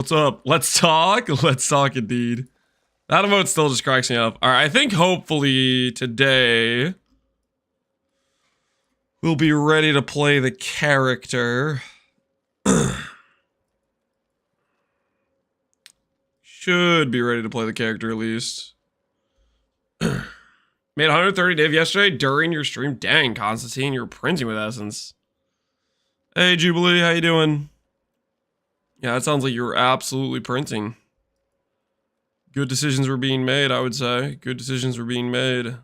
What's up? Let's talk. Let's talk indeed. That emote still just cracks me up. All right, I think hopefully today we'll be ready to play the character. Should be ready to play the character at least. Made 130 div yesterday during your stream. Dang, Constantine, you're printing with Essence. Hey, Jubilee, how you doing? Yeah, it sounds like you were absolutely printing. Good decisions were being made, I would say. Good decisions were being made. Okay,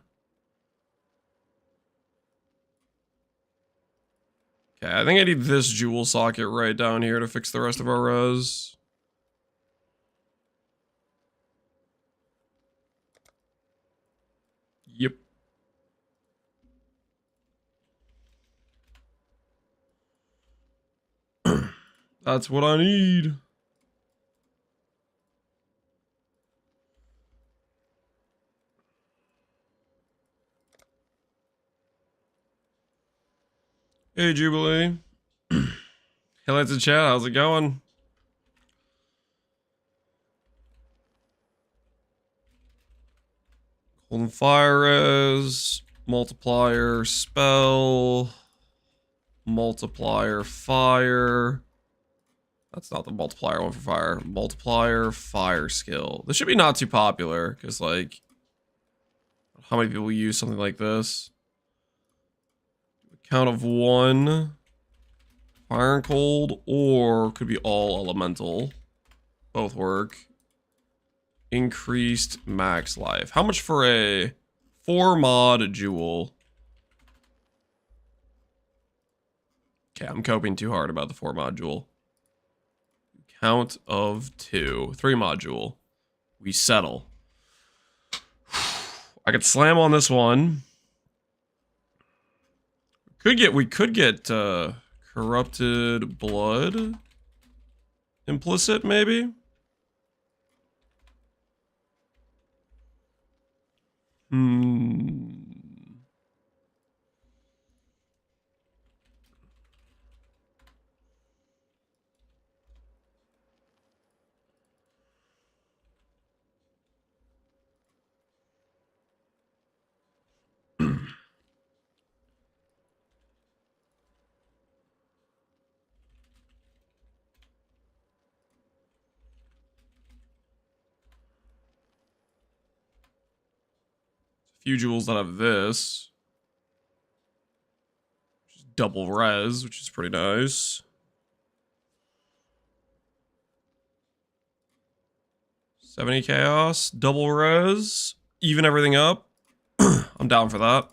I think I need this jewel socket right down here to fix the rest of our res. Yep. That's what I need. Hey, Jubilee. Hey, let's chat. How's it going? Golden fire res, multiplier spell, multiplier fire. That's not the multiplier one for fire. Multiplier fire skill. This should be not too popular because, like, how many people use something like this? Count of 1. Fire and cold, or could be all elemental. Both work. Increased max life. How much for a 4 mod jewel? Okay, I'm coping too hard about the 4 mod jewel. Count of 2. 3 module. We settle. I could slam on this one. We could get corrupted blood. Implicit, maybe? Few jewels that have this. Just double res, which is pretty nice. 70 chaos, double res, even everything up. I'm down for that.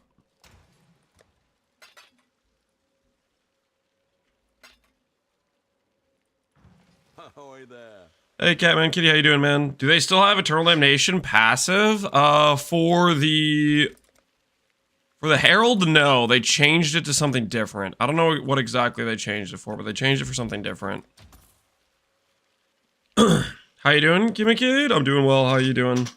Hey, Catman Kitty, how you doing, man? Do they still have Eternal Damnation passive? For the Herald? No, they changed it to something different. I don't know what exactly they changed it for, but they changed it for something different. How you doing, Gimme Kid? I'm doing well. How you doing?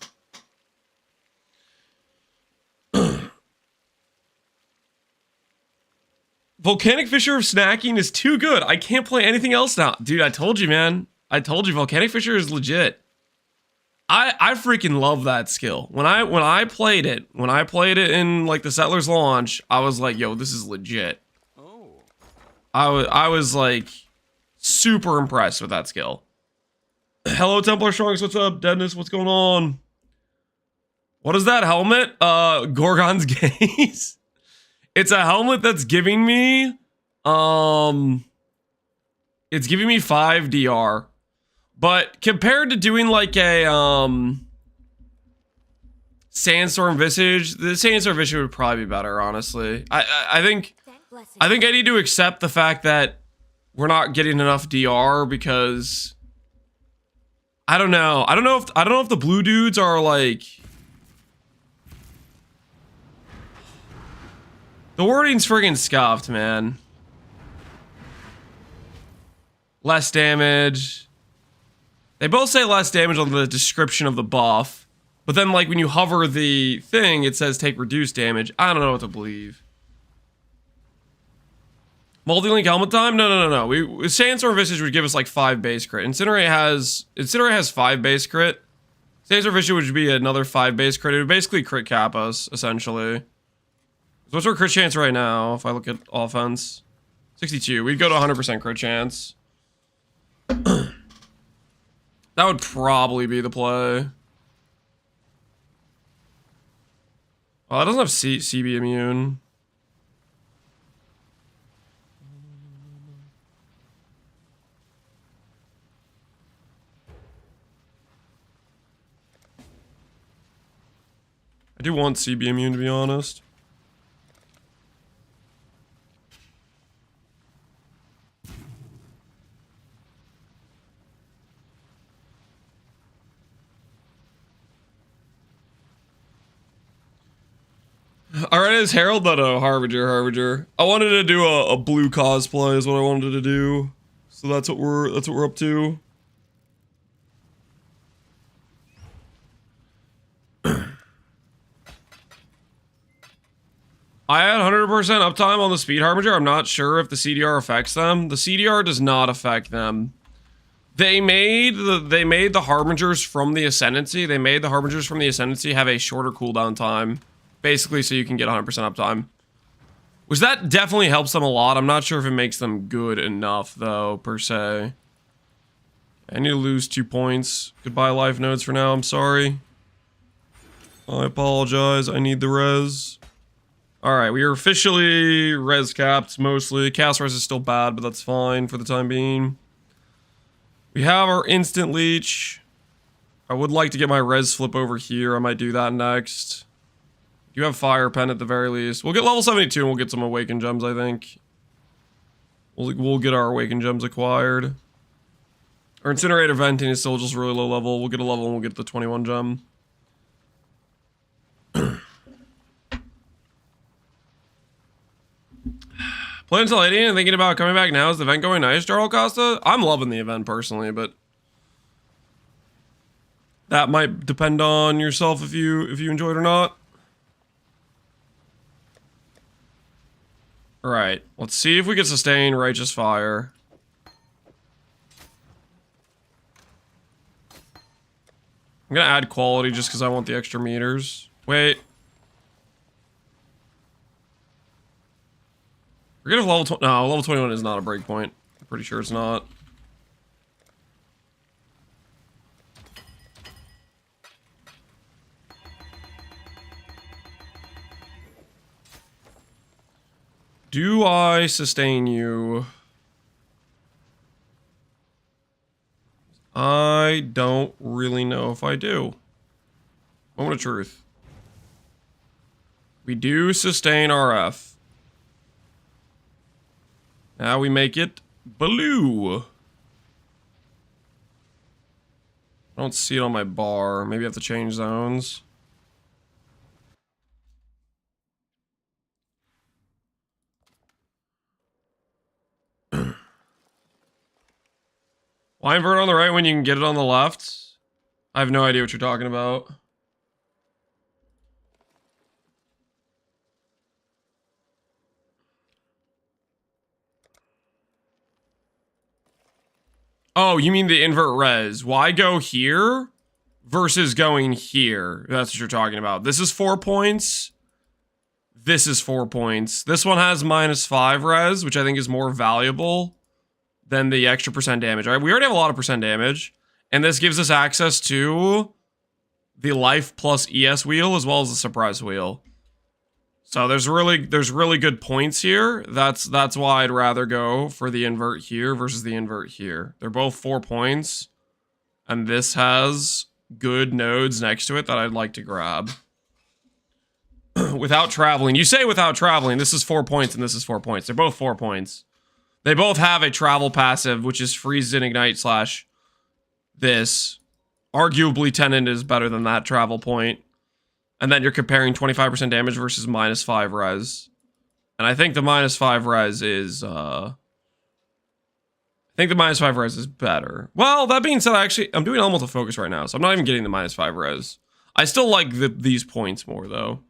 Volcanic Fissure of Snacking is too good. I can't play anything else now. Dude, I told you, man. I told you, Volcanic Fissure is legit. I freaking love that skill. When I played it in like the Settlers launch, I was like, yo, this is legit. Oh. I was like super impressed with that skill. Hello, Templar Strongs, what's up? Deadness, what's going on? What is that helmet? Gorgon's Gaze. It's a helmet that's giving me it's giving me 5 DR. But compared to doing like a Sandstorm Visage, the Sandstorm Visage would probably be better, honestly. I think I need to accept the fact that we're not getting enough DR because I don't know. I don't know if the blue dudes are like, the wording's friggin' scuffed, man. Less damage. They both say less damage on the description of the buff, but then like when you hover the thing, it says take reduced damage. I don't know what to believe. Multi-link helmet time? No. Sandstorm Visage would give us like 5 base crit. Incinerate has 5 base crit. Sandstorm Visage would be another 5 base crit. It would basically crit cap us, essentially. So what's our crit chance right now, if I look at offense? 62. We'd go to 100% crit chance. That would probably be the play. Oh, that doesn't have CB immune. I do want CB immune, to be honest. Alright, is Harold? No, Harbinger. I wanted to do a blue cosplay is what I wanted to do. So that's what we're up to. I had 100% uptime on the Speed Harbinger. I'm not sure if the CDR affects them. the CDR does not affect them. They made the Harbingers from the Ascendancy. They made the Harbingers from the Ascendancy have a shorter cooldown time. Basically, so you can get 100% uptime. Which that definitely helps them a lot. I'm not sure if it makes them good enough, though, per se. I need to lose 2 points. Goodbye, life nodes for now. I'm sorry. I apologize. I need the res. Alright, we are officially res capped, mostly. Cast res is still bad, but that's fine for the time being. We have our instant leech. I would like to get my res flip over here. I might do that next. You have fire pen at the very least. We'll get level 72 and we'll get some awakened gems, I think. We'll get our awakened gems acquired. Our incinerator venting is still just really low level. We'll get a level and we'll get the 21 gem. Playing until 80 and thinking about coming back now. Is the event going nice, Jarl Costa? I'm loving the event personally, but that might depend on yourself if you enjoy it or not. Alright, let's see if we can sustain Righteous Fire. I'm gonna add quality just because I want the extra meters. Wait. Forget if level 21 is not a breakpoint. I'm pretty sure it's not. Do I sustain you? I don't really know if I do. Moment of truth. We do sustain RF. Now we make it blue. I don't see it on my bar. Maybe I have to change zones. Why invert on the right when you can get it on the left? I have no idea what you're talking about. Oh, you mean the invert res. Why go here versus going here? That's what you're talking about. This is 4 points. This is 4 points. This one has -5 res, which I think is more valuable than the extra % damage. All right, we already have a lot of % damage, and this gives us access to the life plus ES wheel as well as the surprise wheel. So there's really good points here. That's why I'd rather go for the invert here versus the invert here. They're both 4 points, and this has good nodes next to it that I'd like to grab. Without traveling. You say without traveling. This is 4 points and this is 4 points. They're both 4 points. They both have a travel passive, which is freeze and ignite slash this. Arguably, Tenant is better than that travel point. And then you're comparing 25% damage versus -5 res. And I think the -5 res is, I think the -5 res is better. Well, that being said, I'm doing elemental focus right now, so I'm not even getting the -5 res. I still like these points more, though.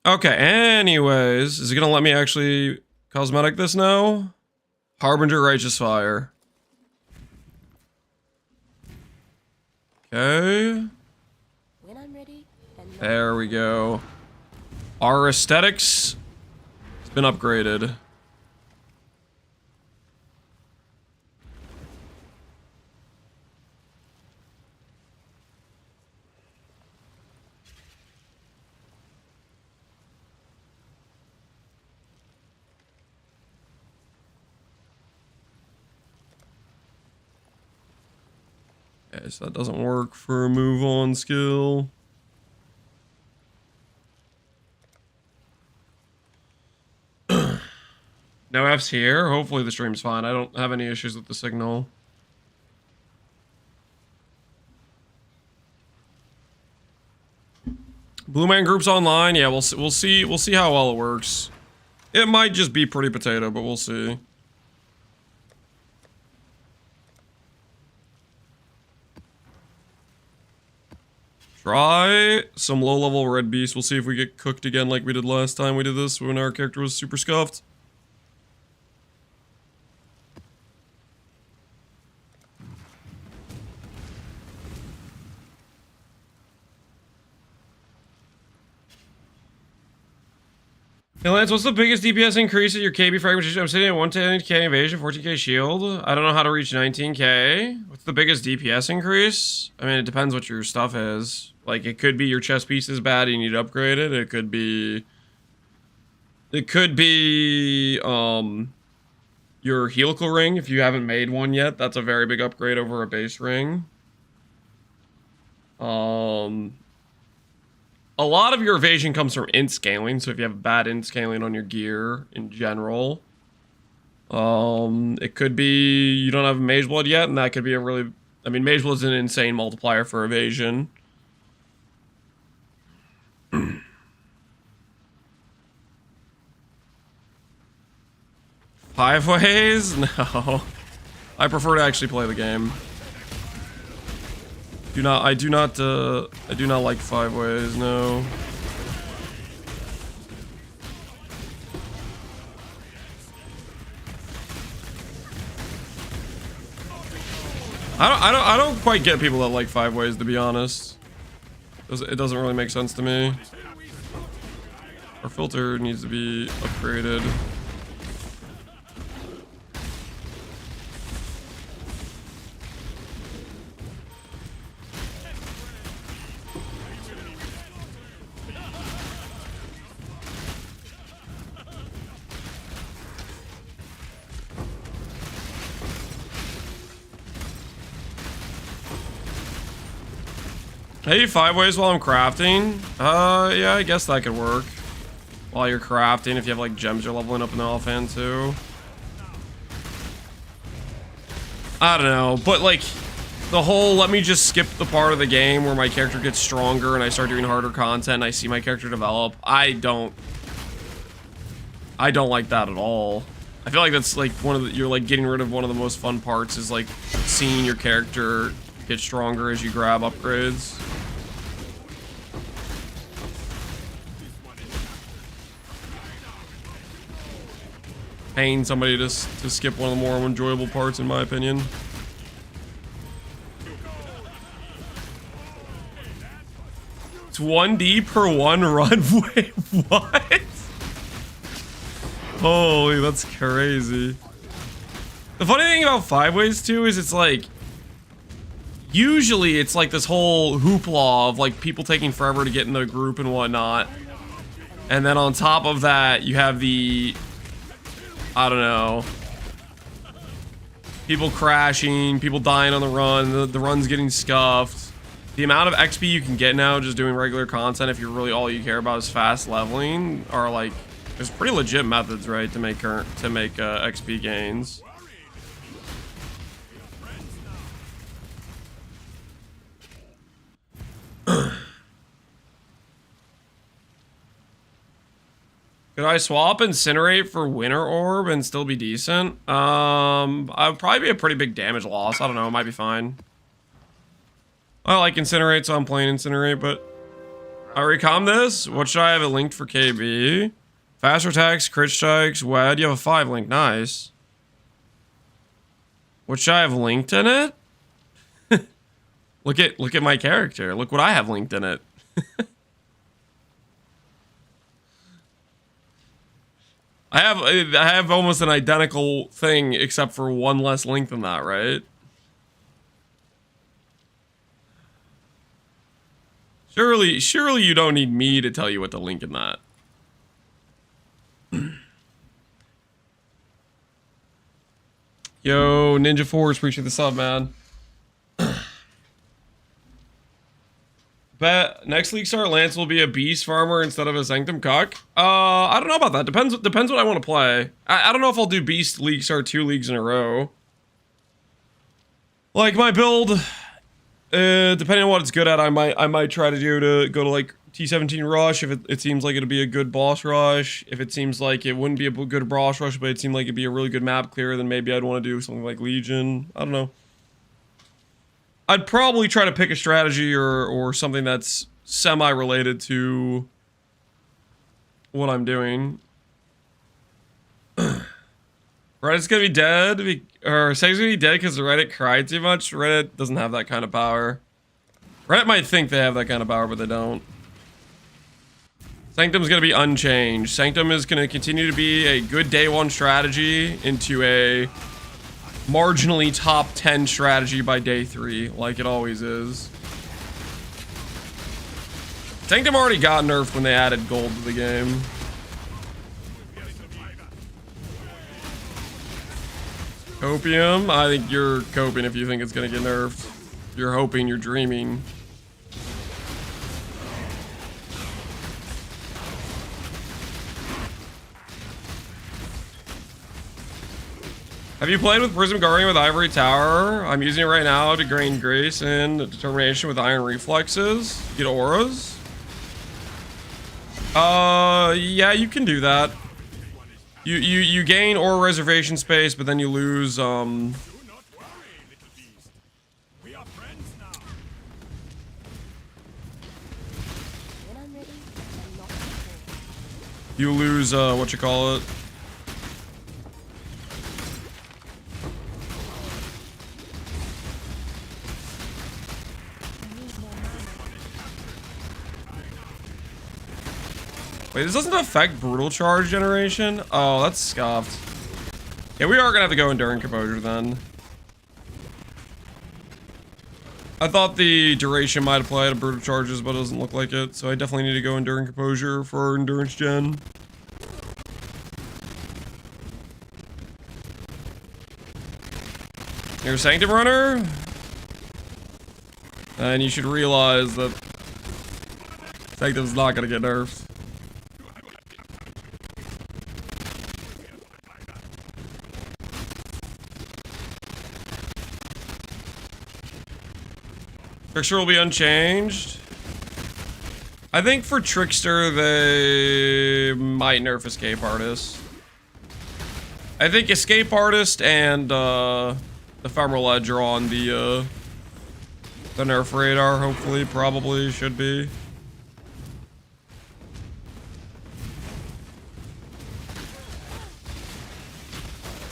Okay, anyways, is it gonna let me actually cosmetic this now? Harbinger Righteous Fire. Okay. When I'm ready, there we go. Our aesthetics has been upgraded. Okay, so that doesn't work for a move on skill. No F's here. Hopefully the stream's fine. I don't have any issues with the signal. Blue Man Group's online. Yeah, we'll see how well it works. It might just be pretty potato, but we'll see. Try some low-level red beast. We'll see if we get cooked again like we did last time we did this when our character was super scuffed. Hey Lance, what's the biggest DPS increase at your KB fragmentation? I'm sitting at 110k evasion, 14k shield. I don't know how to reach 19k. What's the biggest DPS increase? I mean, it depends what your stuff is. Like, it could be your chest piece is bad and you need to upgrade it. It could be... your helical ring, if you haven't made one yet. That's a very big upgrade over a base ring. A lot of your evasion comes from int scaling, so if you have bad int scaling on your gear in general, it could be you don't have Mage Blood yet, and that could be a really... I mean, Mage Blood's an insane multiplier for evasion. 5 ways? No. I prefer to actually play the game. I do not like 5 ways, no. I don't quite get people that like 5 ways, to be honest. It doesn't really make sense to me. Our filter needs to be upgraded. Hey, 5 ways while I'm crafting? Yeah, I guess that could work. While you're crafting, if you have like gems you're leveling up in the offhand too. I don't know, but like the whole let me just skip the part of the game where my character gets stronger and I start doing harder content and I see my character develop. I don't like that at all. I feel like that's like you're like getting rid of one of the most fun parts is like seeing your character get stronger as you grab upgrades. Paying somebody to skip one of the more enjoyable parts, in my opinion. It's 1D per 1 run. Wait, what? Holy, that's crazy. The funny thing about 5 ways too is it's like usually it's like this whole hoopla of like people taking forever to get in the group and whatnot. And then on top of that, you have the, I don't know, people crashing, people dying on the run, the run's getting scuffed. The amount of XP you can get now just doing regular content, if you're really all you care about is fast leveling, are like, there's pretty legit methods, right, to make XP gains. Could I swap Incinerate for Winter Orb and still be decent? I would probably be a pretty big damage loss. I don't know, it might be fine. I like Incinerate, so I'm playing Incinerate, but I recom this. What should I have it linked for KB? Faster attacks, crit strikes, WAD. You have a 5 link. Nice. What should I have linked in it? Look at my character. Look what I have linked in it. I have almost an identical thing except for one less link than that, right? Surely you don't need me to tell you what to link in that. Yo, Ninja Force, appreciate the sub, man. Bet next League Start Lance will be a Beast Farmer instead of a Sanctum Cuck. I don't know about that. Depends what I want to play. I don't know if I'll do Beast League Start 2 leagues in a row. Like my build, depending on what it's good at, I might try to go to like T17 Rush if it seems like it'll be a good boss rush. If it seems like it wouldn't be a good boss rush, but it seemed like it'd be a really good map clear, then maybe I'd want to do something like Legion. I don't know. I'd probably try to pick a strategy or something that's semi-related to what I'm doing. Reddit's gonna be dead, or Seg's gonna be dead because Reddit cried too much. Reddit doesn't have that kind of power. Reddit might think they have that kind of power, but they don't. Sanctum's gonna be unchanged. Sanctum is gonna continue to be a good day one strategy into a marginally top 10 strategy by day 3, like it always is. Sanctum already got nerfed when they added gold to the game. Copium? I think you're coping if you think it's gonna get nerfed. You're hoping, you're dreaming. Have you played with Prism Guardian with Ivory Tower? I'm using it right now to gain Grace and Determination with Iron Reflexes. Get auras. Yeah, you can do that. You gain aura reservation space, but then you lose, you lose, what you call it? Wait, this doesn't affect brutal charge generation? Oh, that's scuffed. Yeah, we are gonna have to go Enduring Composure then. I thought the duration might apply to brutal charges, but it doesn't look like it. So I definitely need to go Enduring Composure for Endurance Gen. You're a Sanctum Runner? And you should realize that Sanctum's not gonna get nerfed. Trickster will be unchanged. I think for Trickster, they might nerf Escape Artist. I think Escape Artist and Ephemeral Edge are on the nerf radar, hopefully, probably, should be.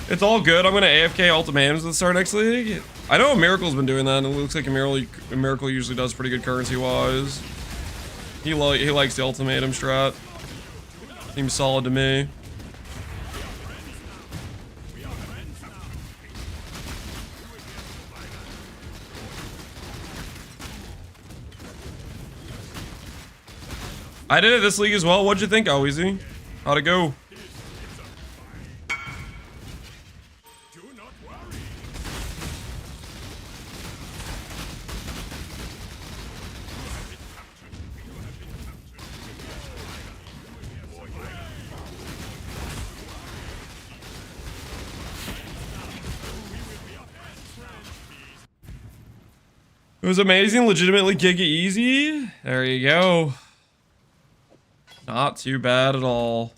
It's all good. I'm gonna AFK ultimatums at the start next league. I know Miracle's been doing that, and it looks like a Miracle usually does pretty good currency-wise. He likes the ultimatum strat. Seems solid to me. I did it this league as well. What'd you think, Alweezy? How'd it go? It was amazing, legitimately giga easy. There you go. Not too bad at all.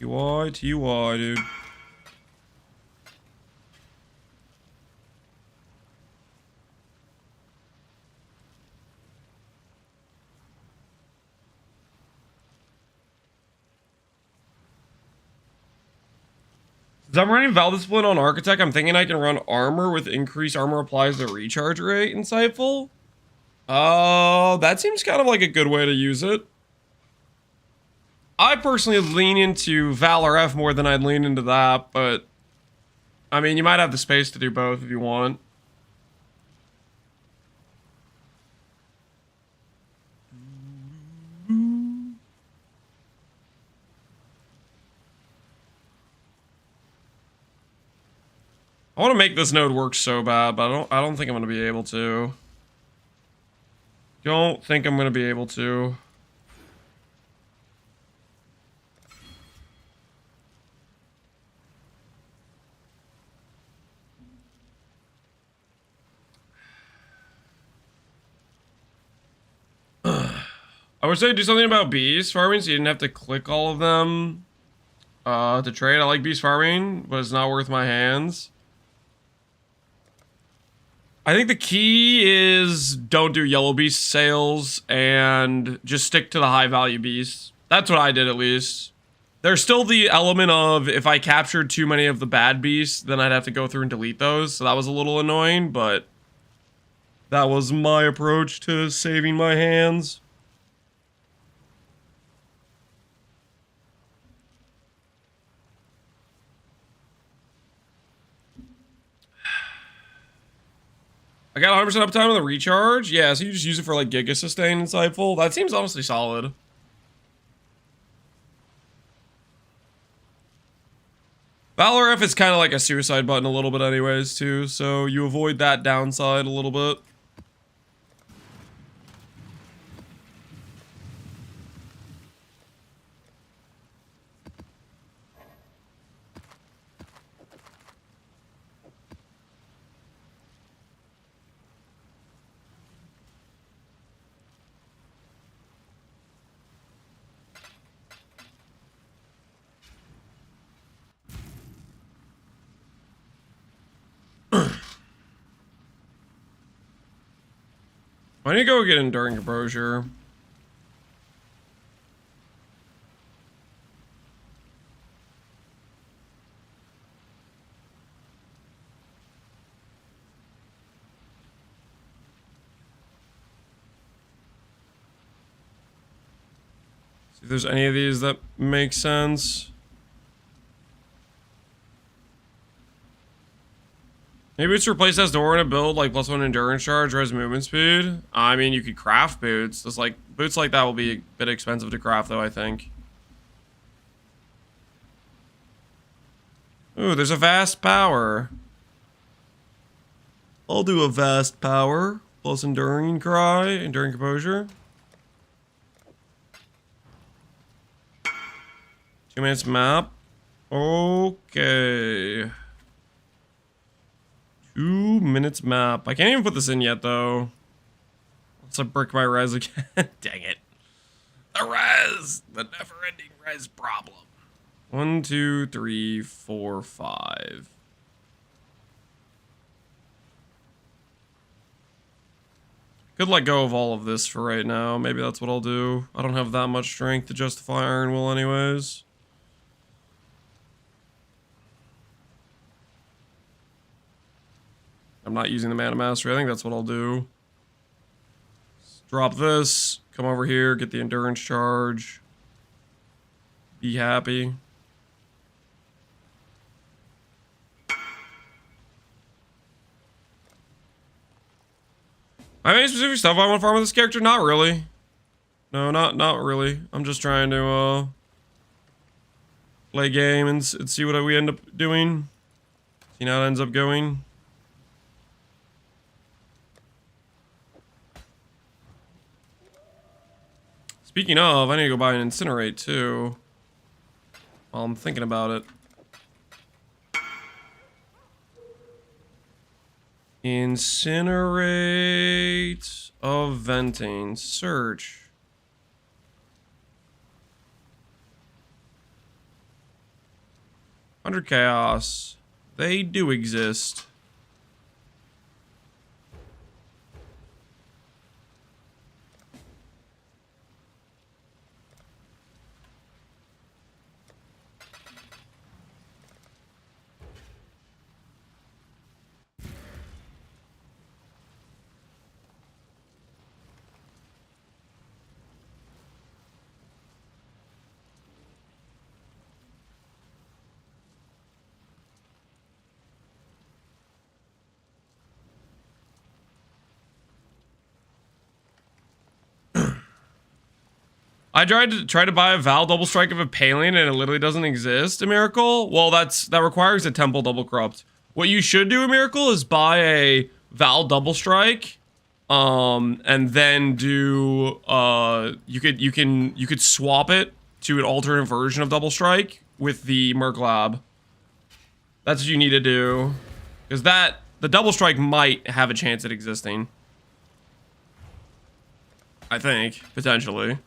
TY, dude. As I'm running Val Discipline on Architect, I'm thinking I can run Armor with increased armor applies the recharge rate. Insightful. Oh, that seems kind of like a good way to use it. I personally lean into Valor F more than I'd lean into that, but I mean, you might have the space to do both if you want. I want to make this node work so bad, but I don't think I'm going to be able to. Don't think I'm going to be able to. I would say do something about beast farming so you didn't have to click all of them to trade. I like beast farming, but it's not worth my hands. I think the key is don't do yellow beast sales and just stick to the high value beasts. That's what I did at least. There's still the element of if I captured too many of the bad beasts, then I'd have to go through and delete those. So that was a little annoying, but that was my approach to saving my hands. I got 100% uptime on the recharge. Yeah, so you just use it for like Giga Sustain Insightful. That seems honestly solid. Valor F is kind of like a suicide button a little bit anyways too, so you avoid that downside a little bit. I need to go get Enduring Composure. See if there's any of these that make sense. Maybe it's replace as door in a build like +1 endurance charge, res movement speed. I mean, you could craft boots. It's like boots like that will be a bit expensive to craft, though. I think. Ooh, there's a vast power. I'll do a vast power plus enduring cry, enduring composure. 2 minutes map. Okay. 2 minutes map. I can't even put this in yet, though. Let's brick my res again. Dang it. The res! The never-ending res problem. 1, 2, 3, 4, 5. Could let go of all of this for right now. Maybe that's what I'll do. I don't have that much strength to justify Iron Will anyways. I'm not using the Mana Mastery. I think that's what I'll do. Drop this. Come over here. Get the Endurance Charge. Be happy. I have any specific stuff I want to farm with this character? Not really. No, not really. I'm just trying to play game and see what we end up doing. See how it ends up going. Speaking of, I need to go buy an Incinerate too. While I'm thinking about it. Incinerate of venting. Search. Under chaos. They do exist. I tried to buy a Val double strike of a Palin and it literally doesn't exist, a miracle. Well, that requires a Temple double corrupt. What you should do, a miracle, is buy a Val double strike, and then do you could swap it to an alternate version of double strike with the Merc Lab. That's what you need to do, because the double strike might have a chance at existing. I think potentially.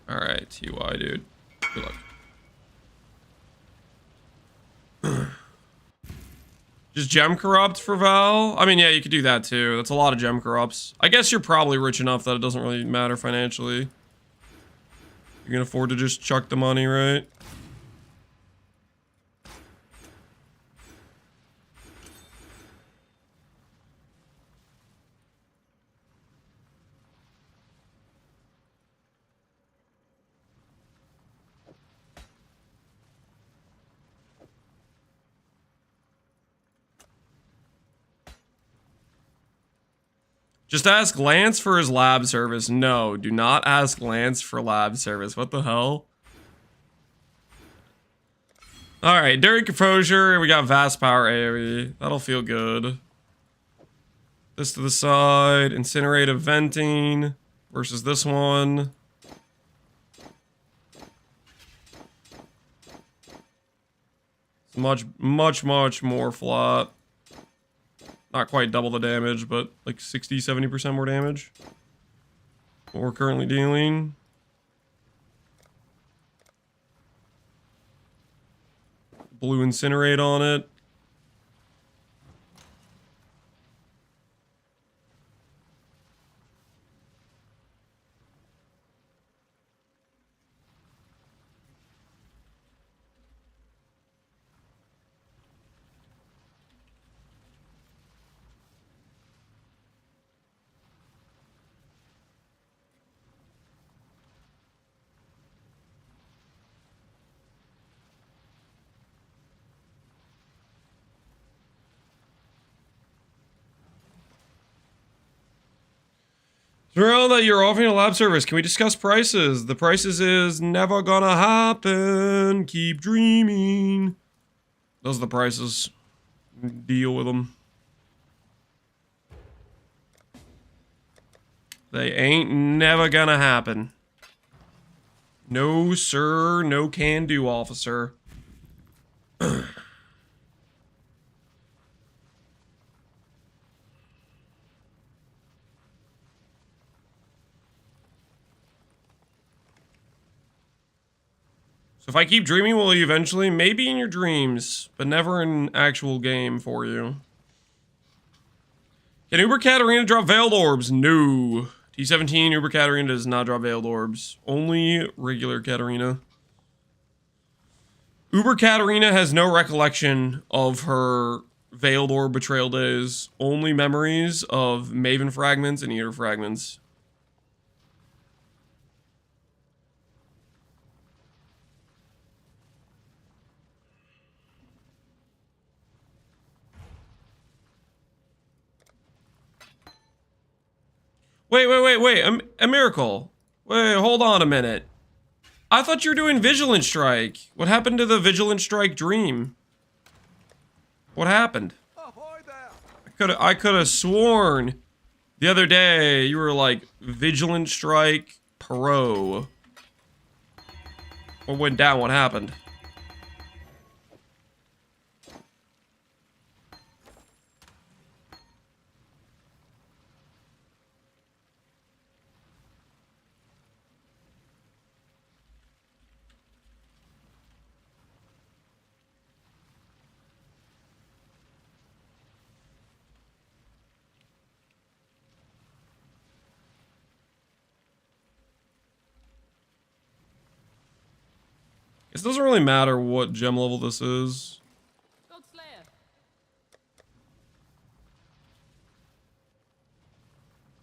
All right, TY, dude. Good luck. Just gem corrupt for Val? I mean, yeah, you could do that too. That's a lot of gem corrupts. I guess you're probably rich enough that it doesn't really matter financially. You can afford to just chuck the money, right? Just ask Lance for his lab service. No, do not ask Lance for lab service. What the hell? Alright, during composure, we got vast power AoE. That'll feel good. This to the side. Incinerator venting versus this one. It's much more flat. Not quite double the damage, but like 60-70% more damage. What we're currently dealing. Blue Incinerate on it. Throughout that you're offering a lab service, can we discuss prices? The prices is never gonna happen. Keep dreaming. Those are the prices. Deal with them. They ain't never gonna happen. No, sir. No can do, officer. So if I keep dreaming, will you eventually? Maybe in your dreams, but never in actual game for you. Can Uber Katarina drop Veiled Orbs? No. T17 Uber Katarina does not drop Veiled Orbs. Only regular Katarina. Uber Katarina has no recollection of her Veiled Orb Betrayal days. Only memories of Maven Fragments and Eater Fragments. Wait. A miracle. Wait, hold on a minute. I thought you were doing Vigilant Strike. What happened to the Vigilant Strike dream? What happened? I could have sworn the other day you were like Vigilant Strike Pro. What went down? What happened? It doesn't really matter what gem level this is.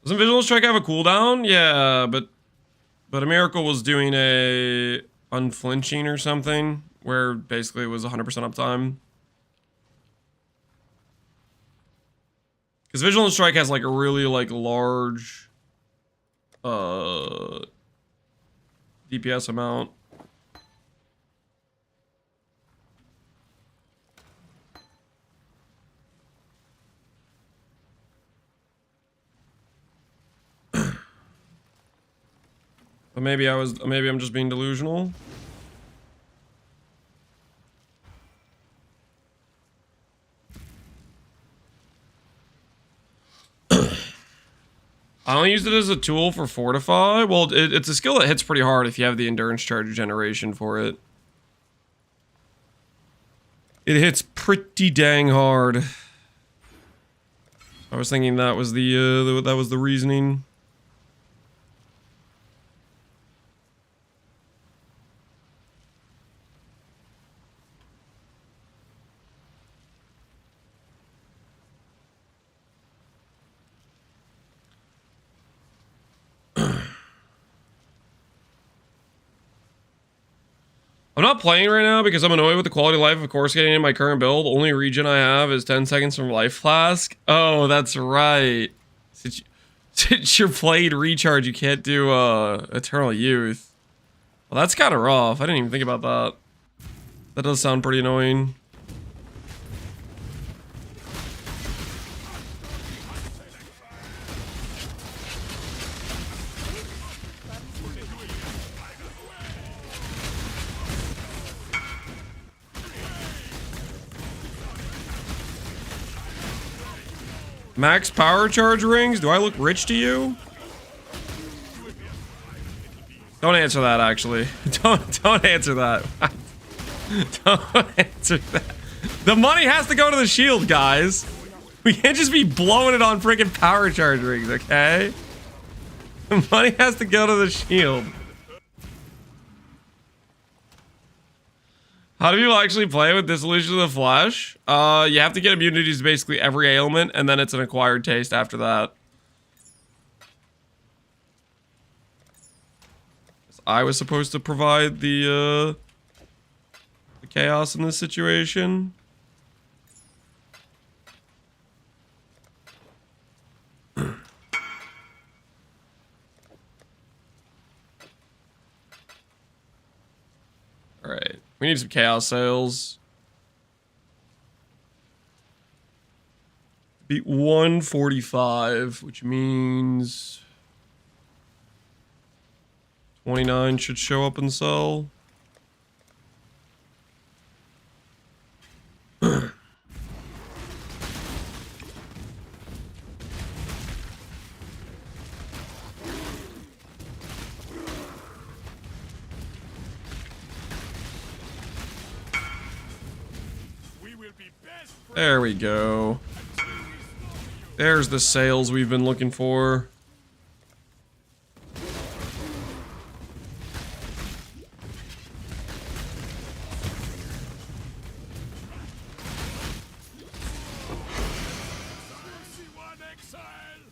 Doesn't Vigilant Strike have a cooldown? Yeah, but a miracle was doing a unflinching or something where basically it was 100% uptime. Because Vigilant Strike has like a really like large DPS amount. But maybe I'm just being delusional. I don't use it as a tool for Fortify. Well, it's a skill that hits pretty hard if you have the endurance charge generation for it. It hits pretty dang hard. I was thinking that was the reasoning. I'm not playing right now because I'm annoyed with the quality of life of course getting in my current build. Only regen I have is 10 seconds from life flask. Oh, that's right. Since your blade recharge, you can't do eternal youth. Well, that's kind of rough. I didn't even think about that. That does sound pretty annoying. Max power charge rings? Do I look rich to you? Don't answer that, actually. Don't answer that. Don't answer that. The money has to go to the shield, guys. We can't just be blowing it on freaking power charge rings, okay? The money has to go to the shield. How do people actually play with Dissolution of the Flesh? You have to get immunities to basically every ailment, and then it's an acquired taste after that. I was supposed to provide the chaos in this situation. Alright. We need some chaos sales. Beat 145, which means 29 should show up and sell. There we go. There's the sales we've been looking for.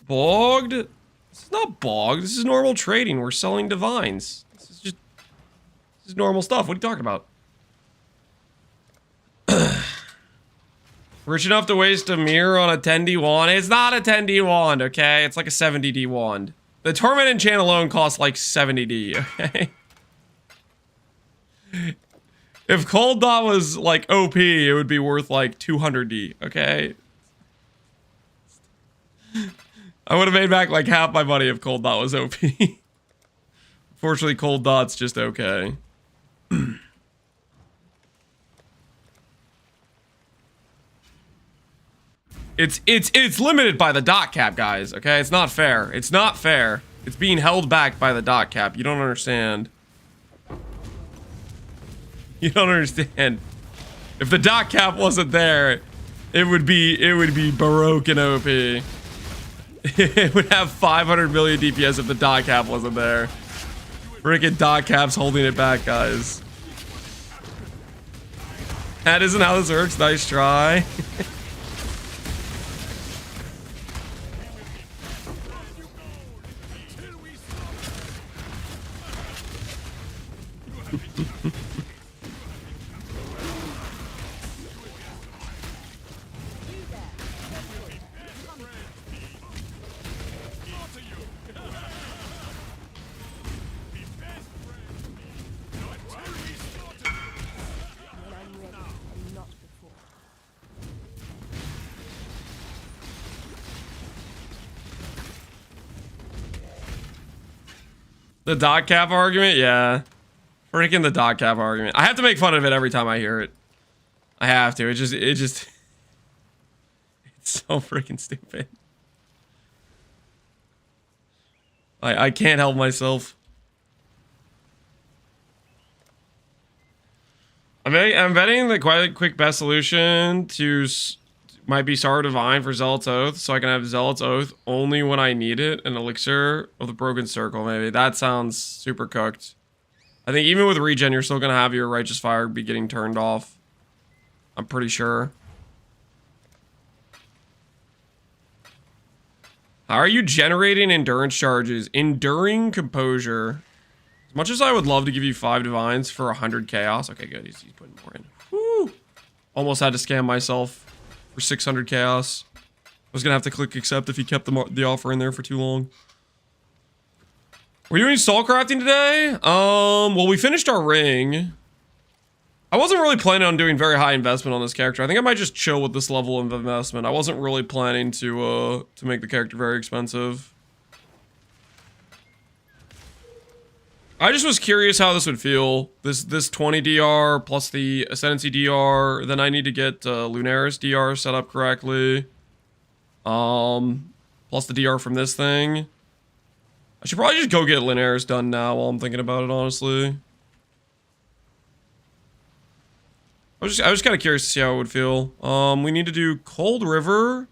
Bogged? This is not bogged. This is normal trading. We're selling divines. This is normal stuff. What are you talking about? Rich enough to waste a mirror on a 10D wand? It's not a 10D wand, okay? It's like a 70D wand. The Torment Enchant alone costs like 70D, okay? If Cold Dot was like OP, it would be worth like 200D, okay? I would have made back like half my money if Cold Dot was OP. Unfortunately, Cold Dot's just okay. It's limited by the dot cap, guys, okay? It's not fair. It's not fair. It's being held back by the dot cap. You don't understand. You don't understand. If the dot cap wasn't there, it would be Baroque and OP. It would have 500 million DPS if the dot cap wasn't there. Freaking dot cap's holding it back, guys. That isn't how this works. Nice try. The dot cap argument? Yeah. Freaking the dot cap argument. I have to make fun of it every time I hear it. I have to. It just it's so freaking stupid. I can't help myself. I'm betting the quite quick best solution might be Star Divine for Zealot's Oath, so I can have Zealot's Oath only when I need it, an Elixir of the Broken Circle, maybe. That sounds super cooked. I think even with regen, you're still gonna have your Righteous Fire be getting turned off. I'm pretty sure. How are you generating endurance charges? Enduring Composure. As much as I would love to give you 5 Divines for 100 Chaos. Okay, good. He's putting more in. Woo! Almost had to scam myself for 600 Chaos. I was gonna have to click accept if he kept the offer in there for too long. We're doing soul crafting today? Well, we finished our ring. I wasn't really planning on doing very high investment on this character. I think I might just chill with this level of investment. I wasn't really planning to make the character very expensive. I just was curious how this would feel. This 20 DR plus the Ascendancy DR. Then I need to get Lunaris DR set up correctly. Plus the DR from this thing. I should probably just go get Lunaris done now while I'm thinking about it, honestly. I was just kind of curious to see how it would feel. We need to do Cold River.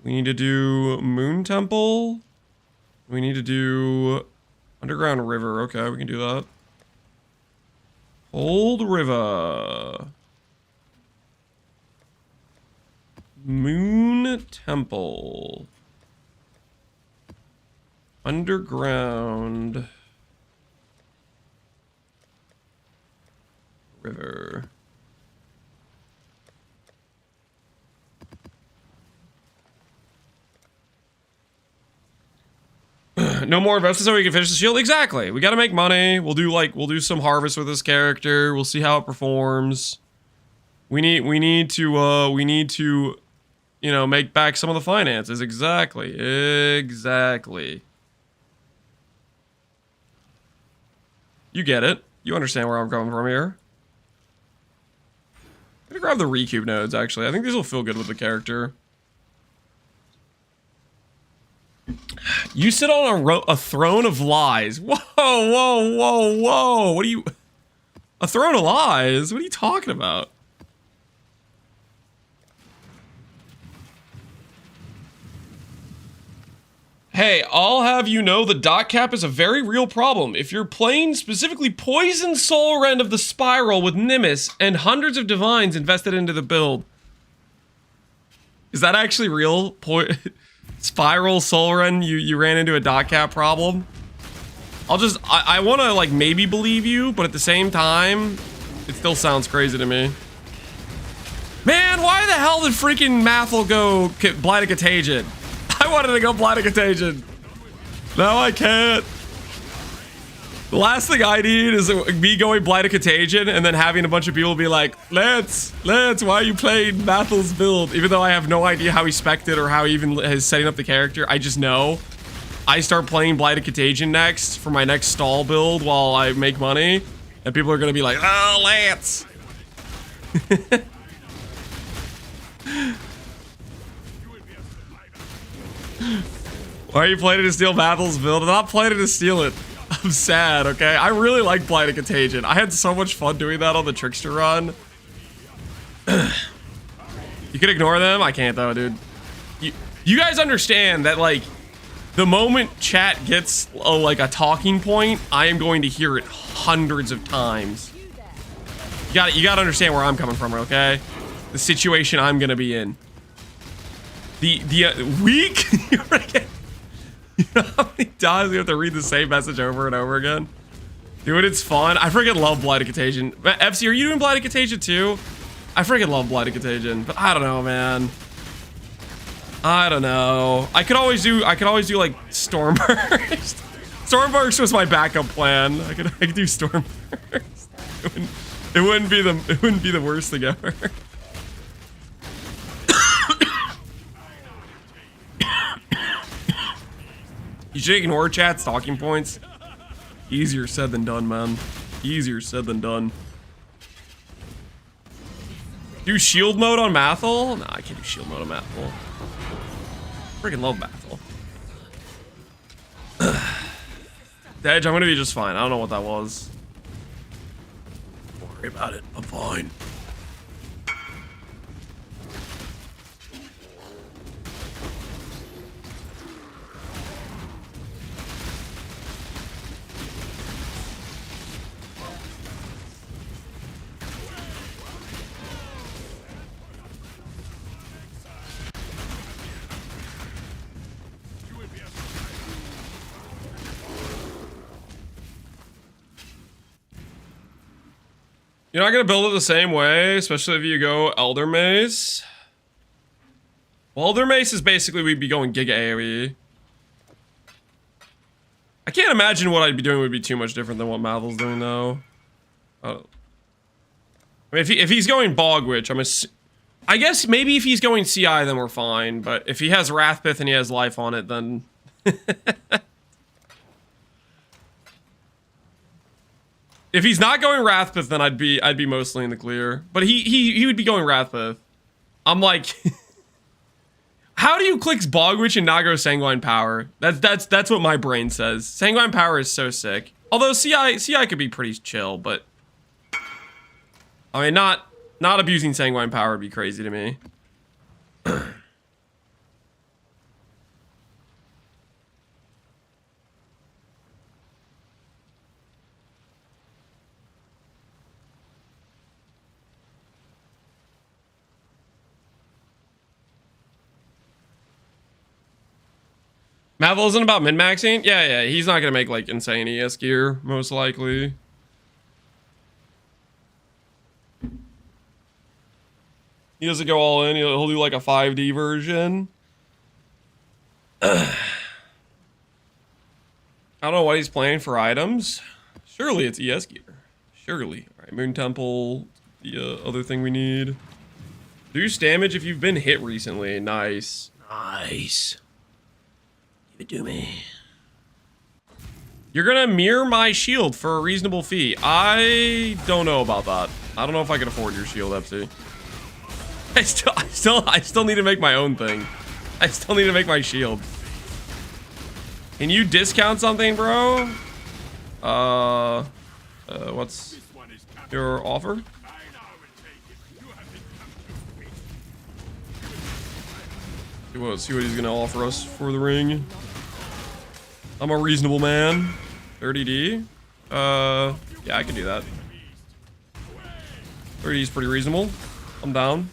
We need to do Moon Temple. We need to do Underground River. Okay, we can do that. Cold River. Moon Temple. Underground River. No more investment so we can finish the shield. Exactly. We got to make money. We'll do some harvest with this character. We'll see how it performs. We need to, you know, make back some of the finances. Exactly. You get it. You understand where I'm coming from here. I'm gonna grab the Recube nodes, actually. I think these will feel good with the character. You sit on a throne of lies. Whoa. What are you... A throne of lies? What are you talking about? Hey, I'll have you know the dot cap is a very real problem. If you're playing specifically Poison Soul Rend of the Spiral with Nimbus and hundreds of Divines invested into the build. Is that actually real? Spiral Soul Rend, you ran into a dot cap problem? I want to like maybe believe you, but at the same time, it still sounds crazy to me. Man, why the hell did freaking Mathel go Blighted Contagion? I wanted to go Blighted Contagion. No, I can't. The last thing I need is me going Blighted Contagion and then having a bunch of people be like, Lance, why are you playing Mathel's build? Even though I have no idea how he spec'd it or how he even is setting up the character. I just know I start playing Blighted Contagion next for my next stall build while I make money. And people are going to be like, oh, Lance. Why are you playing to steal Mathel's build? I'm not playing to steal it. I'm sad, okay? I really like Blighted Contagion. I had so much fun doing that on the Trickster run. You can ignore them? I can't though, dude. You guys understand that, like, the moment chat gets like a talking point, I am going to hear it hundreds of times. You gotta understand where I'm coming from, okay? The situation I'm gonna be in. The week? You know how many times we have to read the same message over and over again? Dude, it's fun. I freaking love Blighted Contagion. FC, are you doing Blighted Contagion too? I freaking love Blighted Contagion, but I don't know, man. I don't know. I could always do like Stormburst. Stormburst was my backup plan. I could do Stormburst. It wouldn't be the worst thing ever. You should ignore chat's talking points. Easier said than done, man. Easier said than done. Do shield mode on Mathel? Nah, I can't do shield mode on Mathel. Freaking love Mathel. Edge, I'm gonna be just fine. I don't know what that was. Don't worry about it. I'm fine. You're not gonna build it the same way, especially if you go Elder Mace. Well, Elder Mace is basically we'd be going Giga AoE. I can't imagine what I'd be doing would be too much different than what Mathel's doing, though. I mean, if he's going Bog Witch, I guess maybe if he's going CI, then we're fine. But if he has Wrathpith and he has life on it, then if he's not going Wrathpith, then I'd be mostly in the clear. But he would be going Wrathpith. I'm like, how do you click Bog Witch and not go Sanguine Power? That's what my brain says. Sanguine Power is so sick. Although CI could be pretty chill, but I mean not abusing Sanguine Power would be crazy to me. Mavel isn't about min-maxing? Yeah, he's not gonna make like insane ES gear, most likely. He doesn't go all in, he'll do like a 5D version. I don't know what he's playing for items. Surely it's ES gear. Surely. Alright, Moon Temple, the other thing we need. Reduce damage if you've been hit recently. Nice. Nice. Give it to me. You're gonna mirror my shield for a reasonable fee. I don't know about that. I don't know if I can afford your shield, FT. I still need to make my own thing. I still need to make my shield. Can you discount something, bro? What's your offer? See what he's gonna offer us for the ring. I'm a reasonable man. 30D. Yeah, I can do that. 30D is pretty reasonable. I'm down.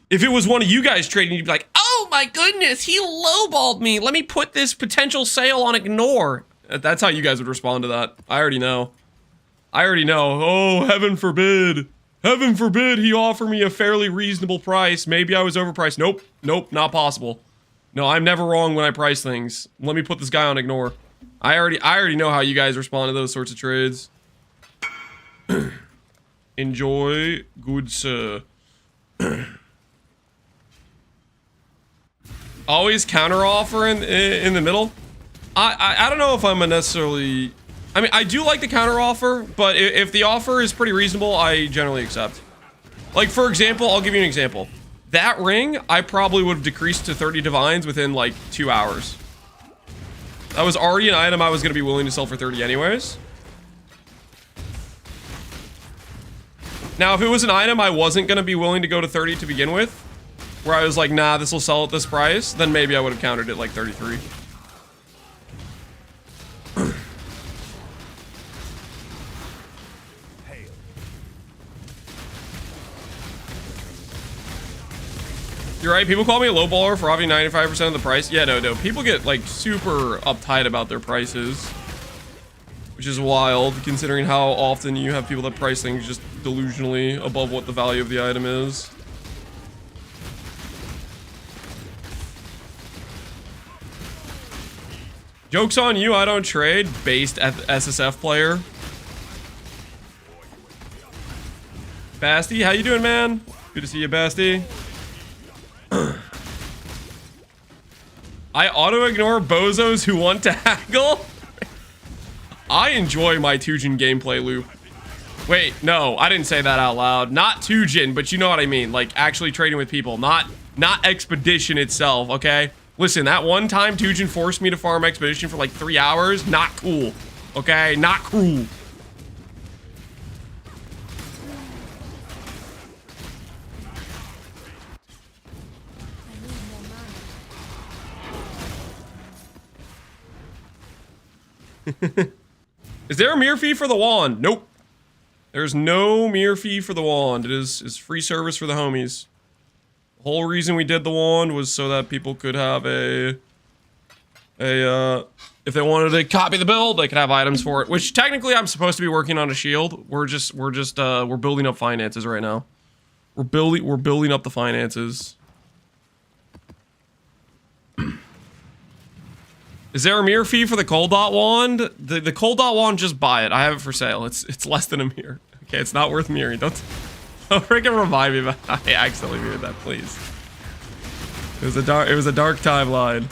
If it was one of you guys trading, you'd be like, oh my goodness, he lowballed me. Let me put this potential sale on ignore. That's how you guys would respond to that. I already know. Oh, heaven forbid. Heaven forbid he offer me a fairly reasonable price. Maybe I was overpriced. Nope, not possible. No, I'm never wrong when I price things. Let me put this guy on ignore. I already know how you guys respond to those sorts of trades. Enjoy, good sir. Always counter offer in the middle. I don't know if I'm a necessarily. I mean, I do like the counter offer, but if the offer is pretty reasonable, I generally accept. Like, for example, I'll give you an example. That ring, I probably would have decreased to 30 divines within like 2 hours. That was already an item I was going to be willing to sell for 30 anyways. Now, if it was an item I wasn't going to be willing to go to 30 to begin with, where I was like, nah, this will sell at this price, then maybe I would have countered it like 33. You're right, people call me a lowballer for having 95% of the price. Yeah, no, people get like super uptight about their prices, which is wild considering how often you have people that price things just delusionally above what the value of the item is. Joke's on you, I don't trade. Based SSF player. Basti, how you doing, man? Good to see you, Basti. I auto-ignore bozos who want to haggle. I enjoy my Tujin gameplay loop. Wait, no, I didn't say that out loud. Not Tujin, but you know what I mean. Like, actually trading with people. Not Expedition itself, okay? Listen, that one time Tujin forced me to farm Expedition for like 3 hours. Not cool, okay? Not cool. Is there a mirror fee for the wand? Nope. There's no mirror fee for the wand. It is free service for the homies. The whole reason we did the wand was so that people could have if they wanted to copy the build, they could have items for it. Which technically I'm supposed to be working on a shield. We're building up finances right now. We're building up the finances. Is there a mirror fee for the cold dot wand? The cold dot wand, just buy it. I have it for sale. It's less than a mirror. Okay, it's not worth mirroring. Don't freaking revive me, but I accidentally mirrored that, please. It was a dark timeline.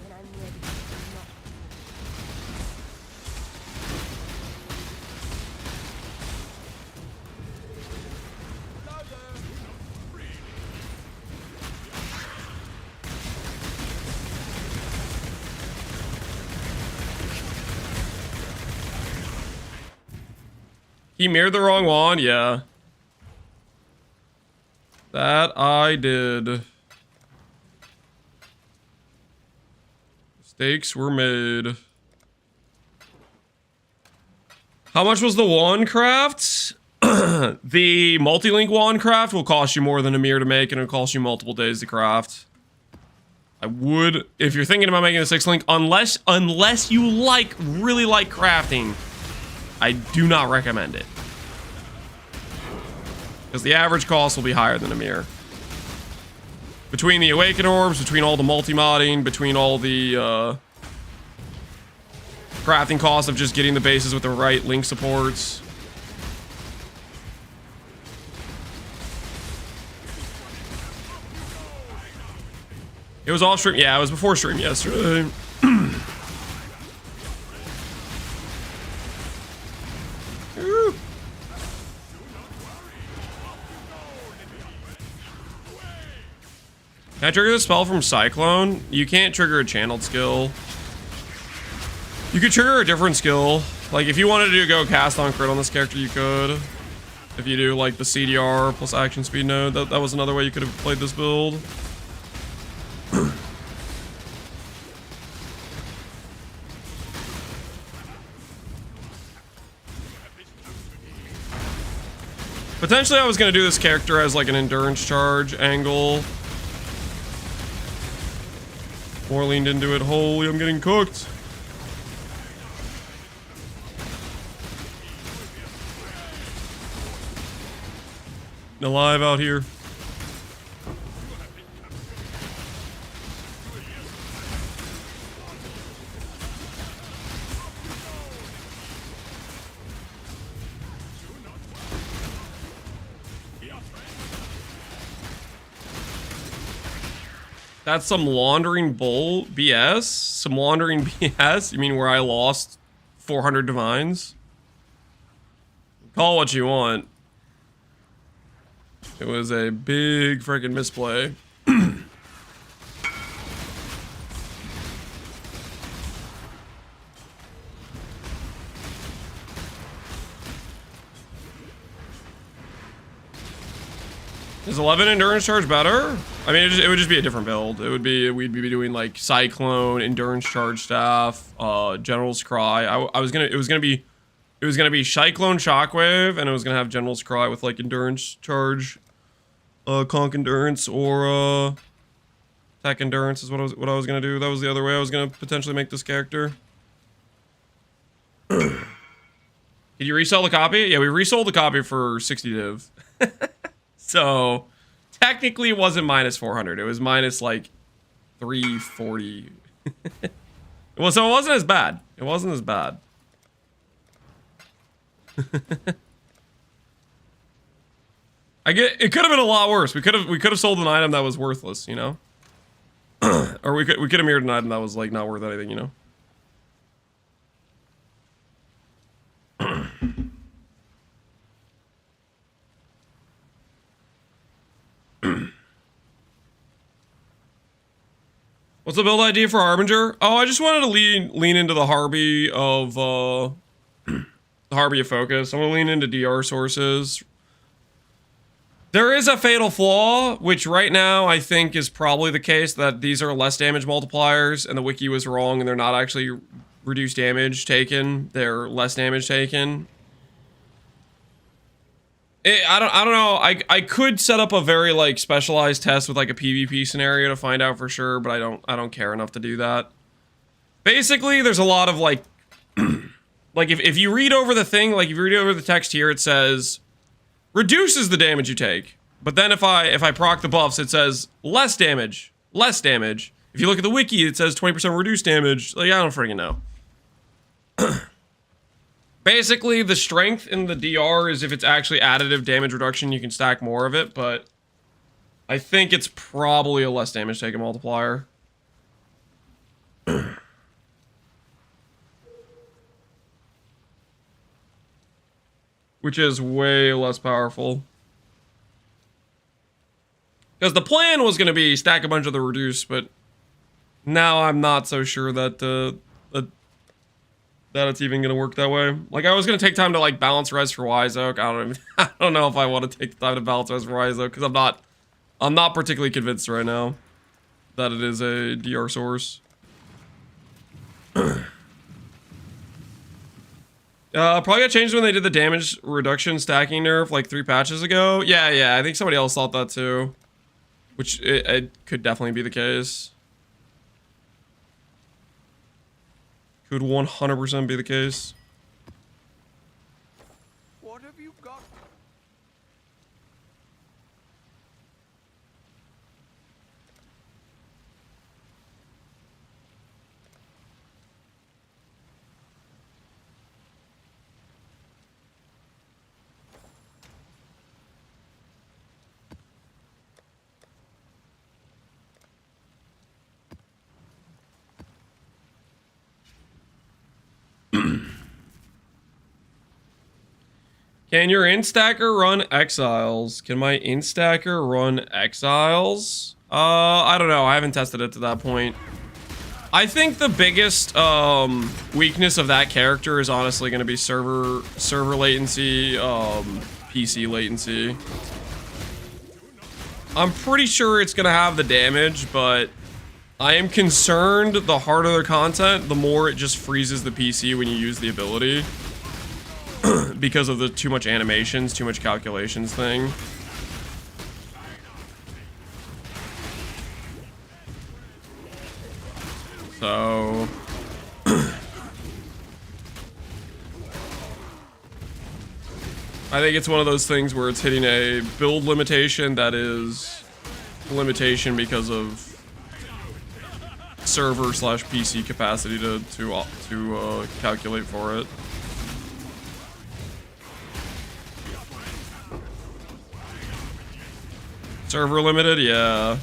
When I'm ready, not He mirrored the wrong wand, yeah. That I did. Mistakes were made. How much was the wand craft? The multi-link wand craft will cost you more than a mirror to make, and it'll cost you multiple days to craft. I would, if you're thinking about making a 6-link, unless you really like crafting, I do not recommend it. Because the average cost will be higher than a mirror. Between the awaken orbs, between all the multi-modding, between all the crafting costs of just getting the bases with the right link supports. It was off stream. Yeah, it was before stream yesterday. Can I trigger the spell from Cyclone? You can't trigger a channeled skill. You could trigger a different skill. Like, if you wanted to go cast on crit on this character, you could. If you do, like, the CDR plus action speed node, that was another way you could have played this build. Potentially, I was going to do this character as, like, an endurance charge angle. More leaned into it. Holy, I'm getting cooked. Alive out here. That's some laundering bull BS? Some laundering BS? You mean where I lost 400 divines? Call what you want. It was a big freaking misplay. Is 11 endurance charge better? I mean, it would just be a different build. It would be, we'd be doing like Cyclone, endurance charge staff, General's Cry. It was gonna be Cyclone Shockwave, and it was gonna have General's Cry with like endurance charge, conk endurance, or attack endurance is what I was gonna do. That was the other way I was gonna potentially make this character. Did you resell the copy? Yeah, we resold the copy for 60 div. So technically it wasn't minus 400. It was minus like 340. Well, so it wasn't as bad. It wasn't as bad. I get it could have been a lot worse. We could have sold an item that was worthless, you know? Or we could have mirrored an item that was like not worth anything, you know? What's the build idea for Harbinger? Oh, I just wanted to lean into the Harby of the Harby of focus. I'm gonna lean into DR sources. There is a fatal flaw, which right now I think is probably the case, that these are less damage multipliers, and the wiki was wrong, and they're not actually reduced damage taken. They're less damage taken. I don't know. I could set up a very like specialized test with like a PvP scenario to find out for sure, but I don't care enough to do that. Basically, there's a lot of like like if you read over the thing, like if you read over the text here, it says reduces the damage you take. But then if I proc the buffs, it says less damage, less damage. If you look at the wiki, it says 20% reduced damage. Like I don't freaking know. Basically, the strength in the DR is if it's actually additive damage reduction, you can stack more of it, but I think it's probably a less damage taken multiplier. Which is way less powerful. Because the plan was going to be stack a bunch of the reduce, but now I'm not so sure that that it's even gonna work that way. Like I was gonna take time to like balance res for Wise Oak. I don't know if I want to take the time to balance res for Wise Oak because I'm not particularly convinced right now that it is a DR source. Probably got changed when they did the damage reduction stacking nerf like 3 patches ago. Yeah, I think somebody else thought that too, which it could definitely be the case. Could 100% be the case. What have you got? Can your instacker run Exiles? Can my instacker run Exiles? I don't know. I haven't tested it to that point. I think the biggest weakness of that character is honestly going to be server latency, PC latency. I'm pretty sure it's going to have the damage, but I am concerned the harder the content, the more it just freezes the PC when you use the ability. Because of the too much animations, too much calculations thing. So I think it's one of those things where it's hitting a build limitation that is limitation because of server / PC capacity to calculate for it. Server limited, yeah.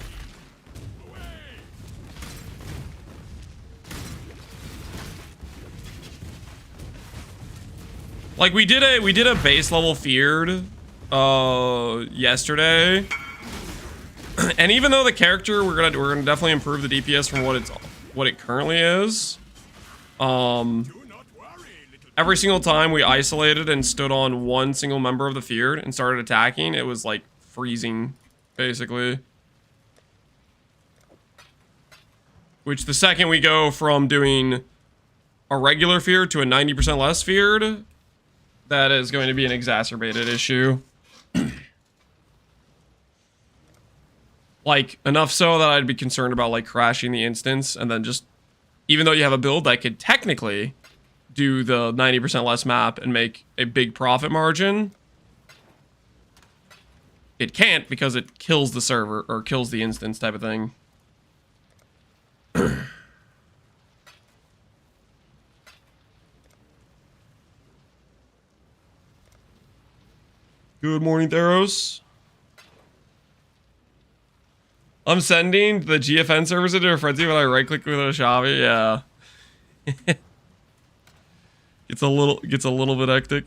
Like we did a base level feared yesterday. And even though the character we're gonna definitely improve the DPS from what it currently is. Every single time we isolated and stood on one single member of the feared and started attacking, it was like freezing. Basically. Which the second we go from doing a regular feared to a 90% less feared, that is going to be an exacerbated issue. Like, enough so that I'd be concerned about, like, crashing the instance, and then just, even though you have a build that could technically do the 90% less map and make a big profit margin, it can't because it kills the server, or kills the instance type of thing. Good morning, Theros. I'm sending the GFN servers into a frenzy when I right click with Oshabi. Yeah. Gets a little bit hectic.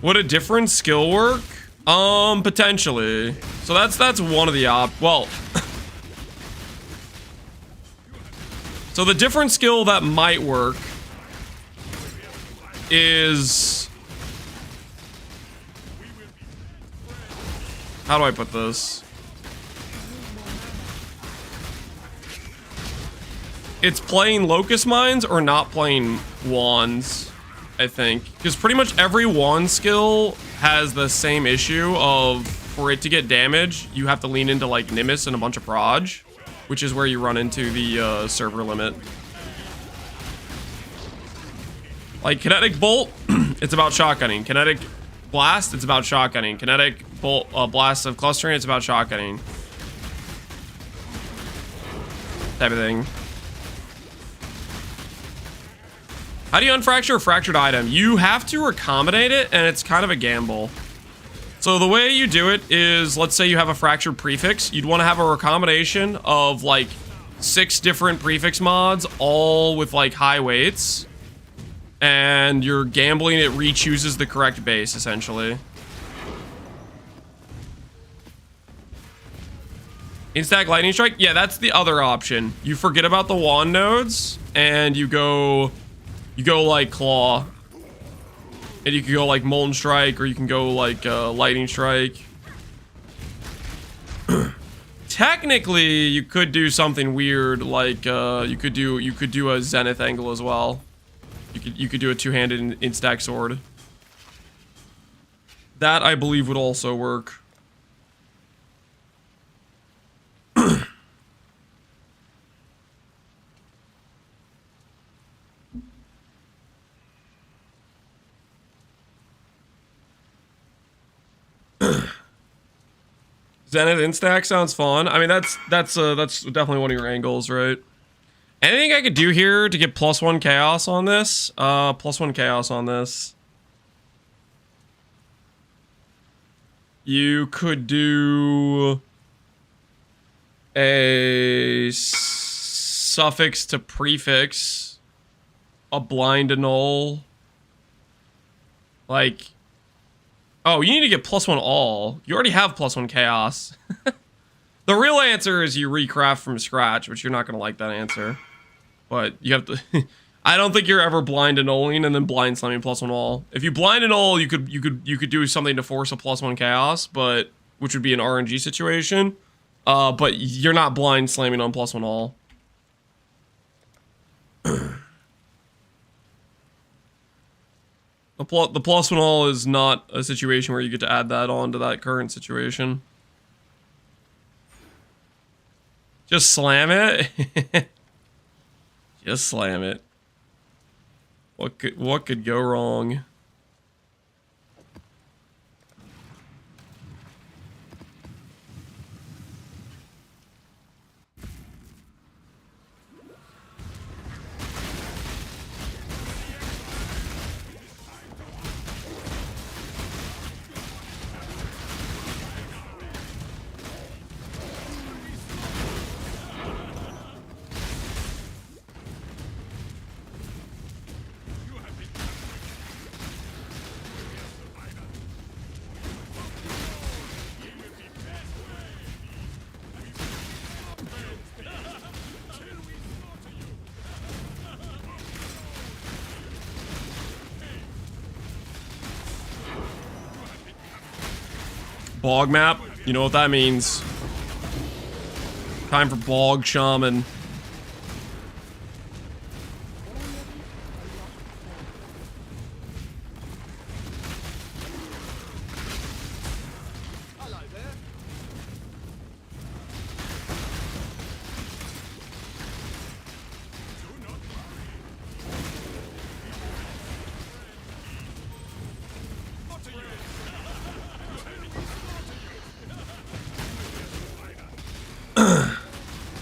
Would a different skill work? Potentially. So that's one of the well. So the different skill that might work is, how do I put this? It's playing Locust Mines or not playing Wands. I think, because pretty much every wand skill has the same issue of, for it to get damage, you have to lean into like Nimbus and a bunch of proj, which is where you run into the server limit. Like Kinetic Bolt, it's about shotgunning. Kinetic Blast, it's about shotgunning. Kinetic Bolt, Blast of Clustering, it's about shotgunning. Type of thing. How do you unfracture a fractured item? You have to accommodate it, and it's kind of a gamble. So the way you do it is, let's say you have a fractured prefix. You'd want to have a recombination of like 6 different prefix mods, all with like high weights. And you're gambling it re-chooses the correct base, essentially. Instack Lightning Strike? Yeah, that's the other option. You forget about the wand nodes, and you go like Claw. And you can go like Molten Strike, or you can go like Lightning Strike. Technically, you could do something weird, like you could do a Zenith Angle as well. You could do a two-handed instack sword. That I believe would also work. Zenith instack sounds fun. I mean, that's definitely one of your angles, right? Anything I could do here to get +1 chaos on this? +1 chaos on this. You could do a suffix to prefix, a blind annul. Like, oh, you need to get +1 all. You already have +1 chaos. The real answer is you recraft from scratch, which you're not gonna like that answer. But you have to. I don't think you're ever blind annulling and then blind slamming +1 all. If you blind annul, you could do something to force a +1 chaos, but which would be an RNG situation. But you're not blind slamming on +1 all. The +1 all is not a situation where you get to add that on to that current situation. Just slam it. Just slam it. What could go wrong? Bog map, you know what that means. Time for Bog Shaman.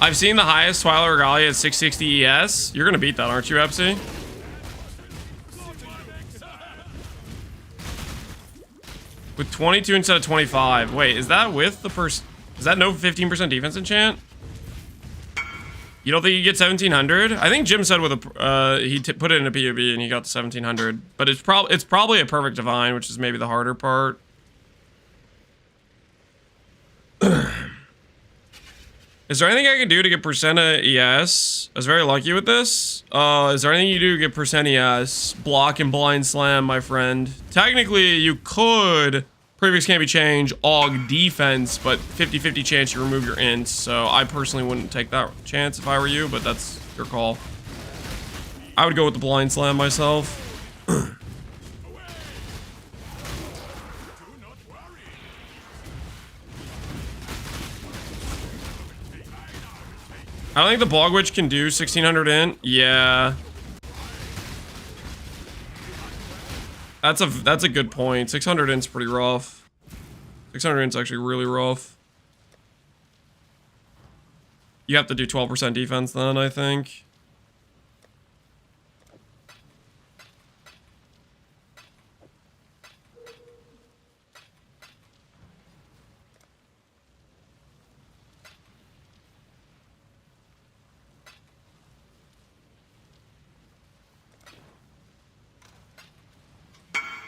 I've seen the highest Twilight Regalia at 660 ES. You're gonna beat that, aren't you, Epsy? With 22 instead of 25. Wait, is that with the first? Is that no 15% defense enchant? You don't think you get 1700? I think Jim said with a he put it in a POV and he got the 1700. But it's probably a perfect divine, which is maybe the harder part. Is there anything I can do to get percent ES? I was very lucky with this. Is there anything you do to get percent ES? Block and blind slam, my friend. Technically, you could prefix can't be changed, AUG defense, but 50-50 chance you remove your ints. So I personally wouldn't take that chance if I were you, but that's your call. I would go with the blind slam myself. I don't think the Bog Witch can do 1600 int. Yeah. That's a good point. 600 int's pretty rough. 600 int's actually really rough. You have to do 12% defense then, I think.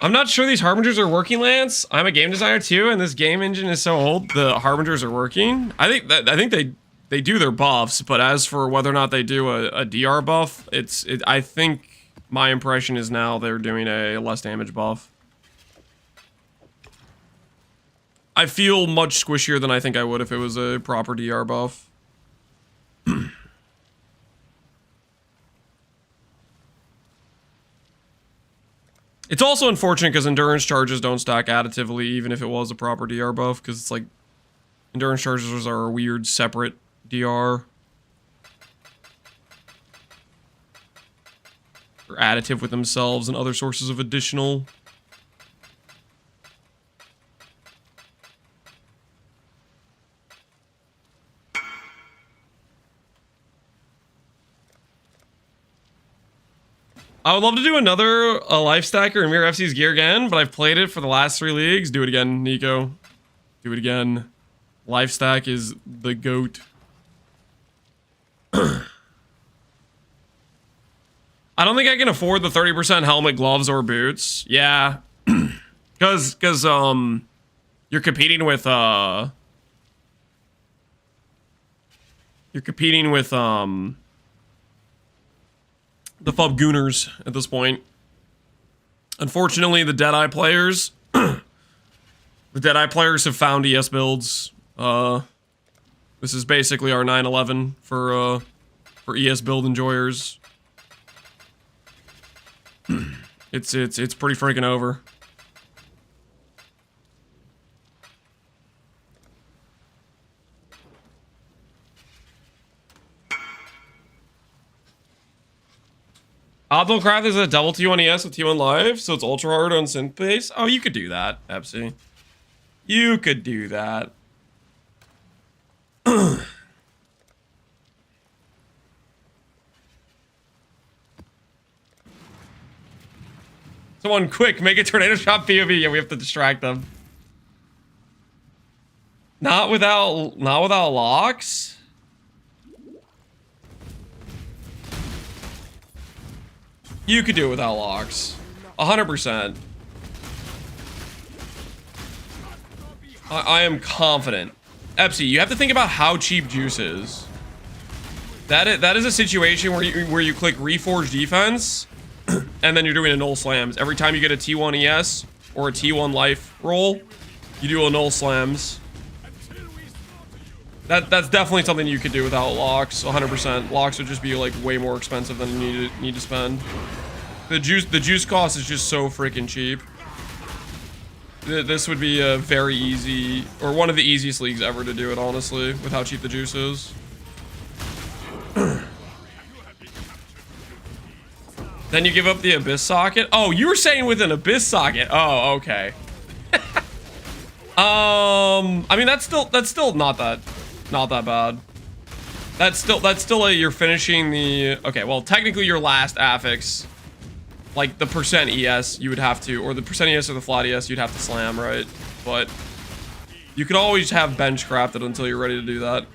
I'm not sure these Harbingers are working, Lance. I'm a game designer too, and this game engine is so old, the Harbingers are working. I think they do their buffs, but as for whether or not they do a DR buff, I think my impression is now they're doing a less damage buff. I feel much squishier than I think I would if it was a proper DR buff. It's also unfortunate because endurance charges don't stack additively, even if it was a proper DR buff, because it's like endurance charges are a weird separate DR. Or additive with themselves and other sources of additional. I would love to do another life stacker in Mirror FC's gear again, but I've played it for the last 3 leagues. Do it again, Nico. Do it again. Life stack is the GOAT. I don't think I can afford the 30% helmet, gloves, or boots. Yeah. Cause you're competing with the Fub Gooners at this point. Unfortunately, the Deadeye players have found ES builds. This is basically our 9/11 for ES build enjoyers. It's pretty freaking over. Optimal is a double T1 ES with T1 Live, so it's ultra hard on synth base. Oh, you could do that, Pepsi. You could do that. Someone quick, make a tornado shot POV. Yeah, we have to distract them. Not without locks. You could do it without locks. 100%. I am confident. Epsy, you have to think about how cheap juice is. That is a situation where you click Reforge Defense, and then you're doing a null slams. Every time you get a T1 ES or a T1 life roll, you do a null slams. That's definitely something you could do without locks. 100%. Locks would just be like way more expensive than you need to spend. The juice cost is just so freaking cheap. This would be a very easy, or one of the easiest leagues ever to do it, honestly, with how cheap the juice is. Then you give up the Abyss socket. Oh, you were saying with an Abyss socket. Oh, okay. I mean, that's still not that bad. That's still you're finishing the... Okay, well, technically your last affix, like the percent ES, you would have to, or the percent ES or the flat ES, you'd have to slam, right? But you could always have bench crafted until you're ready to do that.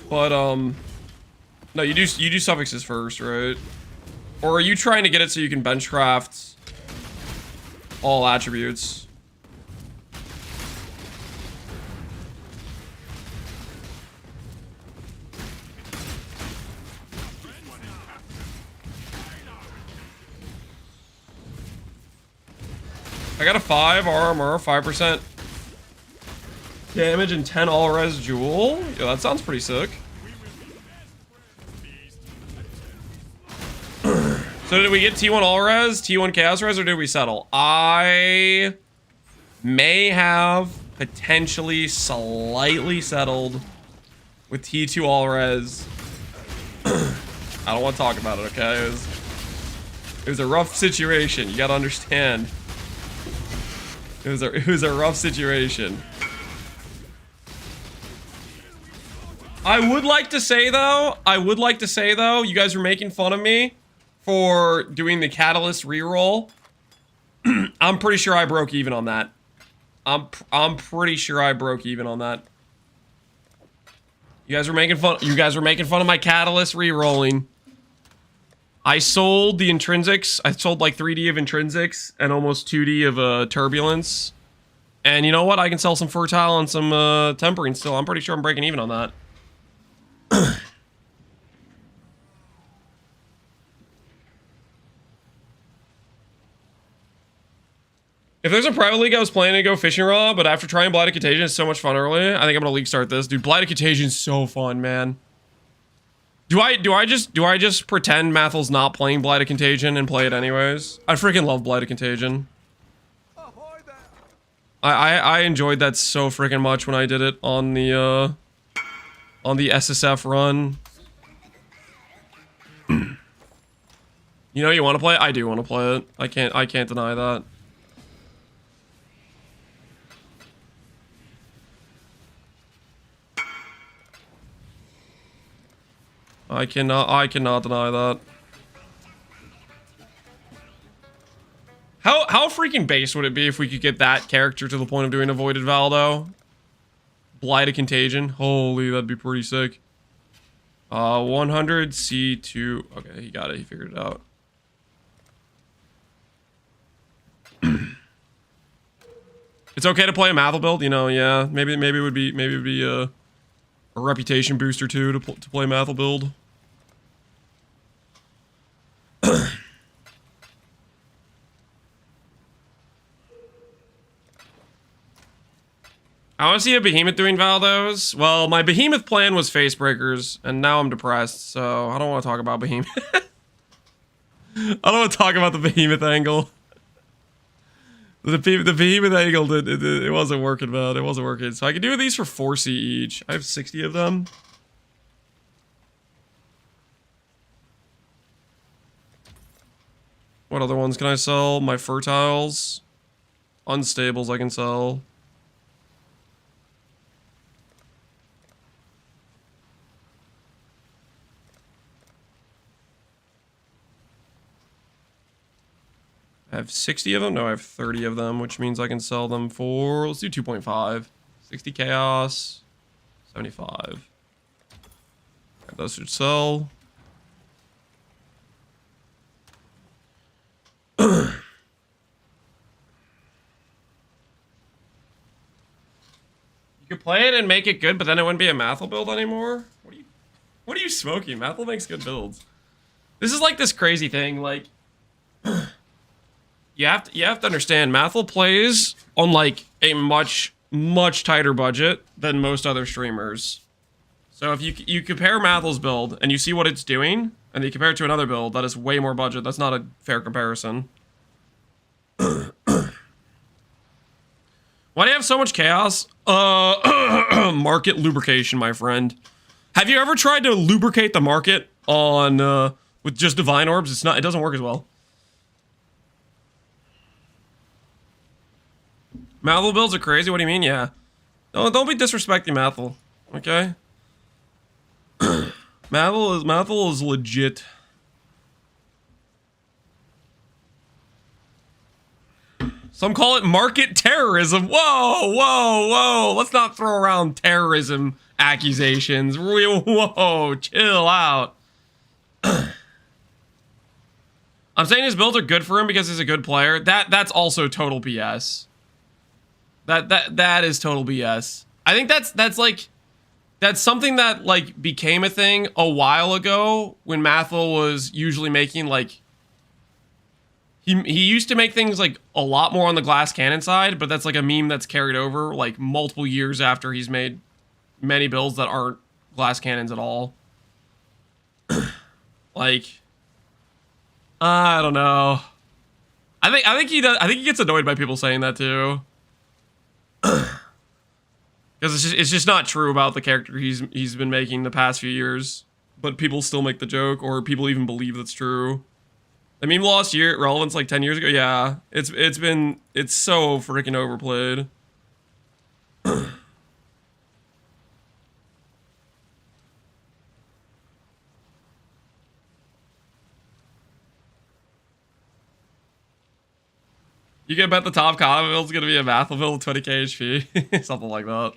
But, no, you do suffixes first, right? Or are you trying to get it so you can bench craft all attributes? I got a 5 armor, 5% damage, and 10 all res jewel. Yeah, that sounds pretty sick. So did we get T1 all res, T1 chaos res, or did we settle? I may have potentially slightly settled with T2 all res. I don't want to talk about it, okay? It was a rough situation. You gotta understand. It was a rough situation. I would like to say though, you guys were making fun of me for doing the catalyst reroll. I'm pretty sure I broke even on that. I'm pretty sure I broke even on that. You guys were making fun of my catalyst rerolling. I sold the intrinsics. I sold like 3D of intrinsics and almost 2D of turbulence. And you know what? I can sell some fertile and some tempering still. I'm pretty sure I'm breaking even on that. If there's a private league I was planning to go fishing raw, but after trying Blighted Contagion, it's so much fun early. I think I'm gonna league start this. Dude, Blighted Contagion's so fun, man. Do I just pretend Mathel's not playing Blighted Contagion and play it anyways? I freaking love Blighted Contagion. I enjoyed that so freaking much when I did it on the SSF run. You know you want to play it? I do want to play it. I can't deny that. I cannot deny that. How freaking base would it be if we could get that character to the point of doing Avoided Valdo? Blighted Contagion. Holy, that'd be pretty sick. 100 C2. Okay, he got it. He figured it out. It's okay to play a Mathel build, you know. Yeah, maybe it would be a reputation booster too to play Mathel build. I want to see a behemoth doing Valdos. Well, my behemoth plan was face breakers, and now I'm depressed, so I don't want to talk about behemoth. I don't want to talk about the behemoth angle. The behemoth angle, it wasn't working, man. It wasn't working. So I can do these for 4C each. I have 60 of them. What other ones can I sell? My fertiles. Unstables I can sell. I have 60 of them? No, I have 30 of them, which means I can sell them for, let's do 2.5. 60 chaos, 75. Those should sell. You could play it and make it good, but then it wouldn't be a Mathel build anymore? What are you smoking? Mathel makes good builds. This is like this crazy thing, like... You have to understand, Mathel plays on like a much tighter budget than most other streamers. So if you compare Mathel's build and you see what it's doing, and you compare it to another build that is way more budget, that's not a fair comparison. Why do you have so much chaos? Market lubrication, my friend. Have you ever tried to lubricate the market on with just divine orbs? It doesn't work as well. Mathel builds are crazy. What do you mean? Yeah. No, don't be disrespecting Mathel. Okay. Mathel is legit. Some call it market terrorism. Whoa, whoa, whoa. Let's not throw around terrorism accusations. Whoa, chill out. I'm saying his builds are good for him because he's a good player. That's also total BS. That is total BS. I think that's something that like became a thing a while ago when Mathel was usually making like he used to make things like a lot more on the glass cannon side, but that's like a meme that's carried over like multiple years after he's made many builds that aren't glass cannons at all. Like I don't know. I think he does. I think he gets annoyed by people saying that too. Because it's just not true about the character he's been making the past few years, but people still make the joke, or people even believe that's true. The meme lost relevance like 10 years ago. Yeah, it's so freaking overplayed. You can bet the top comment build's gonna be a Mathel build with 20k HP, something like that.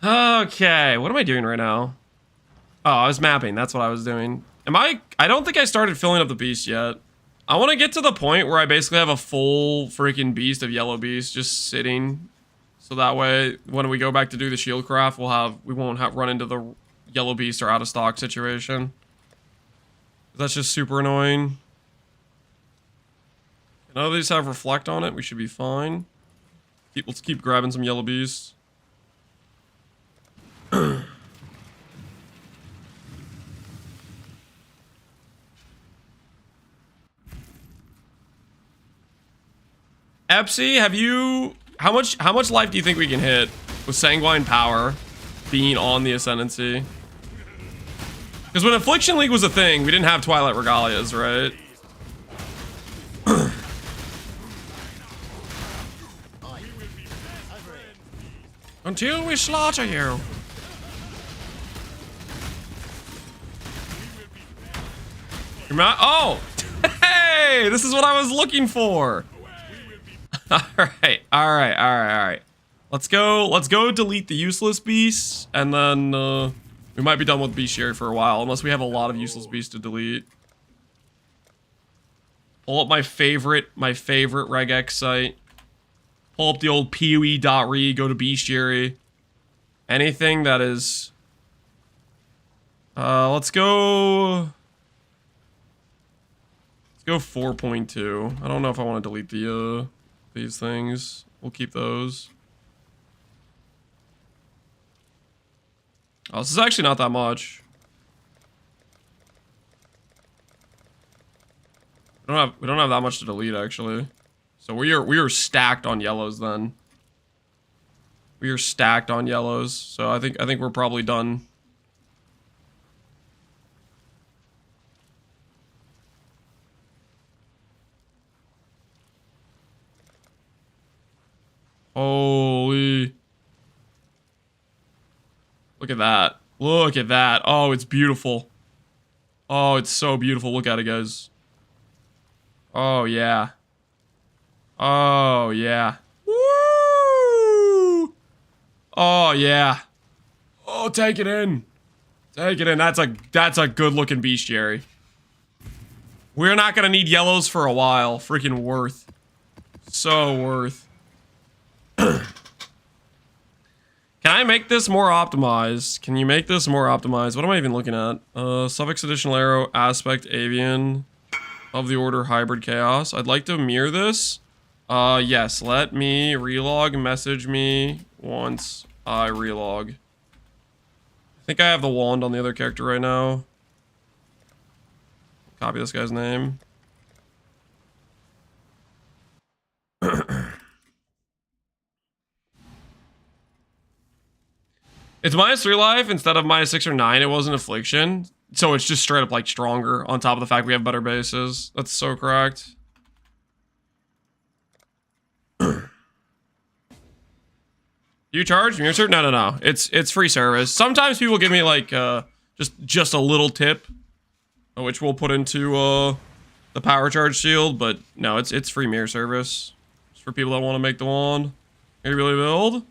Okay, what am I doing right now? Oh, I was mapping. That's what I was doing. I don't think I started filling up the beast yet. I want to get to the point where I basically have a full freaking beast of yellow beast just sitting. So that way, when we go back to do the shield craft, we won't run into the yellow beast or out of stock situation. That's just super annoying. None of these have reflect on it. We should be fine. Let's keep grabbing some yellow beasts. Epsy, how much life do you think we can hit with Sanguine Power being on the Ascendancy? Because when Affliction League was a thing, we didn't have Twilight Regalias, right? Until we slaughter you. Oh! Hey! This is what I was looking for! Alright. Let's go delete the useless beasts, and then, we might be done with bestiary for a while, unless we have a lot of useless beasts to delete. Pull up my favorite regex site. Pull up the old PoE.re, go to bestiary. Anything that is... let's go 4.2. I don't know if I want to delete the, these things. We'll keep those. Oh, this is actually not that much. We don't have that much to delete actually. So we are stacked on yellows then. We are stacked on yellows. So I think we're probably done. Holy. Look at that. Look at that. Oh, it's beautiful. Oh, it's so beautiful. Look at it, guys. Oh, yeah. Oh, yeah. Woo! Oh, yeah. Oh, take it in. Take it in. That's a good looking bestiary. We're not gonna need yellows for a while. Freaking worth. So worth. Can I make this more optimized? Can you make this more optimized? What am I even looking at? Suffix additional arrow, aspect, avian, of the order, hybrid chaos. I'd like to mirror this. Yes, let me relog, message me once I relog. I think I have the wand on the other character right now. Copy this guy's name. It's -3 life instead of -6 or 9. It wasn't affliction. So it's just straight up like stronger on top of the fact we have better bases. That's so correct. You charge? Mirror serve? No. It's free service. Sometimes people give me like just a little tip, which we'll put into the power charge shield, but no, it's free mirror service. It's for people that want to make the wand. Maybe really build.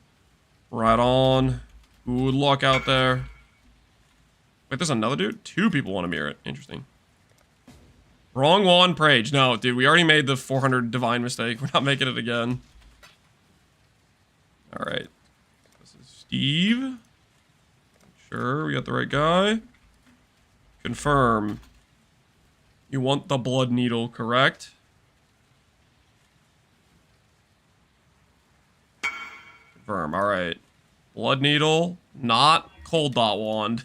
Right on. Good luck out there. Wait, there's another dude? 2 people want to mirror it. Interesting. Wrong wand, Prage. No, dude, we already made the 400 divine mistake. We're not making it again. All right. This is Steve. Sure, we got the right guy. Confirm. You want the blood needle, correct? Confirm. All right. Blood needle, not cold dot wand.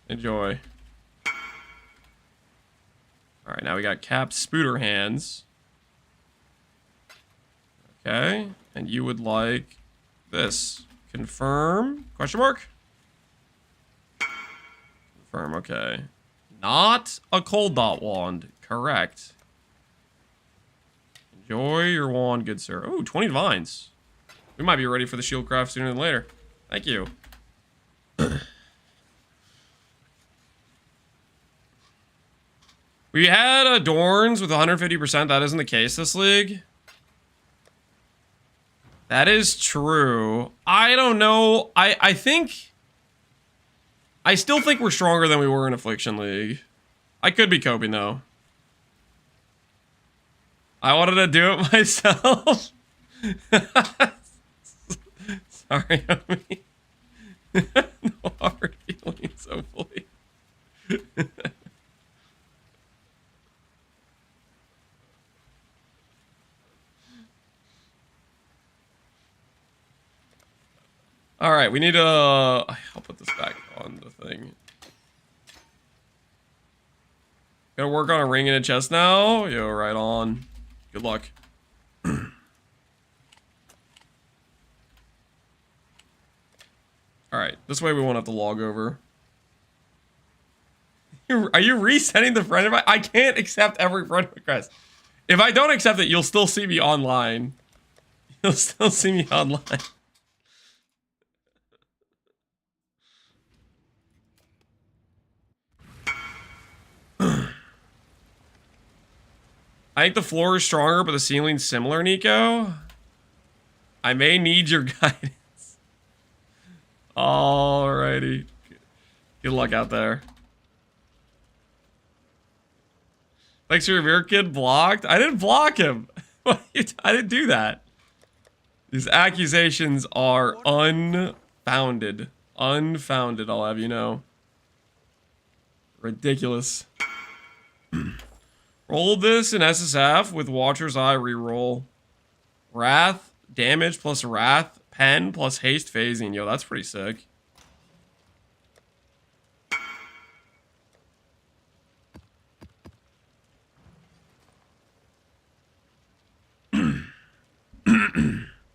Enjoy. All right, now we got Cap Spooter hands. Okay, and you would like this. Confirm? Question mark? Confirm, okay. Not a cold dot wand, correct. Enjoy your wand, good sir. Oh, 20 divines. We might be ready for the shield craft sooner than later. Thank you. We had Adorns with 150%. That isn't the case this league. That is true. I don't know. I still think we're stronger than we were in Affliction League. I could be coping, though. I wanted to do it myself. Sorry, homie. No hard feelings, hopefully. All right, we need to... I'll put this back on the thing. Gotta work on a ring and a chest now? Yo, right on. Good luck. Alright, this way we won't have to log over. Are you resetting the friend invite? I can't accept every friend request. If I don't accept it, you'll still see me online. You'll still see me online. I think the floor is stronger, but the ceiling's similar, Nico. I may need your guidance. Alrighty. Good luck out there. Thanks for your mirror kid blocked. I didn't block him. I didn't do that. These accusations are unfounded. Unfounded, I'll have you know. Ridiculous. Roll this in SSF with Watcher's Eye reroll. Wrath, damage plus Wrath, pen plus haste phasing. Yo, that's pretty sick.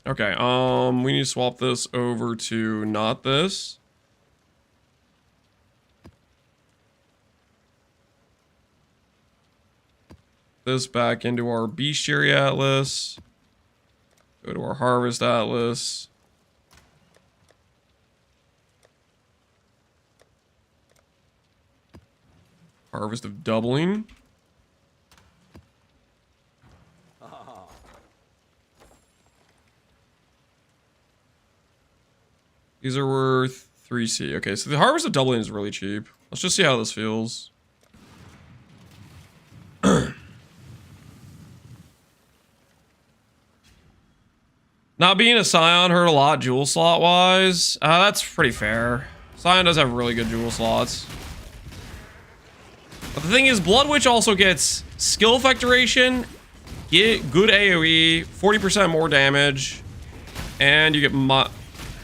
Okay, we need to swap this over to not this. This back into our Bestiary Atlas. Go to our Harvest Atlas. Harvest of Doubling. These are worth 3C. Okay, so the Harvest of Doubling is really cheap. Let's just see how this feels. Not being a Scion hurt a lot jewel slot wise. That's pretty fair. Scion does have really good jewel slots. But the thing is, Blood Witch also gets skill effect duration, get good AoE, 40% more damage, and you get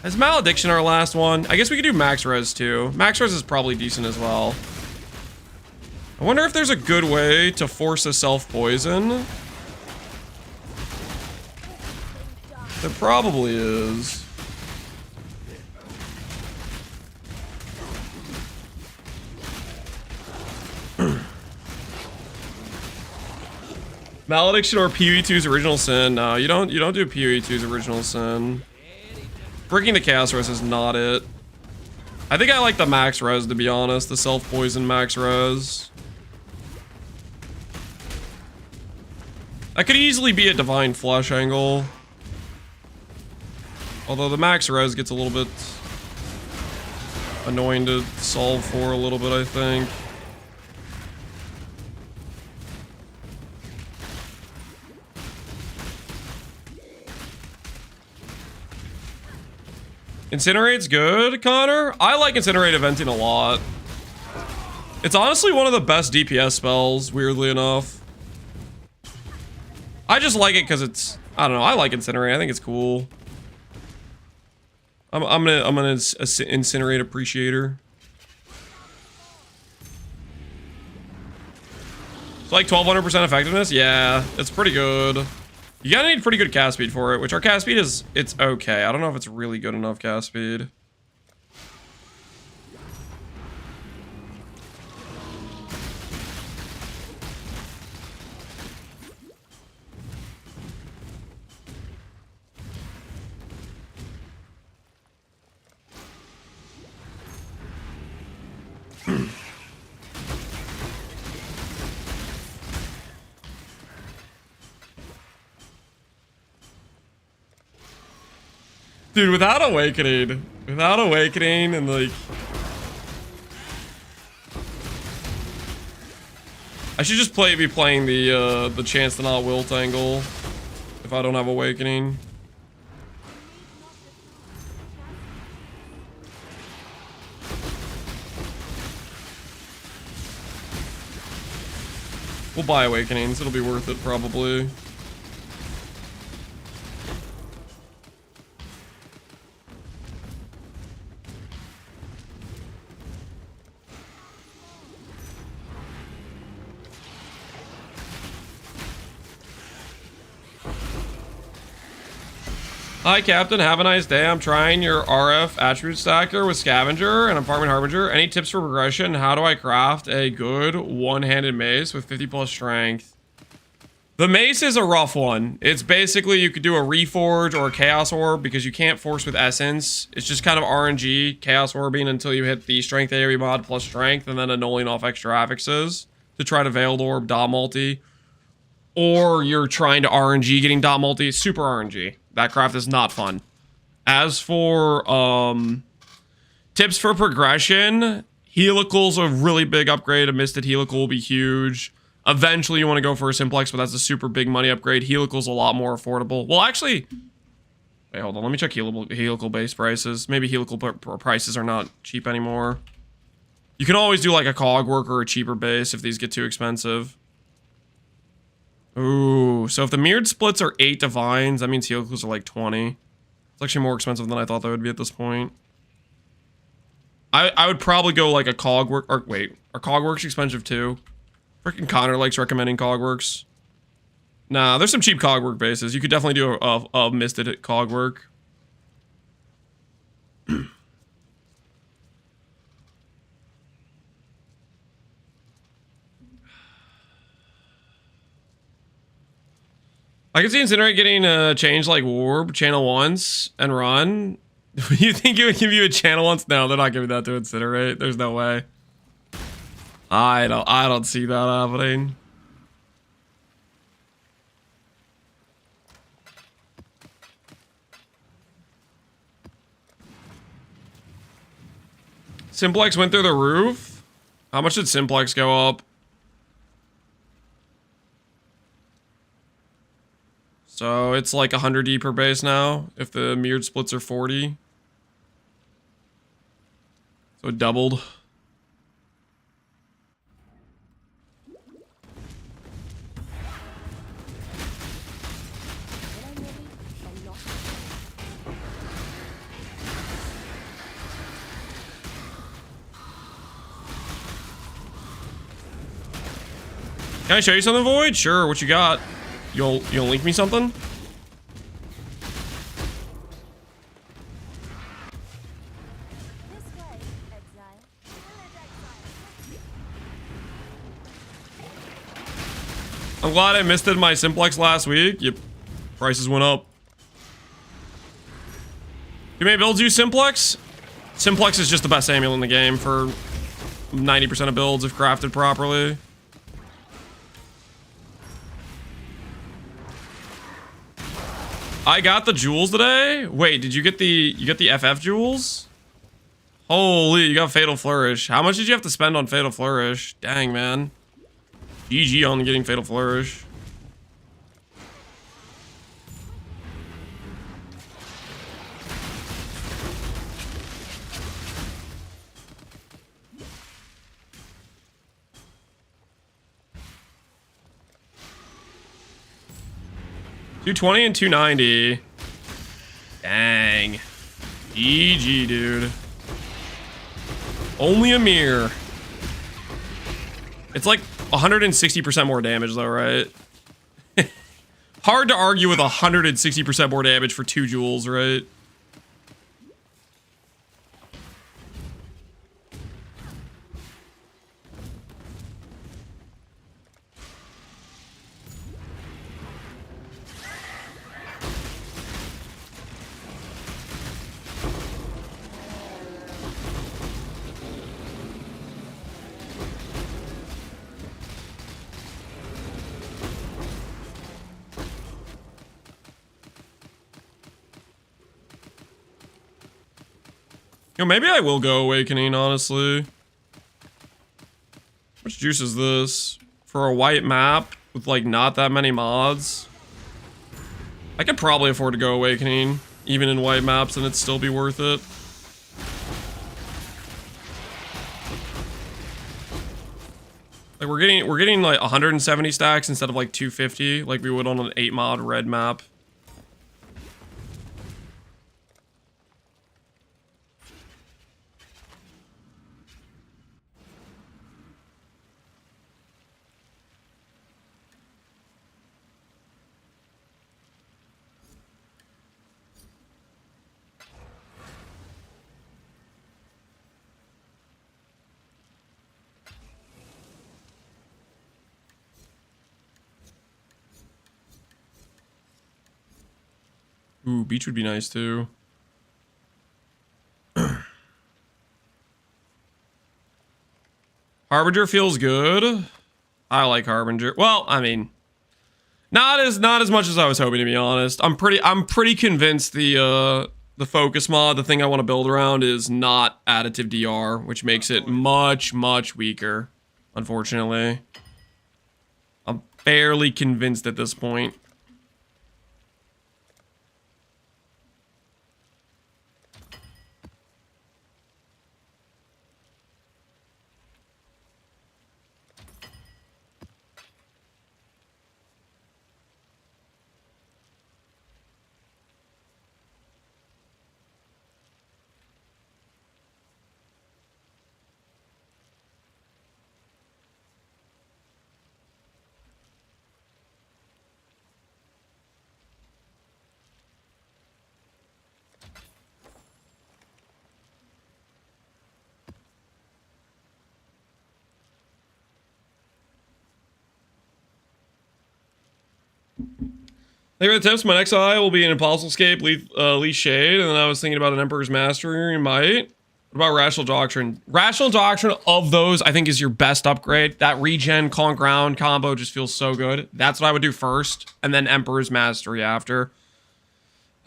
is Malediction our last one? I guess we could do Max Res too. Max Res is probably decent as well. I wonder if there's a good way to force a self-poison. There probably is. Malediction or PoE2's original sin. No, you don't do PoE2's original sin. Breaking the Chaos Res is not it. I think I like the max res, to be honest. The self-poison max res. That could easily be a Divine Flesh angle. Although the max res gets a little bit annoying to solve for a little bit, I think. Incinerate's good, Connor. I like Incinerate Eventing a lot. It's honestly one of the best DPS spells, weirdly enough. I just like it because it's, I don't know, I like Incinerate. I think it's cool. I'm an Incinerate appreciator. It's like 1200% effectiveness? Yeah, it's pretty good. You gotta need pretty good cast speed for it, which our cast speed is, it's okay. I don't know if it's really good enough cast speed. Dude, without awakening and like, I should just be playing the chance to not wilt angle if I don't have awakening. We'll buy awakenings, it'll be worth it probably. Hi, Captain. Have a nice day. I'm trying your RF attribute stacker with Scavenger and Apartment Harbinger. Any tips for progression? How do I craft a good one-handed mace with 50 plus strength? The mace is a rough one. It's basically you could do a Reforge or a Chaos Orb because you can't force with Essence. It's just kind of RNG, Chaos Orbing until you hit the Strength AoE mod plus Strength and then annulling off extra affixes to try to Veiled Orb dot multi. Or you're trying to RNG getting dot multi. It's super RNG. That craft is not fun. As for tips for progression, Helical's a really big upgrade. A Misted Helical will be huge. Eventually you want to go for a Simplex, but that's a super big money upgrade. Helical's a lot more affordable. Well, actually, wait, hold on. Let me check Helical base prices. Maybe Helical prices are not cheap anymore. You can always do like a Cogwork or a cheaper base if these get too expensive. Ooh, so if the mirrored splits are 8 divines, that means Helicals are like 20. It's actually more expensive than I thought they would be at this point. I would probably go like a Cogwork, or wait, are Cogworks expensive too? Freaking Connor likes recommending Cogworks. Nah, there's some cheap Cogwork bases. You could definitely do a Misted Cogwork. I can see Incinerate getting a change like Warp, channel once, and run. You think it would give you a channel once? No, they're not giving that to Incinerate. There's no way. I don't see that happening. Simplex went through the roof? How much did Simplex go up? So it's like 100D per base now, if the mirrored splits are 40. So it doubled. Can I show you something, Void? Sure, what you got? You'll link me something? This way, Exile. I'm glad I missed it in my simplex last week. Yep. Prices went up. You may build you simplex? Simplex is just the best amulet in the game for 90% of builds if crafted properly. I got the jewels today. Wait, did you get the FF jewels? Holy, you got Fatal Flourish. How much did you have to spend on Fatal Flourish? Dang, man. GG on getting Fatal Flourish. $220 and $290. Dang. GG, dude. Only a mirror. It's like 160% more damage though, right? Hard to argue with 160% more damage for 2 jewels, right? Yo, maybe I will go Awakening, honestly. How much juice is this? For a white map with, like, not that many mods? I could probably afford to go Awakening, even in white maps, and it'd still be worth it. Like, we're getting like 170 stacks instead of like 250, like we would on an 8 mod red map. Ooh, beach would be nice too. Harbinger feels good. I like Harbinger. Well, I mean, not as much as I was hoping, to be honest. I'm pretty convinced the focus mod, the thing I want to build around, is not additive DR, which makes it much weaker. Unfortunately, I'm fairly convinced at this point. Thank you for the tips. My next eye will be an Apostlescape, Lee Shade, and then I was thinking about an Emperor's Mastery. Might. What about Rational Doctrine? Rational Doctrine of those, I think, is your best upgrade. That regen Conk Ground combo just feels so good. That's what I would do first, and then Emperor's Mastery after.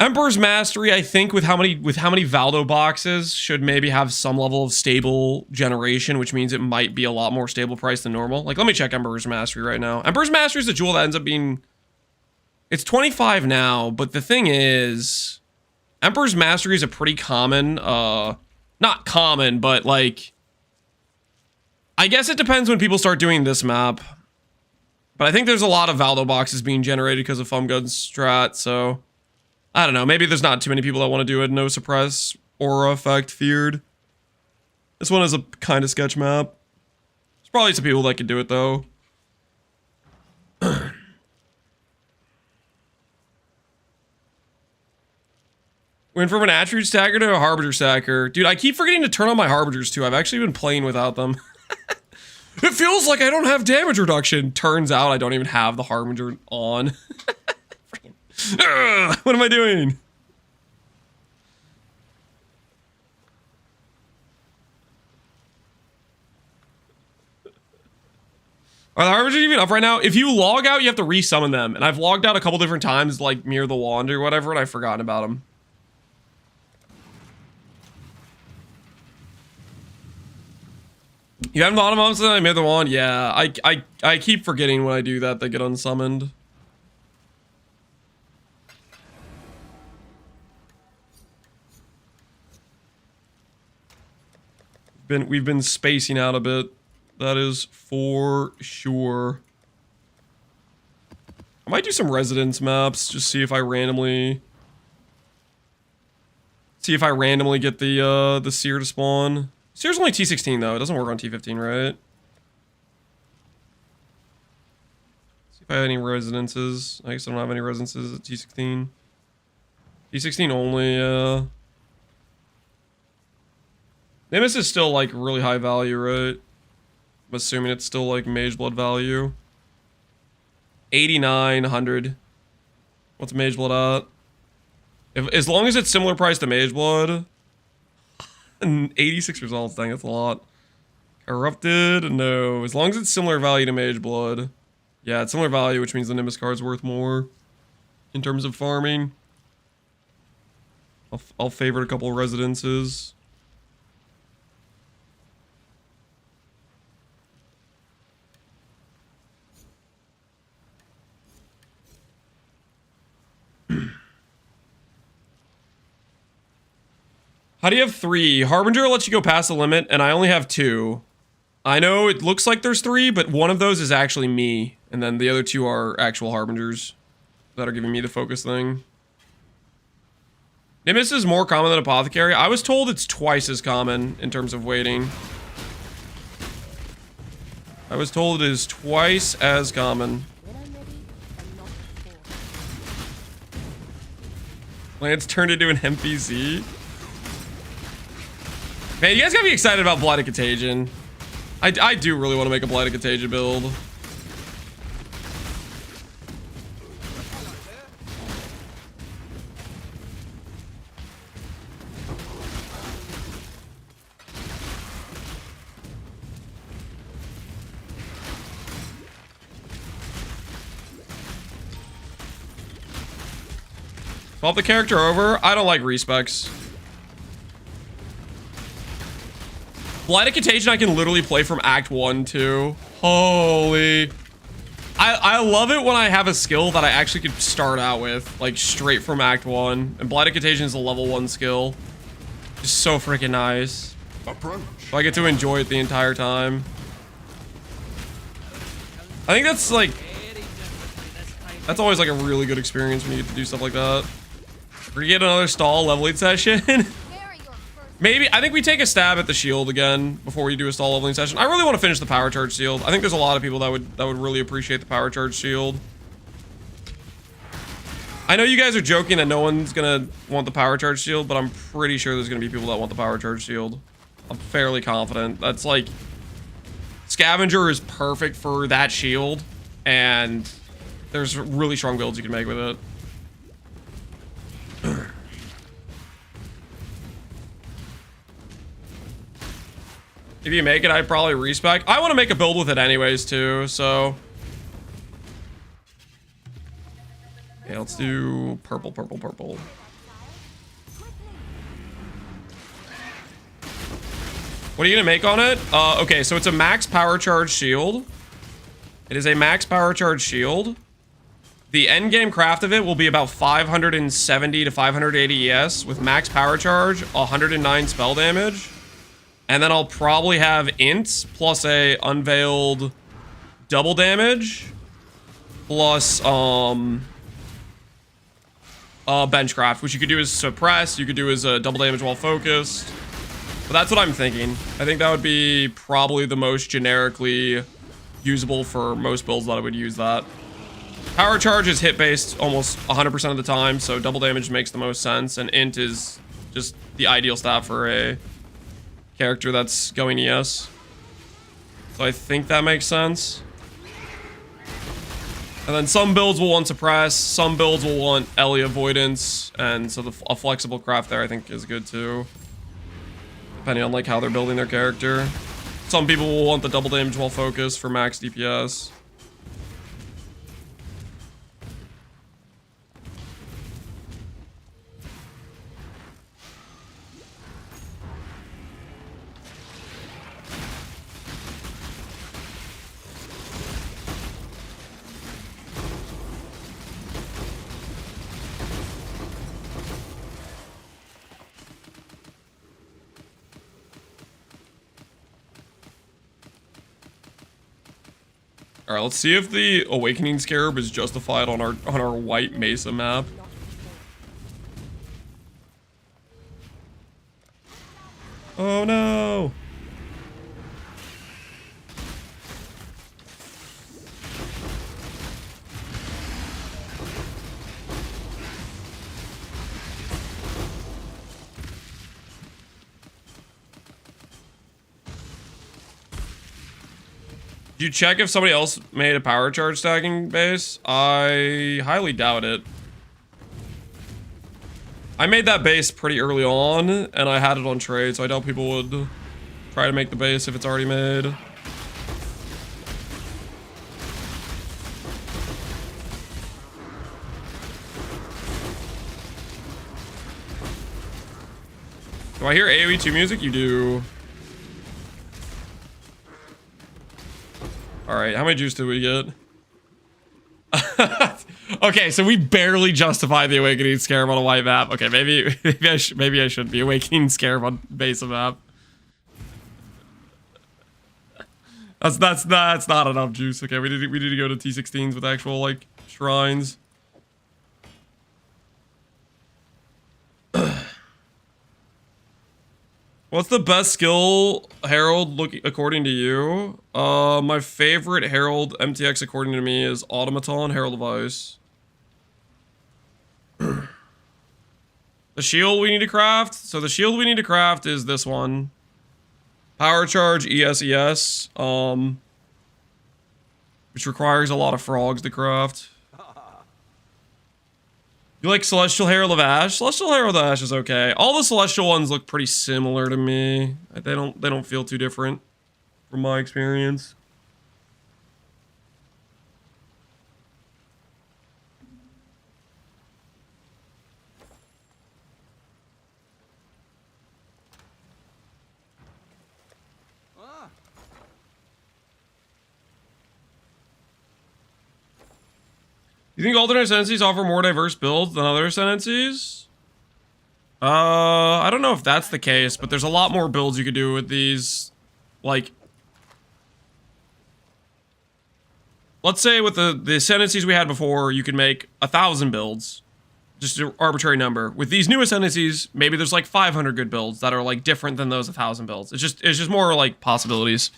Emperor's Mastery, I think, with how many Valdo boxes, should maybe have some level of stable generation, which means it might be a lot more stable price than normal. Like, let me check Emperor's Mastery right now. Emperor's Mastery is a jewel that ends up being... It's 25 now, but the thing is, Emperor's Mastery is a pretty common, not common, but like, I guess it depends when people start doing this map. But I think there's a lot of Valdo boxes being generated because of Fumgun's strat, so I don't know. Maybe there's not too many people that want to do it. No suppress, aura effect, feared. This one is a kind of sketch map. There's probably some people that could do it though. Went from an attribute stacker to a harbinger stacker. Dude, I keep forgetting to turn on my harbingers too. I've actually been playing without them. It feels like I don't have damage reduction. Turns out I don't even have the Harbinger on. Ugh, what am I doing? Are the Harbingers even up right now? If you log out, you have to resummon them. And I've logged out a couple different times, like Mirror the Wand or whatever, and I've forgotten about them. You haven't bought them on since I made the wand? Yeah, I keep forgetting when I do that they get unsummoned. We've been spacing out a bit. That is for sure. I might do some residence maps, just see if I randomly get the seer to spawn. Seer's only T16 though, it doesn't work on T15, right? See if I have any residences. I guess I don't have any residences at T16. T16 only, Nimbus is still like really high value, right? I'm assuming it's still like Mage Blood value. 8900. What's Mage Blood at? As long as it's similar price to Mage Blood. 86 results, dang, that's a lot. Corrupted? No. As long as it's similar value to Mage Blood. Yeah, it's similar value, which means the Nimbus card's worth more in terms of farming. I'll favorite a couple of residences. How do you have 3? Harbinger lets you go past the limit, and I only have 2. I know it looks like there's 3, but one of those is actually me, and then the other 2 are actual Harbingers that are giving me the focus thing. Nimbus is more common than Apothecary. I was told it's twice as common in terms of waiting. I was told it is twice as common. Lance turned into an NPC. Man, you guys gotta be excited about Blighted Contagion. I do really want to make a Blighted Contagion build. Swap the character over. I don't like respecs. Blighted Contagion I can literally play from Act 1 too. Holy. I love it when I have a skill that I actually could start out with, like straight from Act 1. And Blighted Contagion is a level 1 skill. Just so freaking nice. So I get to enjoy it the entire time. I think that's like, that's always like a really good experience when you get to do stuff like that. We're gonna get another stall leveling session. Maybe, I think we take a stab at the shield again before we do a stall leveling session. I really want to finish the power charge shield. I think there's a lot of people that would really appreciate the power charge shield. I know you guys are joking that no one's gonna want the power charge shield, but I'm pretty sure there's gonna be people that want the power charge shield. I'm fairly confident. That's like, Scavenger is perfect for that shield, and there's really strong builds you can make with it. If you make it, I'd probably respec. I want to make a build with it anyways, too, so. Yeah, let's do purple, purple, purple. What are you gonna make on it? Okay, so it's a max power charge shield. It is a max power charge shield. The endgame craft of it will be about 570 to 580 ES with max power charge, 109 spell damage. And then I'll probably have ints plus a unveiled double damage plus benchcraft, which you could do as suppress, you could do as a double damage while focused. But that's what I'm thinking. I think that would be probably the most generically usable for most builds that I would use that. Power charge is hit based almost 100% of the time, so double damage makes the most sense, and int is just the ideal stat for a character that's going ES. So I think that makes sense. And then some builds will want suppress, some builds will want Ellie avoidance, and so a flexible craft there I think is good too. Depending on like how they're building their character. Some people will want the double damage while focused for max DPS. All right, let's see if the Awakening Scarab is justified on our white Mesa map. Oh no! Did you check if somebody else made a power charge stacking base? I highly doubt it. I made that base pretty early on, and I had it on trade, so I doubt people would try to make the base if it's already made. Do I hear AoE 2 music? You do. Alright, how many juice did we get? Okay, so we barely justify the Awakening Scarab on a white map. Okay, maybe I should be Awakening Scarab on base of map. That's not enough juice. Okay, we need to go to T16s with actual like shrines. What's the best skill Herald according to you? My favorite Herald MTX according to me is Automaton, Herald of Ice. The shield we need to craft. So the shield we need to craft is this one. Power Charge ESES, which requires a lot of frogs to craft. You like Celestial Herald of Ash? Celestial Herald of Ash is okay. All the Celestial ones look pretty similar to me. They don't feel too different from my experience. You think alternate ascendancies offer more diverse builds than other ascendancies? I don't know if that's the case, but there's a lot more builds you could do with these. Like, let's say with the ascendancies we had before, you could make 1,000 builds. Just an arbitrary number. With these new ascendancies, maybe there's like 500 good builds that are like different than those 1,000 builds. It's just more like possibilities.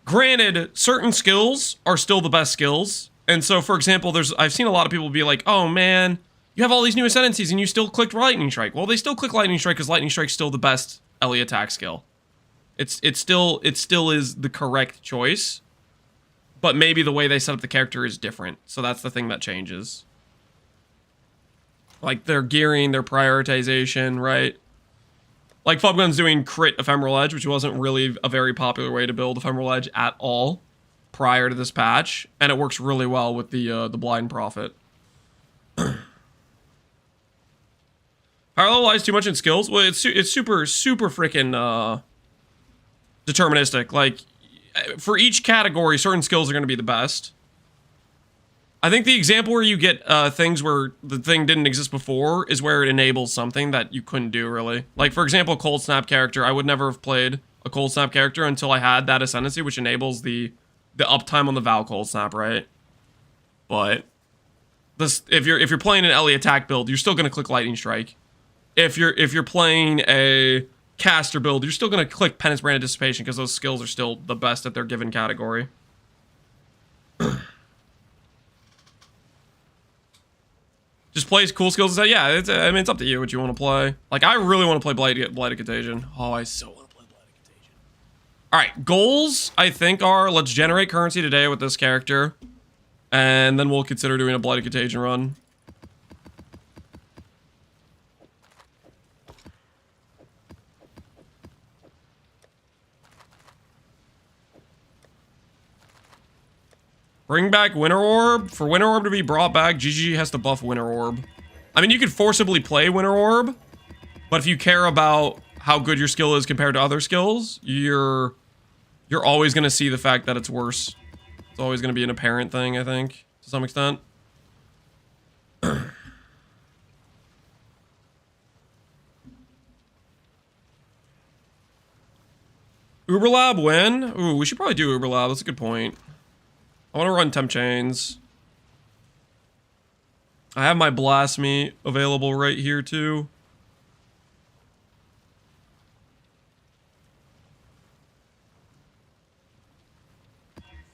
Granted, certain skills are still the best skills. And so, for example, I've seen a lot of people be like, oh man, you have all these new ascendancies and you still clicked Lightning Strike. Well, they still click Lightning Strike because Lightning Strike's still the best Ellie attack skill. It still is the correct choice. But maybe the way they set up the character is different. So that's the thing that changes. Like their gearing, their prioritization, right? Like Fubgun's doing crit Ephemeral Edge, which wasn't really a very popular way to build Ephemeral Edge at all prior to this patch, and it works really well with the Blind Prophet. Power level lies too much in skills. Well, it's super freaking deterministic. Like for each category, certain skills are going to be the best. I think the example where you get things where the thing didn't exist before is where it enables something that you couldn't do really. Like for example, a Cold Snap character. I would never have played a Cold Snap character until I had that Ascendancy, which enables the uptime on the Val Cold Snap, right? But this, if you're playing an Ellie attack build, you're still gonna click Lightning Strike. If you're playing a caster build, you're still gonna click Penance Brand of Dissipation because those skills are still the best at their given category. Just plays cool skills. Yeah, I mean it's up to you what you want to play. Like I really want to play Blighted Contagion. Oh, I so want to play Blighted Contagion. All right, goals, I think, are let's generate currency today with this character. And then we'll consider doing a Blighted Contagion run. Bring back Winter Orb. For Winter Orb to be brought back, GG has to buff Winter Orb. I mean, you could forcibly play Winter Orb, but if you care about how good your skill is compared to other skills, you're always going to see the fact that it's worse. It's always going to be an apparent thing, I think, to some extent. Uberlab win? Ooh, we should probably do Uberlab. That's a good point. I want to run temp chains. I have my blast meat available right here too.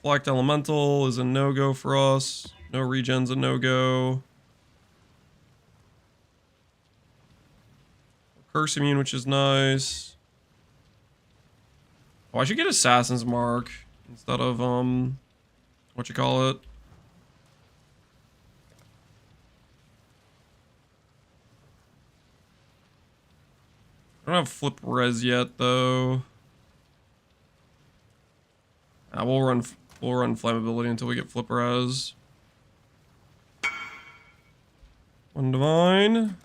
Black Elemental is a no-go for us. No regen's a no-go. Curse immune, which is nice. Oh, I should get Assassin's Mark instead of, what you call it? I don't have flip res yet, though. We'll run flammability until we get flip res. One divine.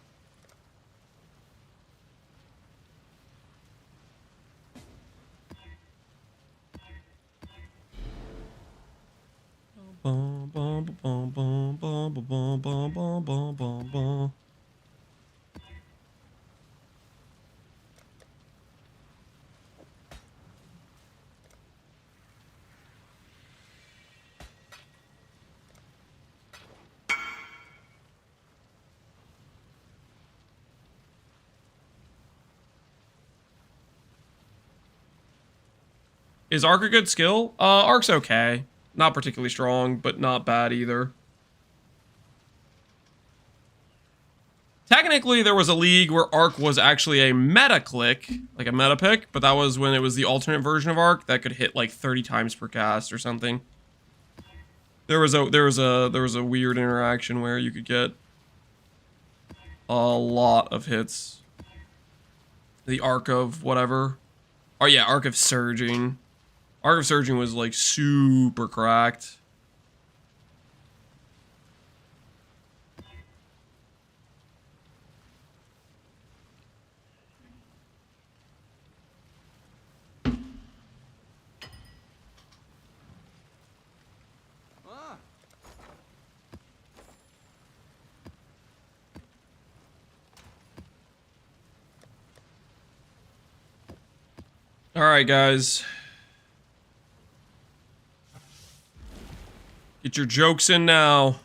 Bum, bum, bum, bum, bum, bum, bum, bum, bum, bum, bum. Is Arc a good skill? Arc's okay. Not particularly strong, but not bad either. Technically, there was a league where Arc was actually a meta click, like a meta pick, but that was when it was the alternate version of Arc that could hit like 30 times per cast or something. There was a weird interaction where you could get a lot of hits. The Arc of whatever. Oh yeah, Arc of Surging. Arc of Surging was like super cracked. All right, guys. Get your jokes in now.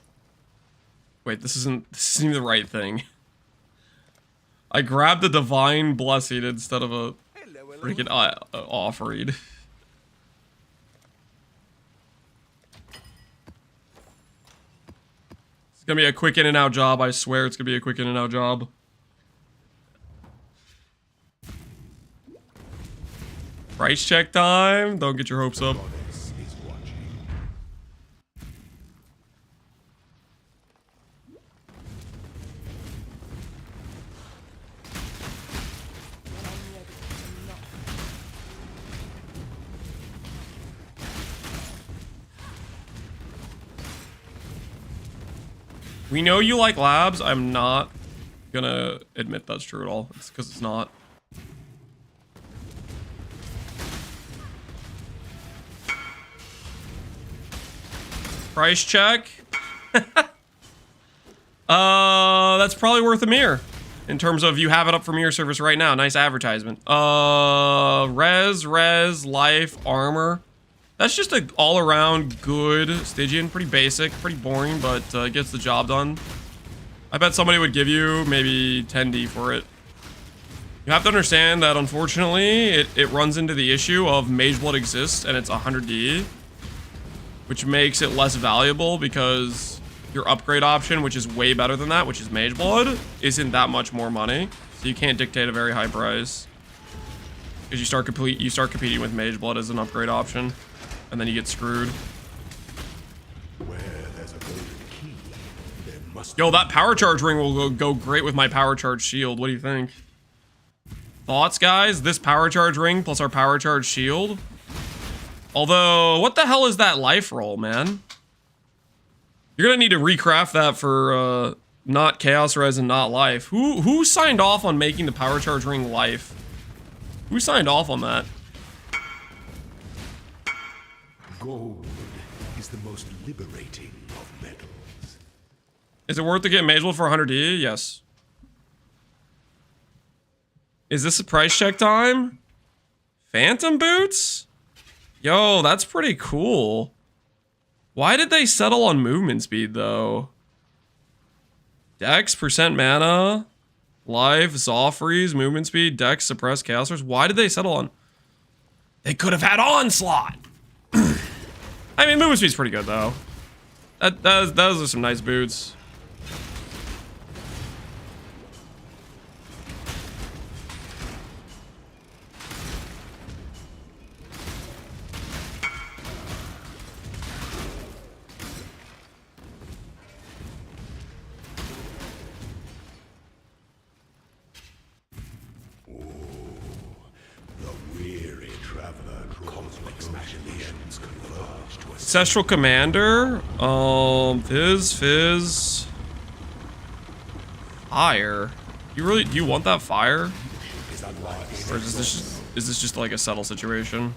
Wait, this isn't even the right thing. I grabbed the Divine Blessed instead of a freaking offering. It's gonna be a quick in and out job, I swear it's gonna be a quick in and out job. Price check time. Don't get your hopes up. We know you like labs. I'm not gonna admit that's true at all. It's because it's not. Price check. That's probably worth a mirror. In terms of you have it up for mirror service right now. Nice advertisement. Res, life, armor. That's just an all-around good Stygian. Pretty basic, pretty boring, but gets the job done. I bet somebody would give you maybe 10D for it. You have to understand that, unfortunately, it runs into the issue of Mage Blood exists, and it's 100D. Which makes it less valuable because your upgrade option, which is way better than that, which is Mage Blood, isn't that much more money. So you can't dictate a very high price. Because you start competing with Mage Blood as an upgrade option, and then you get screwed. Where there's a golden key, there must Yo, that power charge ring will go great with my power charge shield. What do you think? Thoughts, guys? This power charge ring plus our power charge shield. Although, what the hell is that life roll, man? You're gonna need to recraft that for not Chaos Res and not life. Who signed off on making the power charge ring life? Who signed off on that? gold is the most liberating of metals. Is it worth to get Mage Blood for 100D? Yes. Is this a price check time? Phantom Boots? Yo, that's pretty cool. Why did they settle on movement speed, though? Dex, percent mana, life, Zoffreeze, movement speed, Dex, suppress, Chaos Force. Why did they settle on? They could have had Onslaught. I mean, movement speed's pretty good, though. Those are some nice boots. Ancestral Commander, Fizz. Fire. Do you want that fire? Or is this just like a settle situation?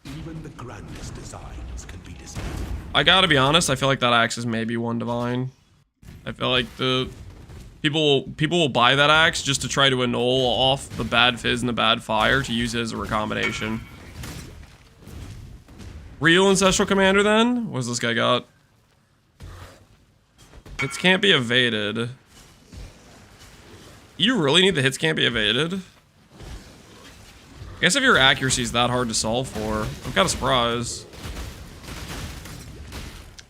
Even the grandest designs can be dispelled. I gotta be honest, I feel like that axe is maybe one divine. I feel like the people will buy that axe just to try to annul off the bad fizz and the bad fire to use it as a recombination. Real Ancestral Commander then? What's this guy got? Hits can't be evaded. You really need the hits can't be evaded? I guess if your accuracy is that hard to solve for, I'm kind of surprised.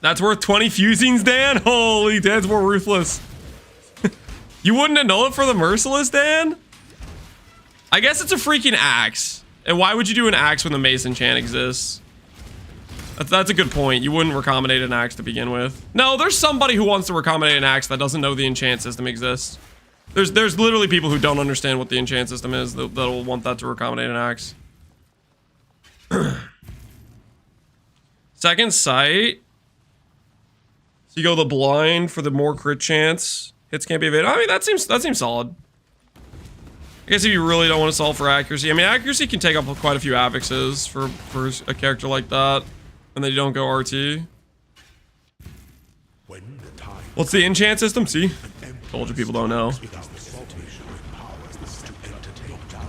That's worth 20 fusings, Dan? Holy, Dan's more ruthless. You wouldn't annul it for the Merciless, Dan? I guess it's a freaking axe. And why would you do an axe when the Mason Chant exists? That's a good point. You wouldn't recombinate an axe to begin with. No, there's somebody who wants to recombinate an axe that doesn't know the enchant system exists. There's literally people who don't understand what the enchant system is that'll want that to recombinate an axe. Second sight. So you go the blind for the more crit chance. Hits can't be evaded. I mean, that seems solid. I guess if you really don't want to solve for accuracy. I mean, accuracy can take up quite a few affixes for a character like that. And then you don't go RT. What's the enchant system? See? Told you people don't know.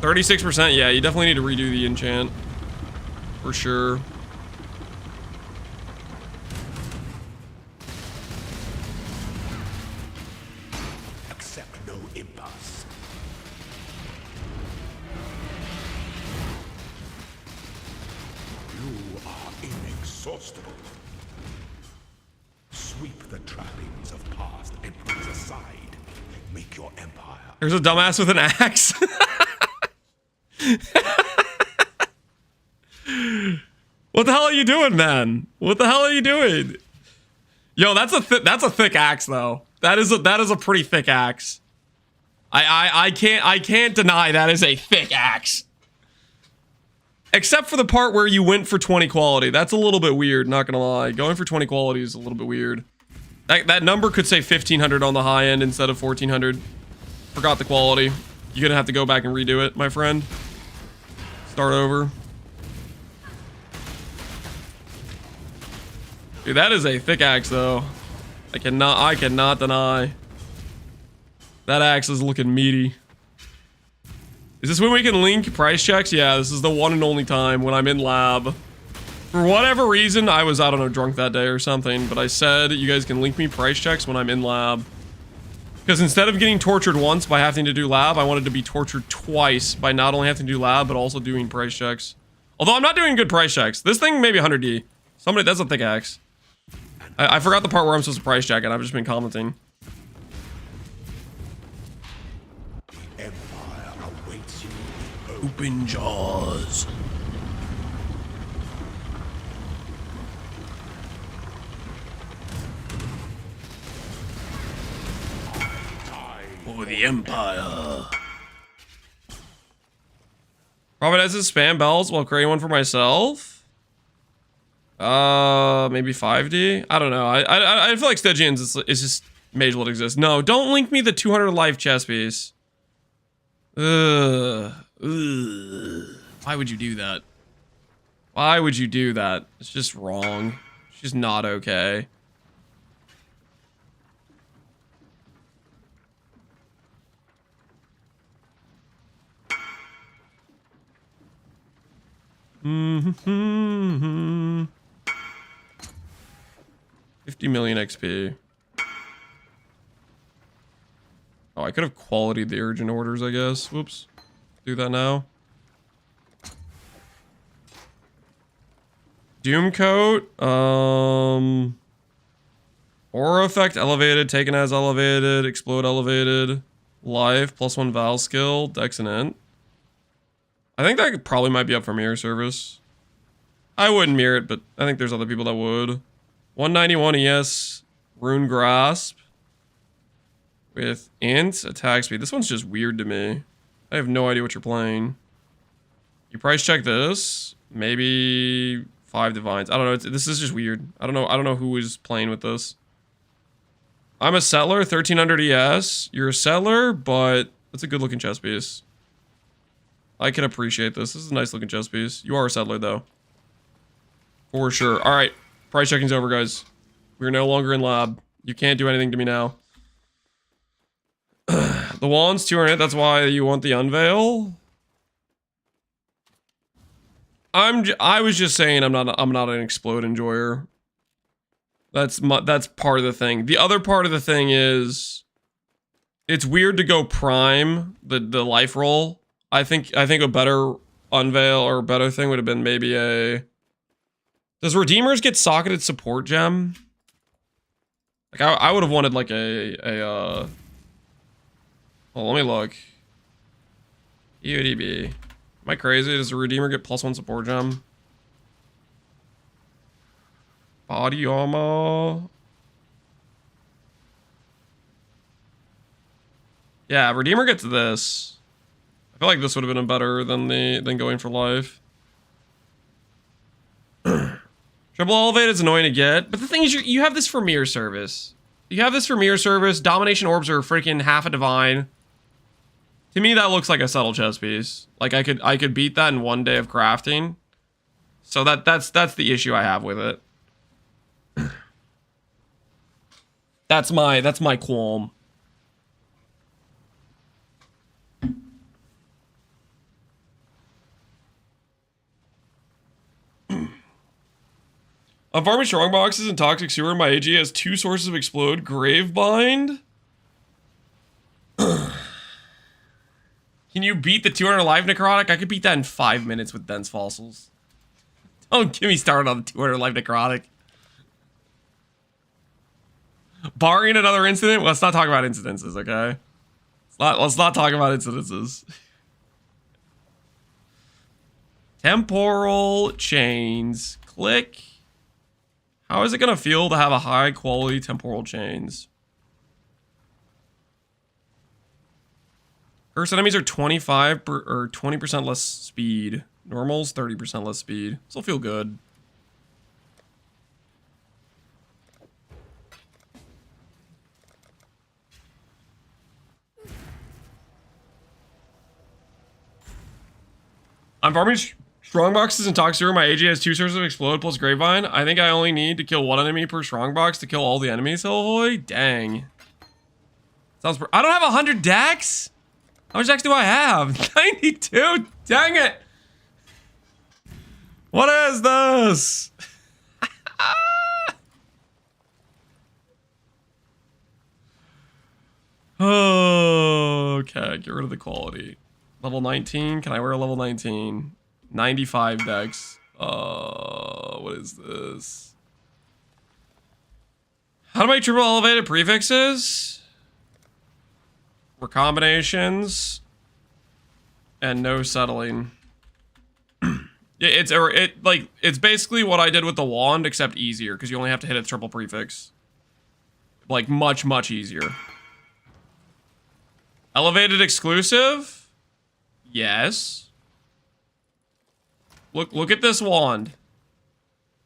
36%, yeah, you definitely need to redo the enchant. For sure. Accept no impasse. You are inexhaustible. Sweep the trappings of past emperors aside. Make your empire. There's a dumbass with an axe. What the hell are you doing, man? What the hell are you doing? Yo, that's a thick axe though. That is a pretty thick axe. I can't deny that is a thick axe. Except for the part where you went for 20 quality. That's a little bit weird, not gonna lie. Going for 20 quality is a little bit weird. That number could say 1500 on the high end instead of 1400. Forgot the quality. You're gonna have to go back and redo it, my friend. Start over. Dude, that is a thick axe though. I cannot deny. That axe is looking meaty. Is this when we can link price checks? Yeah, this is the one and only time when I'm in lab. For whatever reason, I was, I don't know, drunk that day or something, but I said you guys can link me price checks when I'm in lab. Because instead of getting tortured once by having to do lab, I wanted to be tortured twice by not only having to do lab, but also doing price checks. Although I'm not doing good price checks. This thing may be 100D. Somebody, that's a thick axe. I forgot the part where I'm supposed to price check it. I've just been commenting. The empire awaits you. Open jaws. For the Empire. Providence spam bells while creating one for myself. Maybe 5D. I don't know. I feel like Stygians is just may as well exist. No, don't link me the 200 life chess piece. Ugh. Why would you do that? Why would you do that? It's just wrong. It's just not okay. Mm-hmm. 50 million XP. Oh, I could have qualityed the urgent orders, I guess. Whoops. Do that now. Doom coat. Aura effect elevated, taken as elevated, explode elevated, life, +1 Val skill, dex and int. I think that probably might be up for mirror service. I wouldn't mirror it, but I think there's other people that would. 191 ES, rune grasp. With int, attack speed. This one's just weird to me. I have no idea what you're playing. You price check this. Maybe 5 divines. I don't know. This is just weird. I don't know who is playing with this. I'm a settler, 1300 ES. You're a settler, but that's a good looking chess piece. I can appreciate this. This is a nice looking chess piece. You are a settler though. For sure. All right. Price checking's over, guys. We're no longer in lab. You can't do anything to me now. The wand's 200. That's why you want the unveil. I was just saying I'm not an explode enjoyer. That's part of the thing. The other part of the thing is it's weird to go prime the life roll. I think a better unveil or a better thing would have been maybe a. Does Redeemers get socketed support gem? Like I would have wanted like a well, let me look. EODB. Am I crazy? Does a Redeemer get +1 support gem? Body armor. Yeah, Redeemer gets this. I feel like this would have been better than going for life. Triple elevate is annoying to get, but the thing is, you have this for mirror service. You have this for mirror service. Domination orbs are freaking half a divine. To me, that looks like a subtle chess piece. Like I could beat that in 1 day of crafting. So that's the issue I have with it. That's my qualm. I'm farming strong boxes and toxic sewer. My AG has 2 sources of explode. Gravebind. Can you beat the 200 life necrotic? I could beat that in 5 minutes with dense fossils. Don't get me started on the 200 life necrotic. Barring another incident, let's not talk about incidences, okay? Let's not talk about incidences. Temporal chains. Click. How is it gonna feel to have a high quality temporal chains? First enemies are 25 or 20% less speed. Normals 30% less speed. Still feel good. I'm farming strong boxes and toxic sewer. My AG has 2 sources of explode plus grapevine. I think I only need to kill 1 enemy per strong box to kill all the enemies. Holy dang. Sounds. I don't have 100 dex. How much dex do I have? 92. Dang it. What is this? Okay, get rid of the quality. Level 19. Can I wear a level 19? 95 dex. What is this? How do I triple elevated prefixes? Recombinations. and no settling. It's basically what I did with the wand, except easier, because you only have to hit a triple prefix. Like, much easier. Elevated exclusive? Yes. Look at this wand.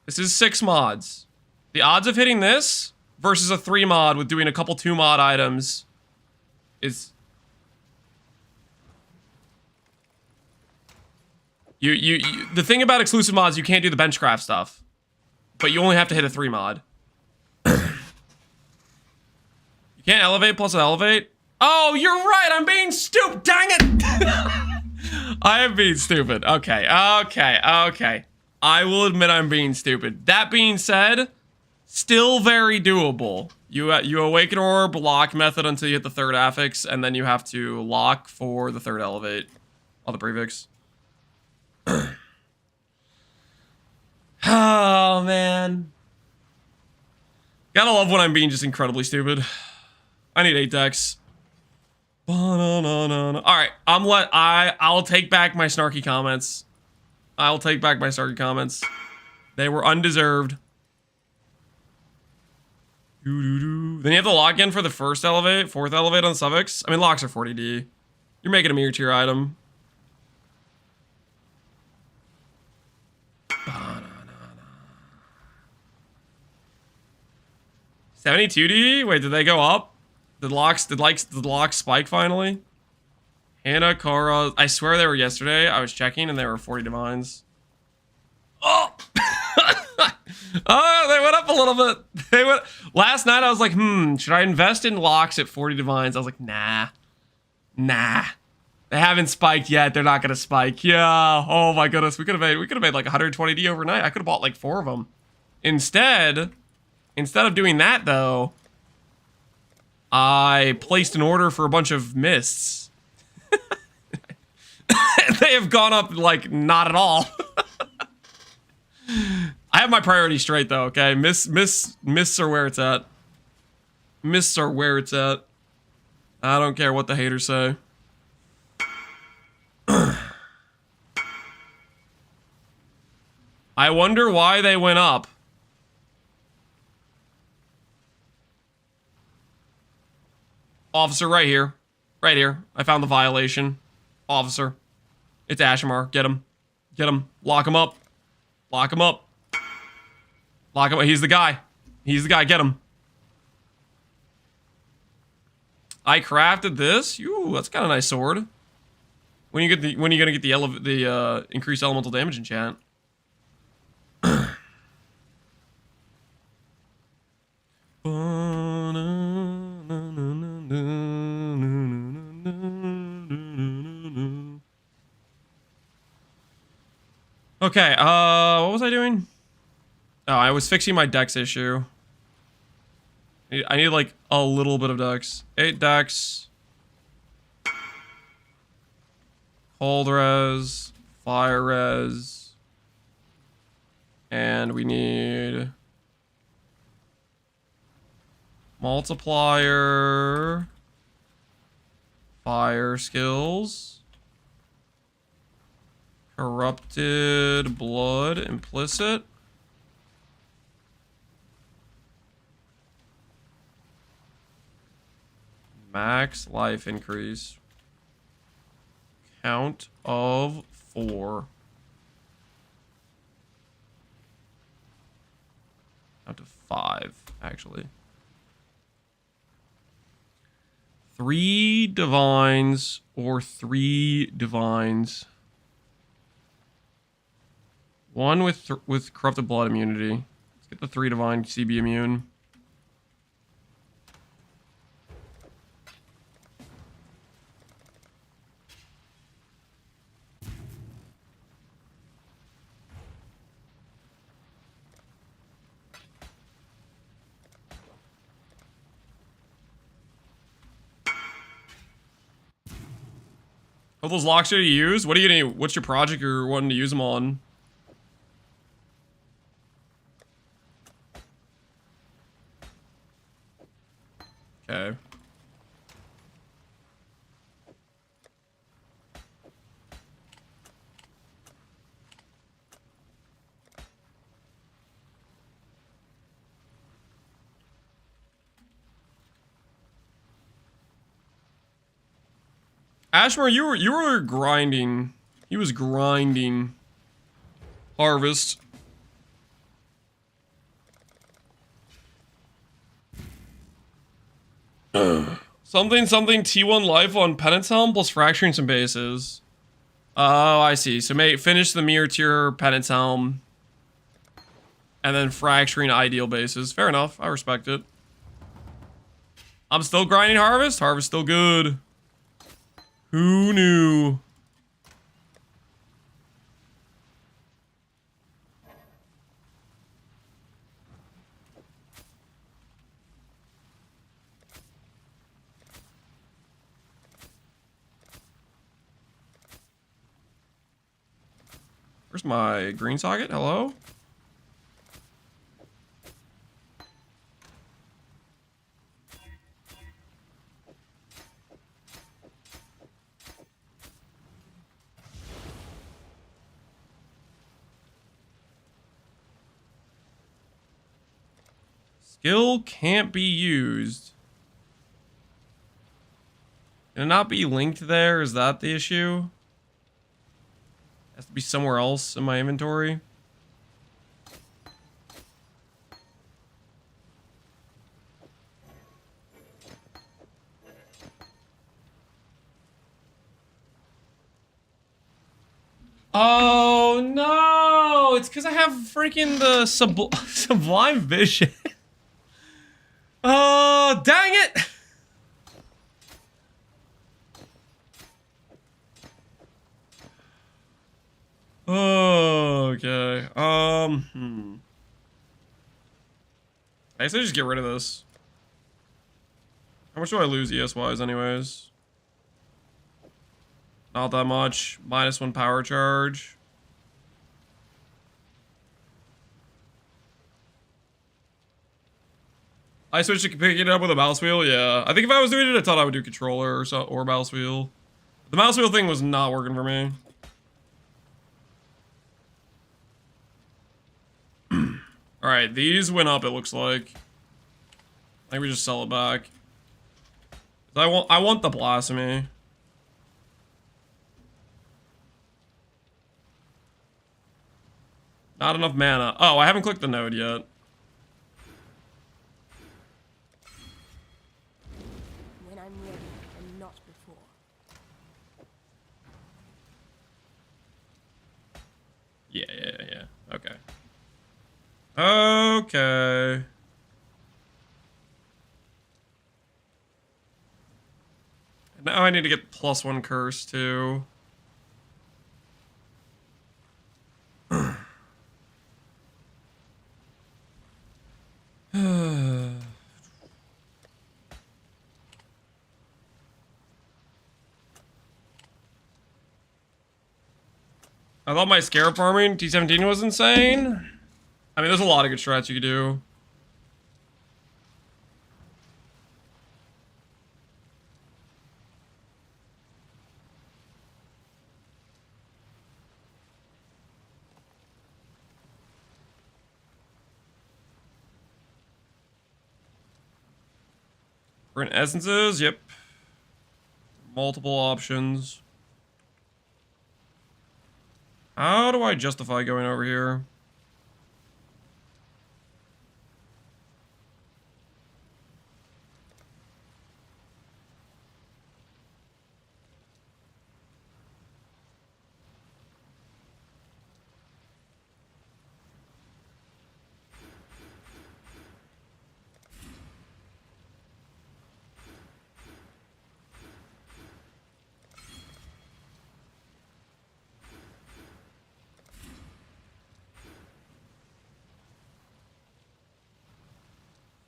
This is 6 mods. The odds of hitting this versus a 3 mod with doing a couple 2 mod items is... The thing about exclusive mods, you can't do the benchcraft stuff. But you only have to hit a 3 mod. You can't elevate plus an elevate? Oh, you're right, I'm being stupid, dang it! I am being stupid. Okay. I will admit I'm being stupid. That being said, still very doable. You awaken orb, lock method until you hit the 3rd affix, and then you have to lock for the 3rd elevate on the prefix. Oh, man. Gotta love when I'm being just incredibly stupid. I need 8 decks. Alright, I'll take back my snarky comments. I'll take back my snarky comments. They were undeserved. Then you have to lock in for the 1st elevate, 4th elevate on the suffix. I mean, locks are 40D. You're making a mirror tier item. 72D? Wait, did they go up? Did locks spike finally? Hannah, Kara, I swear they were yesterday. I was checking and they were 40 divines. Oh! Oh, they went up a little bit. Last night I was like, should I invest in locks at 40 divines? I was like, nah. They haven't spiked yet. They're not gonna spike. Yeah. Oh my goodness. We could have made like 120D overnight. I could have bought like 4 of them. Instead of doing that though, I placed an order for a bunch of mists. They have gone up like not at all. I have my priorities straight though, okay? Mists are where it's at. Mists are where it's at. I don't care what the haters say. I wonder why they went up. Officer, right here. Right here. I found the violation. Officer. It's Ashamar. Get him. Get him. Lock him up. Lock him up. Lock him up. He's the guy. He's the guy. Get him. I crafted this. Ooh, that's got a nice sword. When are you gonna get the increased elemental damage enchant? Okay, what was I doing? Oh, I was fixing my dex issue. I need like a little bit of dex. 8 dex. Cold res. Fire res. And we need... multiplier. Fire skills. Corrupted blood implicit. Max life increase. Count of 4. Count of 5, actually. 3 divines or 3 divines. 1 with corrupted blood immunity. Let's get the 3 divine CB immune. What those locks are you use? What are you gonna? What's your project you're wanting to use them on? Okay. Ashmore, you were grinding. He was grinding. Harvest. Something T1 life on Penance Helm plus fracturing some bases. Oh, I see. So finish the mirror tier Penance Helm. And then fracturing ideal bases. Fair enough. I respect it. I'm still grinding Harvest. Harvest still good. Who knew? Where's my green socket? Hello? Skill can't be used. Can it not be linked there? Is that the issue? Has to be somewhere else in my inventory. Oh no! It's because I have freaking the sublime vision. Oh, dang it! Oh, okay. I guess I just get rid of this. How much do I lose ES-wise anyways? Not that much. -1 power charge. I switched to picking it up with a mouse wheel. Yeah, I think if I was doing it, I thought I would do controller or mouse wheel. The mouse wheel thing was not working for me. All right, these went up. It looks like. I think we just sell it back. I want the blasphemy. Not enough mana. Oh, I haven't clicked the node yet. When I'm ready and not before. Yeah. Okay. Okay. Now I need to get +1 curse too. I thought my scarab farming T17 was insane. I mean, there's a lot of good strats you could do. Print essences, yep. Multiple options. How do I justify going over here?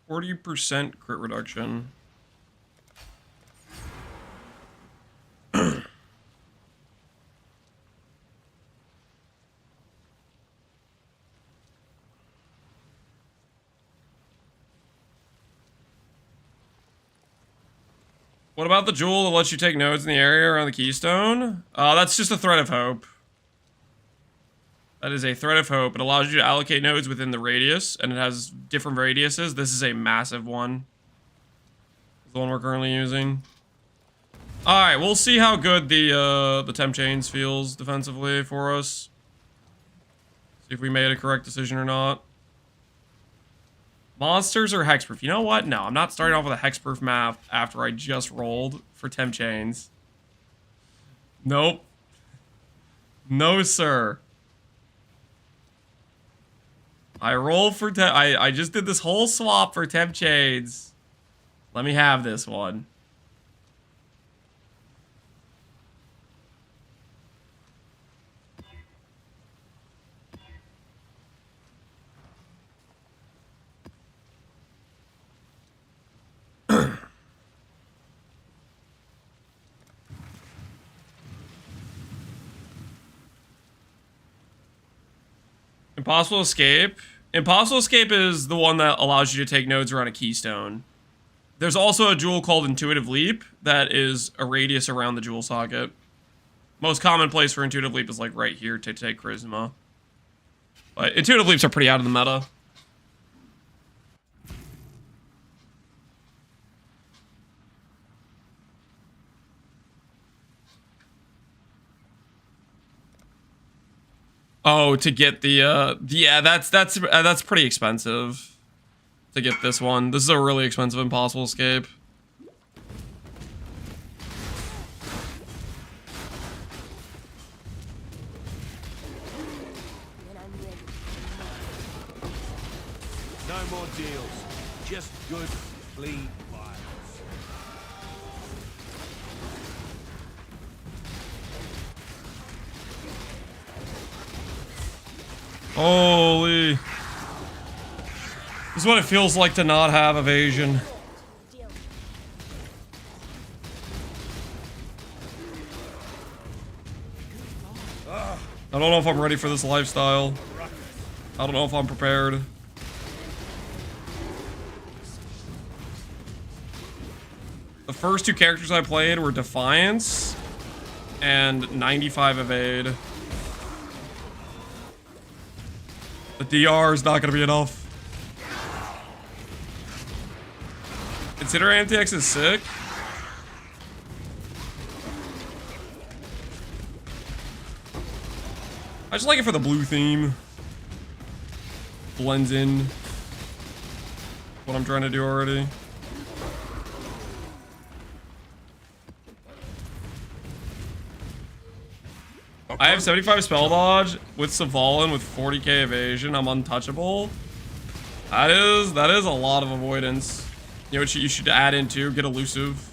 %, crit reduction. What about the jewel that lets you take nodes in the area around the keystone? That's just a thread of hope. That is a thread of hope. It allows you to allocate nodes within the radius, and it has different radiuses. This is a massive one. It's the one we're currently using. All right, we'll see how good the temp chains feels defensively for us. See if we made a correct decision or not. Monsters or hexproof? You know what? No, I'm not starting off with a hexproof map after I just rolled for temp chains. Nope. No, sir. I rolled for I just did this whole swap for temp chains. Let me have this one. Impossible Escape. Impossible Escape is the one that allows you to take nodes around a keystone. There's also a jewel called Intuitive Leap that is a radius around the jewel socket. Most common place for Intuitive Leap is like right here to take Charisma. But Intuitive Leaps are pretty out of the meta. Oh, to get the yeah, that's pretty expensive to get this one. This is a really expensive Impossible Escape. When I'm ready. No more deals. Just good, clean violence. Holy. This is what it feels like to not have evasion. Deal. I don't know if I'm ready for this lifestyle. I don't know if I'm prepared. The first two characters I played were Defiance and 95 Evade. The DR is not going to be enough. Consider MTX is sick. I just like it for the blue theme. Blends in. What I'm trying to do already. I have 75 spell dodge with Savalin with 40k evasion. I'm untouchable. That is a lot of avoidance. You know what you should add into? Get elusive.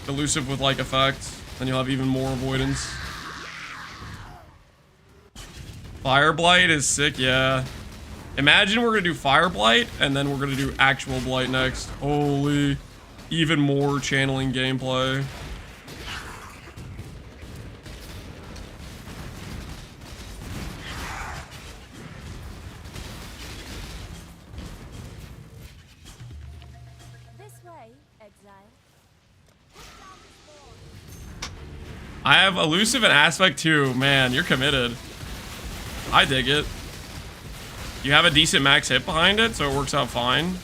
Elusive with like effect. Then you'll have even more avoidance. Fire Blight is sick, yeah. Imagine we're gonna do Fire Blight and then we're gonna do actual Blight next. Holy. Even more channeling gameplay. Exile. I have elusive and aspect too. Man, you're committed. I dig it. You have a decent max hit behind it, so it works out fine.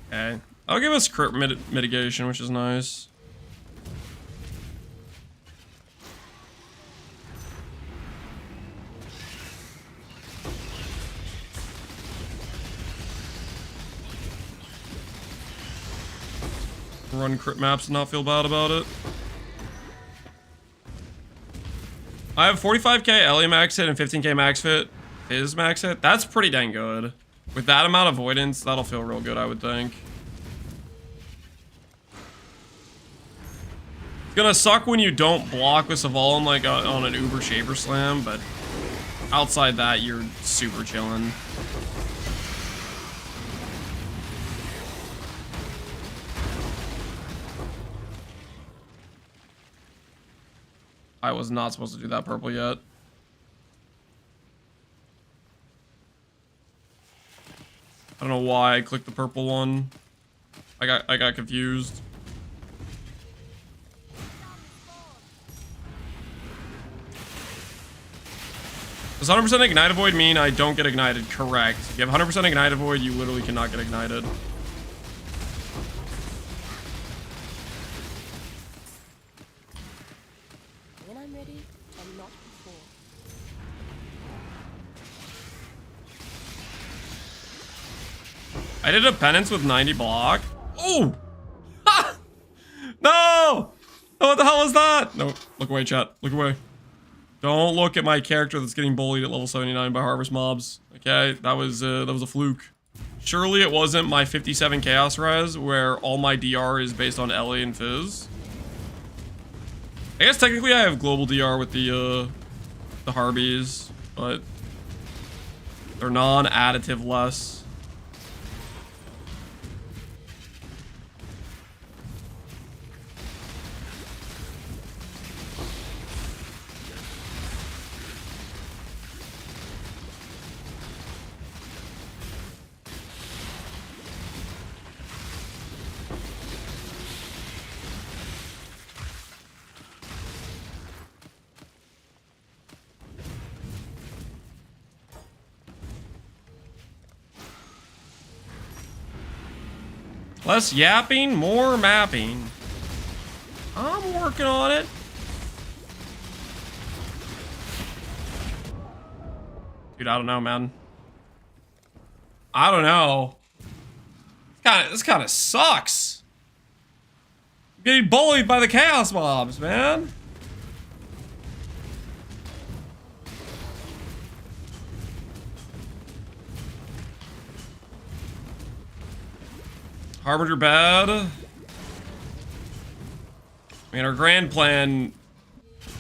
Okay. I'll give us crit mitigation, which is nice. Run crit maps and not feel bad about it. I have 45k Ellie max hit and 15k max fit. His max hit. That's pretty dang good. With that amount of avoidance, that'll feel real good, I would think. It's gonna suck when you don't block with Savalin like on an Uber Shaper Slam, but outside that, you're super chilling. I was not supposed to do that purple yet. I don't know why I clicked the purple one. I got confused. Does 100% Ignite Avoid mean I don't get ignited? Correct. If you have 100% Ignite Avoid, you literally cannot get ignited. When I'm ready, and not before. I did a penance with 90 block. Oh! Ha! No! Oh, what the hell was that? No, look away, chat. Look away. Don't look at my character that's getting bullied at level 79 by harvest mobs. Okay, that was a fluke. Surely it wasn't my 57 chaos res where all my DR is based on LA and Fizz. I guess technically I have global DR with the Harbies, but they're non-additive less. Less yapping, more mapping. I'm working on it. Dude, I don't know, man. I don't know. This kind of sucks. I'm getting bullied by the chaos mobs, man. Harbinger bad. I mean, our grand plan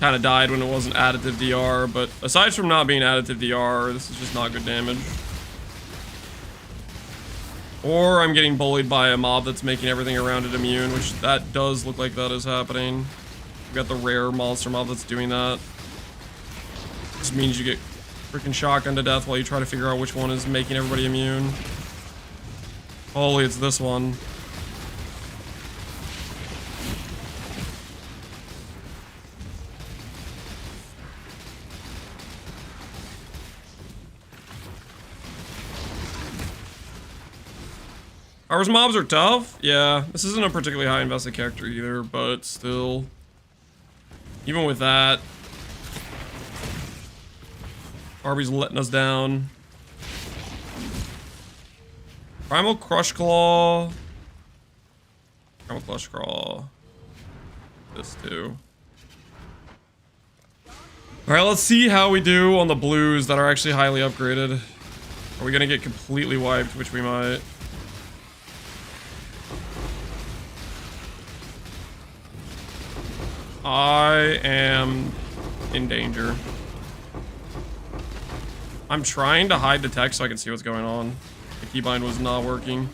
kind of died when it wasn't additive DR, but aside from not being additive DR, this is just not good damage. Or I'm getting bullied by a mob that's making everything around it immune, which that does look like that is happening. We've got the rare monster mob that's doing that. This means you get freaking shotgun to death while you try to figure out which one is making everybody immune. Holy, it's this one. Ours mobs are tough. Yeah, this isn't a particularly high invested character either, but still. Even with that, Arby's letting us down. Primal Crush Claw. Primal Crush Claw. This too. Alright, let's see how we do on the blues that are actually highly upgraded. Are we gonna get completely wiped, which we might. I am in danger. I'm trying to hide the text so I can see what's going on. The keybind was not working.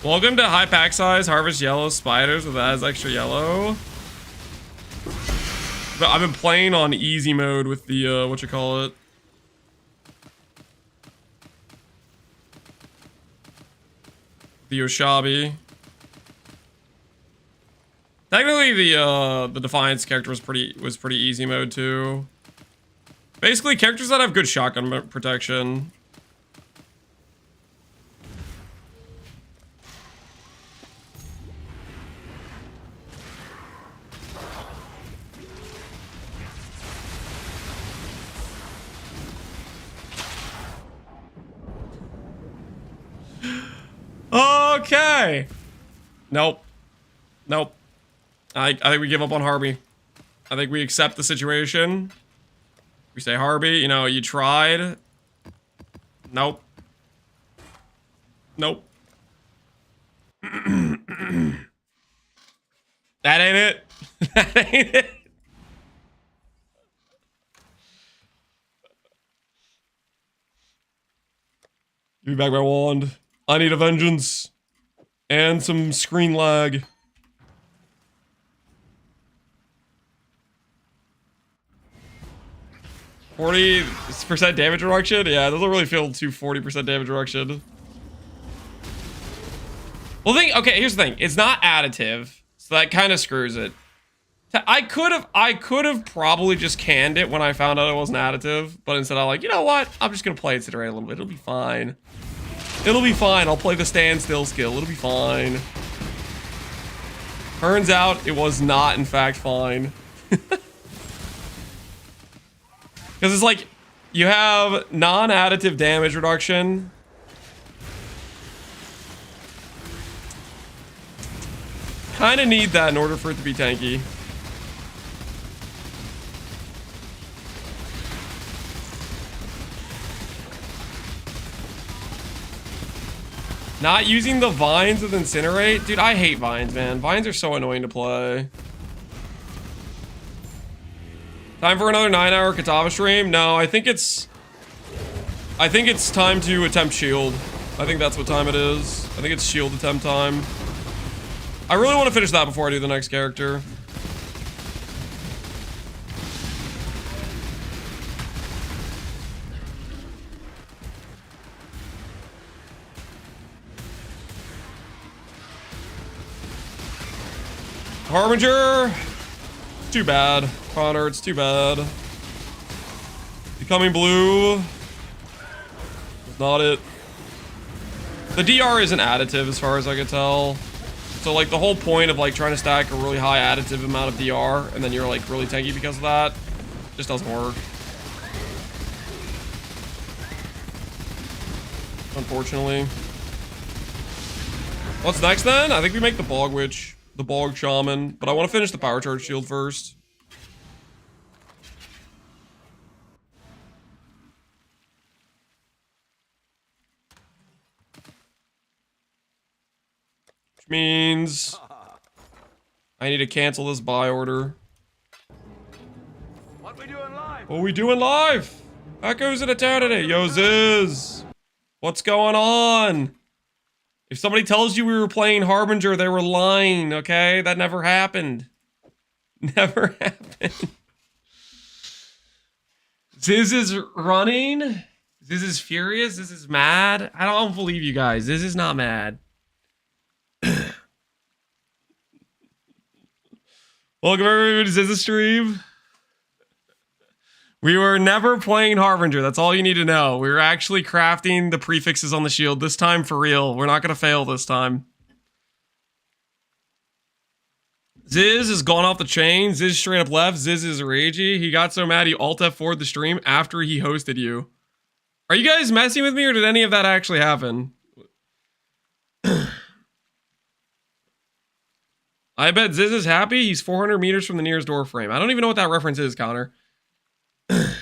Welcome to high pack size, harvest yellow spiders with as extra yellow. But I've been playing on easy mode with the, the Oshabi. Technically the Defiance character was pretty easy mode too. Basically characters that have good shotgun protection. Okay. Nope. Nope. I think we give up on Harby. I think we accept the situation. We say, Harby, you know, you tried. Nope. Nope. That ain't it. That ain't it. Give me back my wand. I need a vengeance. And some screen lag. %40 damage reduction? Yeah, it doesn't really feel too 40% damage reduction. Well, okay, here's the thing. It's not additive, so that kind of screws it. I could have probably just canned it when I found out it wasn't additive, but instead I'm like, you know what? I'm just gonna play Incinerate a little bit. It'll be fine. It'll be fine. I'll play the standstill skill. It'll be fine. Turns out it was not, in fact, fine. Because it's like, you have non-additive damage reduction. Kind of need that in order for it to be tanky. Not using the vines with Incinerate? Dude, I hate vines, man. Vines are so annoying to play. Time for another 9-hour Katava stream? No, I think it's time to attempt shield. I think that's what time it is. I think it's shield attempt time. I really want to finish that before I do the next character. Harbinger! Too bad. Connor, it's too bad. Becoming blue. Not it. The DR isn't additive as far as I can tell. So like the whole point of like trying to stack a really high additive amount of DR and then you're like really tanky because of that just doesn't work. Unfortunately. What's next then? I think we make the Bog Witch, the Bog Shaman, but I want to finish the Power Charge Shield first. Which means I need to cancel this buy order. What we doing live? What we doing live? Echoes in the town today. Yo, Ziz. What's going on? If somebody tells you we were playing Harbinger, they were lying, okay? That never happened. Never happened. Ziz is running. Ziz is furious. Ziz is mad. I don't believe you guys. Ziz is not mad. Welcome everybody to Ziz's stream. We were never playing Harbinger. That's all you need to know. We were actually crafting the prefixes on the shield. This time for real. We're not going to fail this time. Ziz has gone off the chain. Ziz straight up left. Ziz is ragey. He got so mad he alt F4'd the stream after he hosted you. Are you guys messing with me or did any of that actually happen? I bet Ziz is happy. He's 400 meters from the nearest door frame. I don't even know what that reference is, Connor. There's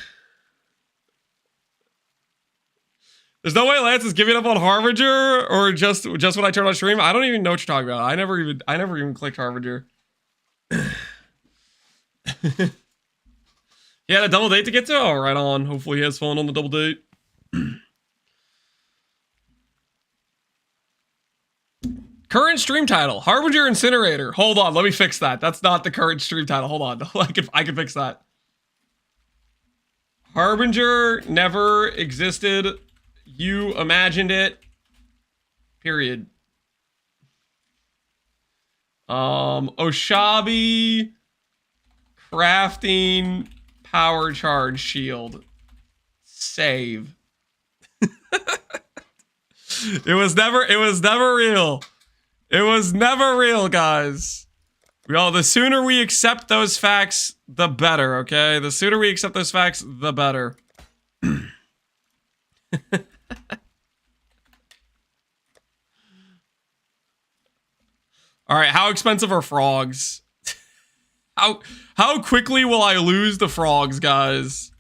no way Lance is giving up on Harbinger or just when I turn on stream. I don't even know what you're talking about. I never even clicked Harbinger. He had a double date to get to? Oh, right on. Hopefully he has fun on the double date. Current stream title, Harbinger Incinerator. Hold on, let me fix that. That's not the current stream title. Hold on. I can fix that. Harbinger never existed. You imagined it. Period. Oshabi crafting power charge shield. Save. It was never real. It was never real, guys. Well, the sooner we accept those facts, the better, okay? The sooner we accept those facts, the better. All right, how expensive are frogs? How quickly will I lose the frogs, guys?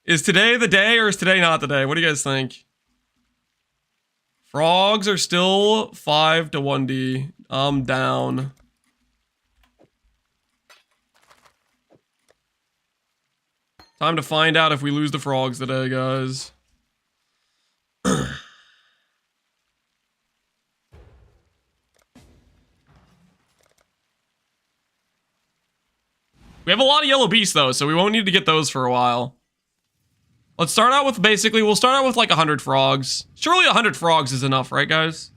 Is today the day or is today not the day? What do you guys think? Frogs are still 5 to 1D. I'm down. Time to find out if we lose the frogs today, guys. We have a lot of yellow beasts, though, so we won't need to get those for a while. Let's start out with basically, we'll start out with like 100 frogs. Surely 100 frogs is enough, right, guys?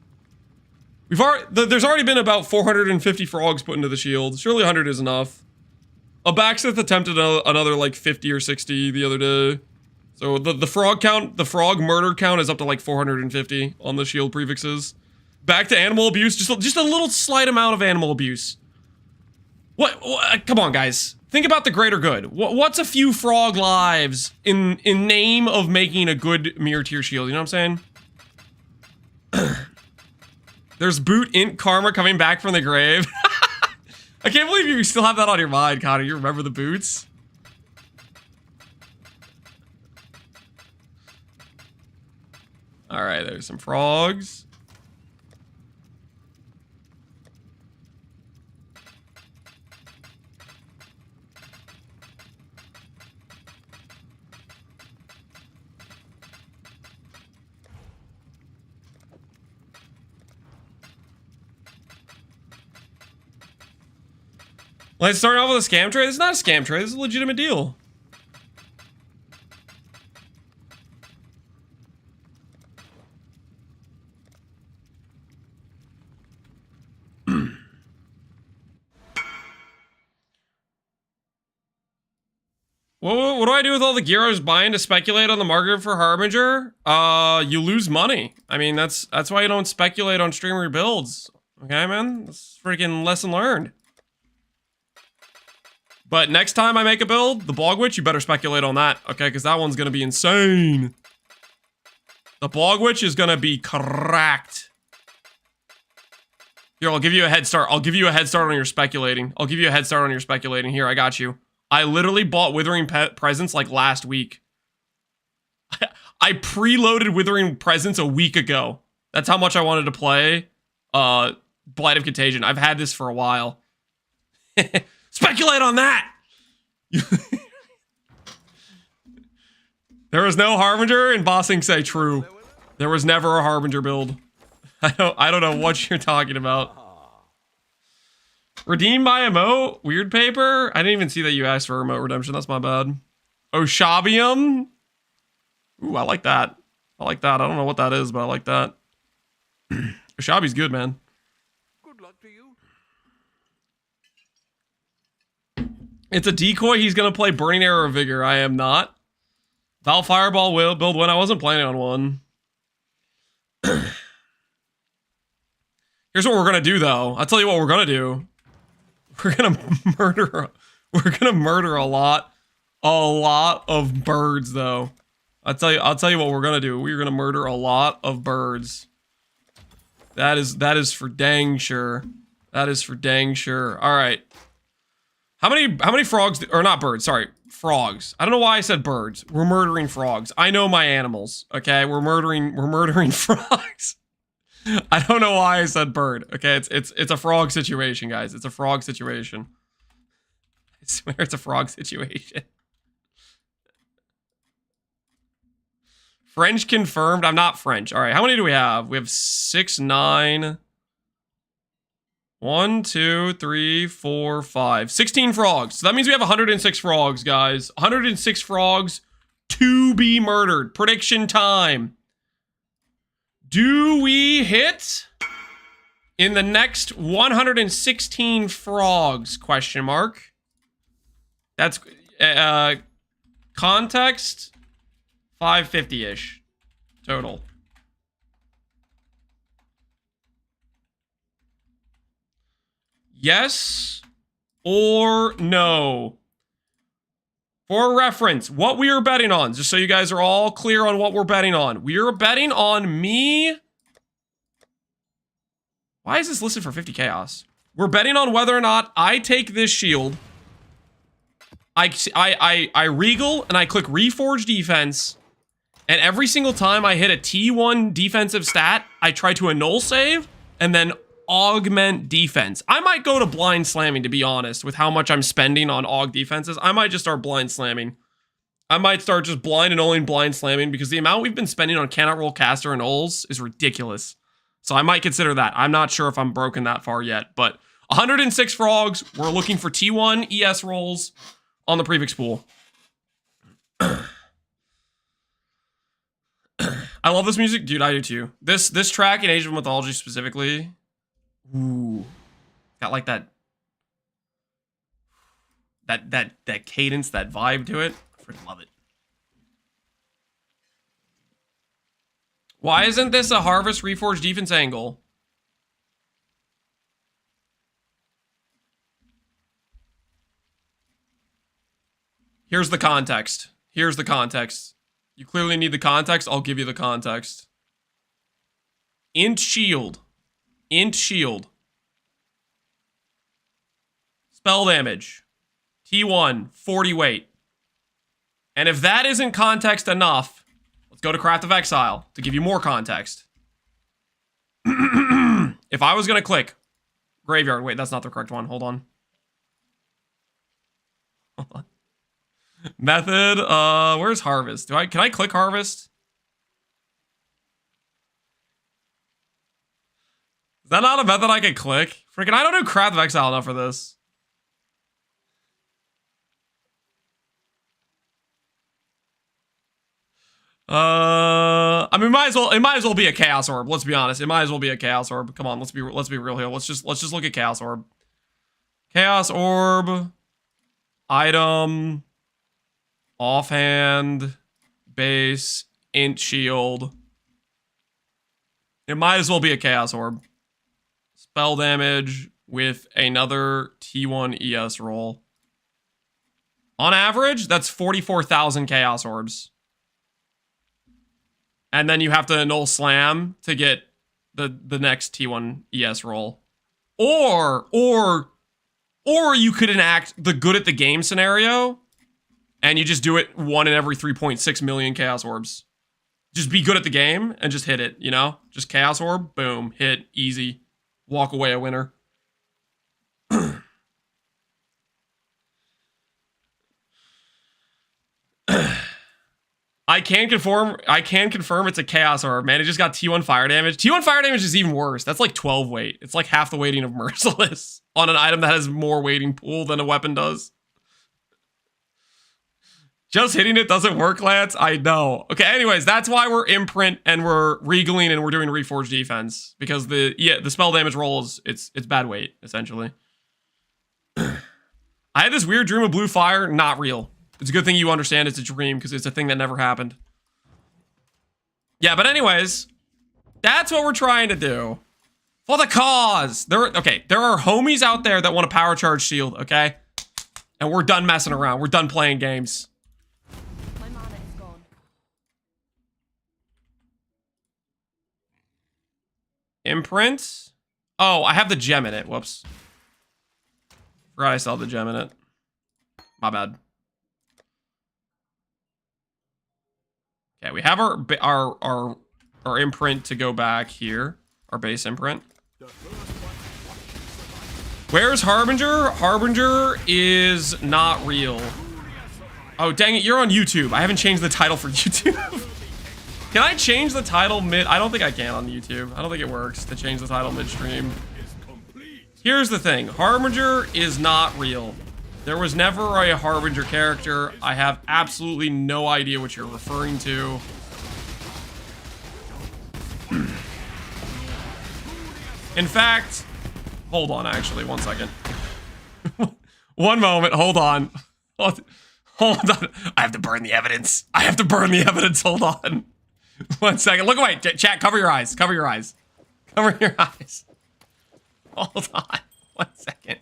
There's already been about 450 frogs put into the shield. Surely 100 is enough. Abaxith attempted another like 50 or 60 the other day. So the frog count, the frog murder count is up to like 450 on the shield prefixes. Back to animal abuse, just a little slight amount of animal abuse. What come on, guys. Think about the greater good. What's a few frog lives in name of making a good mirror tier shield? You know what I'm saying? There's Boot Int Karma coming back from the grave. I can't believe you still have that on your mind, Connor. You remember the boots? All right, there's some frogs. Let's start off with a scam trade. This is not a scam trade. This is a legitimate deal. What do I do with all the gear I was buying to speculate on the market for Harbinger? You lose money. I mean, that's why you don't speculate on streamer builds. Okay, man? That's freaking lesson learned. But next time I make a build, the Bog Witch, you better speculate on that, okay? Because that one's going to be insane. The Bog Witch is going to be cracked. Here, I'll give you a head start. I'll give you a head start on your speculating. I'll give you a head start on your speculating. Here, I got you. I literally bought Withering Presence like last week. I preloaded Withering Presence a week ago. That's how much I wanted to play Blighted Contagion. I've had this for a while. Speculate on that! There was no Harbinger, and Bossing say true. There was never a Harbinger build. I don't know what you're talking about. Redeem my emote? Weird paper? I didn't even see that you asked for emote redemption. That's my bad. Oshabium? Ooh, I like that. I like that. I don't know what that is, but I like that. Oshabi's good, man. Good luck to you. It's a decoy. He's going to play Burning Arrow of Vigor. I am not. Val Fireball will build when I wasn't planning on one. Here's what we're going to do, though. I'll tell you what we're going to do. We're going to murder a lot of birds, though. I'll tell you what we're going to do. We're going to murder a lot of birds. That is for dang sure. That is for dang sure. All right. How many frogs, or not birds, sorry, frogs. I don't know why I said birds. We're murdering frogs. I know my animals, okay? We're murdering frogs. I don't know why I said bird, okay? It's a frog situation, guys. It's a frog situation. I swear it's a frog situation. French confirmed. I'm not French. All right, how many do we have? We have 6, 9... 1, 2, 3, 4, 5. 16 frogs. So that means we have 106 frogs, guys. 106 frogs to be murdered. Prediction time. Do we hit in the next 116 frogs? Question mark. That's context 550-ish total. Yes or no? For reference, what we are betting on, just so you guys are all clear on what we're betting on. We are betting on me. Why is this listed for 50 chaos? We're betting on whether or not I take this shield. I regal and I click reforge defense. And every single time I hit a T1 defensive stat, I try to annul save and then augment defense. I might go to blind slamming, to be honest, with how much I'm spending on aug defenses. I might just start blind slamming. I might start just blind and only blind slamming because the amount we've been spending on cannot roll caster and ulls is ridiculous. So I might consider that. I'm not sure if I'm broken that far yet, but 106 frogs. We're looking for T1 ES rolls on the prefix pool. I love this music. Dude, I do too. This track in Age of Mythology specifically. Ooh. Got like that cadence, that vibe to it. I freaking love it. Why isn't this a Harvest Reforged defense angle? Here's the context. Here's the context. You clearly need the context. I'll give you the context. Int shield. Int shield. Spell damage. T1, 40 weight. And if that isn't context enough, let's go to Craft of Exile to give you more context. If I was going to click Graveyard. Wait, that's not the correct one. Hold on. Hold on. Method. Where's Harvest? Can I click Harvest? Is that not a method I can click? Freaking, I don't do Craft of Exile enough for this. I mean, it might as well be a Chaos Orb. Let's be honest. It might as well be a Chaos Orb. Come on, let's be real here. Let's just look at Chaos Orb. Chaos Orb. Item. Offhand. Base. Int shield. It might as well be a Chaos Orb. Spell damage with another T1 ES roll. On average, that's 44,000 Chaos Orbs. And then you have to null slam to get the next T1 ES roll. Or you could enact the good at the game scenario and you just do it 1 in every 3.6 million Chaos Orbs. Just be good at the game and just hit it, you know? Just Chaos Orb, boom, hit, easy. Walk away a winner. I can confirm it's a Chaos Orb, man. It just got T1 fire damage. T1 fire damage is even worse. That's like 12 weight. It's like half the weighting of Merciless on an item that has more weighting pool than a weapon does. Just hitting it doesn't work, Lance. I know. Okay, anyways, that's why we're imprint and we're regaling and we're doing reforged defense. Because the spell damage rolls, it's bad weight, essentially. I had this weird dream of blue fire, not real. It's a good thing you understand it's a dream because it's a thing that never happened. Yeah, but anyways, that's what we're trying to do. For the cause. There are homies out there that want a power charge shield, okay? And we're done messing around. We're done playing games. My mana is gone. Imprint? Oh, I have the gem in it. Whoops. Forgot I still have the gem in it. My bad. Okay, we have our imprint to go back here. Our base imprint. Where's Harbinger? Harbinger is not real. Oh, dang it, you're on YouTube. I haven't changed the title for YouTube. Can I change the title mid? I don't think I can on YouTube. I don't think it works to change the title midstream. Here's the thing. Harbinger is not real. There was never a Harbinger character. I have absolutely no idea what you're referring to. In fact, hold on, actually, 1 second. 1 moment, hold on. Hold on. I have to burn the evidence. I have to burn the evidence, hold on. 1 second, look away, chat, cover your eyes, cover your eyes. Cover your eyes. Hold on, 1 second.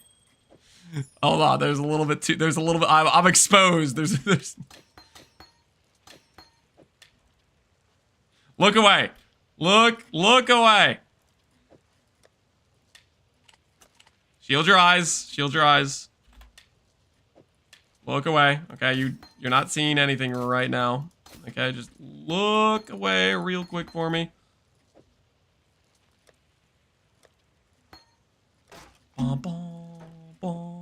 Hold on, there's a little bit, I'm exposed. There's. Look away. Look away. Shield your eyes. Shield your eyes. Look away. Okay, you're not seeing anything right now. Okay, just look away real quick for me. Bum, bum, bum.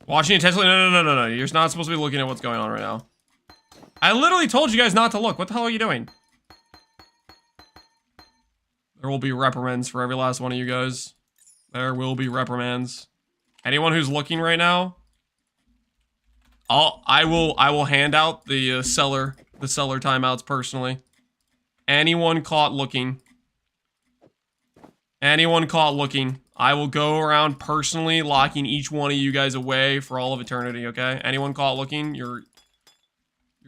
Watching intensely? No. You're not supposed to be looking at what's going on right now. I literally told you guys not to look. What the hell are you doing? There will be reprimands for every last one of you guys. There will be reprimands. Anyone who's looking right now, I will hand out the seller timeouts personally. Anyone caught looking. Anyone caught looking. I will go around personally locking each one of you guys away for all of eternity, okay? Anyone caught looking, you're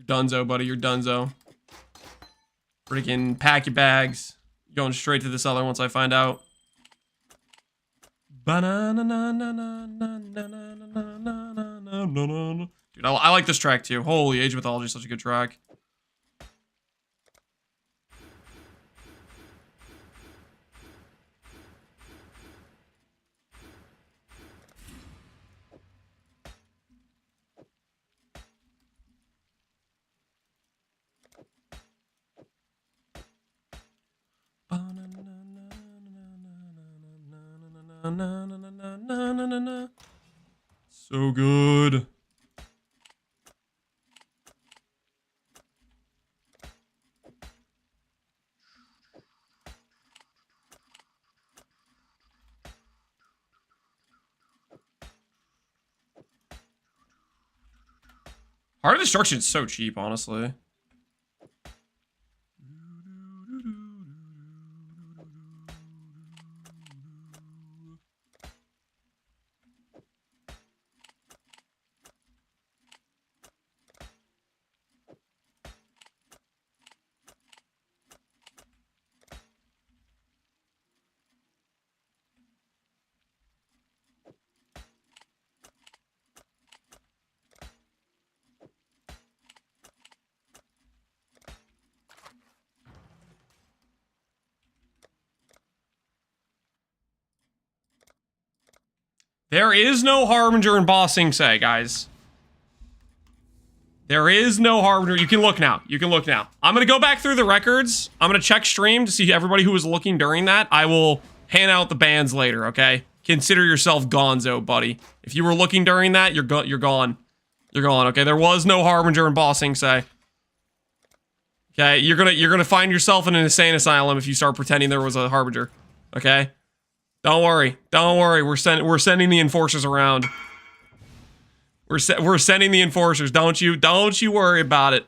donezo, buddy. You're donezo. Freaking pack your bags. Going straight to the cellar once I find out. Dude, I like this track too. Holy, Age of Mythology is such a good track. So good. Heart of Destruction is so cheap, honestly. There is no Harbinger in Ba Sing Se, guys. There is no Harbinger. You can look now. You can look now. I'm going to go back through the records. I'm going to check stream to see everybody who was looking during that. I will hand out the bans later, okay? Consider yourself gonzo, buddy. If you were looking during that, you're gone. You're gone, okay? There was no Harbinger in Ba Sing Se. Okay? You're gonna find yourself in an insane asylum if you start pretending there was a Harbinger. Okay? Don't worry. Don't worry. We're sending the enforcers around. We're sending the enforcers. Don't you worry about it.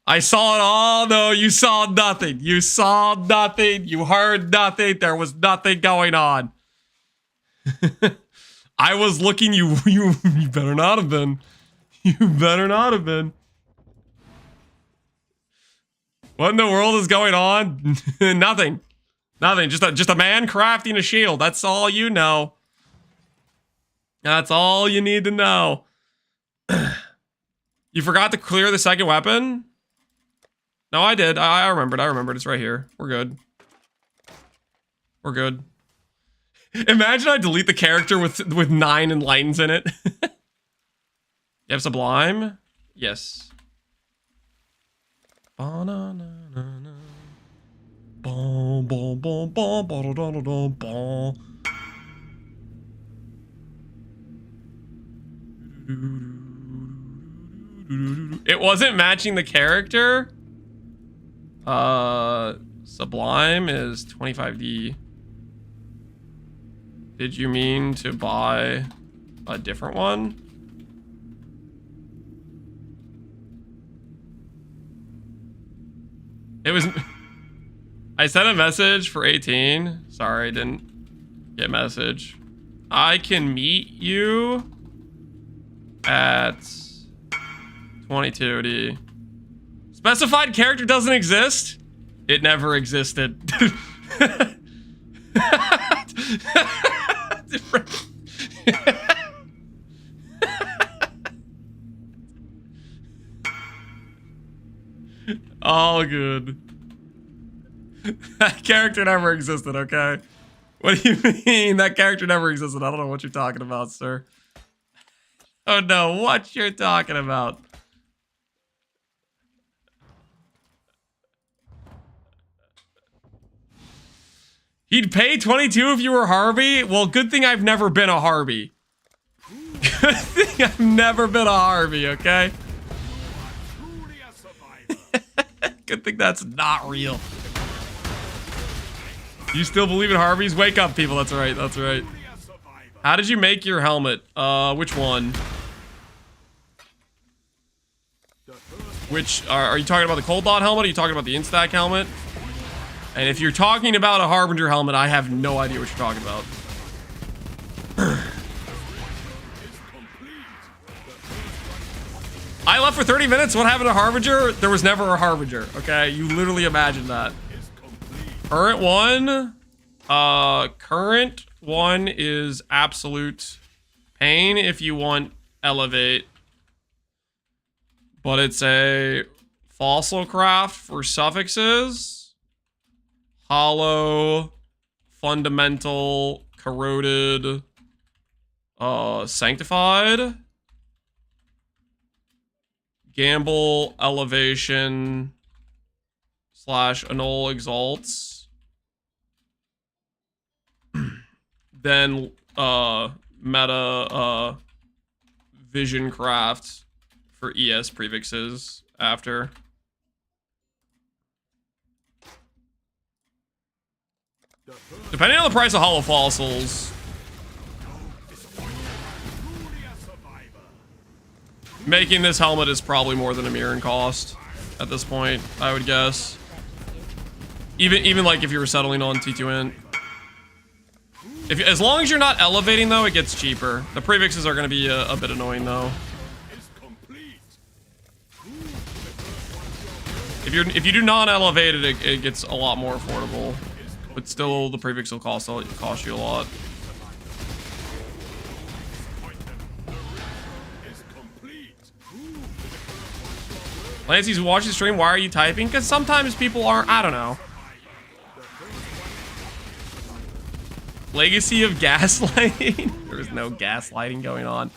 I saw it all. No, you saw nothing. You saw nothing. You heard nothing. There was nothing going on. I was looking. You better not have been. You better not have been. What in the world is going on? Nothing. Nothing. Just a man crafting a shield. That's all you know. That's all you need to know. You forgot to clear the second weapon? No, I did. I remembered. I remembered. It's right here. We're good. We're good. Imagine I delete the character with 9 enlightens in it. You have Sublime? Yes. Ba-na-na-na-na. Bom, bom, bom, bom, bom, bom, bom, bom. It wasn't matching the character. Sublime is 25D. Did you mean to buy a different one? It was... I sent a message for 18. Sorry, I didn't get message. I can meet you at 22D. Specified character doesn't exist? It never existed. All good. That character never existed, okay? What do you mean? That character never existed. I don't know what you're talking about, sir. Oh no, what you're talking about. He'd pay 22 if you were Harvey? Well, good thing I've never been a Harvey. Good thing I've never been a Harvey, okay? Truly a survivor. Good thing that's not real. You still believe in Harveys? Wake up, people. That's right. That's right. Truly a survivor. How did you make your helmet? Which one? Which are you talking about the cold dot helmet? Are you talking about the instack helmet? And if you're talking about a Harbinger helmet, I have no idea what you're talking about. I left for 30 minutes. What happened to Harbinger? There was never a Harbinger. Okay, you literally imagined that. Current one is absolute pain if you want elevate. But it's a fossil craft for suffixes. Hollow, fundamental, corroded, sanctified. Gamble, elevation, / annul exalts. Then meta vision craft for ES prefixes after. Depending on the price of hollow fossils, making this helmet is probably more than a mirror in cost at this point, I would guess. Even like if you were settling on T2 int. As long as you're not elevating though, it gets cheaper. The prefixes are going to be a bit annoying though. If you do non-elevate it, it gets a lot more affordable. But still, the prefix will cost you a lot. Lancy's watching the stream. Why are you typing? Because sometimes people aren't. I don't know. Legacy of gaslighting. There's no gaslighting going on.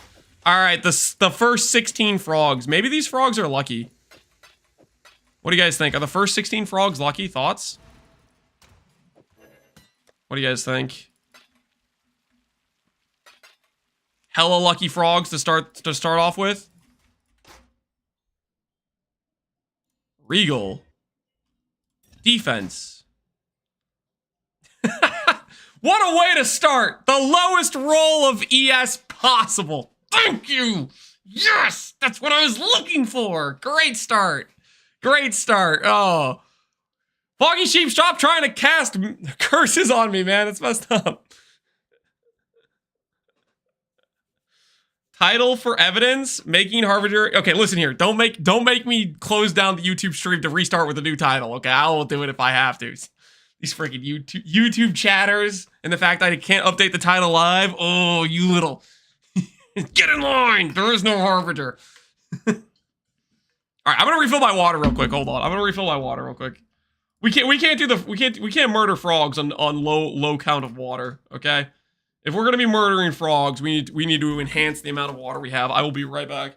All right, the first 16 frogs. Maybe these frogs are lucky. What do you guys think? Are the first 16 frogs lucky? Thoughts? What do you guys think? Hella lucky frogs to start off with. Regal. Defense. What a way to start! The lowest roll of ES possible. Thank you. Yes, that's what I was looking for. Great start. Great start. Oh. Foggy Sheep, stop trying to cast curses on me, man. It's messed up. Title for evidence, making Harbinger. Okay, listen here. Don't make me close down the YouTube stream to restart with a new title. Okay, I will do it if I have to. These freaking YouTube chatters and the fact I can't update the title live. Oh, you little. Get in line. There is no Harbinger. All right, I'm gonna refill my water real quick. Hold on. I'm gonna refill my water real quick. We can't murder frogs on low count of water, okay? If we're gonna be murdering frogs, we need to enhance the amount of water we have. I will be right back.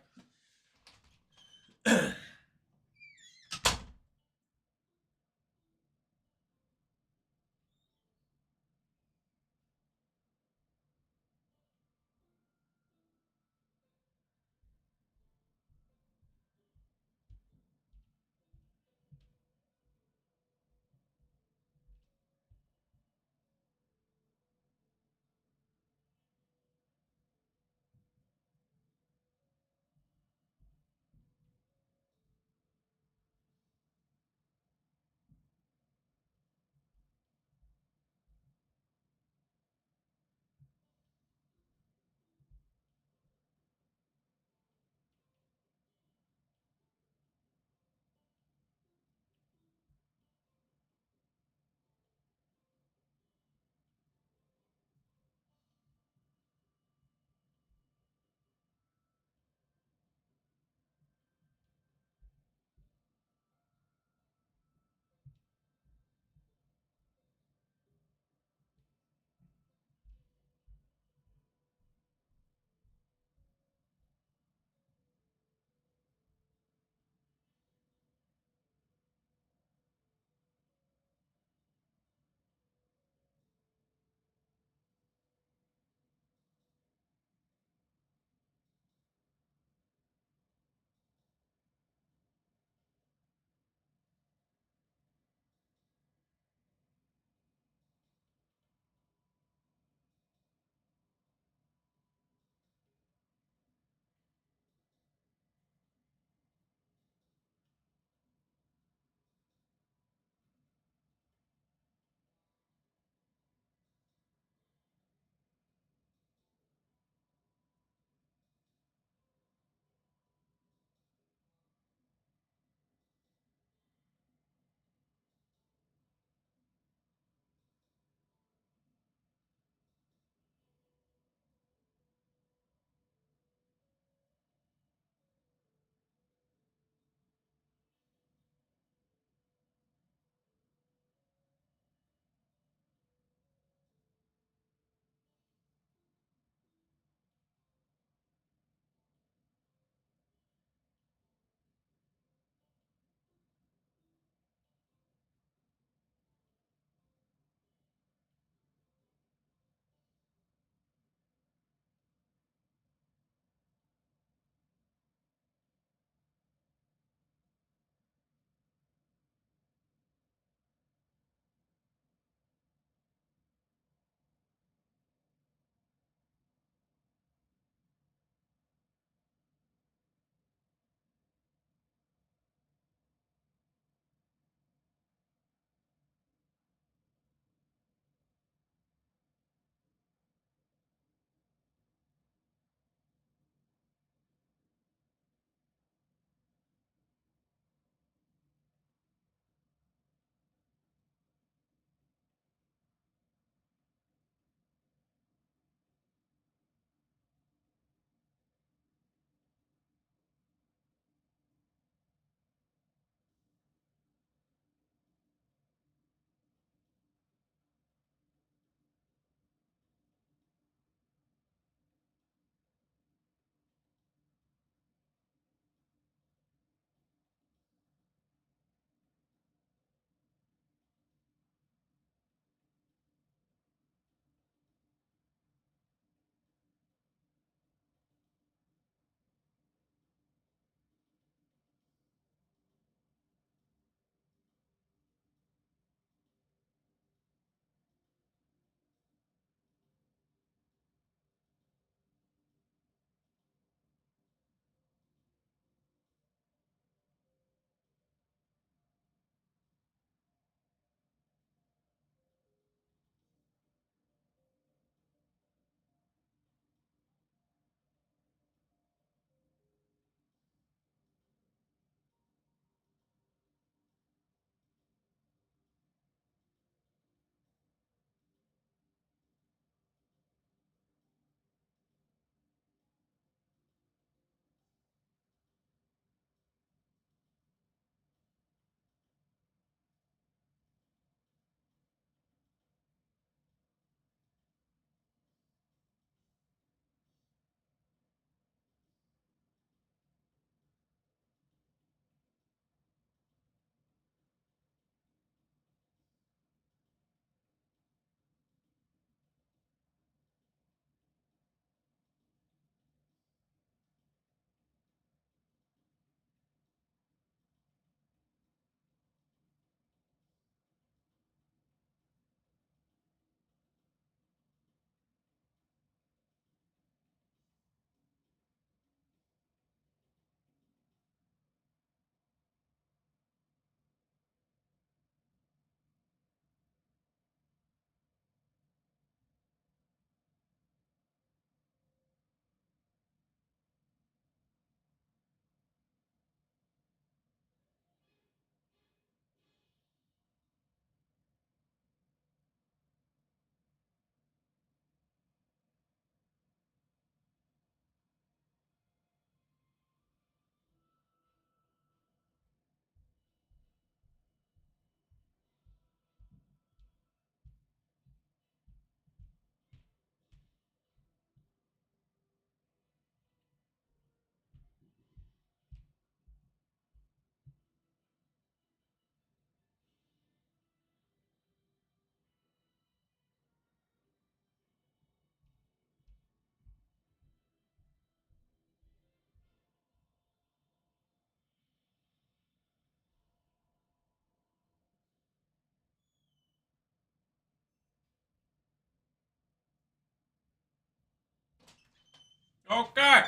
Okay.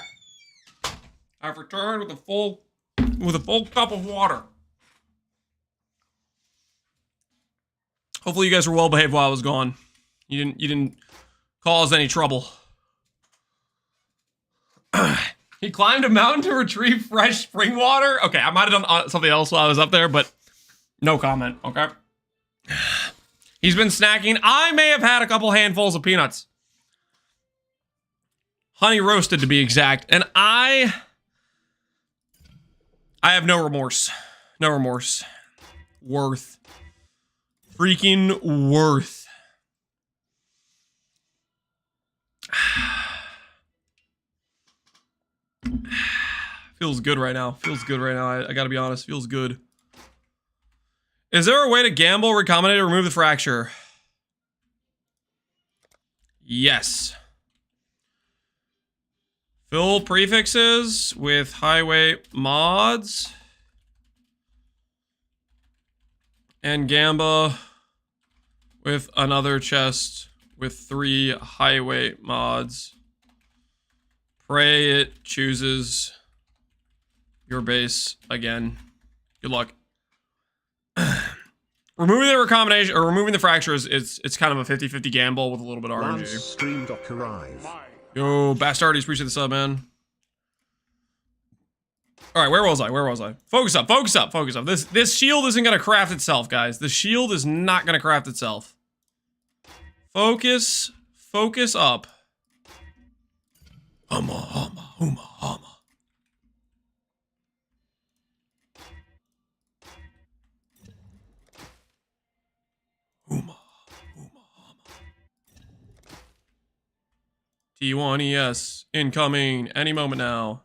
I've returned with a full cup of water. Hopefully you guys were well behaved while I was gone. You didn't cause any trouble. He climbed a mountain to retrieve fresh spring water. Okay, I might have done something else while I was up there, but no comment, okay? He's been snacking. I may have had a couple handfuls of peanuts. Honey roasted to be exact. And I have no remorse. No remorse. Worth. Freaking worth. Feels good right now. Feels good right now. I gotta be honest. Feels good. Is there a way to gamble, recombinate, or remove the fracture? Yes. Fill prefixes with highway mods. And Gamba with another chest with 3 highway mods. Pray it chooses your base again. Good luck. Removing the recombination or removing the fractures, it's kind of a 50-50 gamble with a little bit of RNG. Stream got arrive. Yo, Bastardies, appreciate the sub, man. All right, where was I? Focus up. This shield isn't gonna craft itself, guys. The shield is not gonna craft itself. Focus up. Huma. T1 ES incoming any moment now.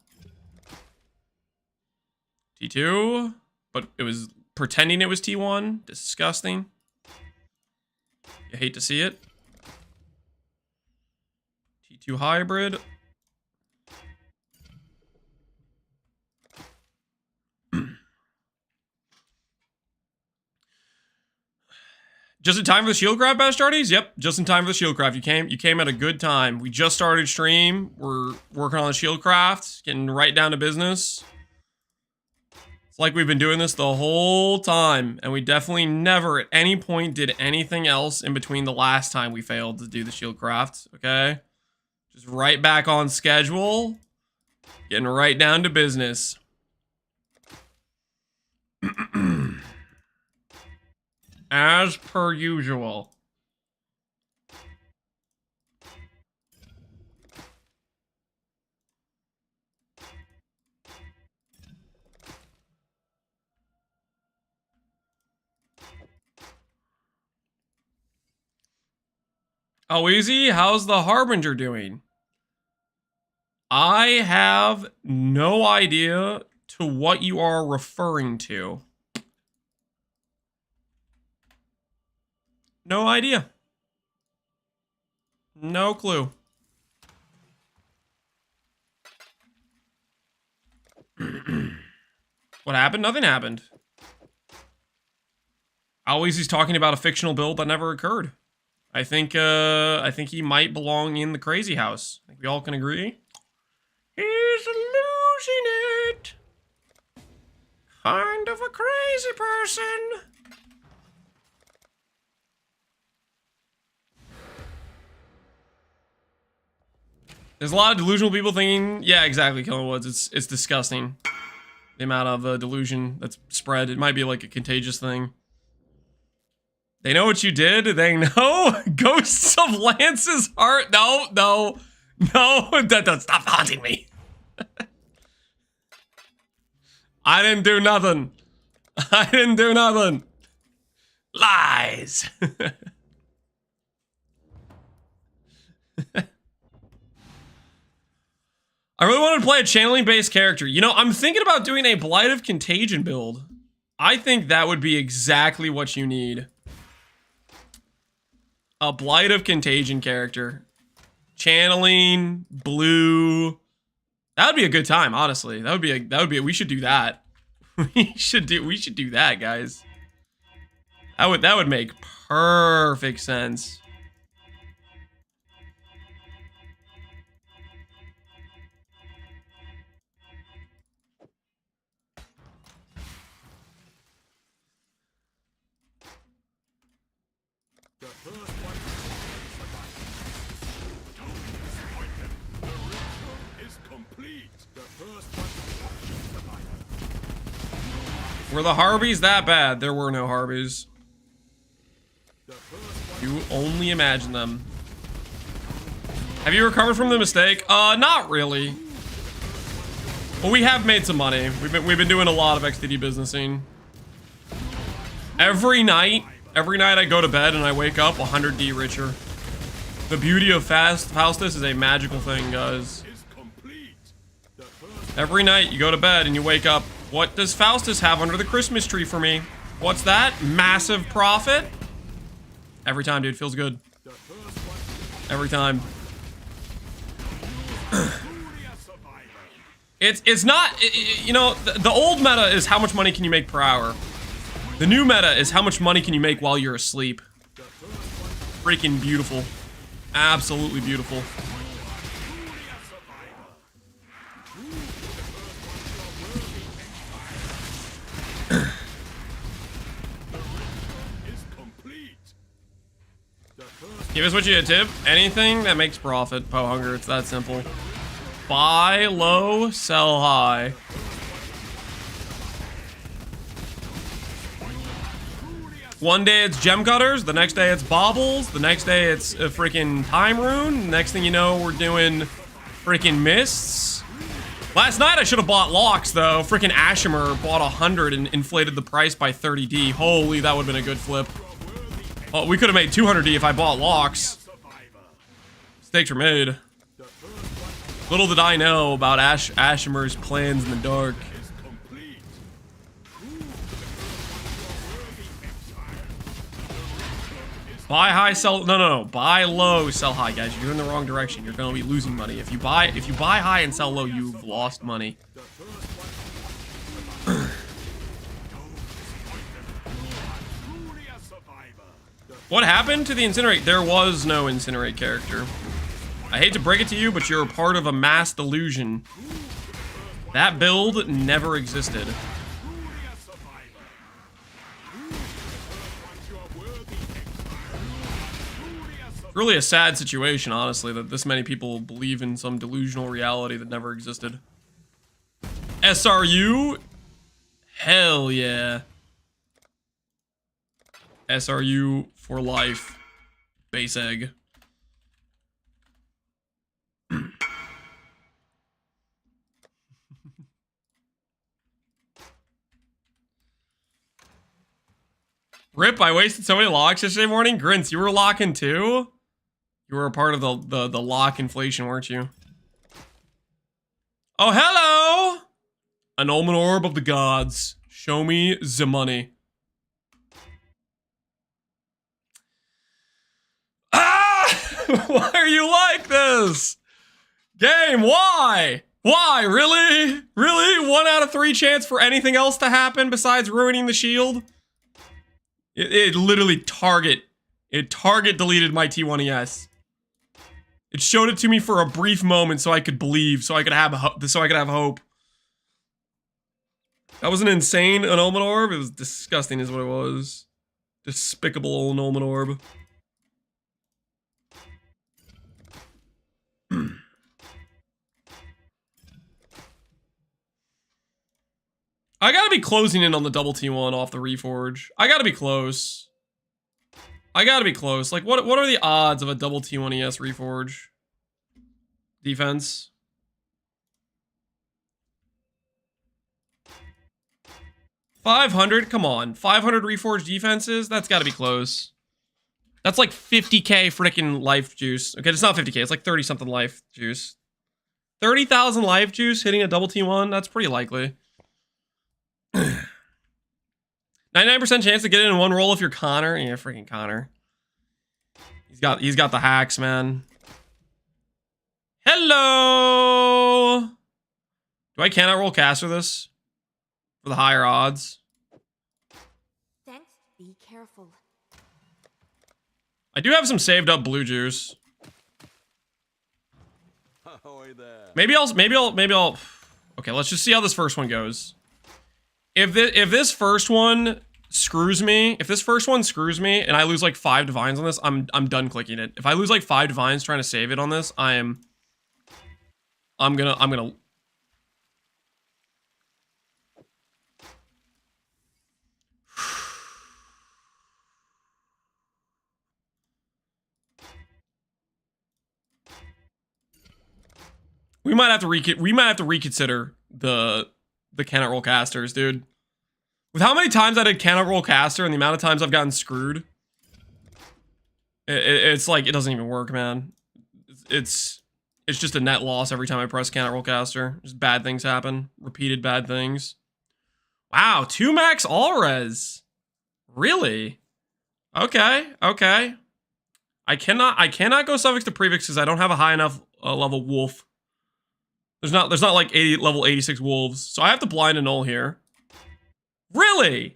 T2, but it was pretending it was T1. Disgusting. You hate to see it. T2 hybrid. Just in time for the shield craft, Bastardies? Yep, just in time for the shield craft. You came at a good time. We just started stream. We're working on the shield craft, getting right down to business. It's like we've been doing this the whole time, and we definitely never at any point did anything else in between the last time we failed to do the shield craft, okay? Just right back on schedule, getting right down to business. As per usual. Oh, easy. How's the Harbinger doing? I have no idea to what you are referring to. No idea. No clue. What happened? Nothing happened. Always he's talking about a fictional build that never occurred. I think he might belong in the crazy house. I think we all can agree. He's losing it. Kind of a crazy person. There's a lot of delusional people thinking, yeah, exactly, Killer Woods. It's disgusting. The amount of delusion that's spread. It might be like a contagious thing. They know what you did. They know Ghosts of Lance's heart. No. Stop haunting me. I didn't do nothing. Lies. I really wanted to play a channeling-based character. You know, I'm thinking about doing a Blighted Contagion build. I think that would be exactly what you need. A Blighted Contagion character. Channeling, blue. That would be a good time, honestly. We should do that. we should do that, guys. That would make perfect sense. Were the Harbies that bad? There were no Harbies. You only imagine them. Have you recovered from the mistake? Not really. Well, we have made some money. We've been doing a lot of XTD businessing. Every night I go to bed and I wake up 100D richer. The beauty of Faustus is a magical thing, guys. Every night you go to bed and you wake up. What does Faustus have under the Christmas tree for me? What's that? Massive profit? Every time, dude. Feels good. Every time. It's not, you know, the old meta is how much money can you make per hour. The new meta is how much money can you make while you're asleep. Freaking beautiful. Absolutely beautiful. Give us what you tip. Anything that makes profit. Po hunger. It's that simple. Buy low, sell high. One day it's gem cutters, the next day it's baubles, the next day it's a freaking time rune. Next thing you know, we're doing freaking mists. Last night I should have bought locks though. Freaking Ashimer bought 100 and inflated the price by 30D. Holy, that would have been a good flip. Oh, we could have made 200D if I bought locks. Mistakes were made. Little did I know about Ashimer's plans in the dark. Buy high, sell. No. Buy low, sell high, guys. You're in the wrong direction. You're gonna be losing money. If you buy high and sell low, you've lost money. What happened to the Incinerate? There was no Incinerate character. I hate to break it to you, but you're a part of a mass delusion. That build never existed. Really a sad situation, honestly, that this many people believe in some delusional reality that never existed. SRU? Hell yeah. SRU for life. Base egg. Rip, I wasted so many locks yesterday morning. Grints, you were locking too? You were a part of the lock inflation, weren't you? Oh, hello! An Omen Orb of the Gods. Show me the money. Ah! Why are you like this? Game, why? Why? Really? Really? 1 out of 3 chance for anything else to happen besides ruining the shield? It literally target deleted my T1ES. It showed it to me for a brief moment so I could believe, so I could have hope. That was an insane Anoman Orb. It was disgusting is what it was. Despicable Anoman Orb. I gotta be closing in on the double T1 off the Reforge. I gotta be close. Like, what are the odds of a double T1 ES Reforge? Defense. $500? Come on. 500 Reforge defenses? That's gotta be close. That's like 50k freaking life juice. Okay, it's not 50k. It's like 30-something life juice. 30,000 life juice hitting a double T1? That's pretty likely. 99% chance to get it in one roll if you're Connor. Yeah, freaking Connor. He's got the hacks, man. Hello. Do I cannot roll caster this for the higher odds? Thanks. Be careful. I do have some saved up blue juice. Maybe I'll. Okay, let's just see how this first one goes. If this first one screws me, and I lose like 5 divines on this, I'm done clicking it. If I lose like 5 divines trying to save it on this, I'm gonna We might have to reconsider the cannot roll casters, dude. With how many times I did cannot roll caster and the amount of times I've gotten screwed, it's like it doesn't even work, man. It's just a net loss every time I press cannot roll caster. Just bad things happen, repeated bad things. Wow, 2 max all res. Really? Okay, okay. I cannot go suffix to prefix because I don't have a high enough level wolf. There's not like level 86 wolves, so I have to blind annul here. Really?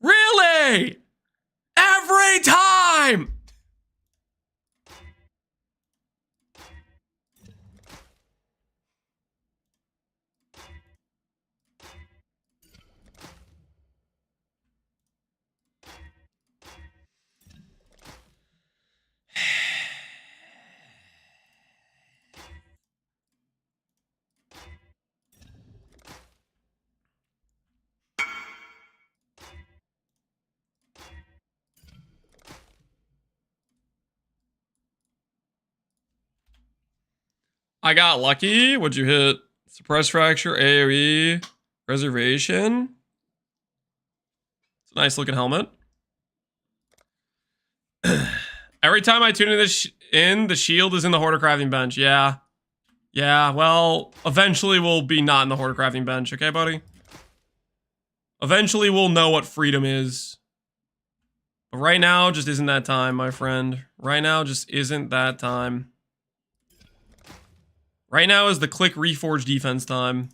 Really? Every time! I got lucky. What'd you hit? Suppress fracture, AoE, preservation. It's a nice looking helmet. Every time I tune in, the shield is in the Hoarder crafting bench. Yeah. Yeah, well, eventually we'll be not in the Hoarder crafting bench, okay, buddy? Eventually we'll know what freedom is. But right now just isn't that time, my friend. Right now just isn't that time. Right now is the click reforge defense time.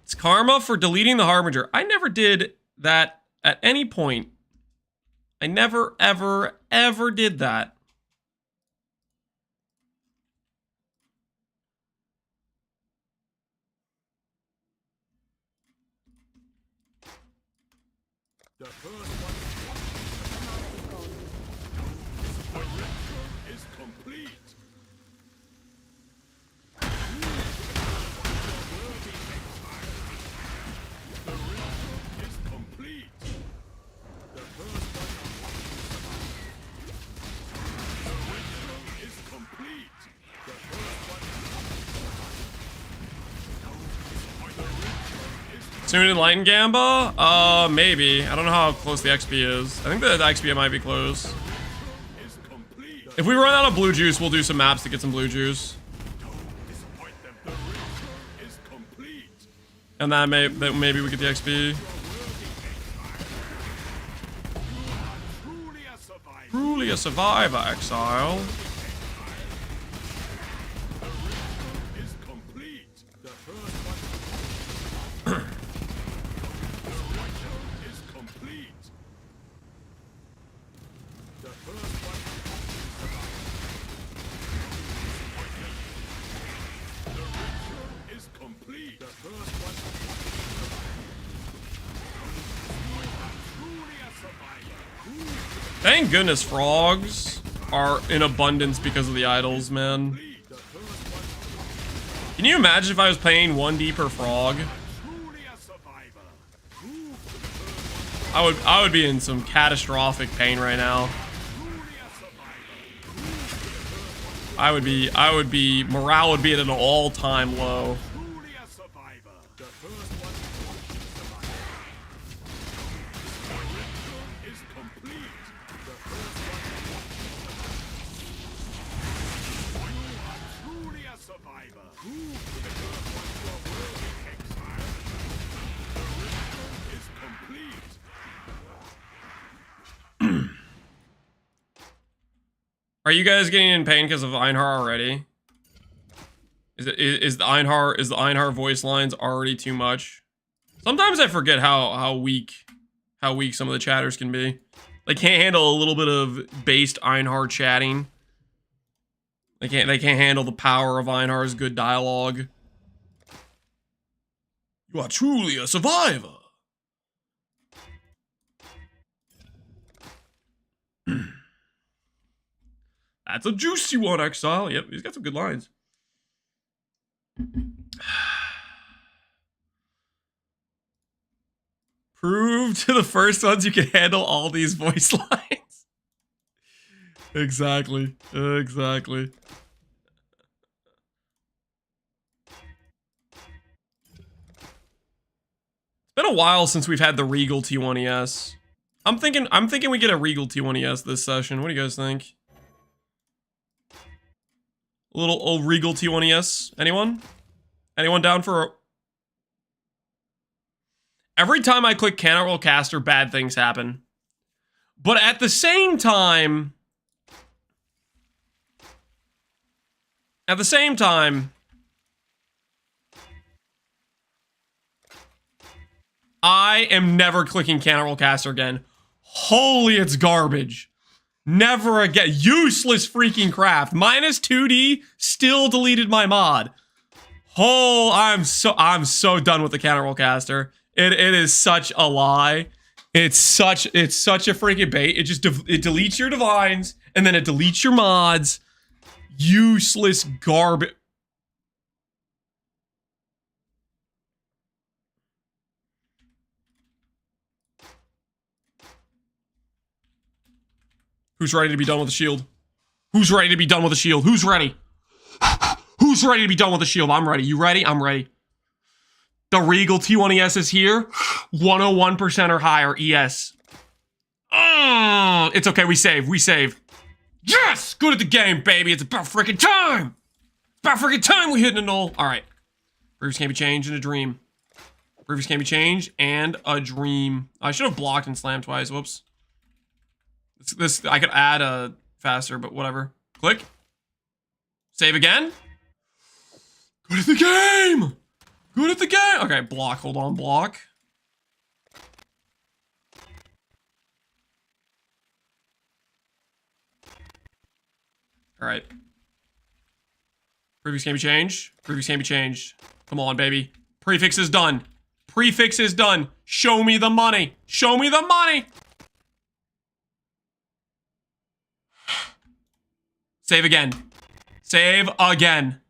It's karma for deleting the Harbinger. I never did that at any point. I never, ever, ever did that. The first one is complete. The ritual is complete. The first one. The ritual is complete. The first one. Soon in Light and Gamba? Maybe. I don't know how close the XP is. I think the XP might be close. If we run out of blue juice, we'll do some maps to get some blue juice. And that maybe we get the XP. Truly a survivor, Exile. Thank goodness frogs are in abundance because of the idols, man. Can you imagine if I was paying 1D per frog? I would be in some catastrophic pain right now. Morale would be at an all-time low. Are you guys getting in pain because of Einhar already? Is the Einhar voice lines already too much? Sometimes I forget how weak some of the chatters can be. They can't handle a little bit of based Einhar chatting. They can't handle the power of Einhar's good dialogue. You are truly a survivor. That's a juicy one, Exile. Yep, he's got some good lines. Prove to the first ones you can handle all these voice lines. Exactly. Exactly. It's been a while since we've had the Regal T1ES. I'm thinking we get a Regal T1ES this session. What do you guys think? A little old Regal T1ES. Anyone? Anyone down for a... Every time I click Cannibal Caster, bad things happen. But at the same time... I am never clicking Cannibal Caster again. Holy, it's garbage. Never again. Useless freaking craft. Minus 2D, still deleted my mod. Oh, I'm so done with the Cannibal Caster. It is such a lie. It's such a freaking bait. It just it deletes your divines and then it deletes your mods. Useless garbage. Who's ready to be done with the shield? Who's ready to be done with the shield? Who's ready? Who's ready to be done with the shield? I'm ready. You ready? I'm ready. The Regal T1ES is here. 101% or higher ES. It's okay. We save. We save. Yes! Good at the game, baby. It's about freaking time. It's about freaking time we hit a null. All right. Previous can't be changed in a dream. Previous can't be changed and a dream. I should have blocked and slammed twice. Whoops. This I could add a faster, but whatever. Click. Save again. Good at the game. Good at the game. Okay, block. Hold on, block. All right. Prefix can't be changed. Prefix can't be changed. Come on, baby. Prefix is done. Prefix is done. Show me the money. Show me the money. Save again. Save again.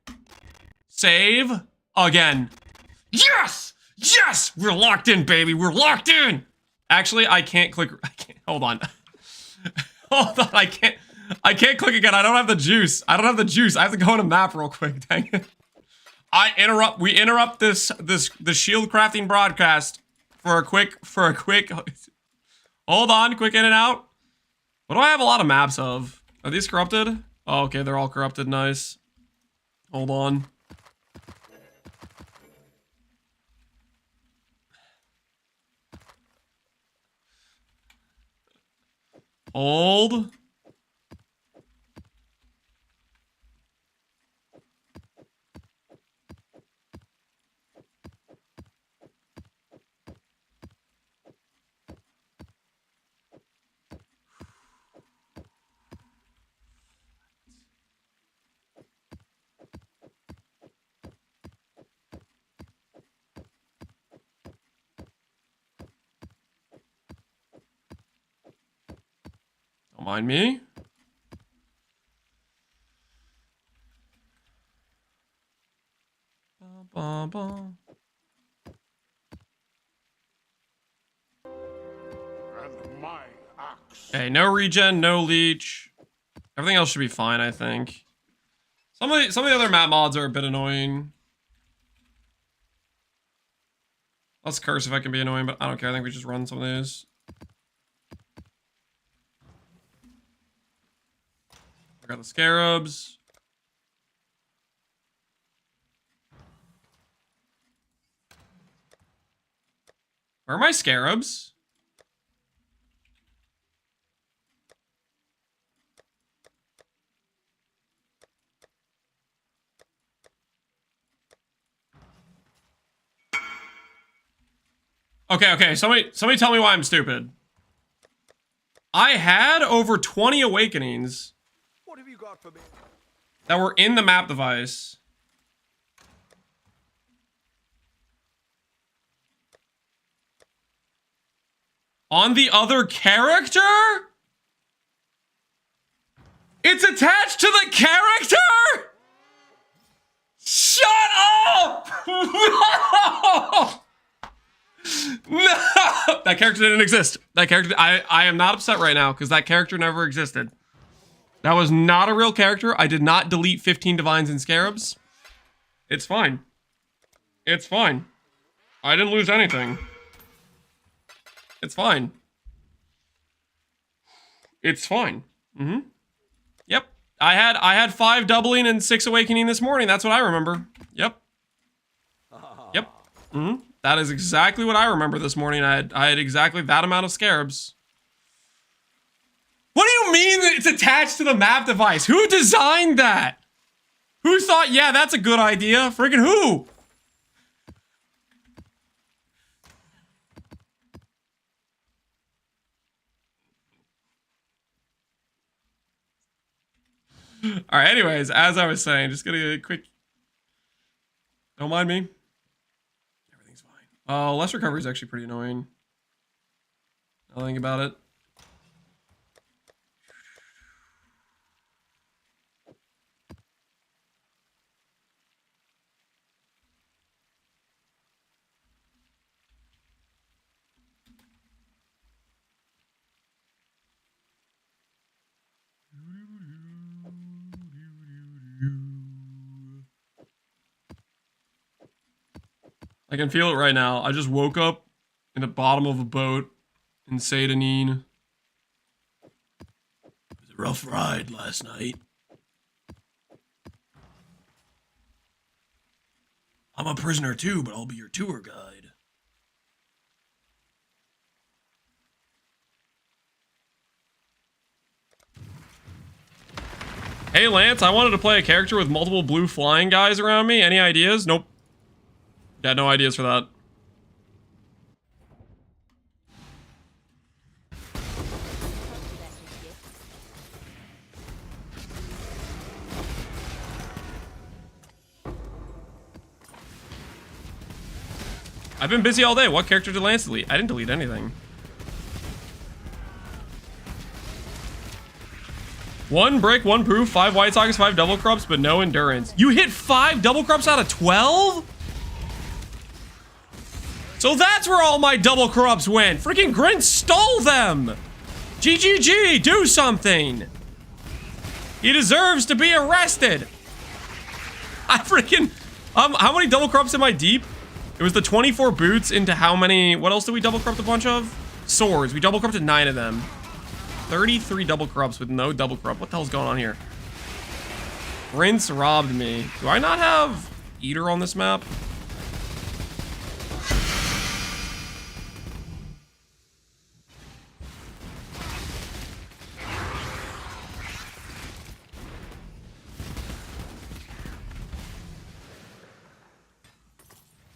Save again. Yes! Yes! We're locked in, baby. We're locked in. Actually, I can't click. I can't. Hold on. Hold on. I can't click again. I don't have the juice. I don't have the juice. I have to go on a map real quick. Dang it. We interrupt the shield crafting broadcast for a quick. Hold on. Quick in and out. What do I have a lot of maps of? Are these corrupted? Oh, okay, they're all corrupted. Nice. Hold on. Hold. Don't mind me. And my axe. Okay, no regen, no leech. Everything else should be fine, I think. Some of the other map mods are a bit annoying. Let's curse if I can be annoying, but I don't care. I think we just run some of these. I got the scarabs. Where are my scarabs? Okay, somebody tell me why I'm stupid. I had over 20 awakenings What have you got for me? that were in the map device. On the other character? It's attached to the character? Shut up! No! No! That character didn't exist. That character, I am not upset right now because that character never existed. That was not a real character. I did not delete 15 divines and scarabs. It's fine. It's fine. I didn't lose anything. It's fine. It's fine. Mm-hmm. Yep. I had 5 doubling and 6 awakening this morning. That's what I remember. Yep. Yep. Mm-hmm. That is exactly what I remember this morning. I had exactly that amount of scarabs. What do you mean that it's attached to the map device? Who designed that? Who thought, yeah, that's a good idea? Friggin' who? All right, anyways, as I was saying, just gonna get a quick... Don't mind me. Everything's fine. Oh, less recovery is actually pretty annoying. Now think about it. I can feel it right now. I just woke up in the bottom of a boat in NieNie. It was a rough ride last night. I'm a prisoner too, but I'll be your tour guide. Hey Lance, I wanted to play a character with multiple blue flying guys around me. Any ideas? Nope. Got no ideas for that. I've been busy all day. What character did Lance delete? I didn't delete anything. 1 brick, 1 proof, 5 white sockets, 5 double corrupts, but no endurance. You hit 5 double corrupts out of 12? So that's where all my double corrupts went. Freaking Grint stole them. GGG, do something. He deserves to be arrested. I freaking, how many double corrupts am I deep? It was the 24 boots into how many, what else did we double corrupt a bunch of? Swords, we double corrupted 9 of them. 33 double corrupts with no double corrupt. What the hell's going on here? Rinse robbed me. Do I not have Eater on this map?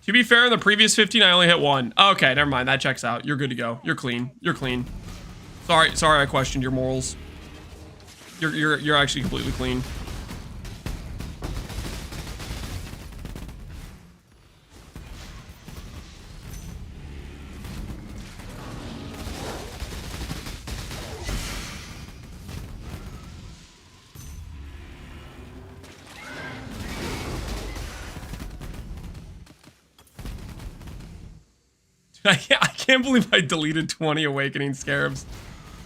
To be fair, in the previous 15, I only hit 1. Okay, never mind. That checks out. You're good to go. You're clean. You're clean. Sorry, I questioned your morals. You're actually completely clean. I can't believe I deleted 20 Awakening Scarabs.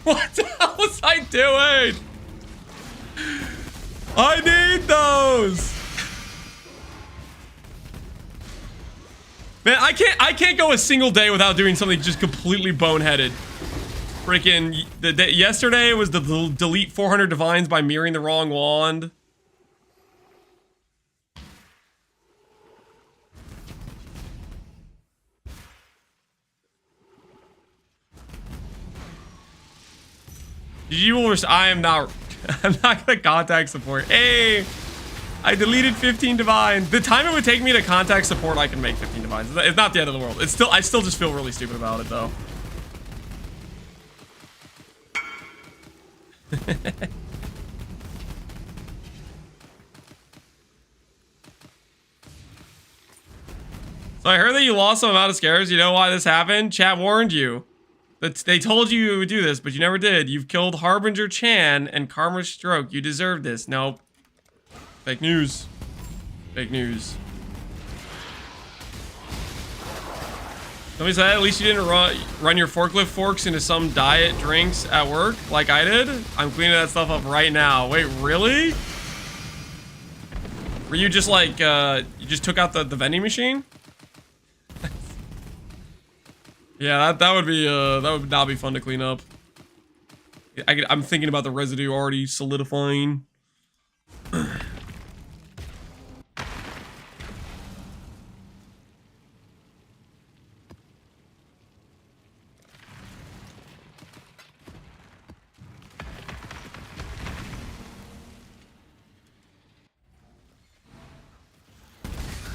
What the hell was I doing? I need those. Man, I can't go a single day without doing something just completely boneheaded. Freaking yesterday was the delete 400 divines by mirroring the wrong wand. I am not. I'm not gonna contact support. Hey, I deleted 15 divines. The time it would take me to contact support, I can make 15 divines. It's not the end of the world. It's still, I still just feel really stupid about it though. So I heard that you lost some amount of scares. You know why this happened? Chat warned you. They told you would do this, but you never did. You've killed Harbinger Chan and Karma Stroke. You deserve this. Nope. Fake news. Fake news. Somebody said at least you didn't run your forklift forks into some diet drinks at work like I did. I'm cleaning that stuff up right now. Wait, really? Were you just like, you just took out the vending machine? Yeah, that would not be fun to clean up. I'm thinking about the residue already solidifying.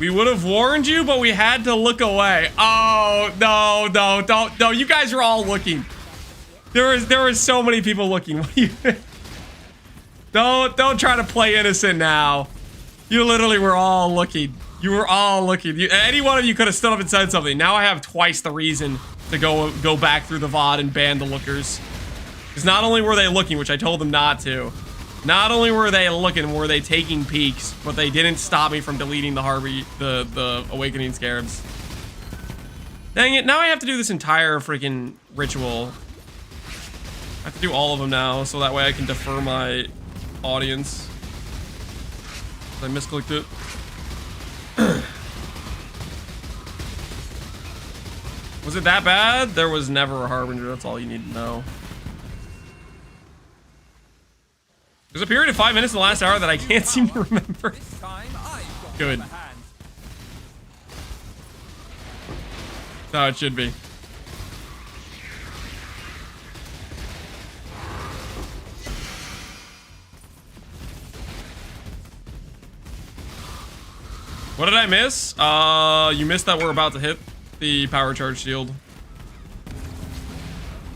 We would have warned you, but we had to look away. Oh, no, no. You guys were all looking. There was so many people looking. Don't try to play innocent now. You literally were all looking. You were all looking. Any one of you could have stood up and said something. Now I have twice the reason to go back through the VOD and ban the lookers. Because not only were they looking, which I told them not to, not only were they looking, were they taking peeks, but they didn't stop me from deleting the Awakening Scarabs. Dang it, now I have to do this entire freaking ritual. I have to do all of them now, so that way I can defer my audience. I misclicked it. Was it that bad? There was never a Harbinger, that's all you need to know. There's a period of 5 minutes in the last hour that I can't seem to remember. Good. That's how it should be. What did I miss? You missed that we're about to hit the power charge shield.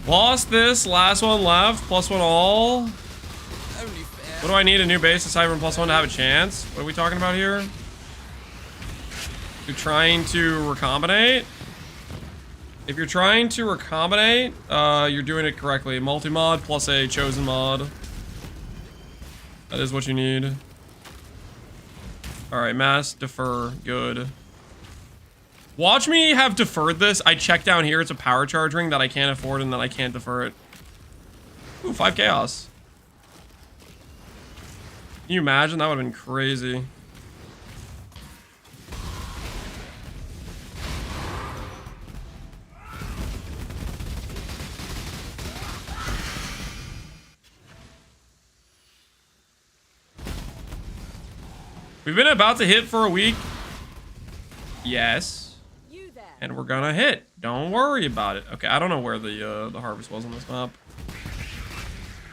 Lost this, last one left, +1 all. What do I need a new base aside from +1 to have a chance? What are we talking about here? You're trying to recombinate? If you're trying to recombinate, you're doing it correctly. Multi-mod plus a chosen mod. That is what you need. Alright, mass defer. Good. Watch me have deferred this. I check down here. It's a power charge ring that I can't afford and then I can't defer it. Ooh, 5 chaos. Can you imagine? That would have been crazy. We've been about to hit for a week. Yes. And we're gonna hit. Don't worry about it. Okay, I don't know where the harvest was on this map.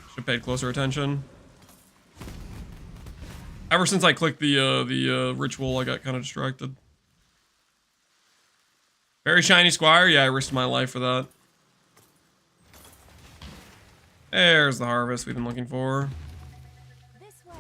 Should have paid closer attention. Ever since I clicked the ritual, I got kind of distracted. Very shiny squire. Yeah, I risked my life for that. There's the harvest we've been looking for. This way.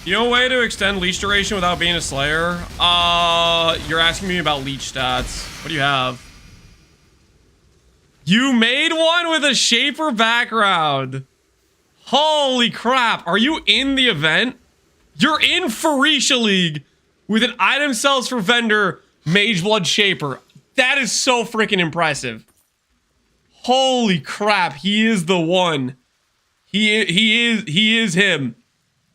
You know a way to extend leech duration without being a slayer? You're asking me about leech stats. What do you have? You made one with a shaper background. Holy crap. Are you in the event? You're in Phorecia League with an item sells for vendor Mageblood Shaper. That is so freaking impressive. Holy crap. He is the one. He is him.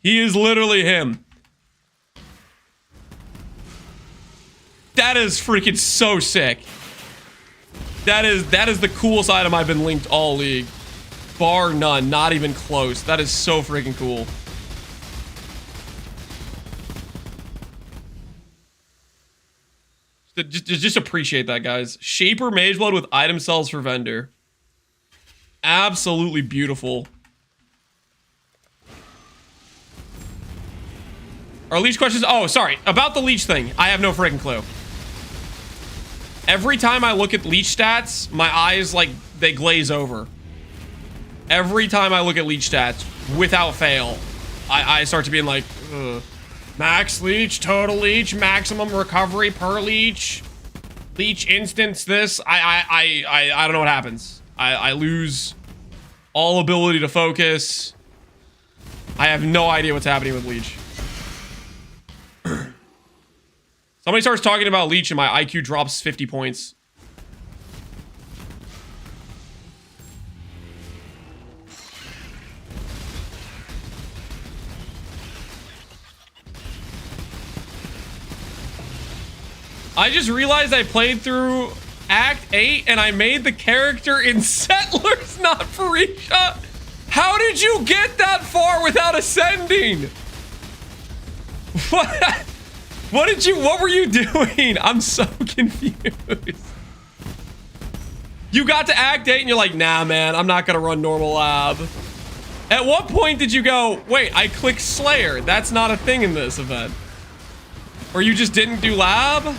He is literally him. That is freaking so sick. That is the coolest item I've been linked all league. Bar none, not even close. That is so freaking cool. Just appreciate that, guys. Shaper Mageblood with item sells for vendor. Absolutely beautiful. Are leech questions? Oh, sorry. About the leech thing, I have no freaking clue. Every time I look at leech stats, my eyes, like, they glaze over. Every time I look at leech stats, without fail, I start to be in like, ugh. Max leech, total leech, maximum recovery per leech, leech instance this. I don't know what happens. I lose all ability to focus. I have no idea what's happening with leech. Somebody starts talking about leech and my IQ drops 50 points. I just realized I played through Act 8 and I made the character in Settlers, not Farisha. How did you get that far without ascending? What were you doing? I'm so confused. You got to Act 8 and you're like, nah, man, I'm not gonna run normal lab. At what point did you go, wait, I clicked Slayer. That's not a thing in this event. Or you just didn't do lab?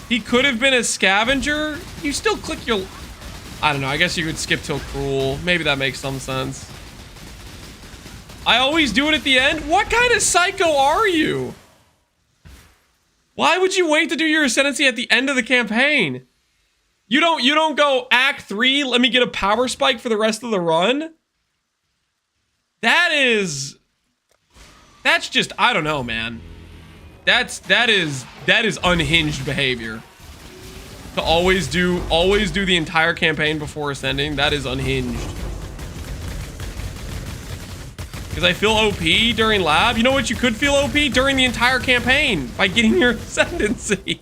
He could have been a scavenger. You still click your... I don't know. I guess you could skip till cruel. Maybe that makes some sense. I always do it at the end. What kind of psycho are you? Why would you wait to do your ascendancy at the end of the campaign? You don't go Act 3. Let me get a power spike for the rest of the run. That's just, I don't know, man. That is unhinged behavior. To always do the entire campaign before ascending. That is unhinged. Because I feel OP during lab. You know what? You could feel OP during the entire campaign by getting your ascendancy.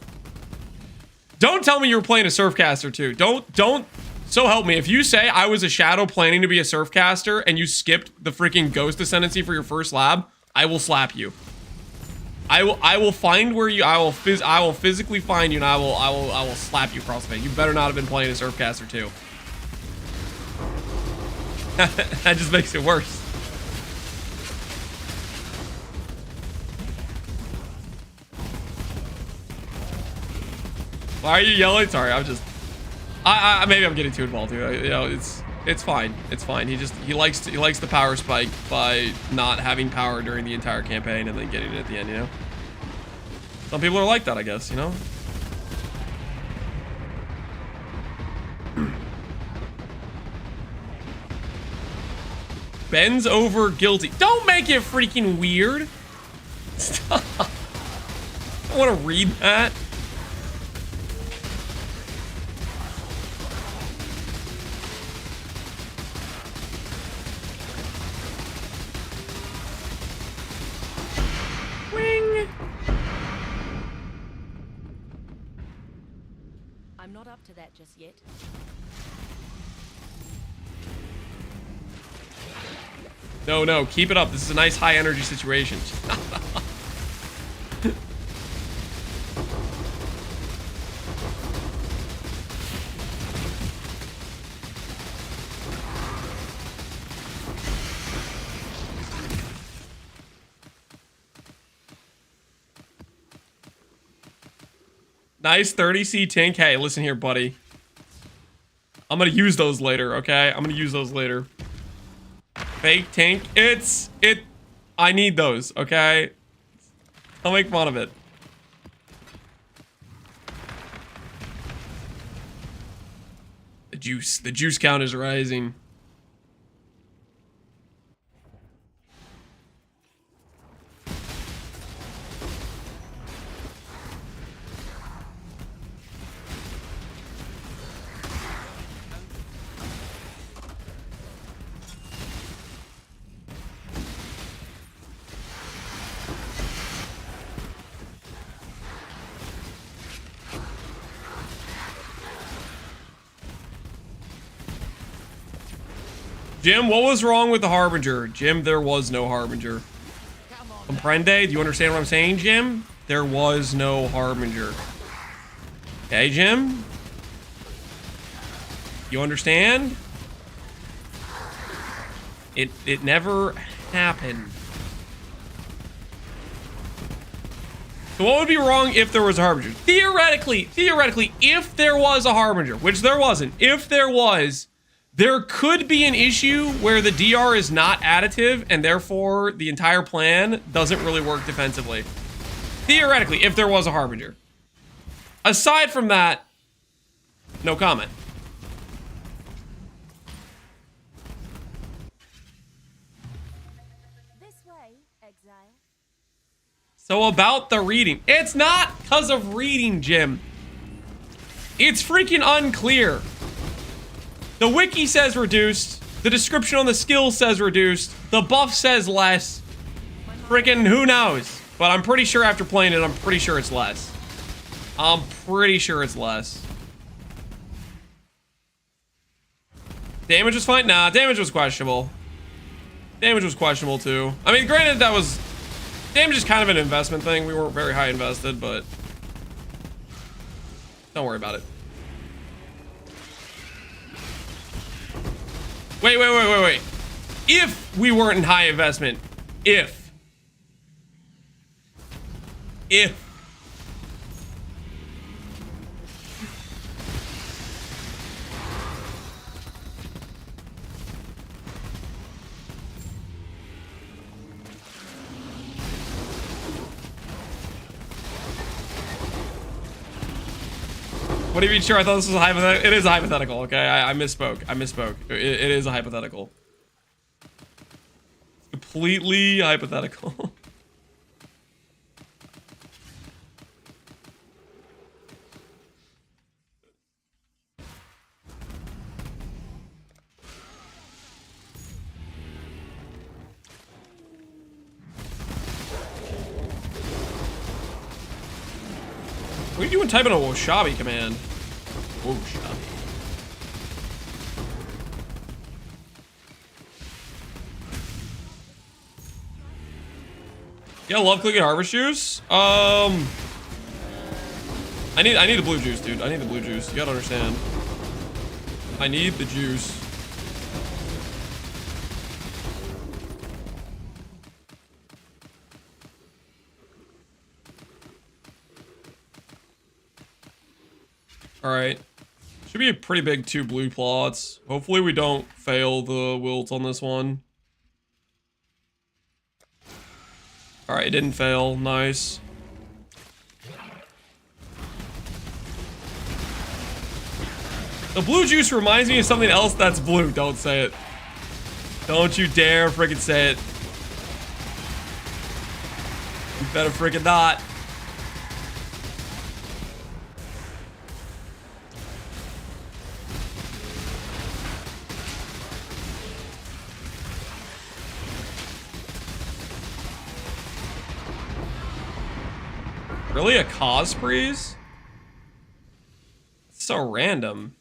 Don't tell me you were playing a surfcaster too. Don't. So help me. If you say I was a shadow planning to be a surfcaster and you skipped the freaking ghost ascendancy for your first lab, I will slap you. I will find where you. I will physically find you and I will slap you across the face. You better not have been playing a surfcaster too. That just makes it worse. Why are you yelling? Sorry, I'm just. Maybe I'm getting too involved here. You know, it's fine. It's fine. He likes the power spike by not having power during the entire campaign and then getting it at the end, you know? Some people are like that, I guess, you know? Bends over guilty. Don't make it freaking weird. Stop. I don't want to read that. I'm not up to that just yet. No, keep it up. This is a nice high energy situation. Nice 30C tank. Hey, listen here, buddy. I'm gonna use those later, okay? I'm gonna use those later. Fake tank. I need those, okay? I'll make fun of it. The juice count is rising. Jim, what was wrong with the Harbinger? Jim, there was no Harbinger. Comprende? Do you understand what I'm saying, Jim? There was no Harbinger. Okay, Jim? You understand? It never happened. So what would be wrong if there was a Harbinger? Theoretically, if there was a Harbinger, which there wasn't, if there was, there could be an issue where the DR is not additive and therefore the entire plan doesn't really work defensively. Theoretically, if there was a Harbinger. Aside from that, no comment. This way, Exile. So about the reading. It's not because of reading, Jim. It's freaking unclear. The wiki says reduced. The description on the skill says reduced. The buff says less. Freaking who knows? But I'm pretty sure after playing it, I'm pretty sure it's less. I'm pretty sure it's less. Damage was fine? Nah, damage was questionable. Damage was questionable too. I mean, granted, that was... Damage is kind of an investment thing. We weren't very high invested, but... Don't worry about it. Wait. If we weren't in high investment. If. What do you mean, sure? I thought this was a hypothetical. It is a hypothetical, okay? I misspoke. It is a hypothetical. Completely hypothetical. What are you doing typing a Oshabi command? Oshabi. Yeah, love clicking harvest juice. I need the blue juice, dude. I need the blue juice. You gotta understand. I need the juice. All right. Should be a pretty big 2 blue plots. Hopefully we don't fail the wilt on this one. All right, it didn't fail. Nice. The blue juice reminds me of something else that's blue. Don't say it. Don't you dare freaking say it. You better freaking not. Really, a cause freeze? It's so random.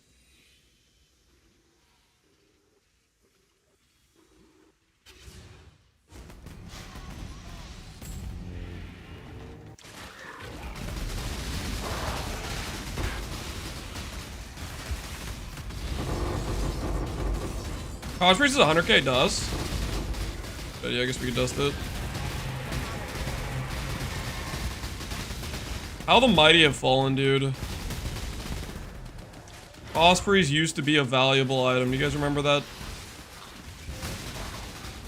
Cause freeze is 100k dust. But yeah, I guess we can dust it. How the mighty have fallen, dude. Ospreys used to be a valuable item. Do you guys remember that?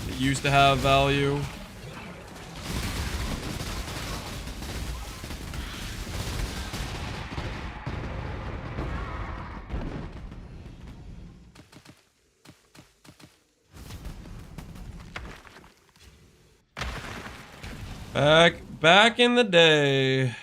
It used to have value. Back in the day.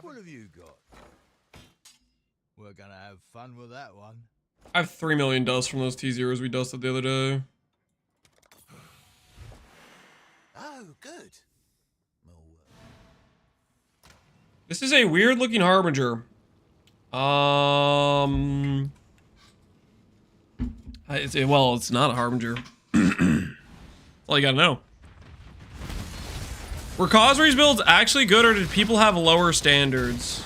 What have you got? We're gonna have fun with that one. I have 3 million dust from those T0s we dusted the other day. Oh, good. Well, This is a weird looking Harbinger. It's not a Harbinger. All you gotta know. Were Cosry's builds actually good, or did people have lower standards?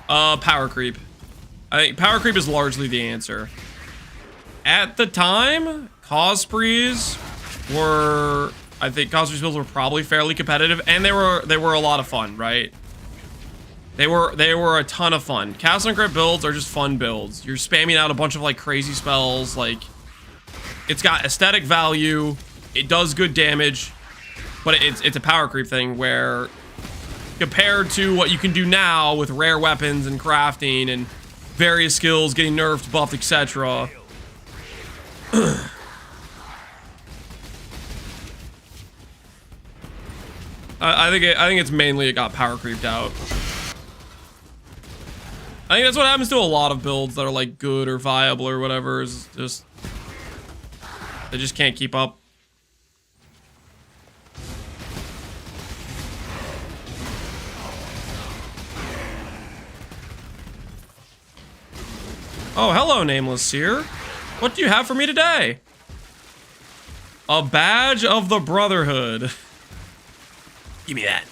Power creep. I think power creep is largely the answer. At the time, Cosprees were, I think Cospre's builds were probably fairly competitive, and they were a lot of fun, right? They were a ton of fun. Castle and Crypt builds are just fun builds. You're spamming out a bunch of like crazy spells. Like, it's got aesthetic value. It does good damage, but it's a power creep thing where compared to what you can do now with rare weapons and crafting and various skills getting nerfed, buffed, etc. I think it's mainly it got power creeped out. I think that's what happens to a lot of builds that are like good or viable or whatever, is just they just can't keep up. Oh, hello, Nameless Seer. What do you have for me today? A badge of the Brotherhood. Give me that.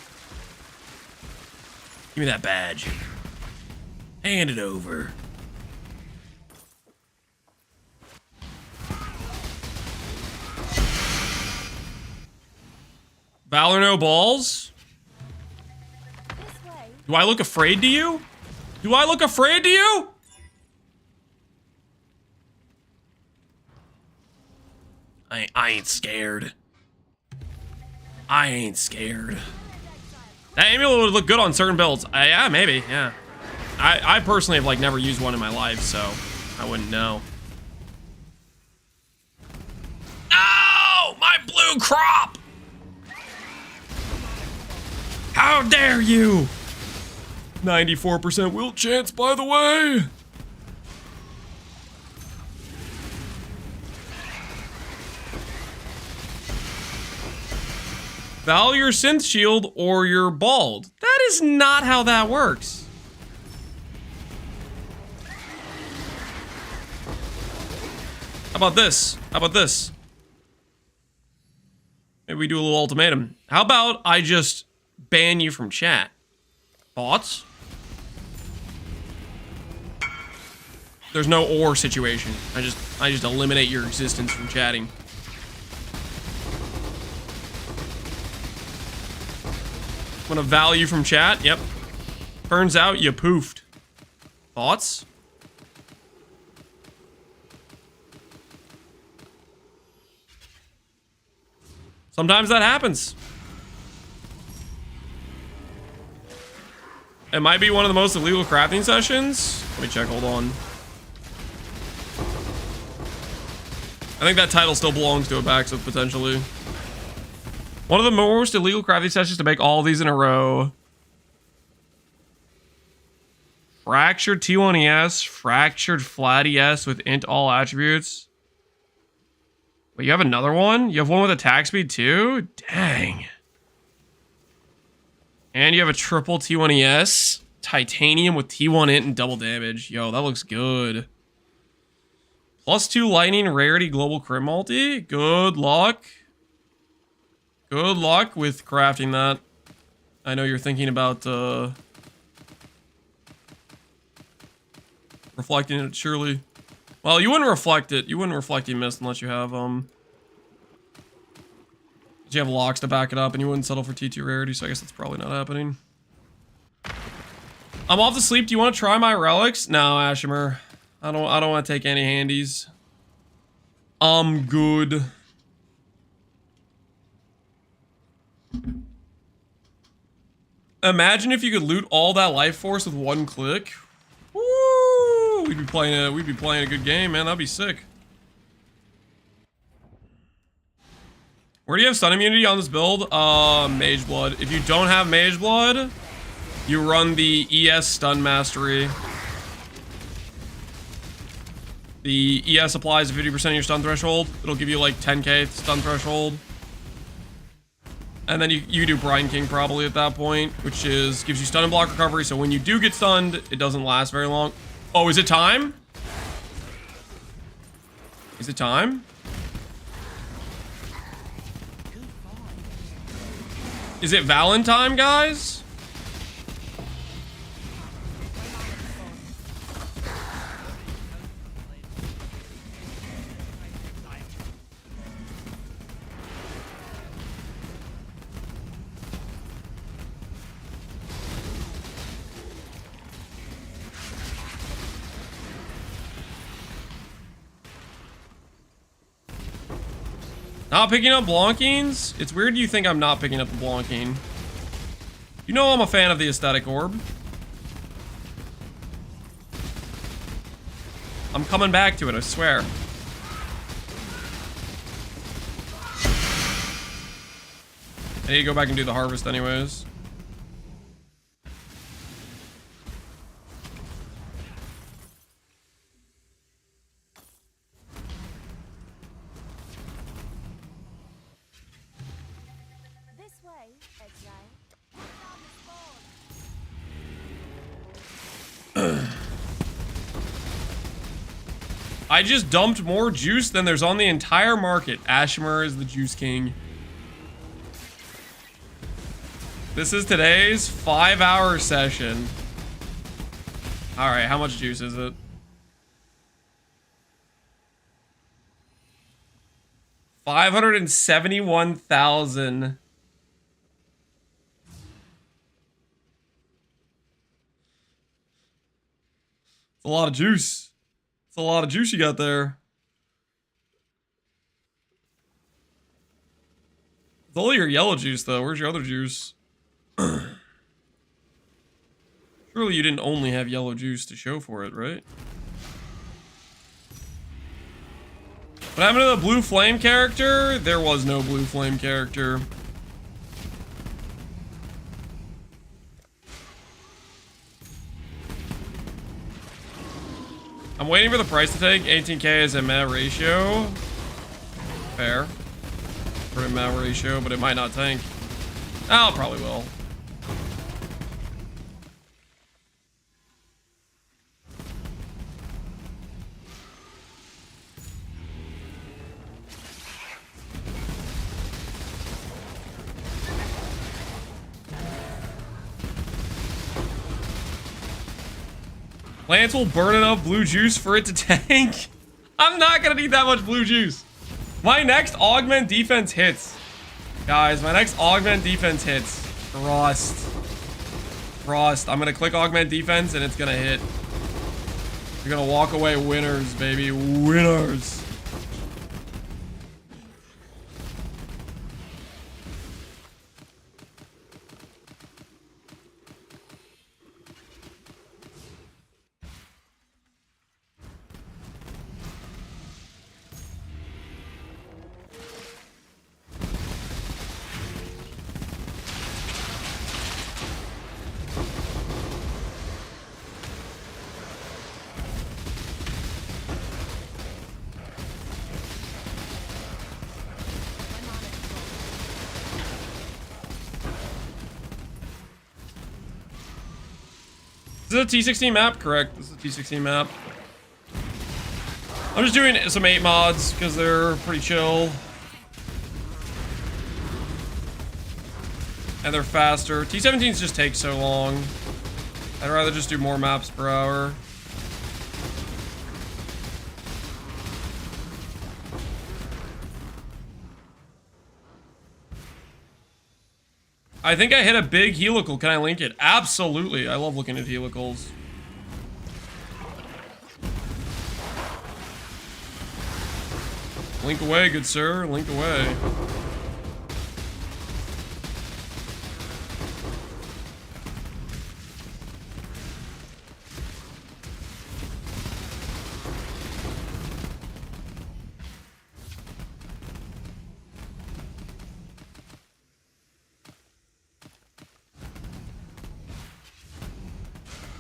Give me that badge. Hand it over. Valor no balls? This way. Do I look afraid to you? Do I look afraid to you? I ain't scared. I ain't scared. That amulet would look good on certain builds. Yeah, maybe, yeah. I personally have like never used one in my life, so I wouldn't know. Oh, my blue crop! How dare you! 94% wilt chance, by the way. Value your synth shield or you're bald. That is not how that works. How about this? How about this? Maybe we do a little ultimatum. How about I just ban you from chat? Thoughts? There's no or situation. I just eliminate your existence from chatting. I'm gonna value from chat. Yep. Turns out you poofed. Thoughts? Sometimes that happens. It might be one of the most illegal crafting sessions. Let me check, hold on. I think that title still belongs to a Baxif, potentially. One of the most illegal crafting sessions to make all these in a row. Fractured T1ES, Fractured Flat ES with int all attributes. Wait, you have another one? You have one with attack speed too? Dang. And you have a triple T1ES. Titanium with T1 int and double damage. Yo, that looks good. +2 lightning, rarity, global crit multi. Good luck. Good luck with crafting that. I know you're thinking about reflecting it, surely. Well, you wouldn't reflect it. You wouldn't reflect mist unless you have you have locks to back it up, and you wouldn't settle for T2 rarity, so I guess that's probably not happening. I'm off to sleep. Do you want to try my relics? No, Ashimer. I don't want to take any handies. I'm good. Imagine if you could loot all that life force with one click. Woo! We'd be playing a good game, man. That'd be sick. Where do you have stun immunity on this build? Mage Blood. If you don't have Mage Blood, you run the ES stun mastery. The ES applies to 50% of your stun threshold. It'll give you like 10k stun threshold. And then you do Brine King probably at that point, which is gives you stun and block recovery. So when you do get stunned, it doesn't last very long. Oh, is it time? Is it time? Is it Valentine, guys? Not picking up Blankines? It's weird you think I'm not picking up the Blankine. You know I'm a fan of the aesthetic orb. I'm coming back to it, I swear. I need to go back and do the harvest anyways. This way, Exile. I just dumped more juice than there's on the entire market. Ashmer is the juice king. This is today's 5-hour session. All right, how much juice is it? $571,000. It's a lot of juice. It's a lot of juice you got there. It's only your yellow juice, though. Where's your other juice? Surely you didn't only have yellow juice to show for it, right? What happened to the blue flame character? There was no blue flame character. I'm waiting for the price to take. 18k is a meh ratio. Fair. For a meh ratio, but it might not tank. Oh, it probably will. Lance will burn enough blue juice for it to tank. I'm not gonna need that much blue juice. My next augment defense hits. Guys, my next augment defense hits. Frost. Frost. I'm gonna click augment defense and it's gonna hit. You're gonna walk away winners, baby. Winners. Is this a T16 map? Correct. This is a T16 map. I'm just doing some 8 mods because they're pretty chill. And they're faster. T17s just take so long. I'd rather just do more maps per hour. I think I hit a big helical. Can I link it? Absolutely. I love looking at helicals. Link away, good sir. Link away.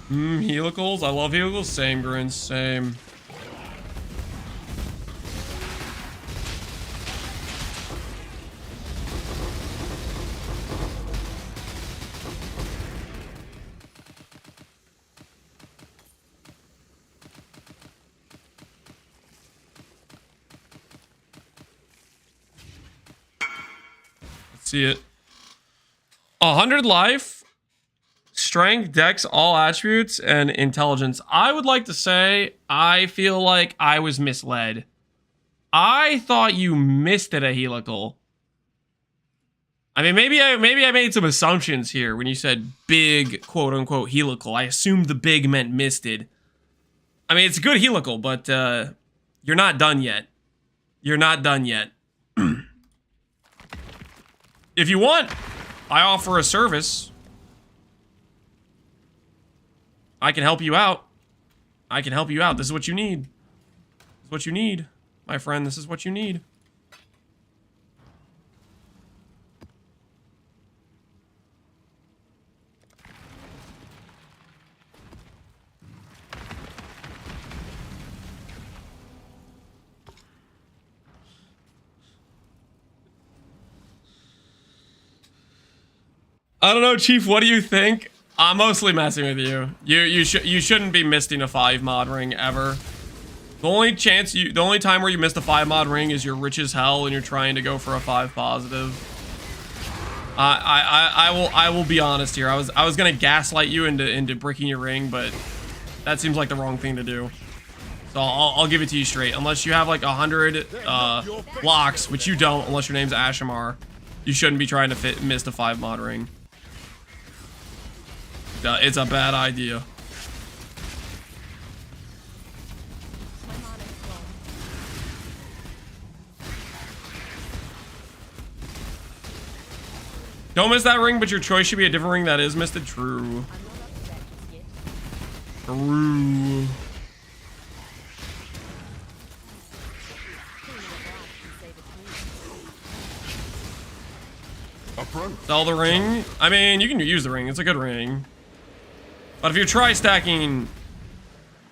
Helicals? I love helicals. Same, Grins. Same. See it. 100 life, strength, dex, all attributes, and intelligence. I would like to say I feel like I was misled. I thought you missed it a helical. I mean, maybe I made some assumptions here when you said big, quote unquote, helical. I assumed the big meant misted. I mean, it's a good helical, but you're not done yet. You're not done yet. If you want, I offer a service. I can help you out. I can help you out. This is what you need. This is what you need, my friend. This is what you need. I don't know, Chief. What do you think? I'm mostly messing with you. You shouldn't be missing a 5 mod ring ever. The only time where you missed a 5 mod ring is you're rich as hell and you're trying to go for a 5 positive. I will be honest here. I was gonna gaslight you into bricking your ring, but that seems like the wrong thing to do. So I'll give it to you straight. Unless you have like 100 blocks, which you don't, unless your name's Ashamar, you shouldn't be trying to miss the 5 mod ring. It's a bad idea. Don't miss that ring, but your choice should be a different ring that is misted. True. True. Sell the ring. I mean, you can use the ring. It's a good ring. But if you're tri-stacking,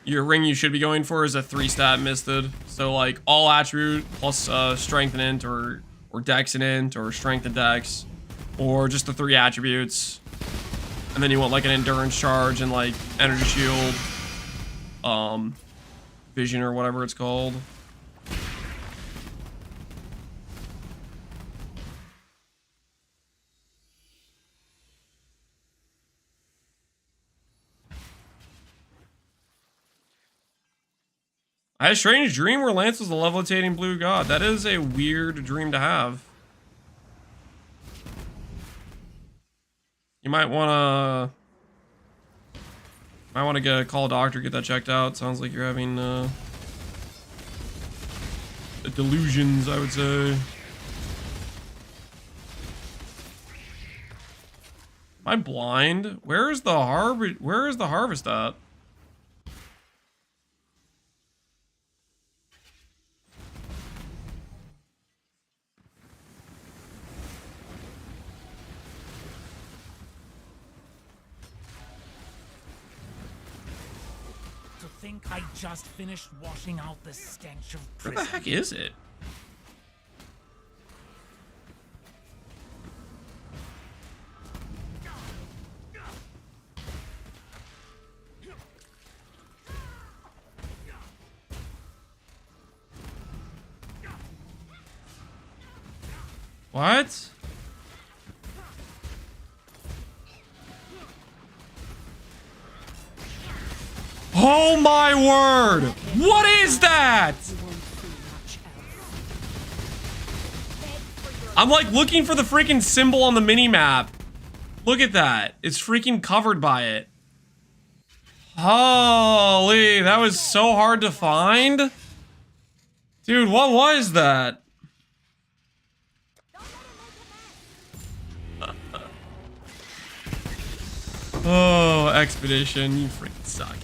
your ring you should be going for is a 3-stat misted. So like all attribute plus strength and int, or dex and int, or strength and dex, or just the 3 attributes. And then you want like an endurance charge and like energy shield, vision or whatever it's called. I had a strange dream where Lance was a levitating blue god. That is a weird dream to have. You might wanna call a doctor, get that checked out. Sounds like you're having delusions, I would say. Am I blind? Where is the harvest at? I just finished washing out the stench of Where prison. the heck is it? What? Oh my word! What is that? I'm like looking for the freaking symbol on the mini map. Look at that. It's freaking covered by it. Holy, that was so hard to find. Dude, what was that? Oh, Expedition, you freaking suck.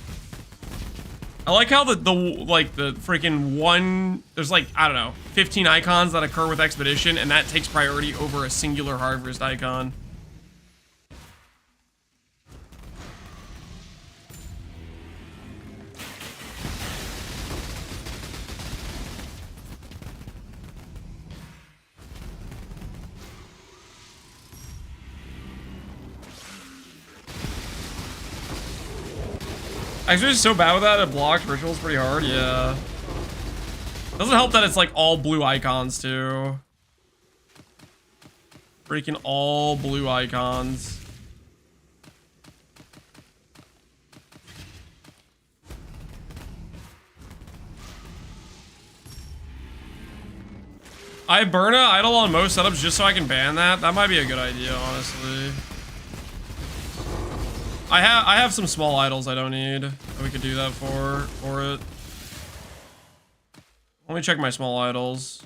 I like how the freaking one, there's like, I don't know, 15 icons that occur with Expedition, and that takes priority over a singular harvest icon. Actually, so bad with that, it blocks rituals pretty hard, yeah. Doesn't help that it's like all blue icons too. Freaking all blue icons. I burn a idol on most setups just so I can ban that. That might be a good idea, honestly. I have some small idols I don't need. We could do that for it. Let me check my small idols.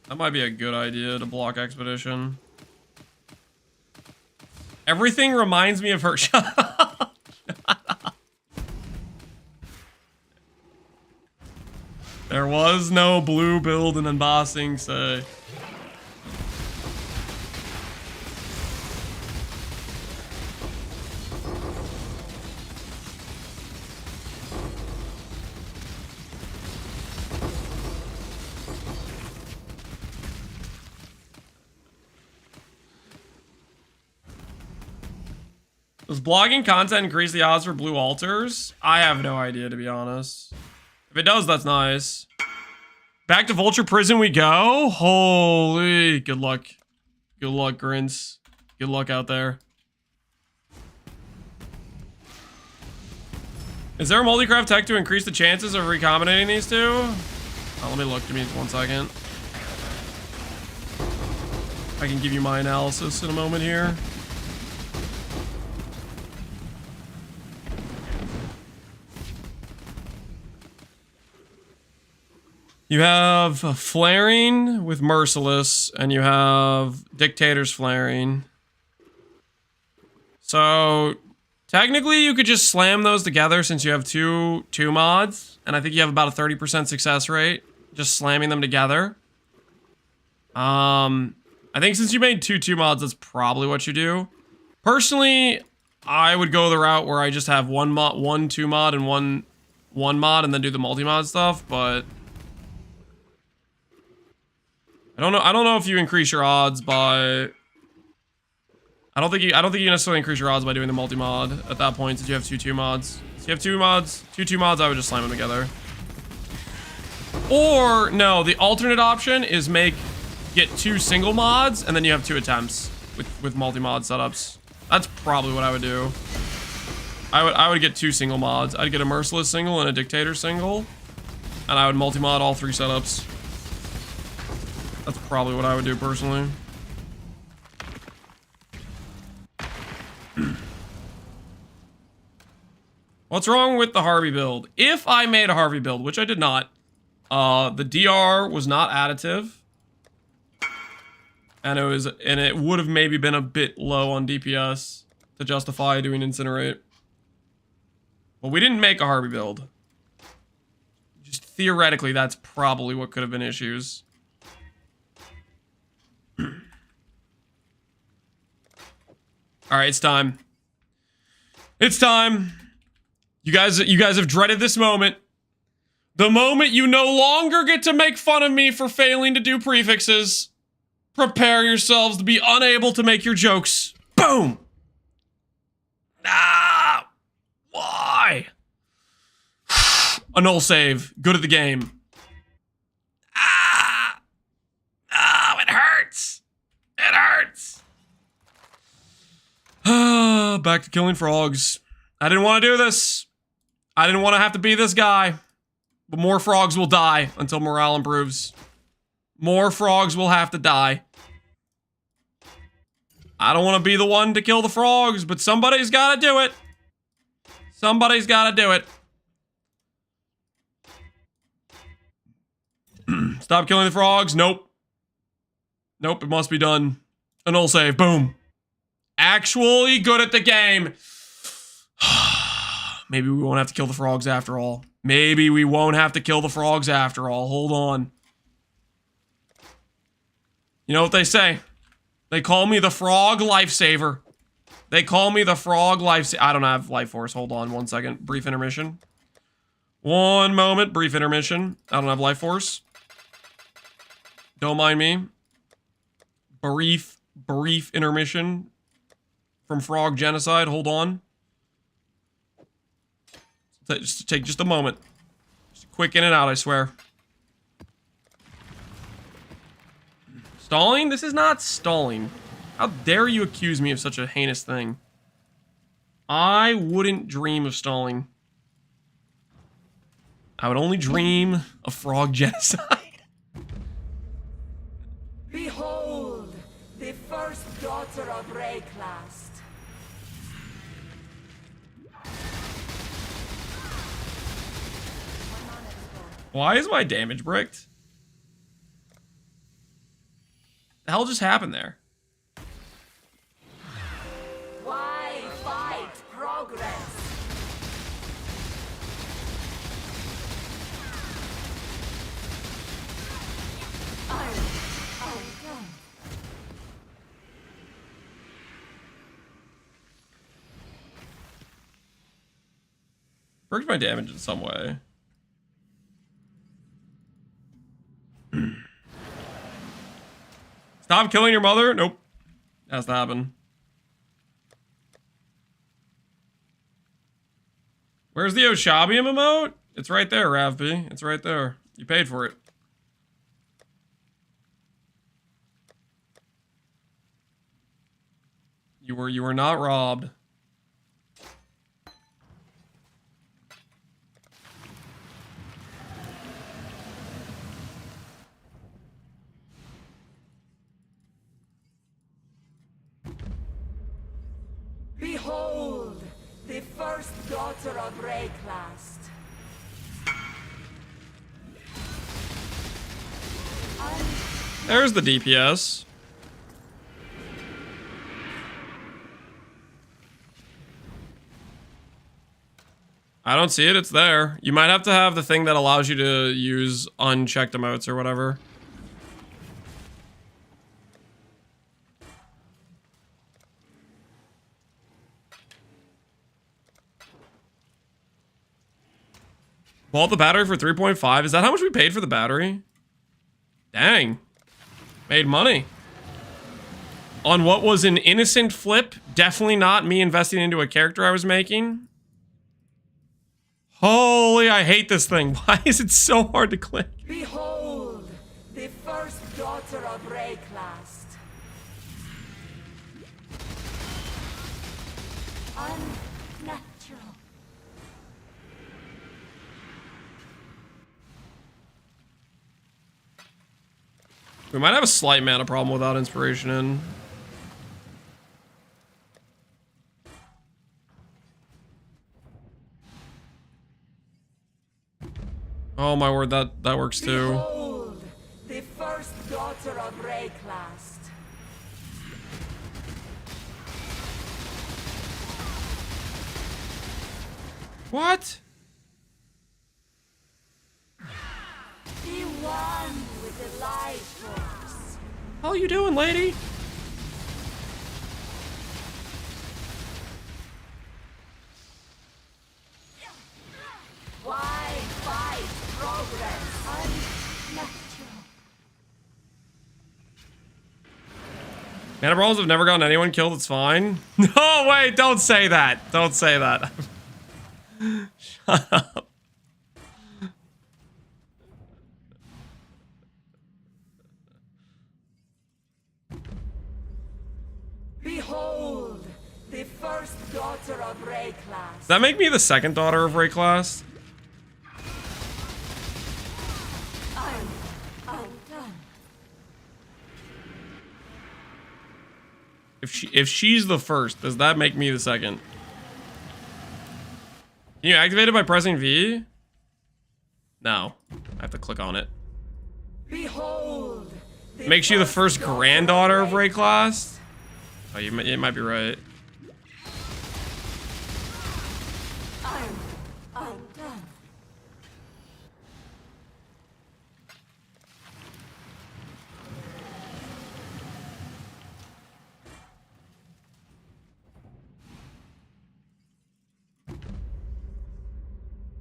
That might be a good idea to block Expedition. Everything reminds me of her. Shut up. There was no blue build and embossing, say. Does blogging content increase the odds for blue altars? I have no idea, to be honest. If it does, that's nice. Back to Vulture Prison we go. Holy, good luck. Good luck, Grins. Good luck out there. Is there a multi-craft tech to increase the chances of recombinating these two? Oh, let me look. Give me 1 second. I can give you my analysis in a moment here. You have Flaring with Merciless, and you have Dictator's Flaring. So, technically, you could just slam those together since you have two mods, and I think you have about a 30% success rate, just slamming them together. I think since you made two mods, that's probably what you do. Personally, I would go the route where I just have one 2 mod, and one mod, and then do the multi-mod stuff, but I don't know if you increase your odds by... I don't think you necessarily increase your odds by doing the multi-mod at that point since you have two mods. So you have two mods, I would just slam them together. Or, no, the alternate option is get 2 single mods and then you have 2 attempts with multi-mod setups. That's probably what I would do. I would get 2 single mods. I'd get a Merciless single and a Dictator single. And I would multi-mod all 3 setups. That's probably what I would do personally. What's wrong with the Harvey build? If I made a Harvey build, which I did not, the DR was not additive. And it would have maybe been a bit low on DPS to justify doing Incinerate. But we didn't make a Harvey build. Just theoretically, that's probably what could have been issues. All right, it's time. It's time. You guys have dreaded this moment. The moment you no longer get to make fun of me for failing to do prefixes. Prepare yourselves to be unable to make your jokes. Boom. Ah, why? A null save. Good at the game. It hurts. It hurts. Back to killing frogs. I didn't want to do this. I didn't want to have to be this guy. But more frogs will die until morale improves. More frogs will have to die. I don't want to be the one to kill the frogs, but somebody's got to do it. Somebody's got to do it. Stop killing the frogs. Nope. Nope, it must be done. A null save. Boom. Actually good at the game. Maybe we won't have to kill the frogs after all. Maybe we won't have to kill the frogs after all. Hold on. You know what they say? They call me the frog lifesaver. They call me the frog lifesaver. I don't have life force. Hold on 1 second. Brief intermission. 1 moment. Brief intermission. I don't have life force. Don't mind me. Brief intermission from frog genocide. Hold on. Just take just a moment. Just quick in and out, I swear. Stalling? This is not stalling. How dare you accuse me of such a heinous thing? I wouldn't dream of stalling. I would only dream of frog genocide. Behold, the first daughter of Rayclast. Why is my damage bricked? The hell just happened there? Why fight progress? I'm done. Bricked my damage in some way. Stop killing your mother? Nope. Has to happen. Where's the Oshabi emote? It's right there, Ravby. It's right there. You paid for it. You were not robbed. Behold, the first daughter of Rayclast. There's the DPS. I don't see it, it's there. You might have to have the thing that allows you to use unchecked emotes or whatever. Bought the battery for 3.5. Is that how much we paid for the battery? Dang. Made money. On what was an innocent flip. Definitely not me investing into a character I was making. Holy, I hate this thing. Why is it so hard to click? Behold, the first daughter of Rayclast. Unnatural. We might have a slight mana problem without inspiration in. Oh my word, that works too. Behold, the first daughter of Rayclast. What? Be one with the life force. How you doing, lady? Why fight progress? Unnatural. Mana brawls have never gotten anyone killed, it's fine. No, wait, don't say that. Don't say that. Shut up. Behold, the first daughter of Rayclast. Does that make me the second daughter of Rayclast? I'm done. If she's the first, does that make me the second? Can you activate it by pressing V? No. I have to click on it. Behold, Makes you the first granddaughter of Rayclast? Oh, you might be right. I'm done.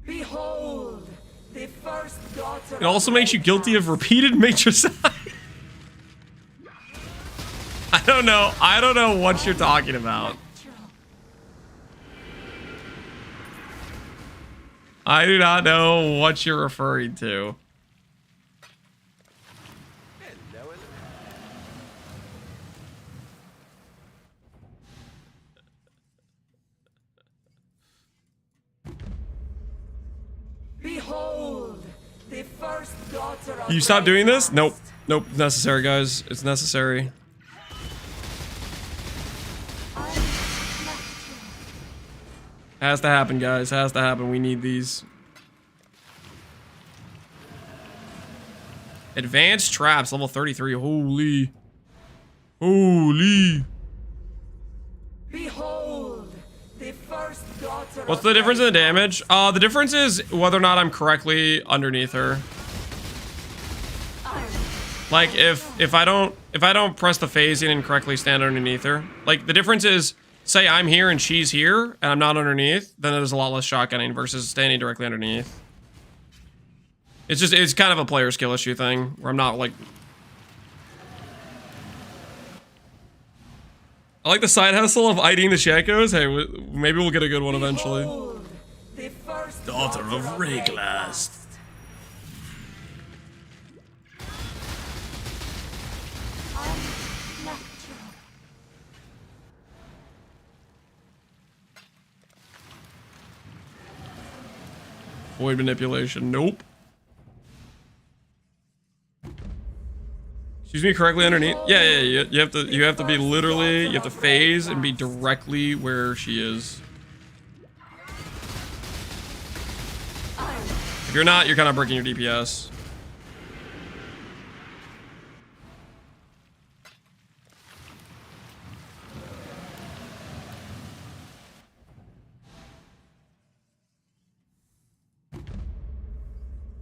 Behold, the first daughter. It also makes you guilty of repeated matricide. I don't know. I don't know what you're talking about. I do not know what you're referring to. Behold, the first daughter of You stop doing this? Raycast. Nope. Nope. It's necessary, guys. It's necessary. Has to happen, guys. Has to happen. We need these. Advanced traps, level 33. Holy. Holy. Behold, the first daughter What's of the difference in the Raycast. damage? The difference is whether or not I'm correctly underneath her. Like if I don't press the phasing and correctly stand underneath her. Like the difference is, say I'm here and she's here and I'm not underneath, then there's a lot less shotgunning versus standing directly underneath. It's kind of a player skill issue thing where I'm not like. I like the side hustle of IDing the Shackos. Hey, maybe we'll get a good one eventually. Behold, the first Daughter of Raycast. Unnatural. Void manipulation. Nope. Excuse me, correctly underneath. Yeah. You have to be literally. You have to phase and be directly where she is. If you're not, you're kind of breaking your DPS.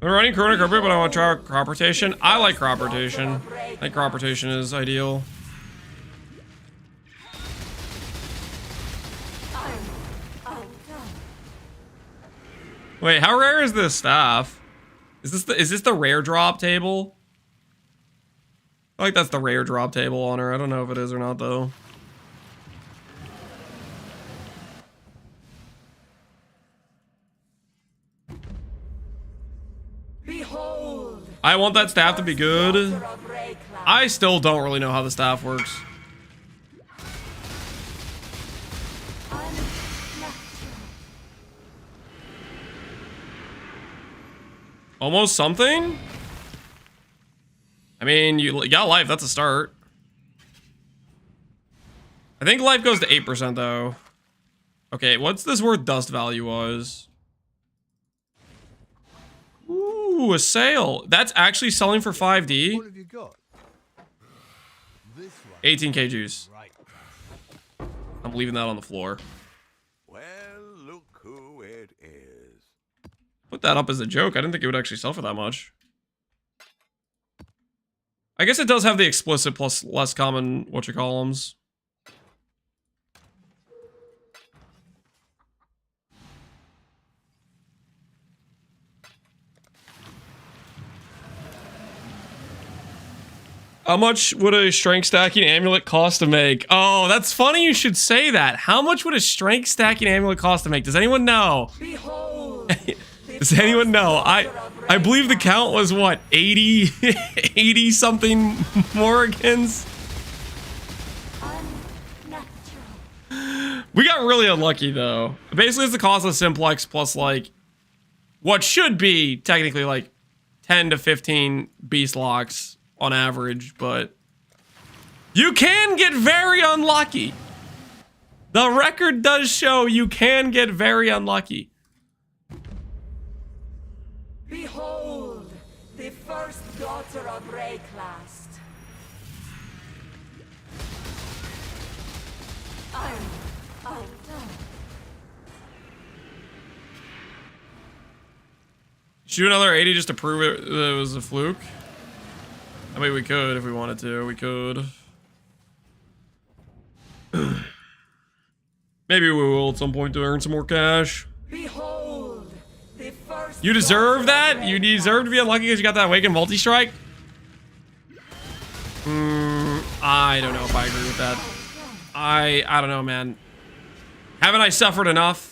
I'm running Chrono Carpet, but I want to try crop rotation. I like crop rotation. I think crop rotation is ideal. Wait, how rare is this staff? Is this the rare drop table? I like that's the rare drop table on her. I don't know if it is or not though. Behold, I want that staff to be good. daughter of Raycast. I still don't really know how the staff works. Unnatural. Almost something? I mean, you got life. That's a start. I think life goes to 8% though. Okay, what's this worth dust value-wise? Ooh, a sale. That's actually selling for 5D. What have you got? This one. 18k juice. Right. I'm leaving that on the floor. Well, look who it is. Put that up as a joke. I didn't think it would actually sell for that much. I guess it does have the explicit plus less common whatchamacallums. How much would a strength stacking amulet cost to make? Oh, that's funny you should say that. How much would a strength stacking amulet cost to make? Does anyone know? Behold, Does anyone know? I believe the count was what, 80 80 something Morgans? Unnatural. We got really unlucky though. Basically it's the cost of simplex plus like what should be technically like 10 to 15 beast locks on average, but you can get very unlucky. The record does show you can get very unlucky. behold, the first daughter of Raycast. Shoot another 80 just to prove it was a fluke. I mean, we could if we wanted to. We could. Maybe we will at some point to earn some more cash. Behold, the first You deserve daughter of that? You Raycast. deserve to be unlucky because you got that Awakened multi-strike? I don't know if I agree with that. I don't know, man. Haven't I suffered enough?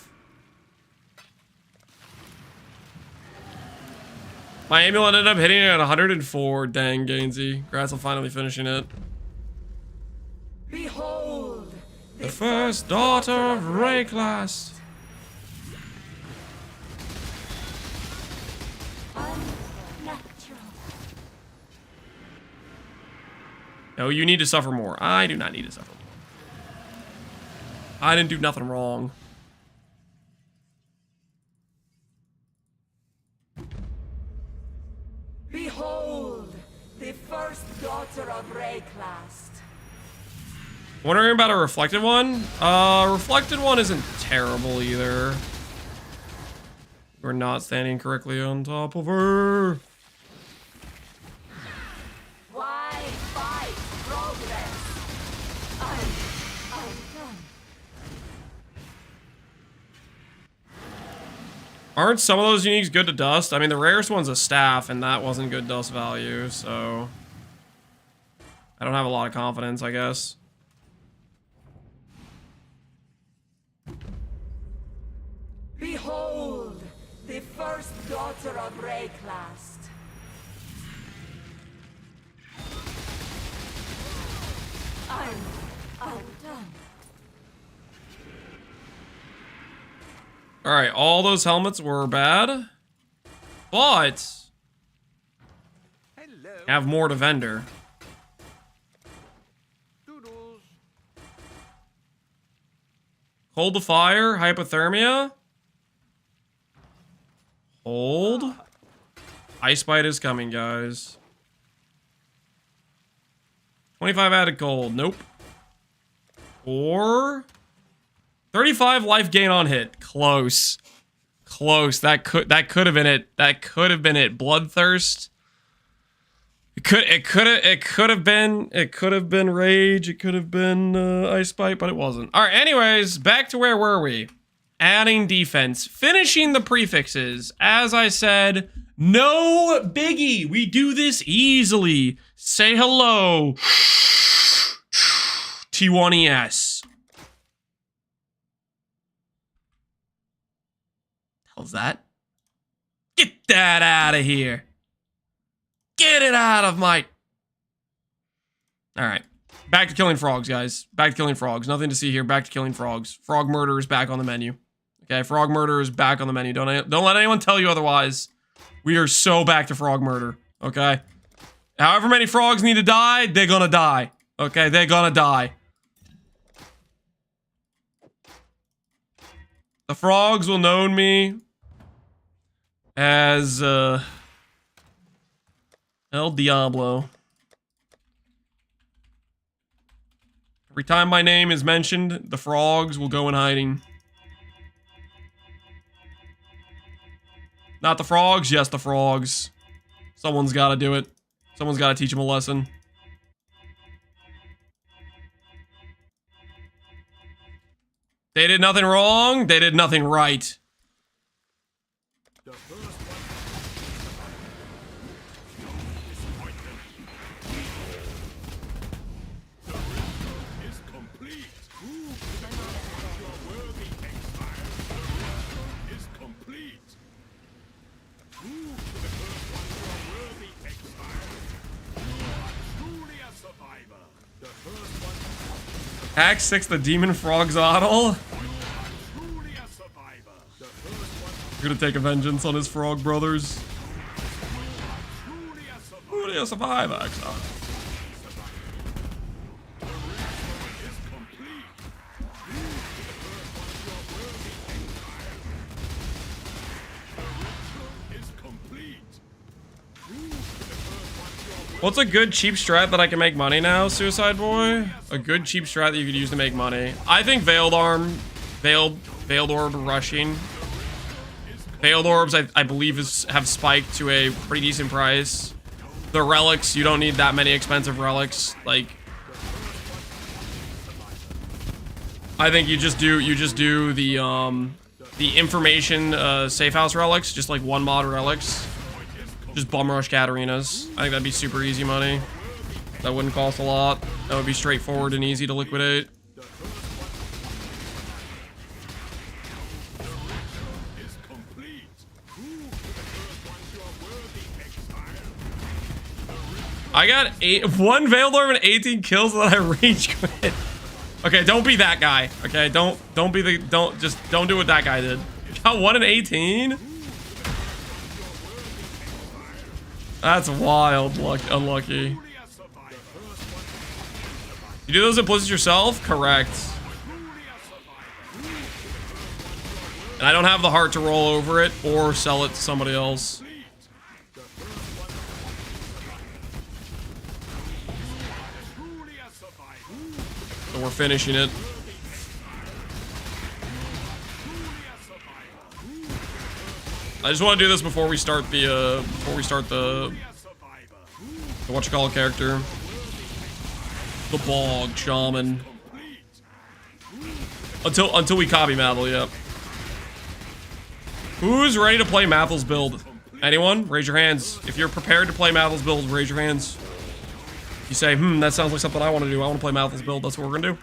My amulet ended up hitting it at 104. Dang, Gainsey. Congrats on finally finishing it. Behold, The first daughter of Raycast. Electro. No, you need to suffer more. I do not need to suffer more. I didn't do nothing wrong. Behold, the first daughter of Rayclast. Wondering about a reflected one? Reflected one isn't terrible either. We're not standing correctly on top of her. Why fight progress? I'm done. Aren't some of those uniques good to dust? I mean, the rarest one's a staff, and that wasn't good dust value, so... I don't have a lot of confidence, I guess. Behold, the first daughter of Rayclast. I'm done. Alright, all those helmets were bad. But... have more to vendor. Hold the fire, hypothermia. Hold. Ice bite is coming, guys. 25 added cold. Nope. Or 35 life gain on hit. Close. Close. That could have been it. That could have been it. Bloodthirst. It could have been rage. It could have been ice bite, but it wasn't. All right. Anyways, back to where were we? Adding defense, finishing the prefixes. As I said, no biggie. We do this easily. Say hello. T1ES. How's that? Get that out of here. Get it out of my... All right. Back to killing frogs, guys. Back to killing frogs. Nothing to see here. Back to killing frogs. Frog murder is back on the menu. Okay, frog murder is back on the menu. Don't let anyone tell you otherwise. We are so back to frog murder. Okay? However many frogs need to die, they're gonna die. Okay, they're gonna die. The frogs will know me as El Diablo. Every time my name is mentioned, the frogs will go in hiding. Not the frogs, yes, the frogs. Someone's got to do it. Someone's got to teach them a lesson. They did nothing wrong. They did nothing right. The first one is complete. Prove to the world you're worthy, Exile. The ritual is complete. Prove to the first one you're worthy, Exile. You are truly a survivor. The first one. Act 6, the Demon Frogzottle. Truly a survivor. The first one. We're gonna take a vengeance on his frog brothers. Truly a survivor. Truly a survivor, Exile. Is complete. Prove to the first one you're worthy, Exile. The ritual is complete. Prove to the first one you're worthy. What's a good cheap strat that I can make money now, Suicide Boy? A good cheap strat that you could use to make money. I think Veiled Orb rushing. Veiled Orbs, I believe, have spiked to a pretty decent price. The relics, you don't need that many expensive relics. Like, I think you just do the information safe house relics, just like one mod relics. Just bum rush Katarinas. I think that'd be super easy money. That wouldn't cost a lot. That would be straightforward and easy to liquidate. Is complete. Prove to the first one you're worthy, Exile. I got one Veiled Orb and 18 kills and then I rage quit. Okay, don't be that guy. Okay, don't do what that guy did. Got 1 and 18? That's wild. Unlucky. You do those implicits yourself? Correct. And I don't have the heart to roll over it or sell it to somebody else. So we're finishing it. I just want to do this before we start the whatchamacallit character. The Bog Shaman. Until we copy Mathel, yep. Who's ready to play Mathel's build? Anyone? Raise your hands. If you're prepared to play Mathel's build, raise your hands. You say, that sounds like something I want to do. I want to play Mathel's build. That's what we're gonna do.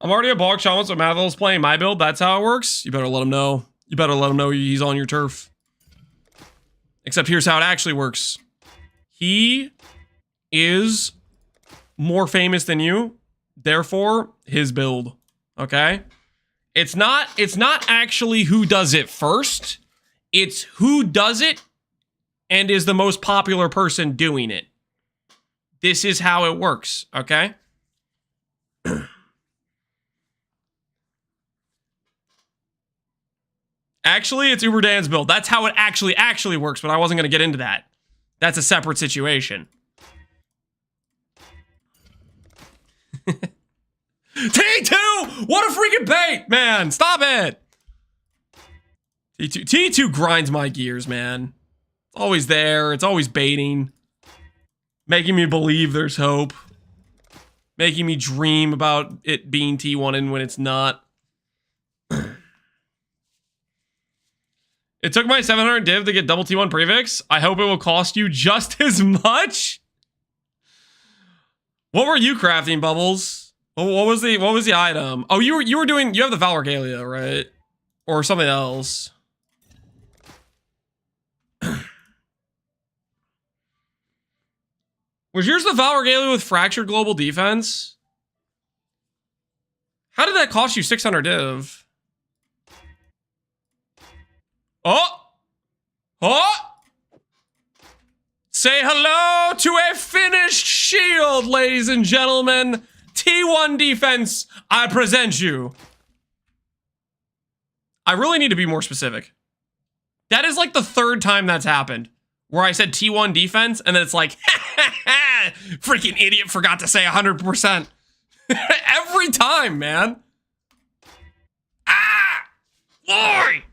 I'm already a Bog Shaman, so Mathel's playing my build. That's how it works. You better let him know. You better let him know he's on your turf. Except here's how it actually works. He is more famous than you. Therefore, his build. Okay? It's not actually who does it first. It's who does it and is the most popular person doing it. This is how it works. Okay? Actually, it's Uber Dan's build. That's how it actually works, but I wasn't going to get into that. That's a separate situation. T2! What a freaking bait, man! Stop it! T2 grinds my gears, man. It's always there. It's always baiting. Making me believe there's hope. Making me dream about it being T1 and when it's not. It took my 700 div to get double T1 prefix. I hope it will cost you just as much. What were you crafting, Bubbles? What was the item? Oh, you have the Val Regalia, right? Or something else. Was yours the Val Regalia with fractured global defense? How did that cost you 600 div? Oh! Say hello to a finished shield, ladies and gentlemen. T1 defense, I present you. I really need to be more specific. That is like the third time that's happened. Where I said T1 defense, and then it's like, freaking idiot forgot to say 100%. Every time, man. Boy!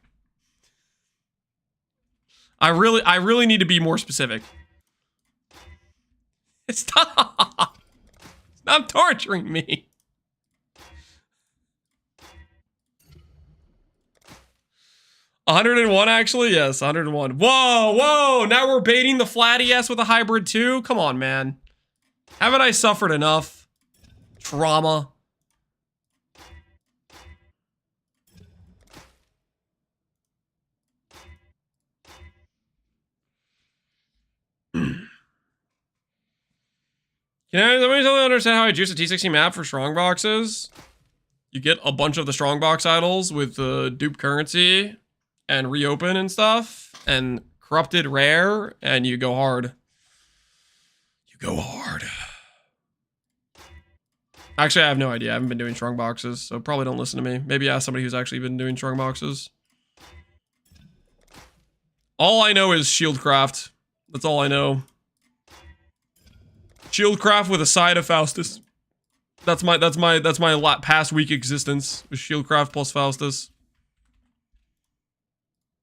I really need to be more specific. Stop! Stop torturing me. $101 actually? Yes, 101. Whoa! Now we're baiting the flat ES with a hybrid too? Come on, man. Haven't I suffered enough trauma? Can somebody totally understand how I juice a T60 map for strongboxes? You get a bunch of the strongbox idols with dupe currency and reopen and stuff, and corrupted rare, and you go hard. You go hard. Actually, I have no idea. I haven't been doing strongboxes, so probably don't listen to me. Maybe ask somebody who's actually been doing strongboxes. All I know is shieldcraft. That's all I know. Shieldcraft with a side of Faustus. That's my past week existence with Shieldcraft plus Faustus.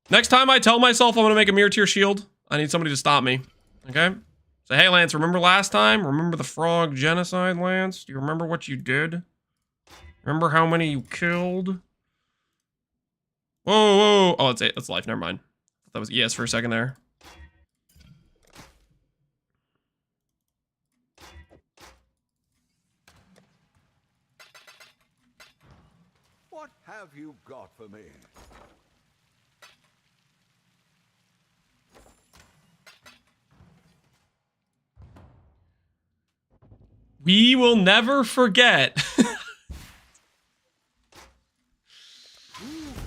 Next time I tell myself I'm gonna make a mirror tier shield, I need somebody to stop me. Okay? So hey Lance, remember last time? Remember the frog genocide, Lance? Do you remember what you did? Remember how many you killed? Whoa. Oh, that's life, never mind. That was ES for a second there. have you got for me? We will never forget.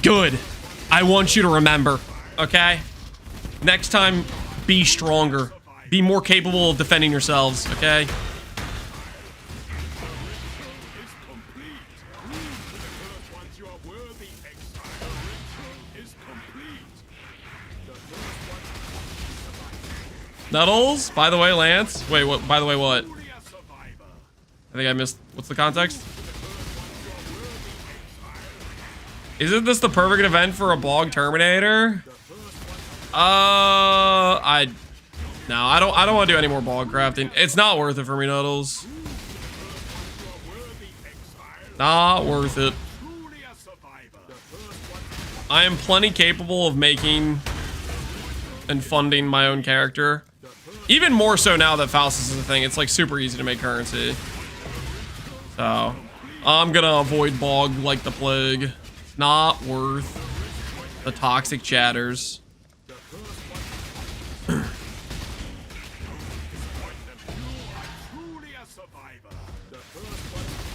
Good. I want you to remember, okay? Next time, be stronger. Be more capable of defending yourselves, okay? Nuddles? By the way, Lance? Wait, what? By the way, what? I think I missed. What's the context? Isn't this the perfect event for a Bog Terminator? No, I don't want to do any more Bog crafting. It's not worth it for me, Nuddles. Not worth it. I am plenty capable of making and funding my own character. Even more so now that Faustus is a thing. It's like super easy to make currency. So, I'm gonna avoid Bog like the plague. Not worth the toxic chatters.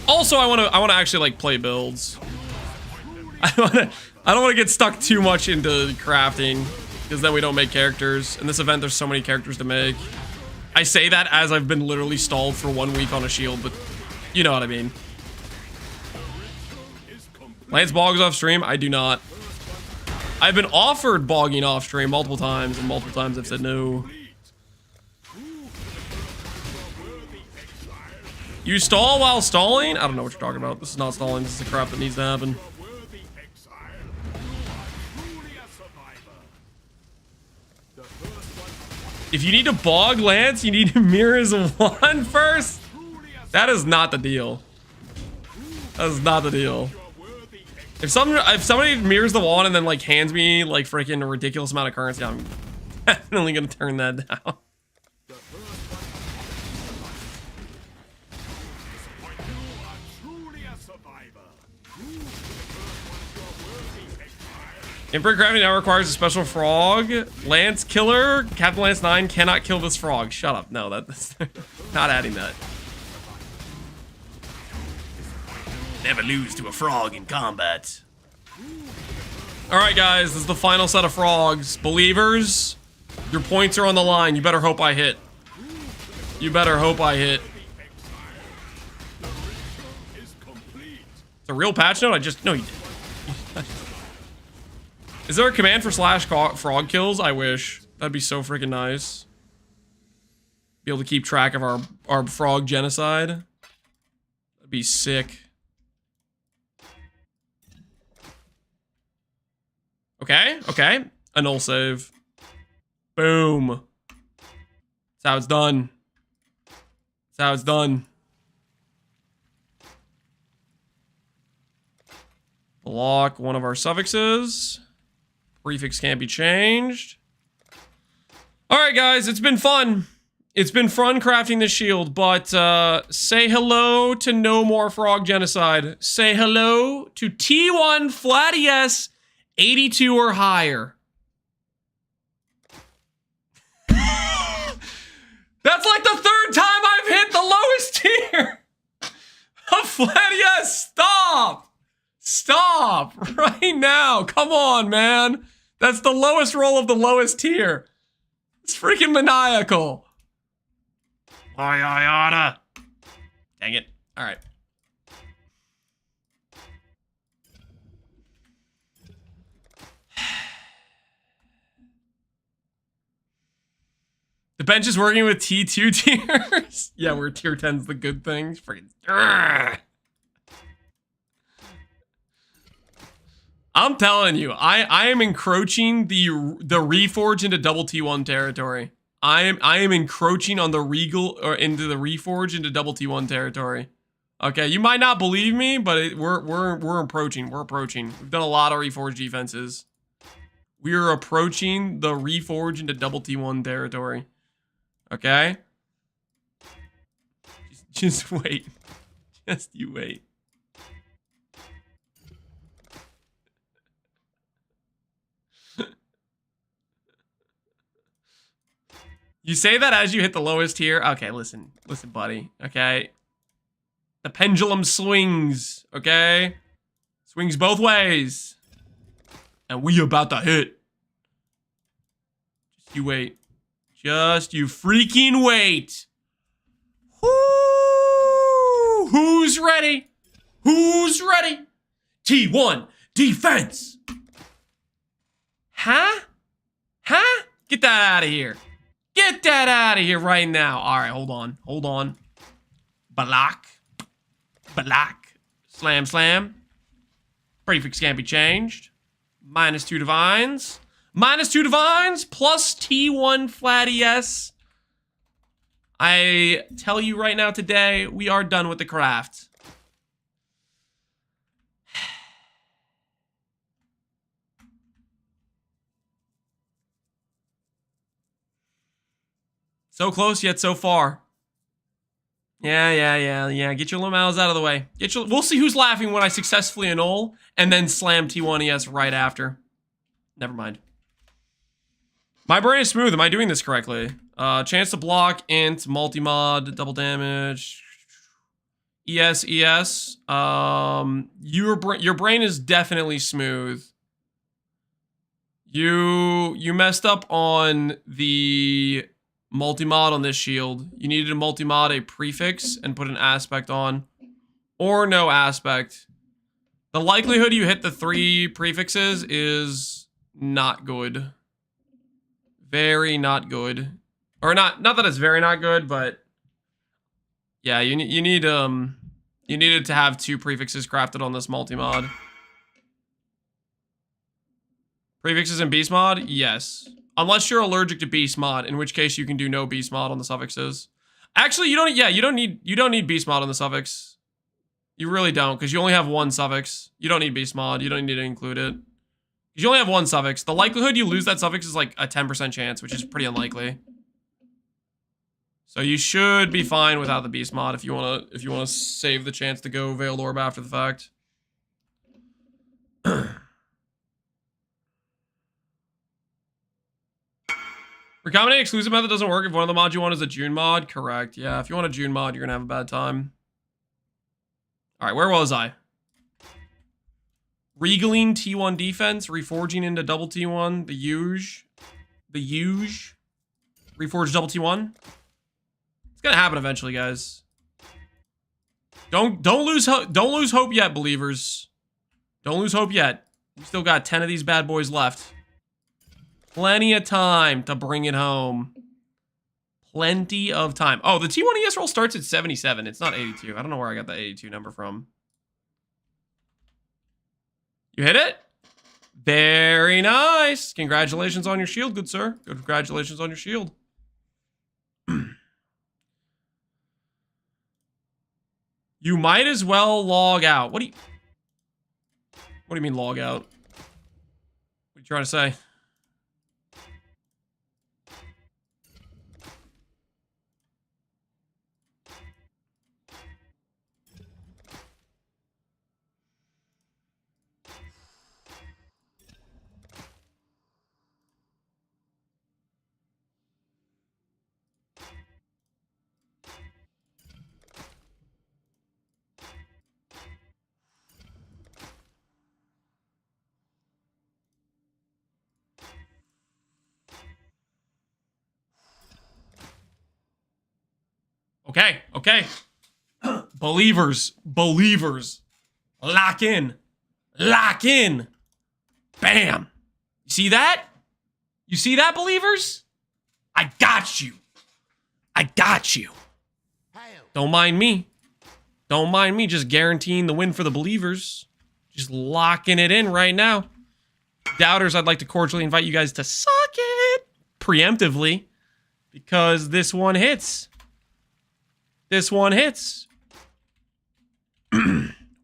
Also, I want to actually like play builds. I don't want to get stuck too much into crafting because then we don't make characters. In this event, there's so many characters to make. I say that as I've been literally stalled for 1 week on a shield, but you know what I mean. Lance bogs off stream? I do not. I've been offered bogging off stream multiple times, and multiple times I've said no. You stall while stalling? I don't know what you're talking about. This is not stalling. This is the crap that needs to happen. If you need to bog Lance, you need to mirror his one first? That is not the deal. That is not the deal. If somebody mirrors the wand and then like hands me like freaking a ridiculous amount of currency, I'm definitely gonna turn that down. Imprint crafting now requires a special frog. Lance killer. Captain Lance 9 cannot kill this frog. Shut up. No, that's not adding that. Never lose to a frog in combat. Alright guys, this is the final set of frogs. Believers, your points are on the line. You better hope I hit. You better hope I hit. It's a real patch note? No, you didn't. Is there a command for slash frog kills? I wish. That'd be so freaking nice. Be able to keep track of our frog genocide. That'd be sick. Okay, okay. A null save. Boom. That's how it's done. That's how it's done. Block one of our suffixes. Prefix can't be changed. Alright guys, it's been fun. It's been fun crafting this shield, but say hello to No More Frog Genocide. Say hello to T1 Flat ES 82 or higher. That's like the third time I've hit the lowest tier of Flat ES. Stop. Stop right now. Come on, man. That's the lowest roll of the lowest tier. It's freaking maniacal. Dang it. All right. The bench is working with T2 tiers. Yeah, where tier 10's the good thing. Freaking. I'm telling you, I am encroaching the Reforge into double T1 territory. I am encroaching on the Regal or into the Reforge into double T1 territory. Okay, you might not believe me, but we're approaching. We're approaching. We've done a lot of Reforge defenses. We are approaching the Reforge into double T1 territory. Okay? Just wait. Just you wait. You say that as you hit the lowest tier. Okay, listen, buddy. Okay, the pendulum swings. Okay, swings both ways, and we about to hit. Just you wait. Just you freaking wait. Woo! Who's ready? Who's ready? T1 defense. Huh? Huh? Get that out of here. Get that out of here right now. All right, hold on. Hold on. Balak. Balak. Slam, slam. Prefix can't be changed. -2 divines. -2 divines plus T1 flat ES. I tell you right now today, we are done with the craft. So close yet so far. Yeah. Get your little mouths out of the way. We'll see who's laughing when I successfully annul and then slam T1 ES right after. Never mind. My brain is smooth. Am I doing this correctly? Chance to block, int, multi-mod, double damage. ES. Your brain is definitely smooth. You messed up on the multi-mod on this shield. You needed to multi-mod a prefix and put an aspect on. Or no aspect. The likelihood you hit the 3 prefixes is not good. Very not good. Or not that it's very not good, but yeah, you needed to have 2 prefixes crafted on this multi-mod. Prefixes in beast mod? Yes. Unless you're allergic to beast mod, in which case you can do no beast mod on the suffixes. Actually, you don't need beast mod on the suffix. You really don't, because you only have 1 suffix. You don't need beast mod. You don't need to include it. You only have 1 suffix. The likelihood you lose that suffix is like a 10% chance, which is pretty unlikely. So you should be fine without the beast mod if you wanna save the chance to go Veiled Orb after the fact. Recombinate exclusive method doesn't work if one of the mods you want is a June mod. Correct. Yeah, if you want a June mod, you're gonna have a bad time. All right, where was I? Regaling T1 defense, reforging into double T1, the huge. Reforge double T1. It's gonna happen eventually, guys. Don't lose hope yet, believers. Don't lose hope yet. We still got 10 of these bad boys left. Plenty of time to bring it home. Plenty of time. Oh, the T1 ES roll starts at 77. It's not 82. I don't know where I got that 82 number from. You hit it? Very nice. Congratulations on your shield, good sir. Congratulations on your shield. You might as well log out. What do you mean log out? What are you trying to say? Okay. Believers. Lock in. Bam. You see that? You see that, believers? I got you. Don't mind me. Just guaranteeing the win for the believers. Just locking it in right now. Doubters, I'd like to cordially invite you guys to suck it preemptively, because this one hits.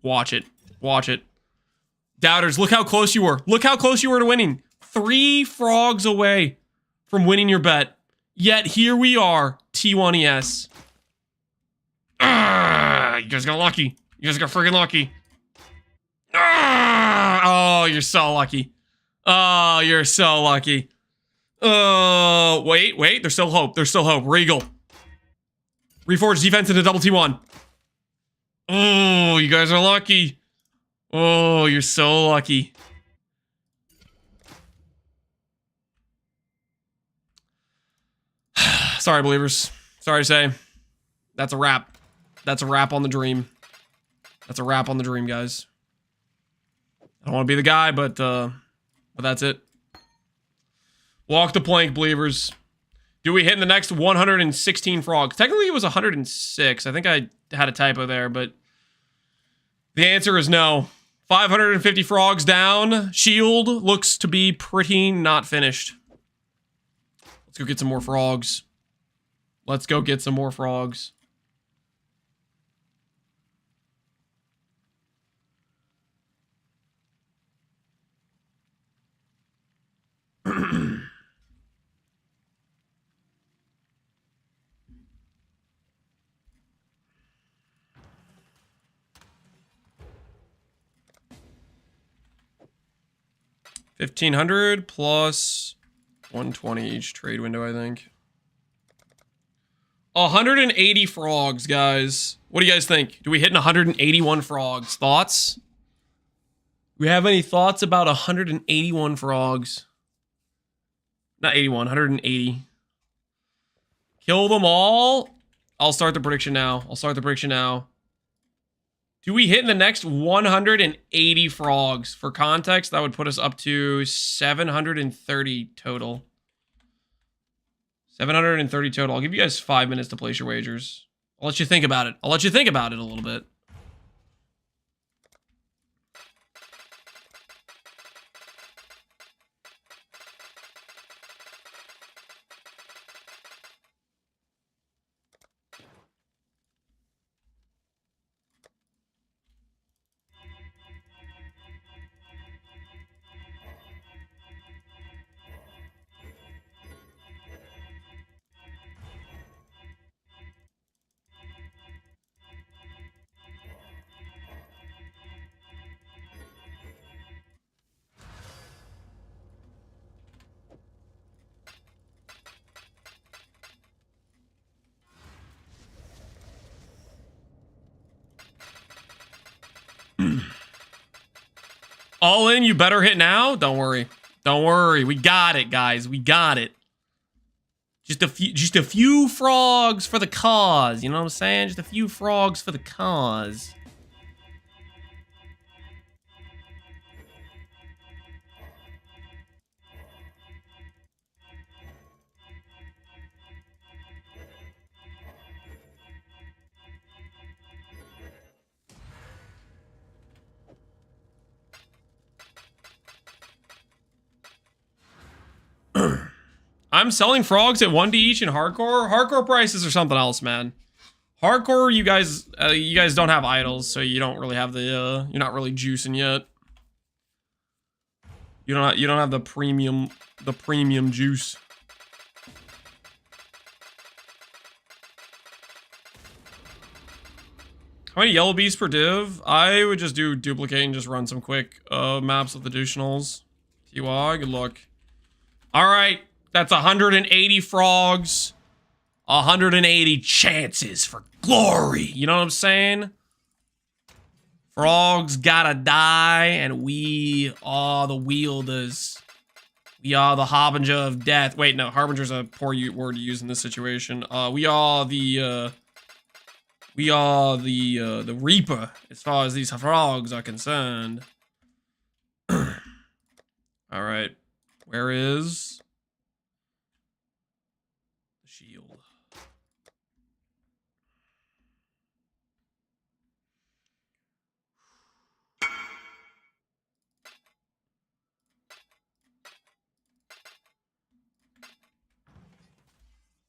Watch it. Doubters, look how close you were. To winning. 3 frogs away from winning your bet. Yet here we are, T1 ES. You guys got lucky. You guys got friggin' lucky. Oh, you're so lucky. Wait. There's still hope. There's still hope. Regal. Reforge defense into double T1. Oh, you guys are lucky. Oh, you're so lucky. Sorry, believers. Sorry to say. That's a wrap. That's a wrap on the dream. That's a wrap on the dream, guys. I don't want to be the guy, but that's it. Walk the plank, believers. Do we hit in the next 116 frogs? Technically, it was 106. I think I had a typo there, but the answer is no. 550 frogs down. Shield looks to be pretty not finished. Let's go get some more frogs. Let's go get some more frogs. $1,500 plus 120 each trade window, I think. 180 frogs, guys. What do you guys think? Do we hit 181 frogs? Thoughts? Do we have any thoughts about 181 frogs? Not 81, 180. Kill them all? I'll start the prediction now. Do we hit in the next 180 frogs? For context, that would put us up to 730 total. 730 total. I'll give you guys 5 minutes to place your wagers. I'll let you think about it. I'll let you think about it a little bit. All in, you better hit now. Don't worry. Don't worry. We got it, guys. We got it. Just a few frogs for the cause. You know what I'm saying? Just a few frogs for the cause. I'm selling frogs at 1D each in hardcore. Hardcore prices are something else, man. Hardcore, you guys don't have idols, so you don't really have the you're not really juicing yet. You don't have the premium juice. How many yellow bees per div? I would just do duplicate and just run some quick maps with additionals. Tiwa, good luck. All right. That's 180 frogs. 180 chances for glory. You know what I'm saying? Frogs gotta die, and we are the wielders. We are the harbinger of death. Wait, no, harbinger's a poor word to use in this situation. We are the reaper as far as these frogs are concerned. All right, where is the shield?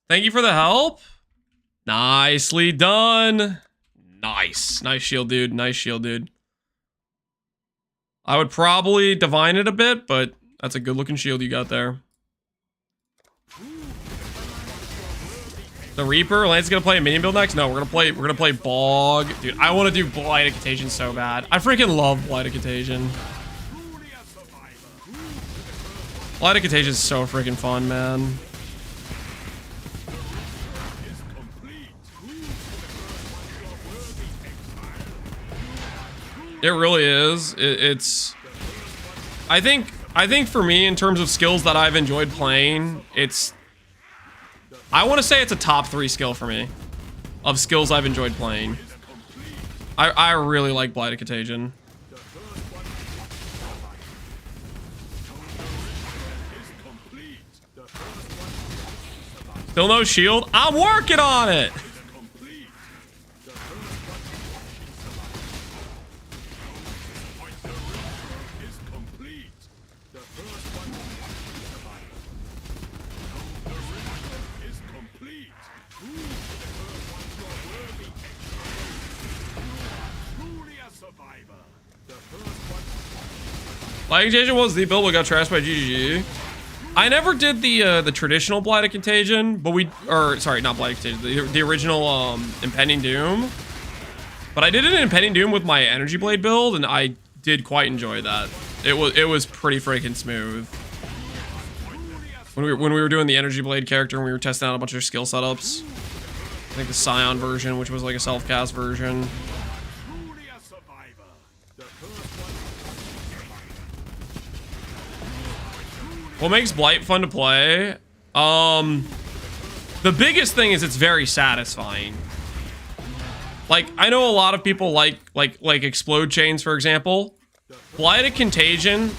Thank you for the help. Nicely done. Nice shield, dude. Nice shield, dude. I would probably divine it a bit, but that's a good looking shield you got there. The Reaper. Lance is gonna play a minion build next. No, we're gonna play Bog. Dude, I want to do Blighted Contagion so bad. I freaking love Blighted Contagion. Blighted Contagion is so freaking fun, man. It really is. It's. I think for me, in terms of skills that I've enjoyed playing, it's. I want to say it's a top 3 skill for me, of skills I've enjoyed playing. I really like Blighted Contagion. Still no shield? I'm working on it! Blighted Contagion was the build that got trashed by GGG. I never did the traditional Blighted Contagion, but sorry, not Blighted Contagion, the original Impending Doom. But I did it in Impending Doom with my Energy Blade build, and I did quite enjoy that. It was pretty freaking smooth. When we were doing the Energy Blade character and we were testing out a bunch of skill setups. I think the Scion version, which was like a self-cast version. What makes Blight fun to play? The biggest thing is it's very satisfying. Like, I know a lot of people like explode chains, for example. Blighted Contagion,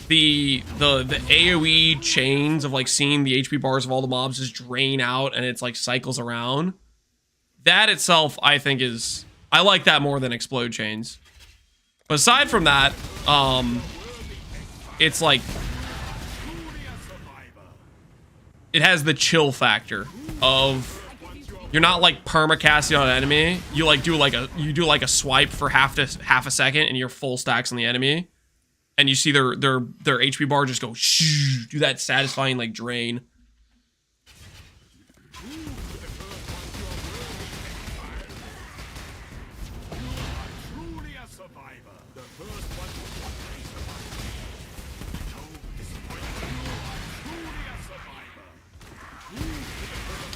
the AoE chains of like seeing the HP bars of all the mobs just drain out and it's like cycles around. That itself, I think I like that more than explode chains. But aside from that, it's like, it has the chill factor of you're not like permacasting on an enemy. You like do like a swipe for half a second and you're full stacks on the enemy, and you see their HP bar just go shh, do that satisfying like drain.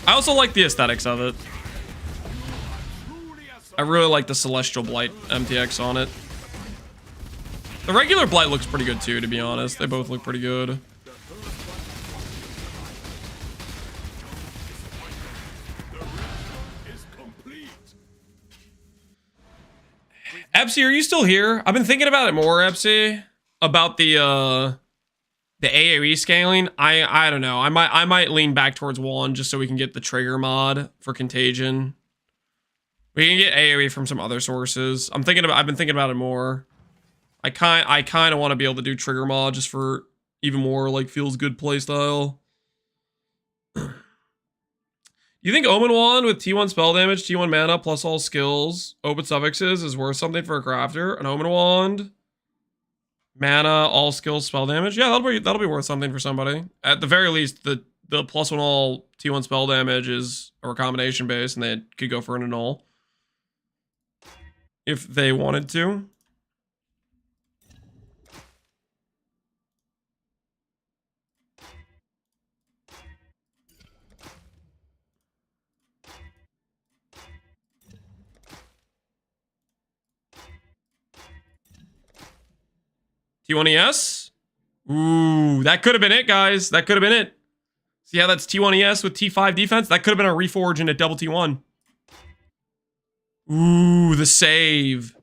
I also like the aesthetics of it. I really like the Celestial Blight MTX on it. The regular Blight looks pretty good too, to be honest. They both look pretty good. Epsy, are you still here? I've been thinking about it more, Epsy. About the AoE scaling. I don't know. I might lean back towards 1 just so we can get the trigger mod for Contagion. We can get AoE from some other sources. I've been thinking about it more. I kind of want to be able to do trigger mod just for even more like feels good playstyle. You think Omen Wand with T1 spell damage, T1 mana plus all skills, open suffixes is worth something for a crafter? An Omen Wand, mana, all skills, spell damage. Yeah, that'll be worth something for somebody. At the very least, the +1 all T1 spell damage is a recombination base, and they could go for an annul if they wanted to. T1 ES? Ooh, that could have been it, guys. That could have been it. See how that's T1 ES with T5 defense? That could have been a reforge into double T1. Ooh, the save.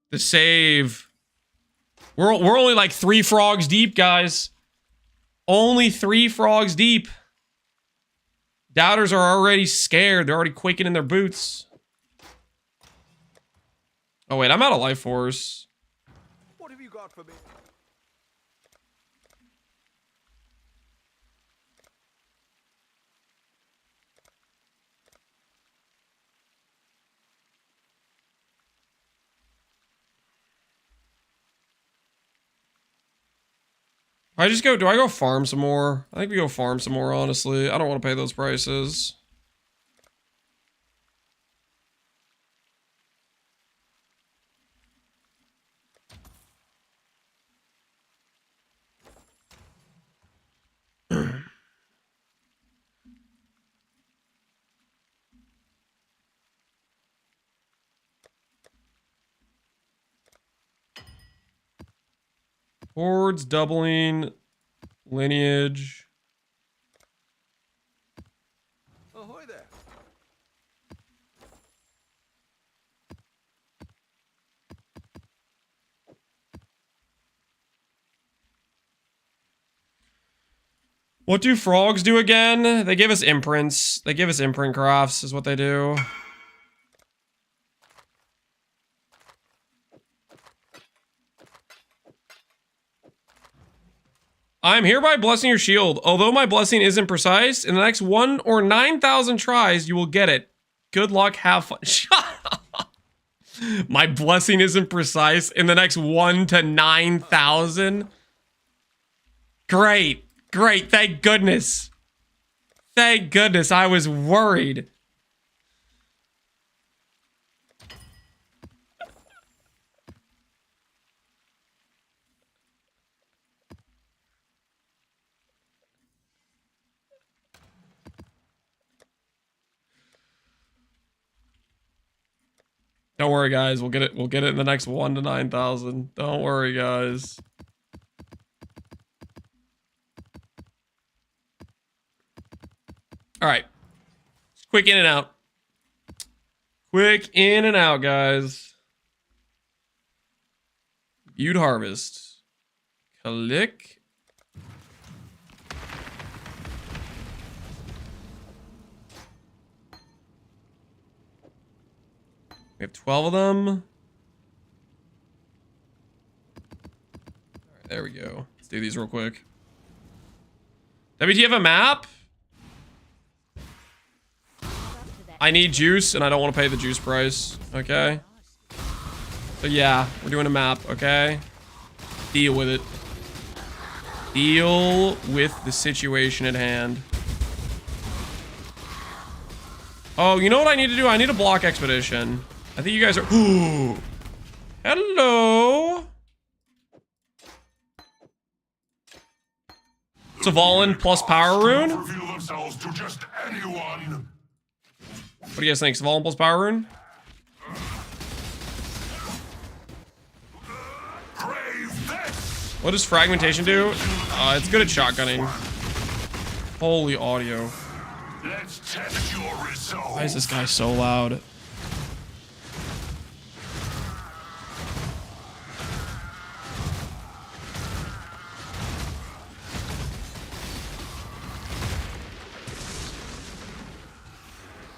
The save. We're only like 3 frogs deep, guys. Only 3 frogs deep. Doubters are already scared. They're already quaking in their boots. Oh, wait, I'm out of life force. What have you got for me? Do I go farm some more? I think we go farm some more, honestly. I don't want to pay those prices. Hordes, doubling, lineage. Ahoy there. What do frogs do again? They give us imprints. They give us imprint crafts is what they do. I'm hereby blessing your shield. Although my blessing isn't precise, in the next 1 or 9,000 tries, you will get it. Good luck, have fun. Shut up. My blessing isn't precise in the next 1 to 9,000. Great. Great. Thank goodness. Thank goodness. I was worried. Don't worry, guys. We'll get it. We'll get it in the next 1 to 9,000. Don't worry, guys. All right. Quick in and out. Quick in and out, guys. Viewed harvest. Click. We have 12 of them. All right, there we go. Let's do these real quick. WTF a map? I need juice, and I don't want to pay the juice price. Okay. So yeah, we're doing a map. Okay. Deal with it. Deal with the situation at hand. Oh, you know what I need to do? I need a block expedition. I think you guys are. Ooh. Hello. Savalin plus power rune. Reveal themselves to just anyone. What do you guys think? Savalin plus power rune? Crave this. What does fragmentation do? It's good at shotgunning. Holy audio. Let's test your resolve. Why is this guy so loud?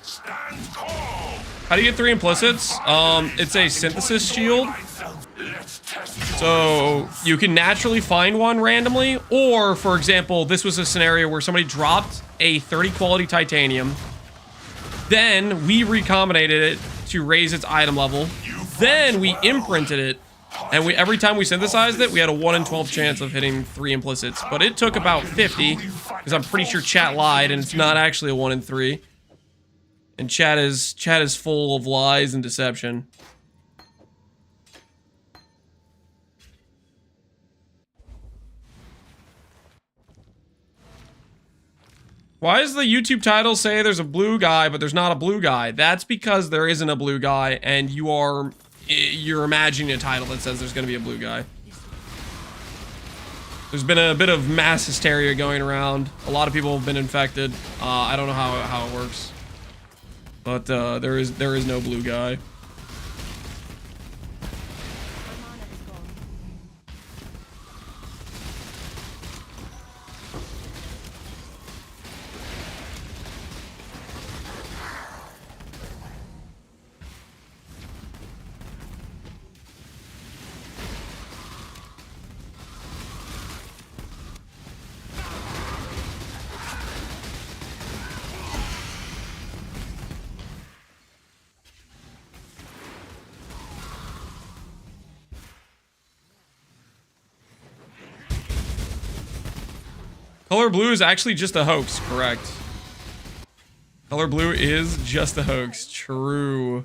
Stand tall. How do you get 3 implicits? It's a synthesis shield. Let's test your So you can naturally find one randomly, or for example, this was a scenario where somebody dropped a 30 quality titanium. Then we recombinated it to raise its item level. Then we imprinted it, and every time we synthesized it, we had a 1 in 12 chance of hitting 3 implicits. But it took about 50, because I'm pretty sure chat lied, and it's not actually a 1 in 3. And chat is full of lies and deception. Why does the YouTube title say there's a blue guy, but there's not a blue guy? That's because there isn't a blue guy, and you're imagining a title that says there's going to be a blue guy. There's been a bit of mass hysteria going around. A lot of people have been infected. I don't know how it works, but there is no blue guy. Color blue is actually just a hoax, correct? Color blue is just a hoax, true.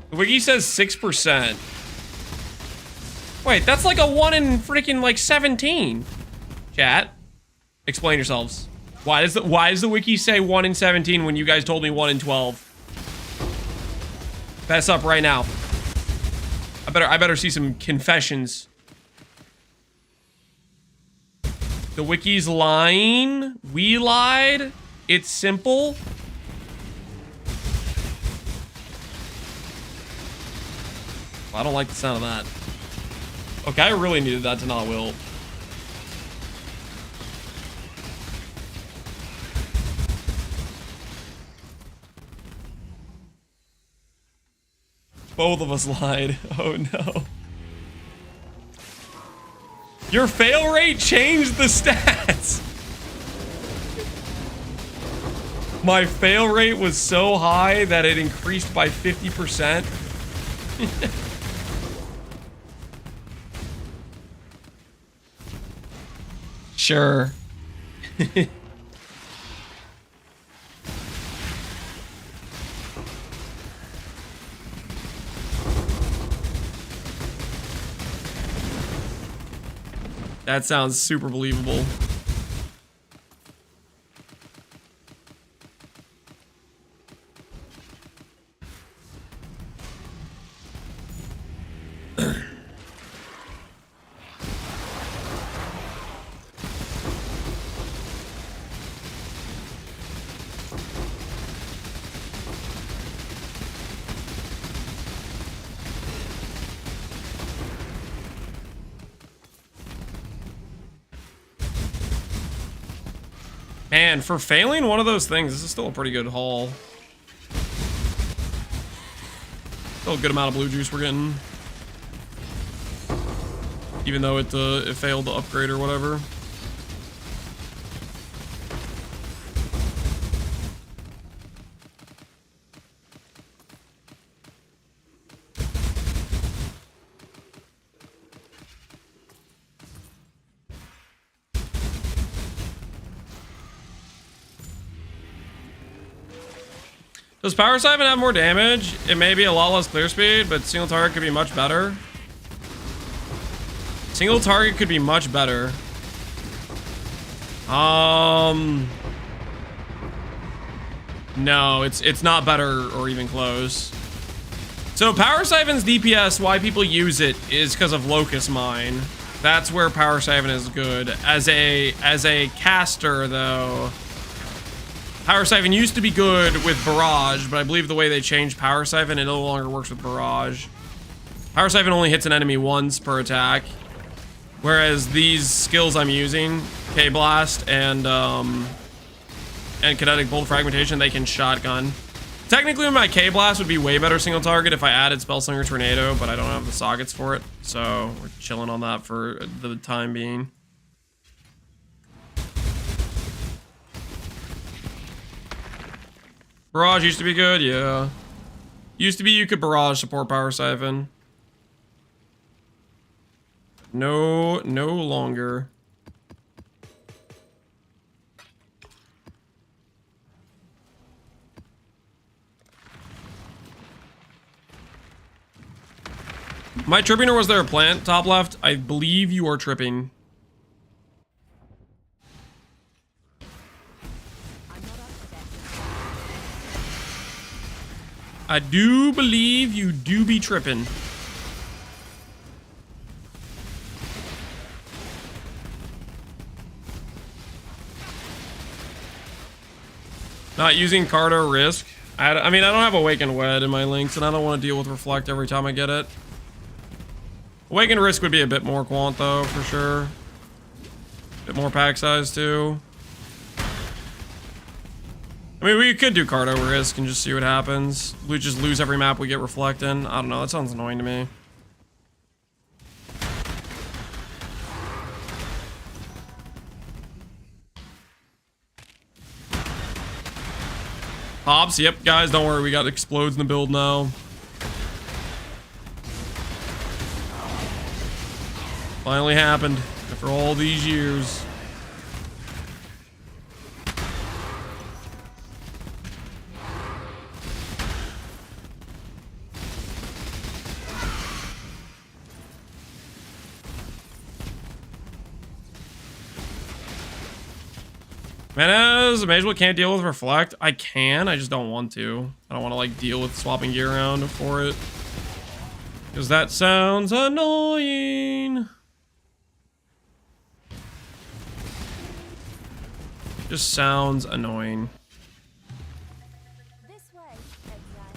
The wiki says 6%. Wait, that's like a 1 in freaking like 17. Chat, explain yourselves. Why does the wiki say 1 in 17 when you guys told me 1 in 12? Fess up right now. I better see some confessions. The wiki's lying. We lied. It's simple. I don't like the sound of that. Okay, I really needed that to not wilt. Both of us lied. Oh no. Your fail rate changed the stats. My fail rate was so high that it increased by 50%. Sure. That sounds super believable. Man, for failing one of those things, this is still a pretty good haul. Still a good amount of blue juice we're getting. Even though it failed to upgrade or whatever. Does Power Siphon have more damage? It may be a lot less clear speed, but single target could be much better. Single target could be much better. No, it's not better or even close. So Power Siphon's DPS, why people use it is because of Locust Mine. That's where Power Siphon is good. As a caster though, Power Siphon used to be good with Barrage, but I believe the way they changed Power Siphon, it no longer works with Barrage. Power Siphon only hits an enemy once per attack, whereas these skills I'm using, K-Blast and Kinetic Bolt Fragmentation, they can shotgun. Technically, my K-Blast would be way better single target if I added Spellslinger Tornado, but I don't have the sockets for it, so we're chilling on that for the time being. Barrage used to be good, yeah. Used to be you could Barrage support Power Siphon. No longer. Am I tripping or was there a plant top left? I believe you are tripping. I do believe you do be tripping. Not using Cardo Risk. I mean, I don't have Awakened Wed in my links, and I don't want to deal with Reflect every time I get it. Awakened Risk would be a bit more quant, though, for sure. Bit more pack size, too. I mean, we could do Cardo Risk and just see what happens. We just lose every map we get Reflect in. I don't know, that sounds annoying to me. Hobbs, yep, guys, don't worry, we got Explodes in the build now. Finally happened after all these years. Menace, Mage can't deal with Reflect. I can, I just don't want to. I don't want to like deal with swapping gear around for it. Because that sounds annoying. Just sounds annoying. This way, Exile.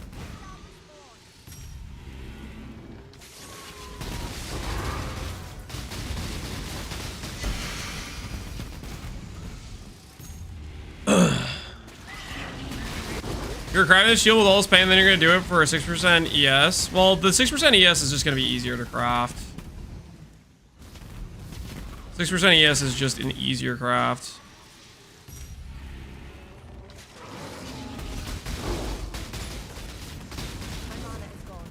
You're crafting a shield with all this pain, then you're gonna do it for a 6% ES. Well, the 6% ES is just gonna be easier to craft. 6% ES is just an easier craft. My mana is gone.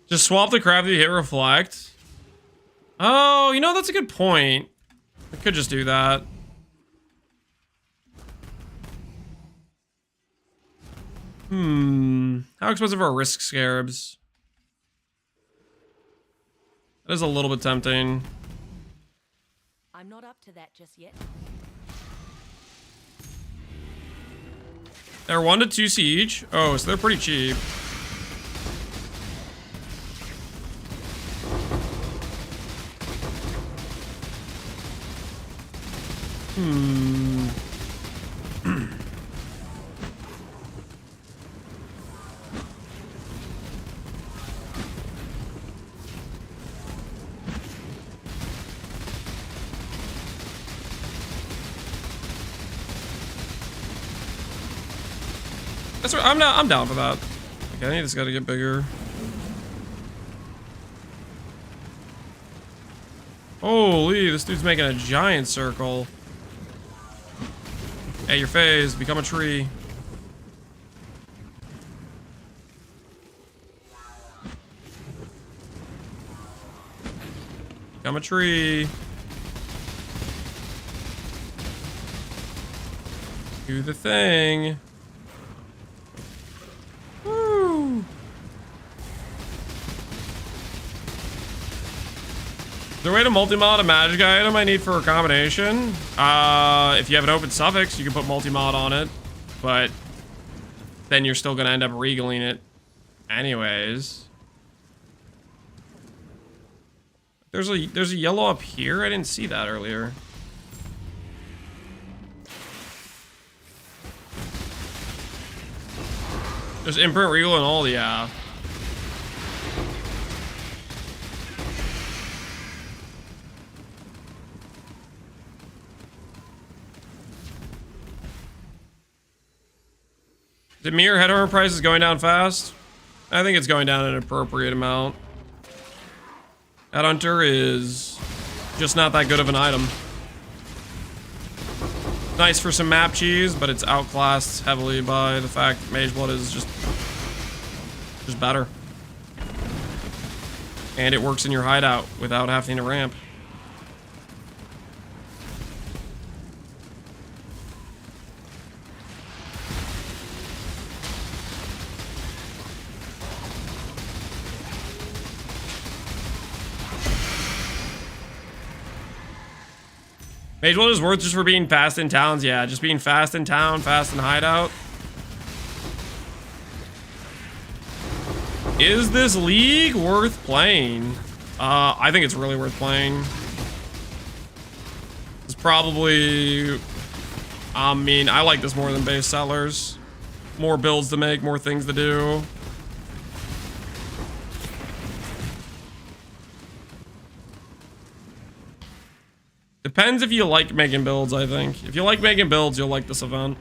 Just swap the craft that you hit reflect. Oh, you know, that's a good point. I could just do that. How expensive are risk scarabs? That is a little bit tempting. I'm not up to that just yet. They're 1 to 2 siege. Oh, so they're pretty cheap. That's right. I'm down for that. Okay, I think it's got to get bigger. Holy, this dude's making a giant circle. Hey, your phase, become a tree. Become a tree. Do the thing. Woo. Is there a way to multi-mod a magic item I need for a combination? If you have an open suffix, you can put multi-mod on it, but then you're still gonna end up regaling it anyways. There's a yellow up here. I didn't see that earlier. There's imprint regal and all, yeah. The mirror headhunter price is going down fast. I think it's going down an appropriate amount. Headhunter is just not that good of an item. Nice for some map cheese, but it's outclassed heavily by the fact that Mage Blood is just better. And it works in your hideout without having to ramp. Mage Blood is worth just for being fast in towns. Yeah, just being fast in town, fast in hideout. Is this league worth playing? I think it's really worth playing. It's probably... I mean, I like this more than base sellers. More builds to make, more things to do. Depends if you like making builds, I think. If you like making builds, you'll like this event.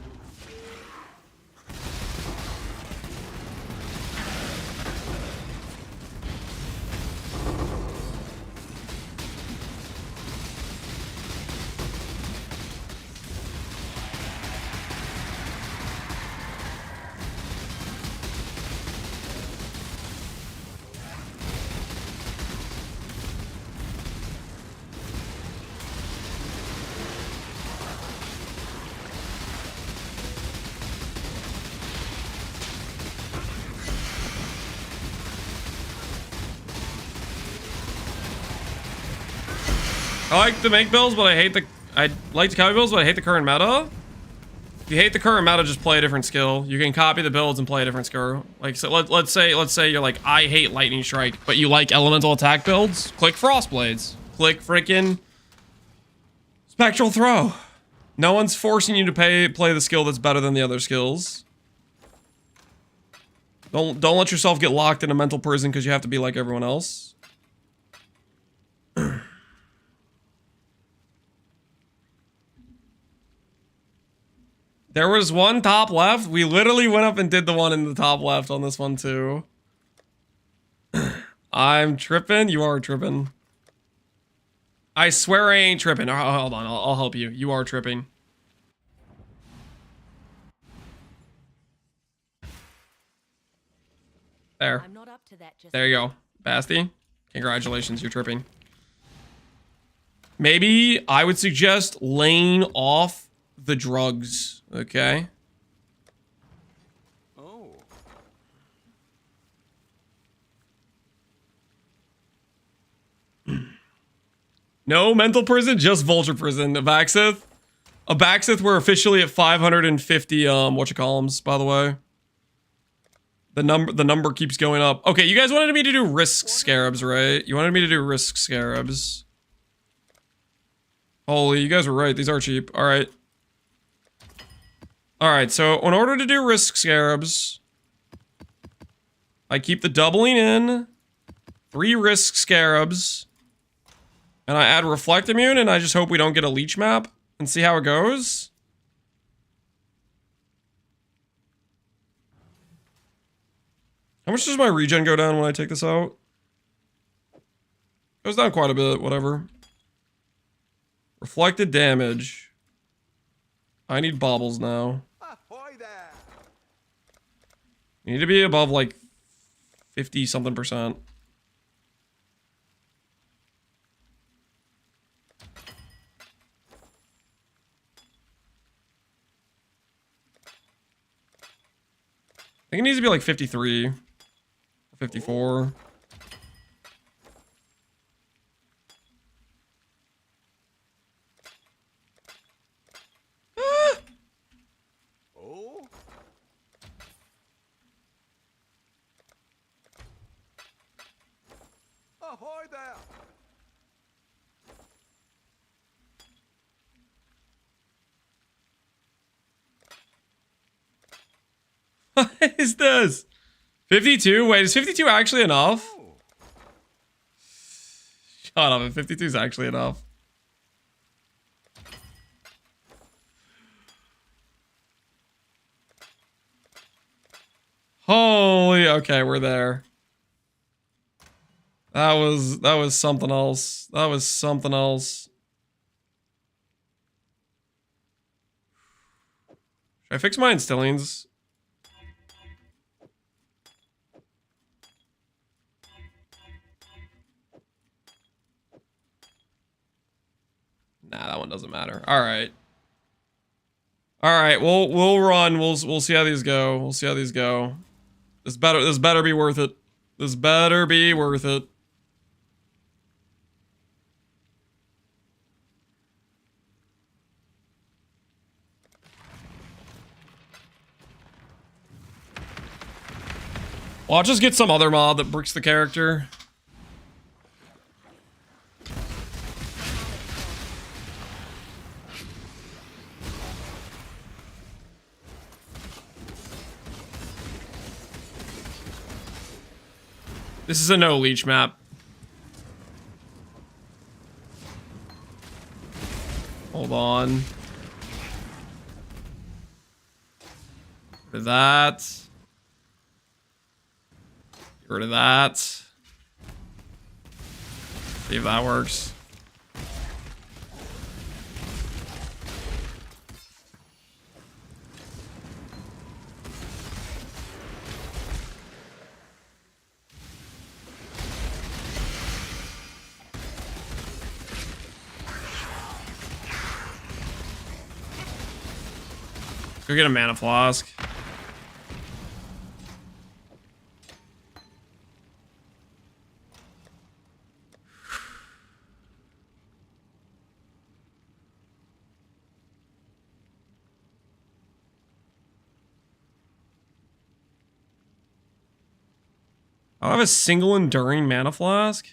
I like to make builds, but I like to copy builds, but I hate the current meta. If you hate the current meta, just play a different skill. You can copy the builds and play a different skill. Like, so let's say you're like, I hate lightning strike, but you like elemental attack builds. Click frost blades. Click freaking spectral throw. No one's forcing you to play the skill that's better than the other skills. Don't let yourself get locked in a mental prison because you have to be like everyone else. There was one top left. We literally went up and did the one in the top left on this one too. I'm tripping. You are tripping. I swear I ain't tripping. Oh, hold on. I'll help you. You are tripping. There. I'm not up to that just There you go. Basti. Congratulations. You're tripping. Maybe I would suggest laying off the drugs. Okay. Oh. No mental prison, just vulture prison. Abaxith. We're officially at 550 whatchamacallums, by the way. The number keeps going up. Okay, you guys wanted me to do risk scarabs, right? You wanted me to do risk scarabs. Holy, you guys were right. These are cheap. All right. All right, so in order to do risk scarabs, I keep the doubling in, 3 risk scarabs, and I add reflect immune, and I just hope we don't get a leech map and see how it goes. How much does my regen go down when I take this out? Goes down quite a bit, whatever. Reflected damage. I need baubles now. Ahoy there! You need to be above like 50 something %. I think it needs to be like 53 or 54. Oh? Ahoy there! What is this? 52? Wait, is 52 actually enough? Shut up, 52 is actually enough. Holy, okay, we're there. That was something else. That was something else. Should I fix my instillings? Nah, that one doesn't matter. All right. All right, we'll run. We'll see how these go. We'll see how these go. This better be worth it. This better be worth it. Well, I'll just get some other mod that bricks the character. This is a no leech map. Hold on. Get rid of that. Get rid of that. See if that works. Go get a mana flask. I don't have a single enduring mana flask.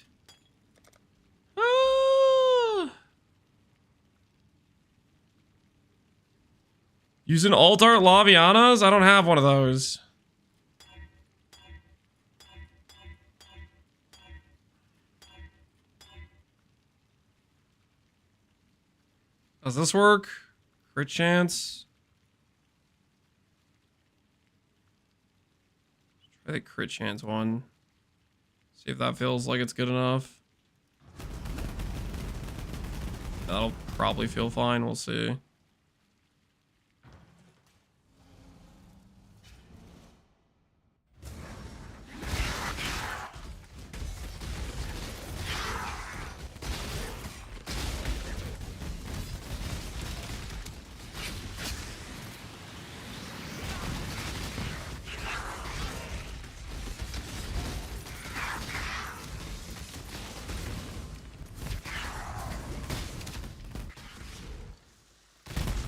Using alt art Lavianas? I don't have one of those. Does this work? Crit chance. Try the crit chance one. See if that feels like it's good enough. That'll probably feel fine. We'll see.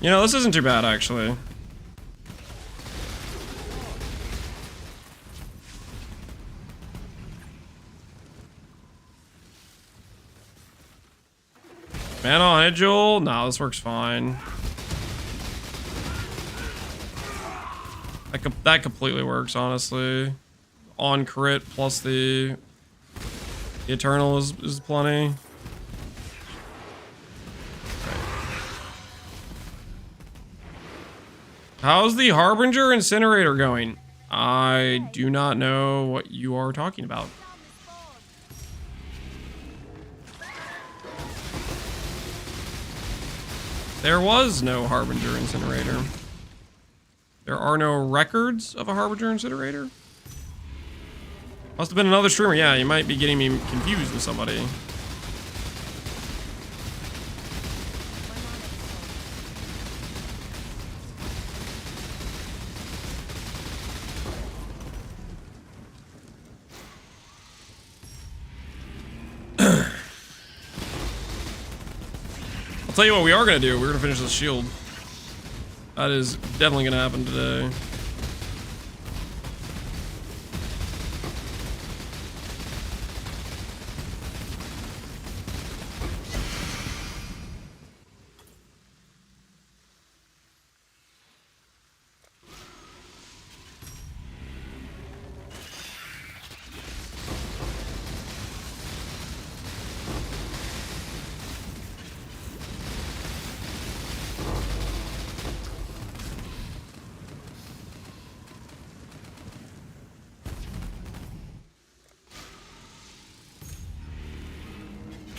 You know, this isn't too bad, actually. Mana on it, Joel? No, this works fine. That completely works, honestly. On crit plus the Eternal is plenty. How's the Harbinger Incinerator going? I do not know what you are talking about. There was no Harbinger Incinerator. There are no records of a Harbinger Incinerator. Must have been another streamer. Yeah, you might be getting me confused with somebody. I'll tell you what we are going to do. We're going to finish this shield. That is definitely going to happen today.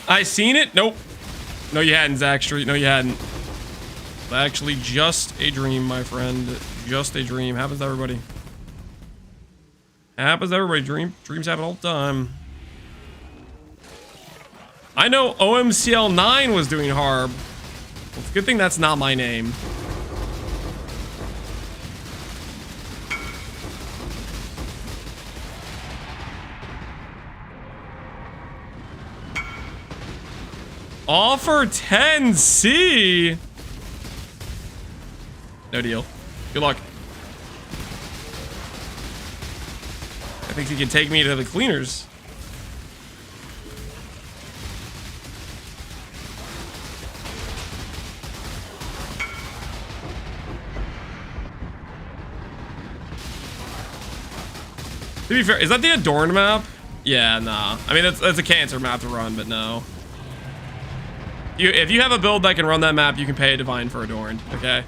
I seen it? Nope. No, you hadn't, Zach Street. No, you hadn't. Actually, just a dream, my friend. Just a dream. Happens to everybody. Happens to everybody. Dreams happen all the time. I know OMCL9 was doing Harb. Well, it's a good thing that's not my name. Offer 10C. No deal. Good luck. I think he can take me to the cleaners. To be fair, is that the Adorned map? Yeah, nah. I mean, that's a cancer map to run, but no. If you have a build that can run that map, you can pay a divine for Adorned, okay?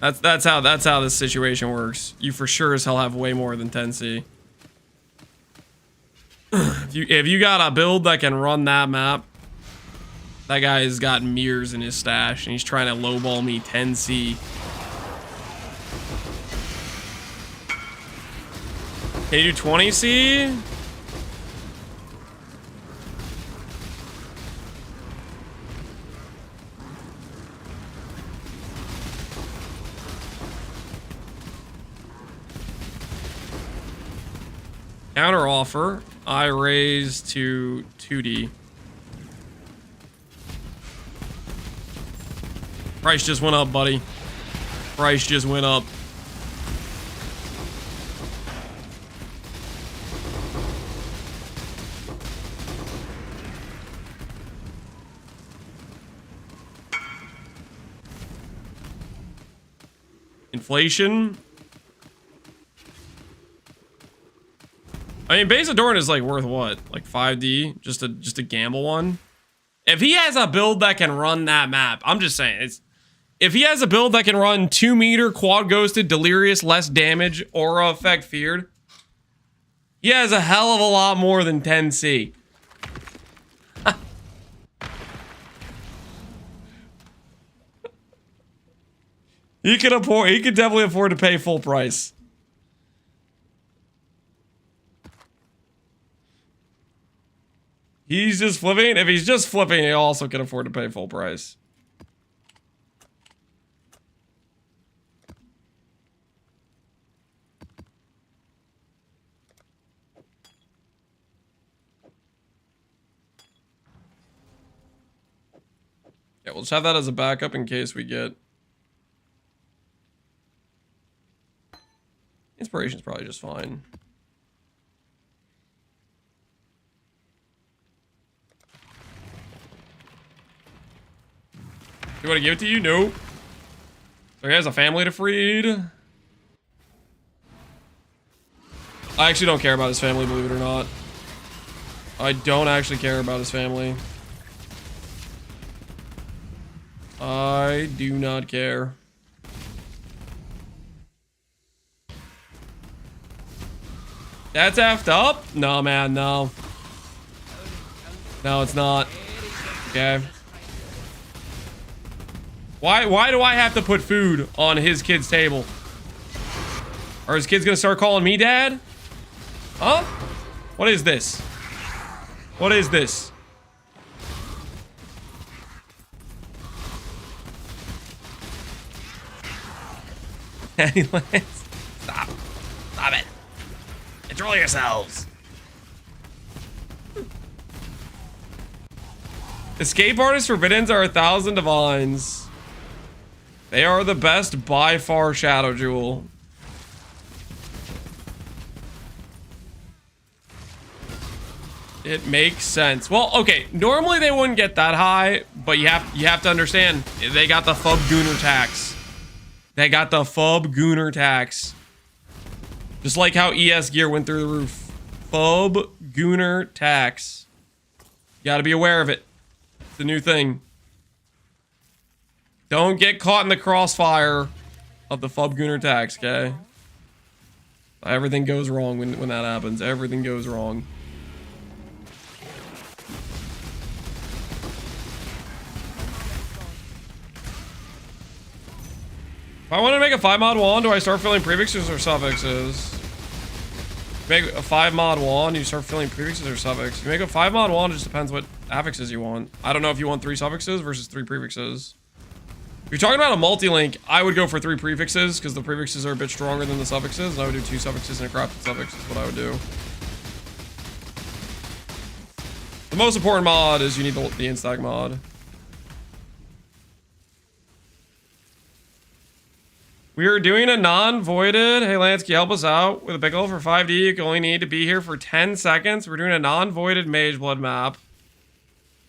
That's how this situation works. You for sure as hell have way more than 10C. if you got a build that can run that map, that guy's got mirrors in his stash and he's trying to lowball me 10C. Can you do 20C? Counter offer. I raise to 2D. Price just went up, buddy. Price just went up. Inflation. I mean, Base of Dorn is like worth what? Like 5D? Just a gamble one? If he has a build that can run that map, I'm just saying, if he has a build that can run 2 meter, quad ghosted, delirious, less damage, aura effect, feared, he has a hell of a lot more than 10C. He could definitely afford to pay full price. He's just flipping. If he's just flipping, he also can afford to pay full price. Yeah, we'll just have that as a backup in case we get... Inspiration's probably just fine. You want to give it to you? Nope. So he has a family to feed. I actually don't care about his family, believe it or not. I don't actually care about his family. I do not care. That's effed up? No, man, no. No, it's not. Okay. Why do I have to put food on his kid's table? Are his kids gonna start calling me dad? Huh? What is this? What is this? Anyways, stop. Stop it. Control yourselves. Escape artists forbiddens are 1,000 divines. They are the best by far, Shadow Jewel. It makes sense. Well, okay, normally they wouldn't get that high, but you have to understand they got the Fub Gooner tax. They got the Fub Gooner tax. Just like how ES gear went through the roof. Fub Gooner tax. You gotta be aware of it. It's a new thing. Don't get caught in the crossfire of the Fub Gooner tax, okay? Everything goes wrong when that happens. Everything goes wrong. If I want to make a 5 mod wand, do I start filling prefixes or suffixes? Make a 5 mod wand, you start filling prefixes or suffixes. You make a 5 mod wand, it just depends what affixes you want. I don't know if you want 3 suffixes versus 3 prefixes. If you're talking about a multi-link, I would go for 3 prefixes because the prefixes are a bit stronger than the suffixes. And I would do 2 suffixes and a crafted suffix is what I would do. The most important mod is you need the instack mod. We are doing a non-voided. Hey, Lance, can you help us out with a pickle for 5D? You can only need to be here for 10 seconds. We're doing a non-voided Mage Blood map.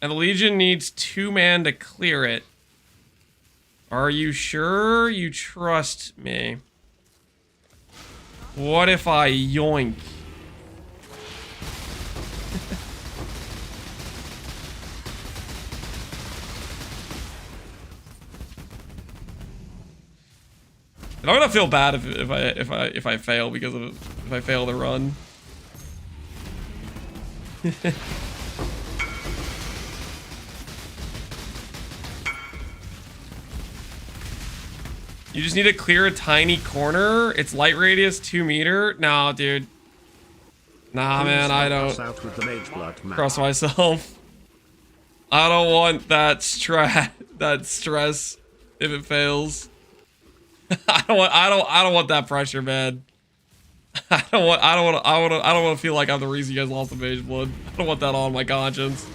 And the Legion needs 2 man to clear it. Are you sure you trust me? What if I yoink? I'm gonna feel bad if I fail because of if I fail the run. You just need to clear a tiny corner. It's light radius 2 meter. No, dude. Nah, man, I don't trust myself. I don't want that stress if it fails. I don't want that pressure, man. I don't want to feel like I'm the reason you guys lost the Mage Blood. I don't want that on my conscience.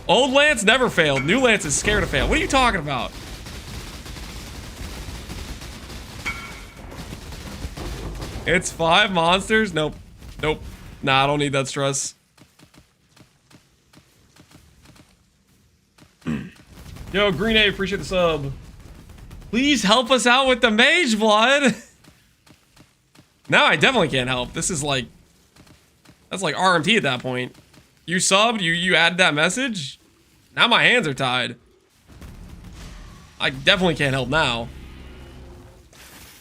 Old Lance never failed. New Lance is scared to fail. What are you talking about? It's 5 monsters? Nope. Nope. Nah, I don't need that stress. Yo, Green A, appreciate the sub. Please help us out with the mage blood. No, I definitely can't help. This is like, that's like RMT at that point. You subbed, you added that message. Now my hands are tied. I definitely can't help now.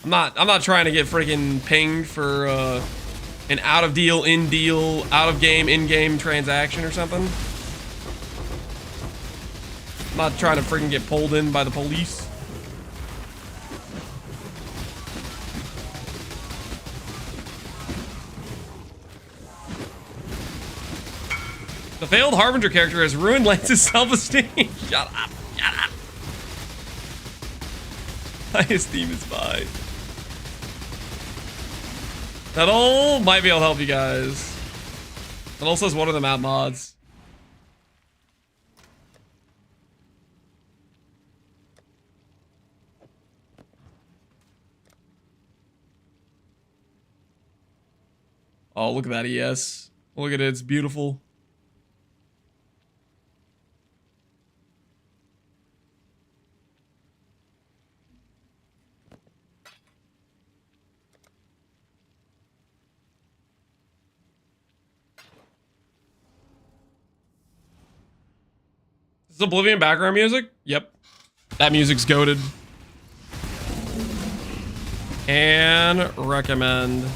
I'm not trying to get freaking pinged for an out of deal, in deal, out of game, in game transaction or something. I'm not trying to freaking get pulled in by the police. The failed Harbinger character has ruined Lance's self-esteem. Shut up. Shut up. My esteem is fine. That all might be able to help you guys. It also says, what are the map mods? Oh, look at that ES. Look at it, it's beautiful. Is Oblivion background music? Yep. That music's goated. And recommend.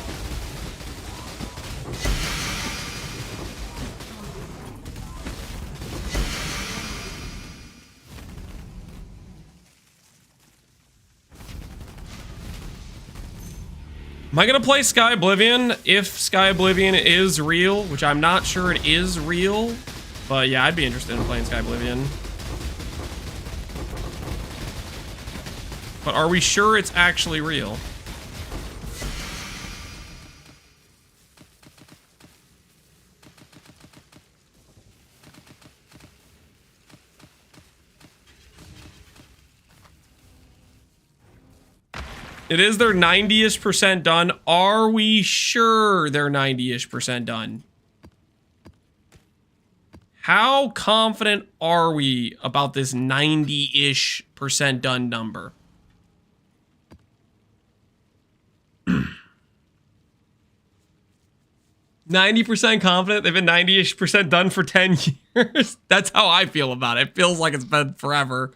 Am I gonna play Sky Oblivion if Sky Oblivion is real? Which I'm not sure it is real. But yeah, I'd be interested in playing Sky Oblivion. But are we sure it's actually real? It is their 90-ish% done. Are we sure they're 90-ish% done? How confident are we about this 90-ish% done number? %90 confident they've been 90-ish% done for 10 years? That's how I feel about it. It feels like it's been forever.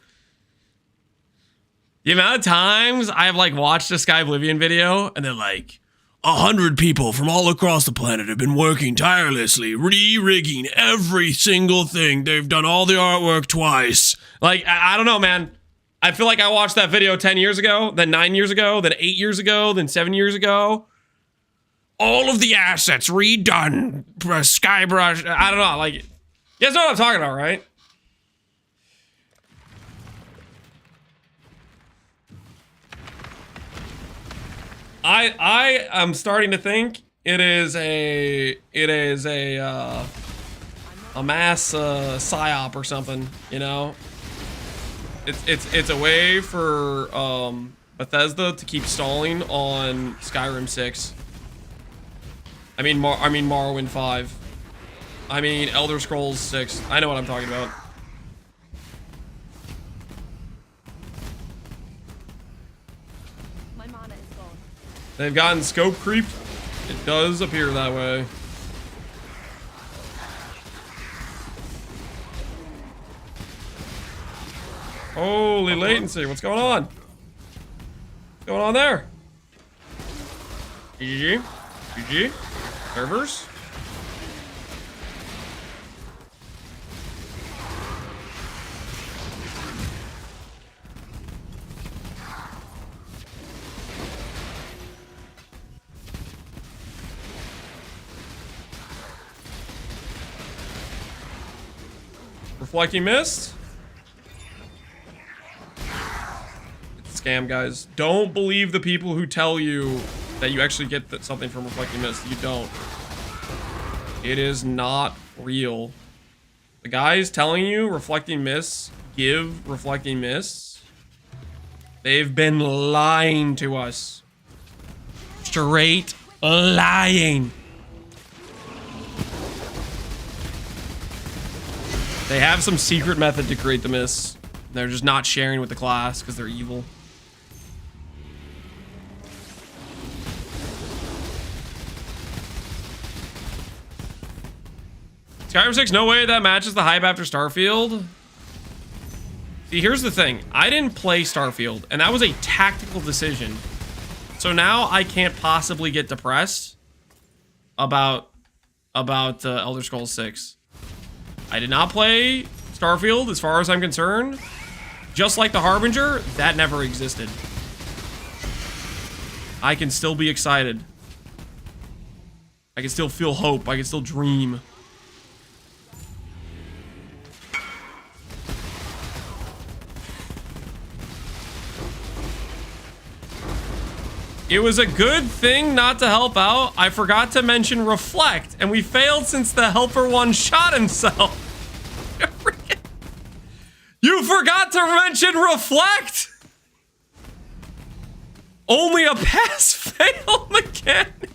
The amount of times I've like watched a Sky Oblivion video and they're like, 100 people from all across the planet have been working tirelessly, re-rigging every single thing. They've done all the artwork twice. Like, I don't know, man. I feel like I watched that video 10 years ago, then 9 years ago, then 8 years ago, then 7 years ago. All of the assets redone. Skybrush. I don't know. Like, you guys know what I'm talking about, right? I am starting to think it is a mass psyop or something, you know. It's a way for Bethesda to keep stalling on Skyrim 6. I mean Morrowind 5. I mean Elder Scrolls 6. I know what I'm talking about. They've gotten scope creep. It does appear that way. Holy latency, what's going on? What's going on there? GG? GG? Servers? Reflecting mist. It's a scam, guys. Don't believe the people who tell you that you actually get something from reflecting mist. You don't. It is not real. The guys telling you reflecting mists give reflecting mists. They've been lying to us. Straight lying. They have some secret method to create the mists. They're just not sharing with the class because they're evil. Skyrim 6, no way that matches the hype after Starfield. See, here's the thing. I didn't play Starfield, and that was a tactical decision. So now I can't possibly get depressed about Elder Scrolls 6. I did not play Starfield, as far as I'm concerned. Just like the Harbinger, that never existed. I can still be excited. I can still feel hope. I can still dream. It was a good thing not to help out. I forgot to mention reflect, and we failed since the helper one shot himself. You forgot to mention reflect! Only a pass-fail mechanic.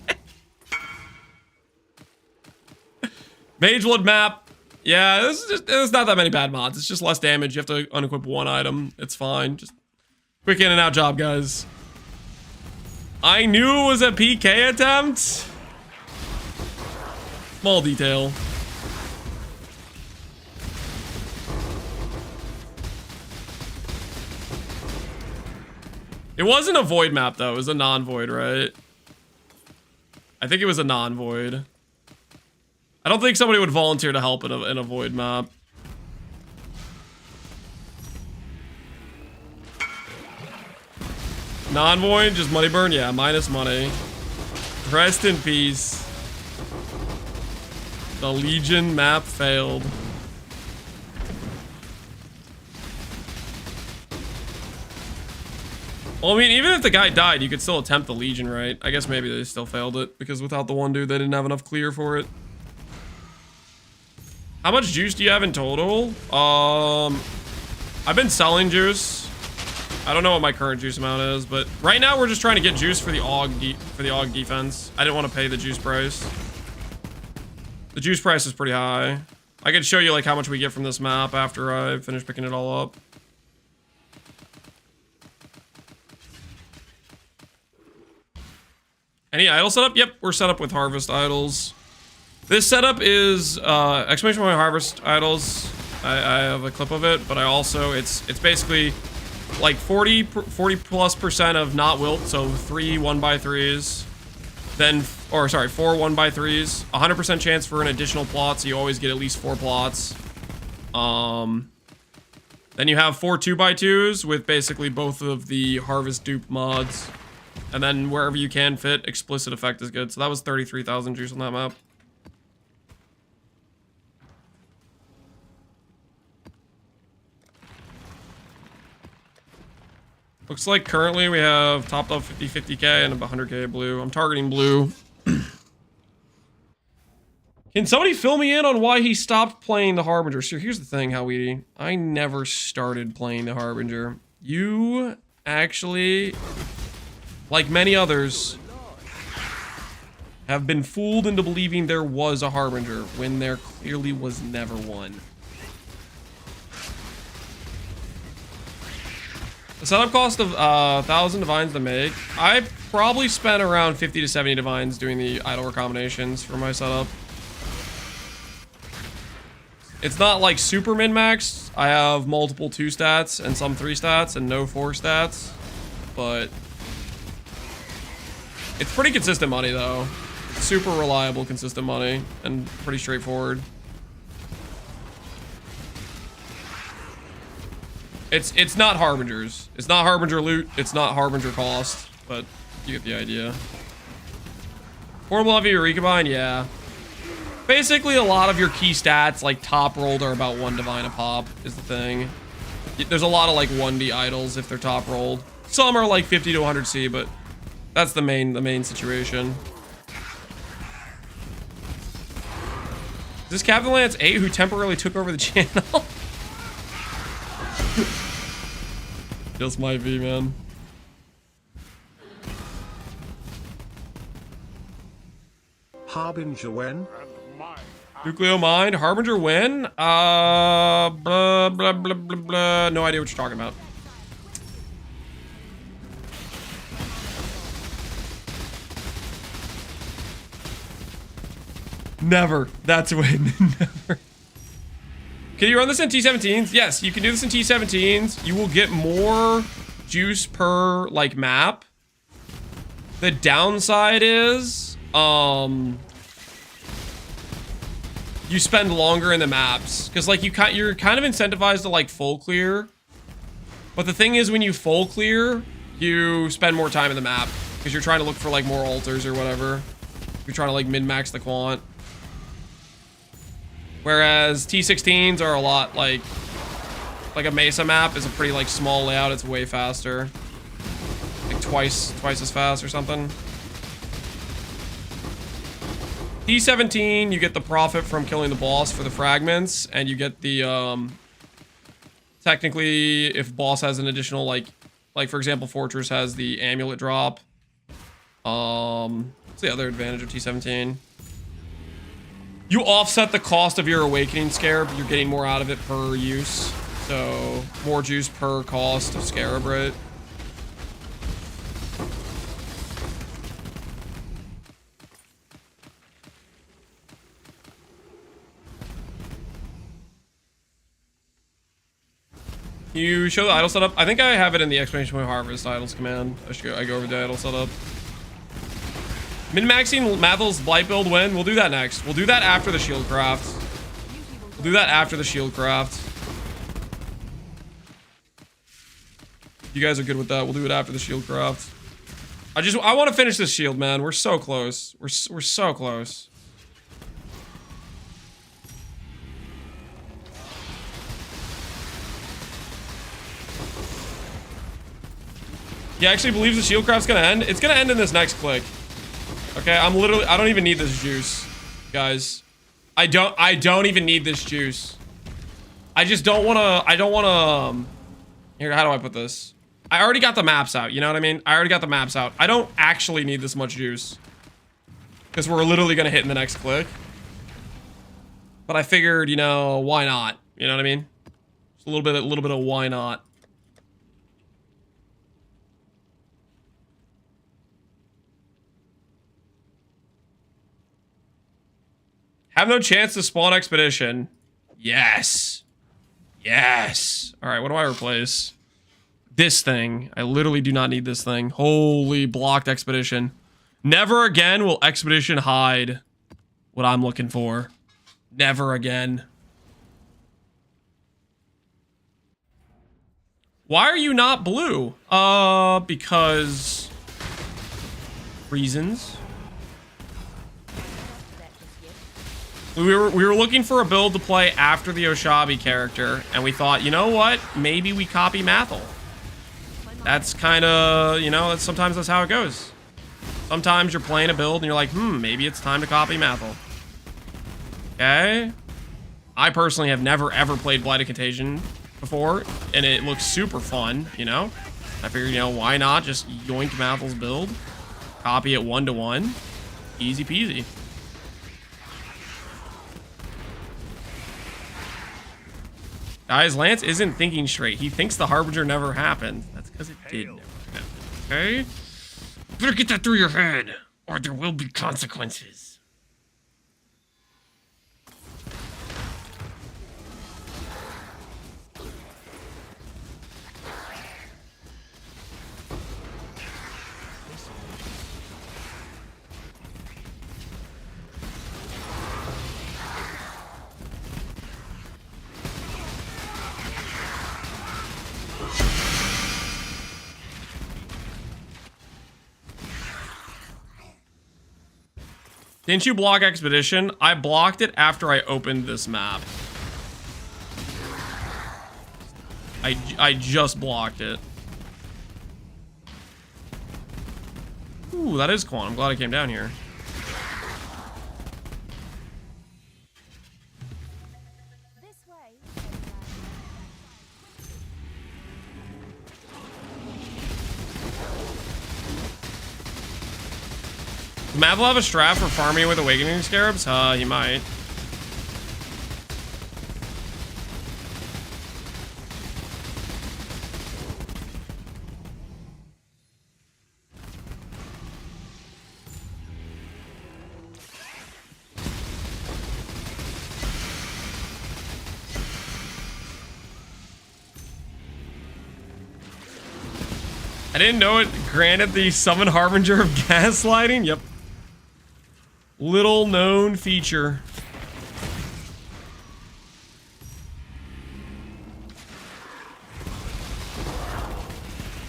Mageblood map. Yeah, there's not that many bad mods. It's just less damage. You have to unequip one item. It's fine. Just quick in and out job, guys. I knew it was a PK attempt. Small detail. It wasn't a void map though. It was a non-void, right? I think it was a non-void. I don't think somebody would volunteer to help in a void map. Non-void, just money burn? Yeah, minus money. Rest in peace. The Legion map failed. Well, I mean, even if the guy died, you could still attempt the Legion, right? I guess maybe they still failed it, because without the one dude, they didn't have enough clear for it. How much juice do you have in total? I've been selling juice. I don't know what my current juice amount is, but right now we're just trying to get juice for the AUG defense. I didn't want to pay the juice price. The juice price is pretty high. I could show you like how much we get from this map after I finish picking it all up. Any idle setup? Yep, we're set up with harvest idols. This setup is exclamation point harvest idols. I have a clip of it, but I also it's basically like 40 plus % of not wilt, so 3 1x3s, then, or sorry, 4 1x3s, 100% chance for an additional plot, so you always get at least 4 plots. Then you have 4 2x2s with basically both of the harvest dupe mods, and then wherever you can fit, explicit effect is good. So that was 33,000 juice on that map. Looks like currently we have topped up 50k and 100k blue. I'm targeting blue. Can somebody fill me in on why he stopped playing the Harbinger? So here's the thing, Howie. I never started playing the Harbinger. You actually, like many others, have been fooled into believing there was a Harbinger when there clearly was never one. The setup cost of 1,000 divines to make. I probably spent around 50 to 70 divines doing the idle recombinations for my setup. It's not like super min-maxed. I have multiple 2 stats and some 3 stats and no 4 stats. But it's pretty consistent money though. It's super reliable, consistent money, and pretty straightforward. It's not Harbingers. It's not Harbinger loot. It's not Harbinger cost, but you get the idea. Portable heavy Eureka Bind, yeah. Basically, a lot of your key stats, like top rolled, are about 1 divine a pop, is the thing. There's a lot of like 1D idols if they're top rolled. Some are like 50 to 100 C, but that's the main situation. Is this Captain Lance 8 who temporarily took over the channel? Just might be, man. Harbinger when? And mine Nucleo Mind, Harbinger win. Blah, blah, blah, blah, blah. No idea what you're talking about. Never. That's a win. Never. Can you run this in T17s? Yes, you can do this in T17s. You will get more juice per, like, map. The downside is, you spend longer in the maps. Because, like, you're kind of incentivized to, like, full clear. But the thing is, when you full clear, you spend more time in the map. Because you're trying to look for, like, more altars or whatever. You're trying to, like, min-max the quant. Whereas T16s are a lot like a Mesa map is a pretty like small layout. It's way faster, like twice as fast or something. T17, you get the profit from killing the boss for the fragments, and you get the technically if boss has an additional like for example Fortress has the amulet drop. What's the other advantage of T17? You offset the cost of your Awakening Scarab. You're getting more out of it per use. So, more juice per cost of Scarab, right? You show the idle setup. I think I have it in the exclamation point harvest idles command. I go over the idle setup. Min-maxing Mathel's Blight build win. We'll do that next. We'll do that after the shield craft. We'll do that after the shield craft. You guys are good with that. We'll do it after the shield craft. I want to finish this shield, man. We're so close. We're so close. He actually believes the shield craft's gonna end. It's gonna end in this next click. Okay, I don't even need this juice, guys. I don't even need this juice. I don't wanna, here, how do I put this? I already got the maps out, you know what I mean? I already got the maps out. I don't actually need this much juice. Because we're literally gonna hit in the next click. But I figured, you know, why not? You know what I mean? Just a little bit of why not. Have no chance to spawn expedition. Yes. Yes. All right, what do I replace? This thing. I literally do not need this thing. Holy blocked expedition. Never again will expedition hide what I'm looking for. Never again. Why are you not blue? Because reasons. We were looking for a build to play after the Oshabi character, and we thought, you know what? Maybe we copy Mathel. That's kind of, you know, sometimes that's how it goes. Sometimes you're playing a build and you're like, maybe it's time to copy Mathel. Okay. I personally have never ever played Blighted Contagion before, and it looks super fun, you know? I figured, you know, why not just yoink Mathel's build, copy it 1-to-1, easy peasy. Guys, Lance isn't thinking straight. He thinks the Harbinger never happened. That's because it did never happen. Okay? Better get that through your head, or there will be consequences. Didn't you block Expedition? I blocked it after I opened this map. I just blocked it. Ooh, that is Quan. I'm glad I came down here. Math will have a strat for farming with Awakening Scarabs? He might. I didn't know it granted the summon Harbinger of gaslighting. Yep. Little known feature.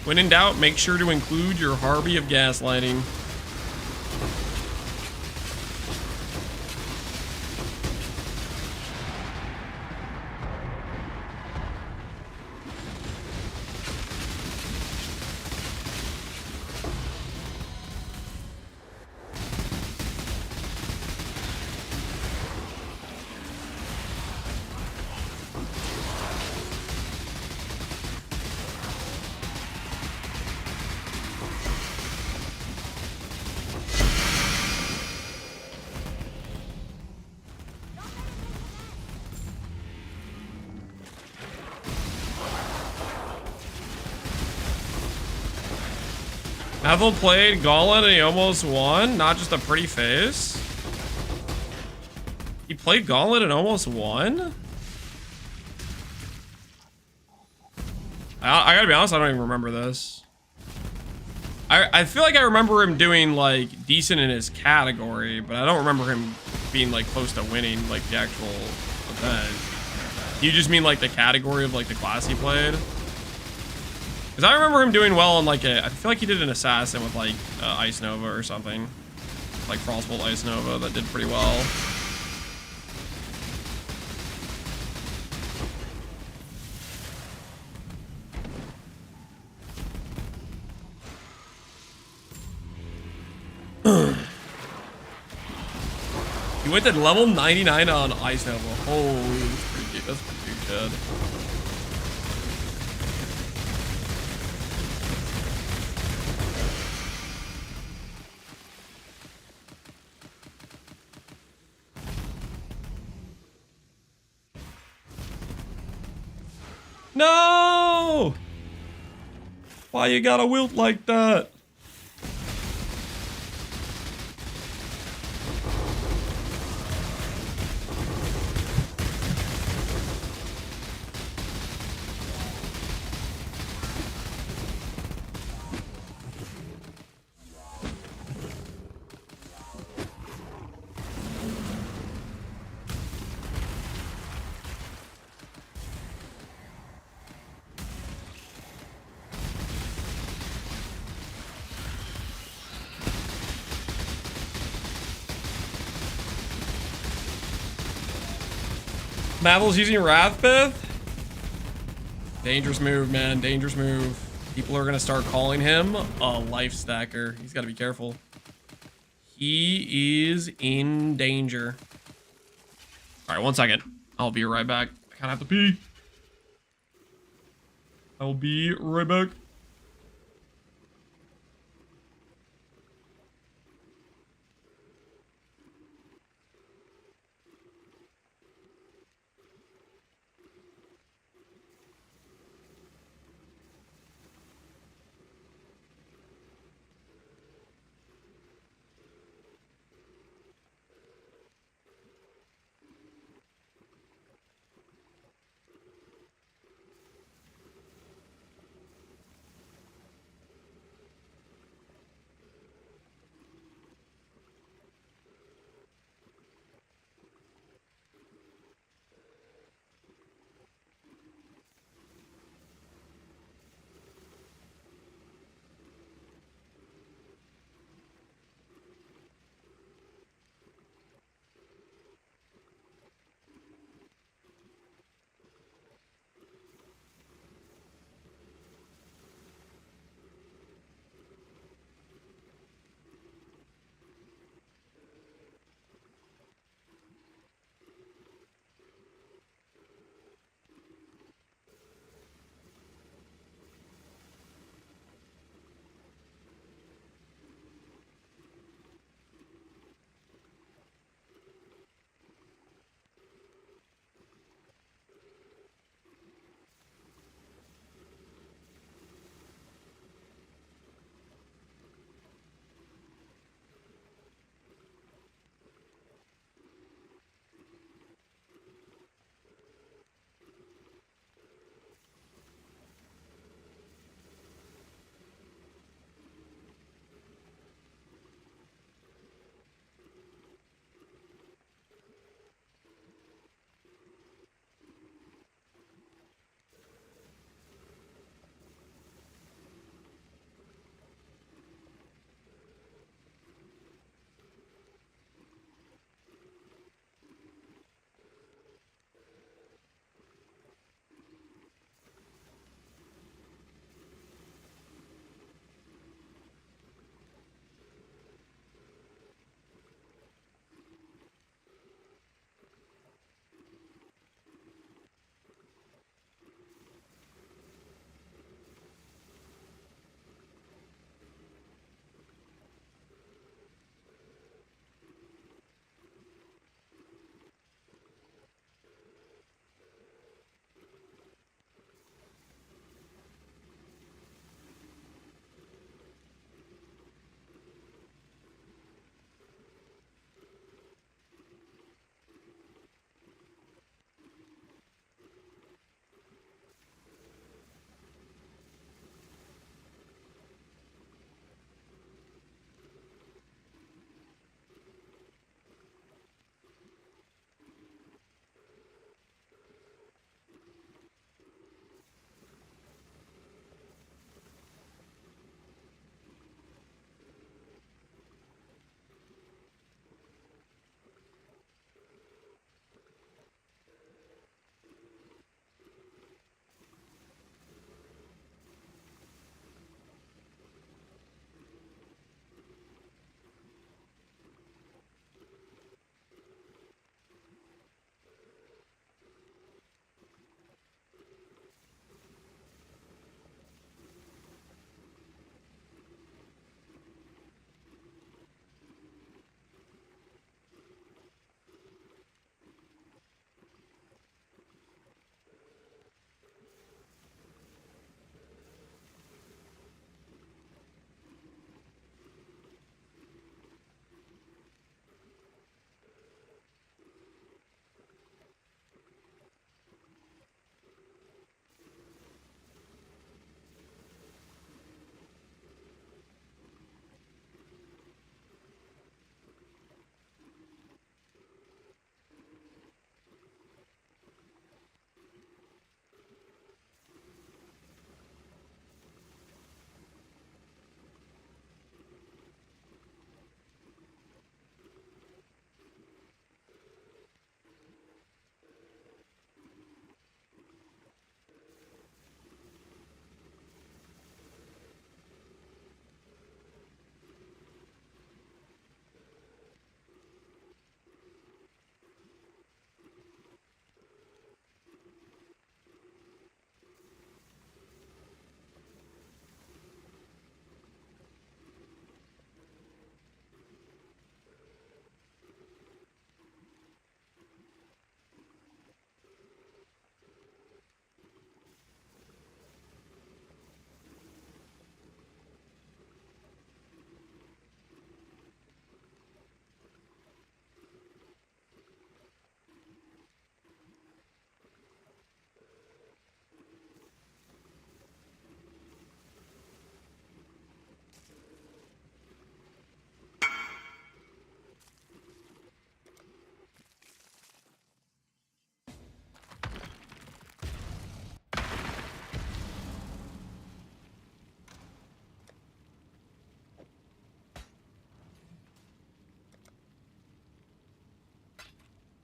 When in doubt, make sure to include your Harby of gaslighting. Ethel played Gauntlet and he almost won. Not just a pretty face. He played Gauntlet and almost won? I gotta be honest, I don't even remember this. I feel like I remember him doing like decent in his category, but I don't remember him being like close to winning like the actual event. You just mean like the category of like the class he played? Because I remember him doing well on like I feel like he did an assassin with like Ice Nova or something. Like Frostbolt Ice Nova that did pretty well. You went to level 99 on Ice Nova. Holy, that's pretty good. No! Why you gotta wilt like that? Mavel's using Wrathbith? Dangerous move, man. Dangerous move. People are gonna start calling him a life stacker. He's gotta be careful. He is in danger. Alright, 1 second. I'll be right back. I kinda have to pee. I'll be right back.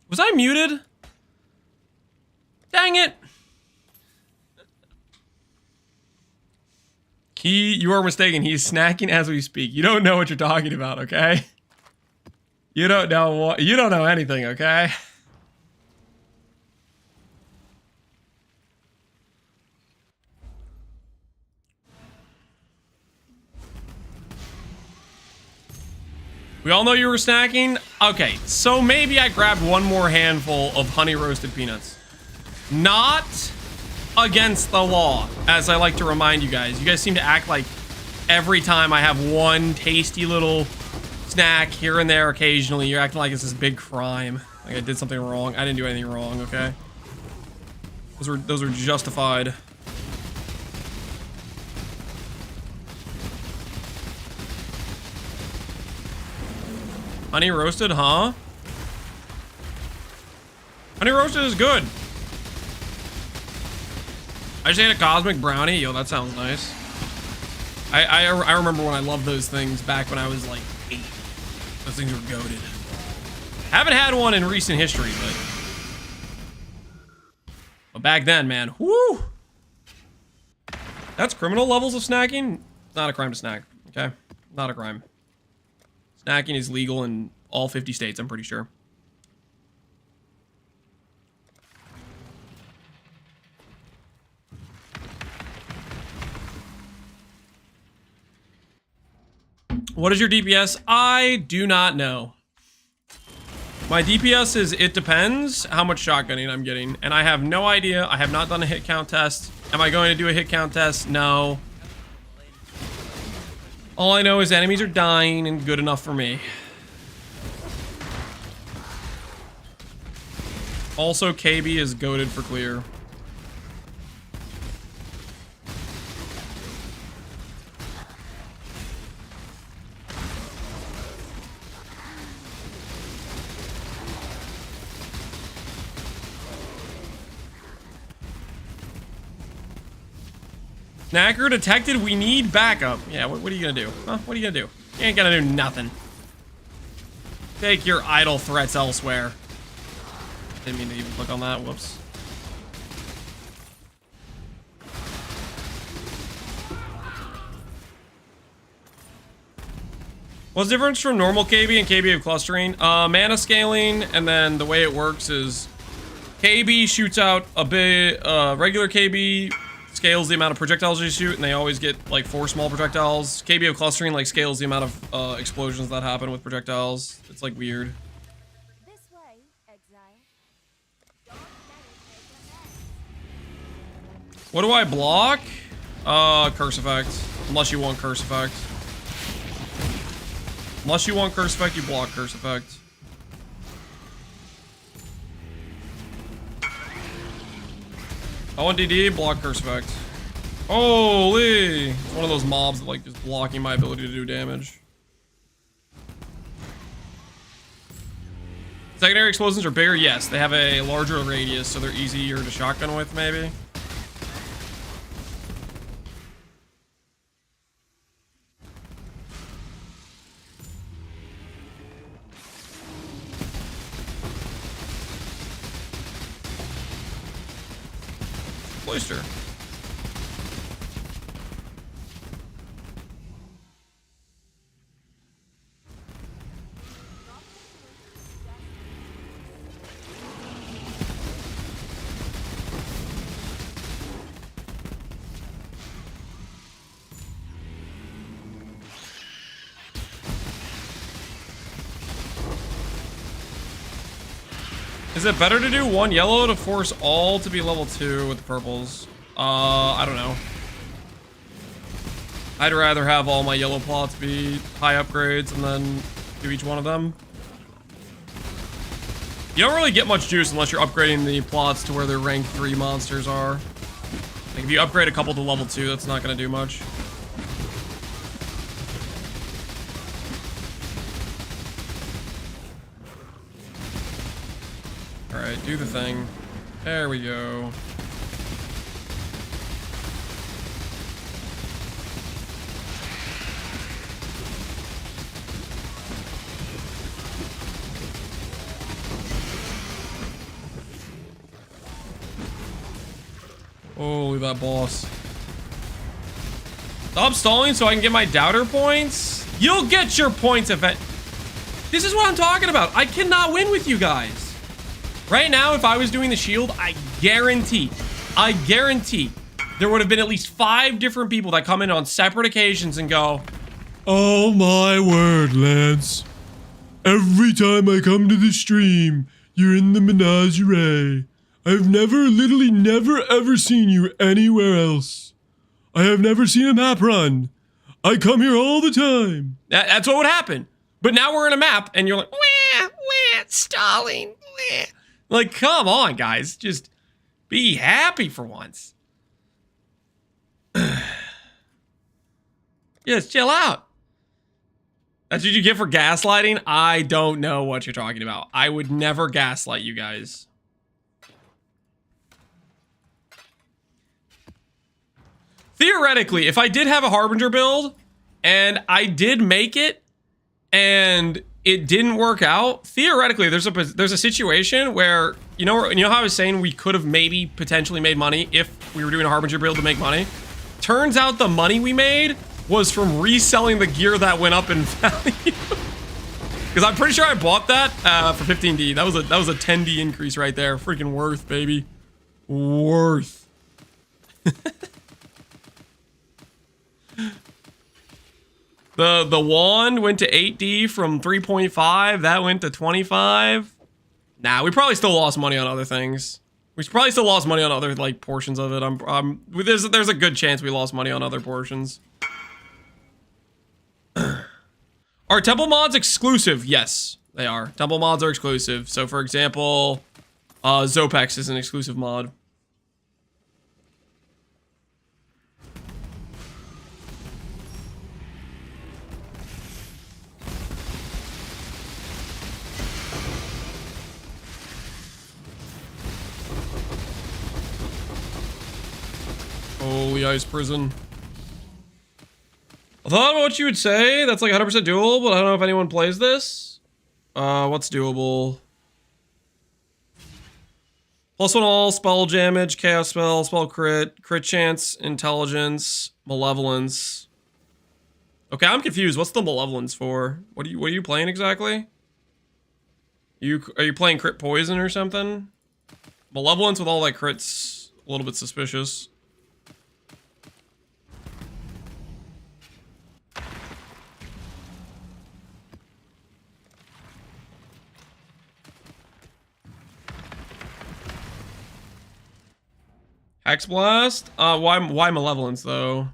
Was I muted? Dang it. Key, you are mistaken. He's snacking as we speak. You don't know what you're talking about, okay? You don't know what, you don't know anything, okay? We all know you were snacking? Okay, so maybe I grabbed one more handful of honey roasted peanuts. Not against the law, as I like to remind you guys. You guys seem to act like every time I have one tasty little snack here and there occasionally, you're acting like it's this big crime. Like I did something wrong. I didn't do anything wrong, okay? Those were justified. Honey roasted, huh? Honey roasted is good. I just ate a cosmic brownie. Yo, that sounds nice. I remember when I loved those things back when I was like 8. Those things were goated. Haven't had one in recent history, but back then, man, whoo! That's criminal levels of snacking. Not a crime to snack, okay? Not a crime. Snacking is legal in all 50 states, I'm pretty sure. What is your DPS? I do not know. My DPS is, it depends how much shotgunning I'm getting. And I have no idea. I have not done a hit count test. Am I going to do a hit count test? No. All I know is enemies are dying and good enough for me. Also, KB is goated for clear. Snacker detected, we need backup. Yeah, what are you gonna do? Huh? What are you gonna do? You ain't gonna do nothing. Take your idle threats elsewhere. Didn't mean to even click on that, whoops. What's the difference from normal KB and KB of clustering? Mana scaling, and then the way it works is KB shoots out a bit, regular KB scales the amount of projectiles you shoot, and they always get like 4 small projectiles. KB of clustering like scales the amount of explosions that happen with projectiles. It's like weird. This way, Exile. What do I block? Curse effect. Unless you want curse effect. Unless you want curse effect, you block curse effect. I want DD, block curse effect. Holy! It's one of those mobs that like just blocking my ability to do damage. Secondary explosions are bigger? Yes, they have a larger radius, so they're easier to shotgun with, maybe. Cloister. Is it better to do 1 yellow to force all to be level 2 with the purples? I don't know. I'd rather have all my yellow plots be high upgrades and then do each one of them. You don't really get much juice unless you're upgrading the plots to where their rank 3 monsters are. Like if you upgrade a couple to level 2, that's not going to do much. Alright, do the thing. There we go. with that boss. Stop stalling so I can get my doubter points. You'll get your points if it. This is what I'm talking about. I cannot win with you guys. Right now, if I was doing the shield, I guarantee there would have been at least 5 different people that come in on separate occasions and go, oh my word, Lance. Every time I come to the stream, you're in the menagerie. I've literally never ever seen you anywhere else. I have never seen a map run. I come here all the time. That's what would happen. But now we're in a map and you're like, wah, stalling, wah. Like, come on, guys. Just be happy for once. Just chill out. That's what you get for gaslighting? I don't know what you're talking about. I would never gaslight you guys. Theoretically, if I did have a Harbinger build and I did make it and it didn't work out, theoretically there's a situation where, you know how I was saying we could have maybe potentially made money if we were doing a Harbinger build to make money? Turns out the money we made was from reselling the gear that went up in value. Because I'm pretty sure I bought that for 15D. That was a 10D increase right there. Freaking worth, baby. Worth. The wand went to 8D from 3.5. That went to 25. Nah, we probably still lost money on other things. We probably still lost money on other like portions of it. There's a good chance we lost money on other portions. Are temple mods exclusive? Yes, they are. Temple mods are exclusive. So for example, Zopex is an exclusive mod. Holy ice prison. I thought about what you would say. That's like 100% doable, but I don't know if anyone plays this. What's doable? +1 all, spell damage, chaos spell crit, crit chance, intelligence, malevolence. Okay, I'm confused. What's the malevolence for? What are you playing exactly? Are you playing crit poison or something? Malevolence with all that crits, a little bit suspicious. Hex Blast? Why Malevolence, though?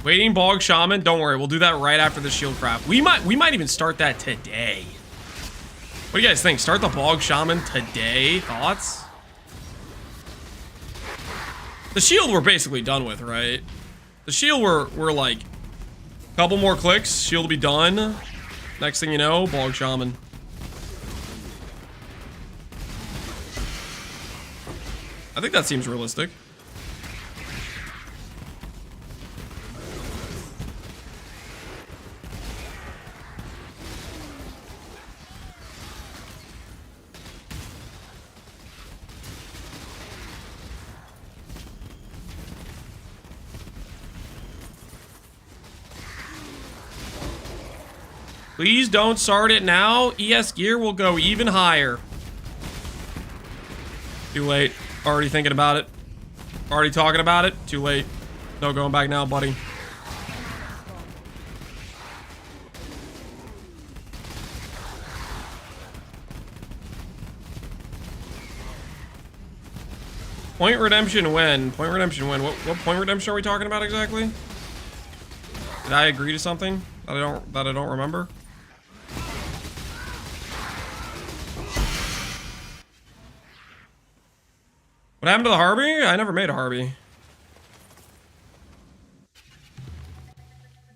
Waiting Bog Shaman? Don't worry, we'll do that right after the shield crap. We might even start that today. What do you guys think? Start the Bog Shaman today? Thoughts? The shield we're basically done with, right? The shield we're like... Couple more clicks, shield will be done. Next thing you know, Bog Shaman. I think that seems realistic. Please don't start it now. ES gear will go even higher. Too late. Already thinking about it. Already talking about it. Too late. No going back now, buddy. Point redemption when? Point redemption when? What point redemption are we talking about exactly? Did I agree to something that I don't remember? What happened to the Harbinger? I never made a Harby.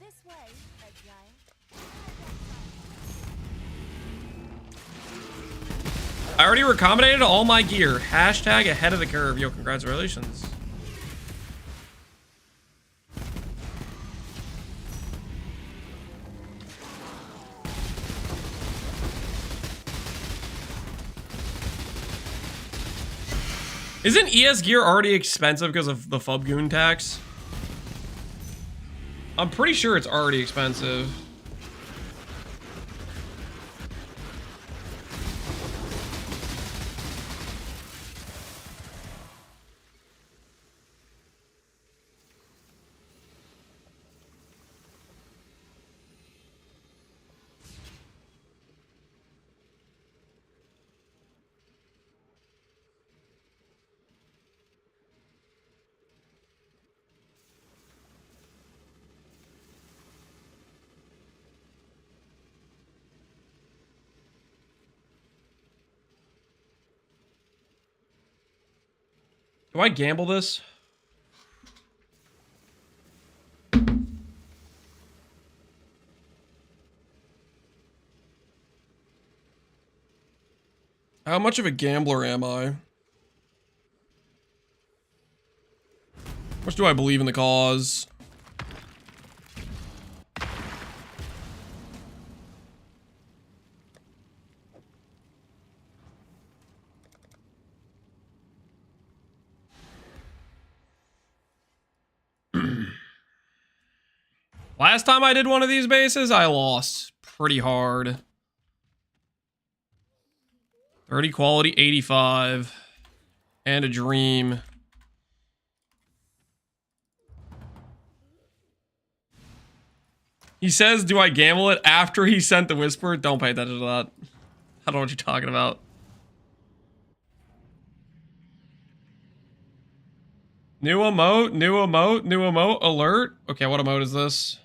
This way, Exile. I already accommodated all my gear. Hashtag ahead of the curve. Yo, congratulations. Isn't ES gear already expensive because of the Fubgoon tax? I'm pretty sure it's already expensive. Do I gamble this? How much of a gambler am I? How much do I believe in the cause? Last time I did one of these bases, I lost pretty hard. 30 quality, 85. And a dream. He says, do I gamble it after he sent the whisper? Don't pay attention to that. I don't know what you're talking about. New emote, new emote, new emote, alert. Okay, what emote is this?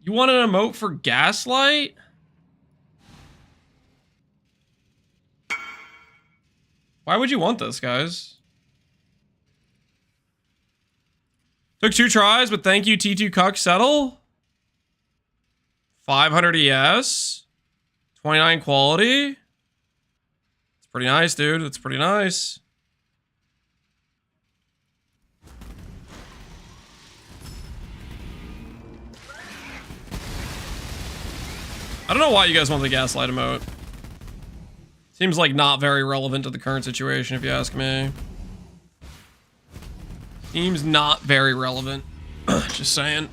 You want an emote for Gaslight? Why would you want this, guys? Took 2 tries, but thank you, T2 Cuck. Settle. 500 ES. 29 quality. It's pretty nice, dude. It's pretty nice. I don't know why you guys want the Gaslight emote. Seems like not very relevant to the current situation, if you ask me. Seems not very relevant. Just saying.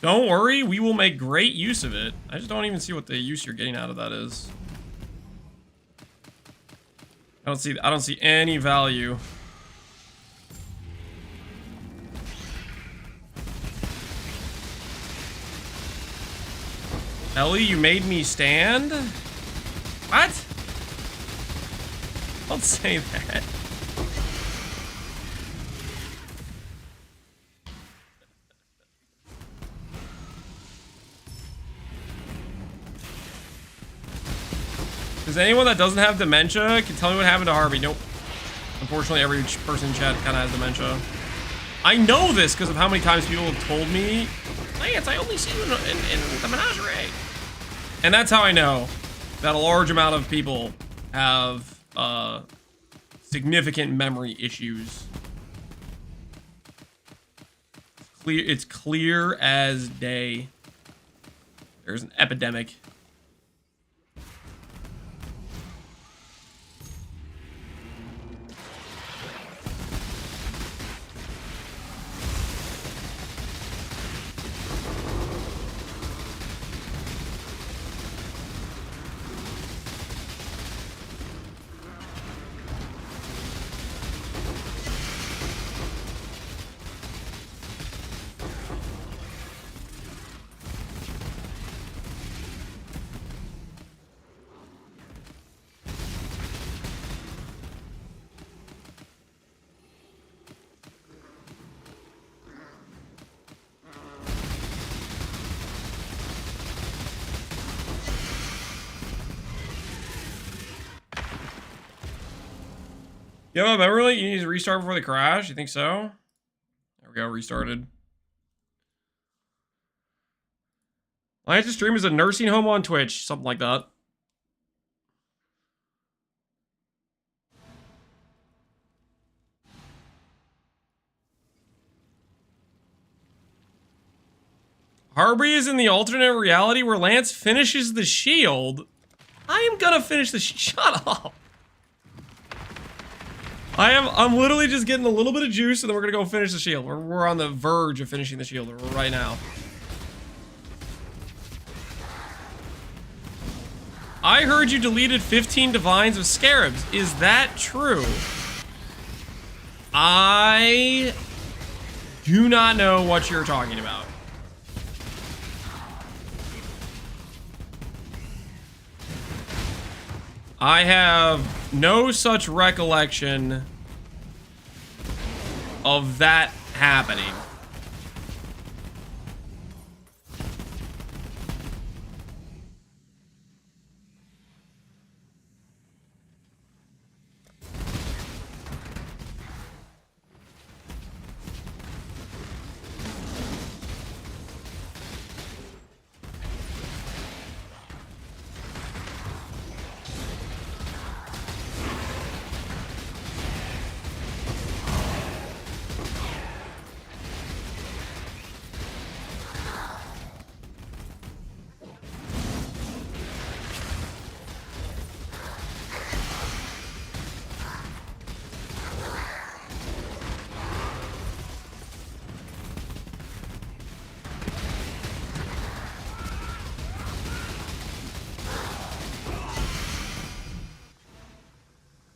Don't worry, we will make great use of it. I just don't even see what the use you're getting out of that is. I don't see any value. Ellie, you made me stand? What? Don't say that. Does anyone that doesn't have dementia can tell me what happened to Harvey? Nope. Unfortunately, every person in chat kind of has dementia. I know this because of how many times people have told me, Lance, I only see you in the menagerie. And that's how I know that a large amount of people have significant memory issues. It's clear as day. There's an epidemic. You have a memory link? You need to restart before the crash? You think so? There we go, restarted. I have to stream as a nursing home on Twitch, something like that. Harby is in the alternate reality where Lance finishes the shield. I am gonna finish the shut up. I'm literally just getting a little bit of juice and then we're gonna go finish the shield. We're on the verge of finishing the shield right now. I heard you deleted 15 divines of scarabs. Is that true? I do not know what you're talking about. I have no such recollection of that happening.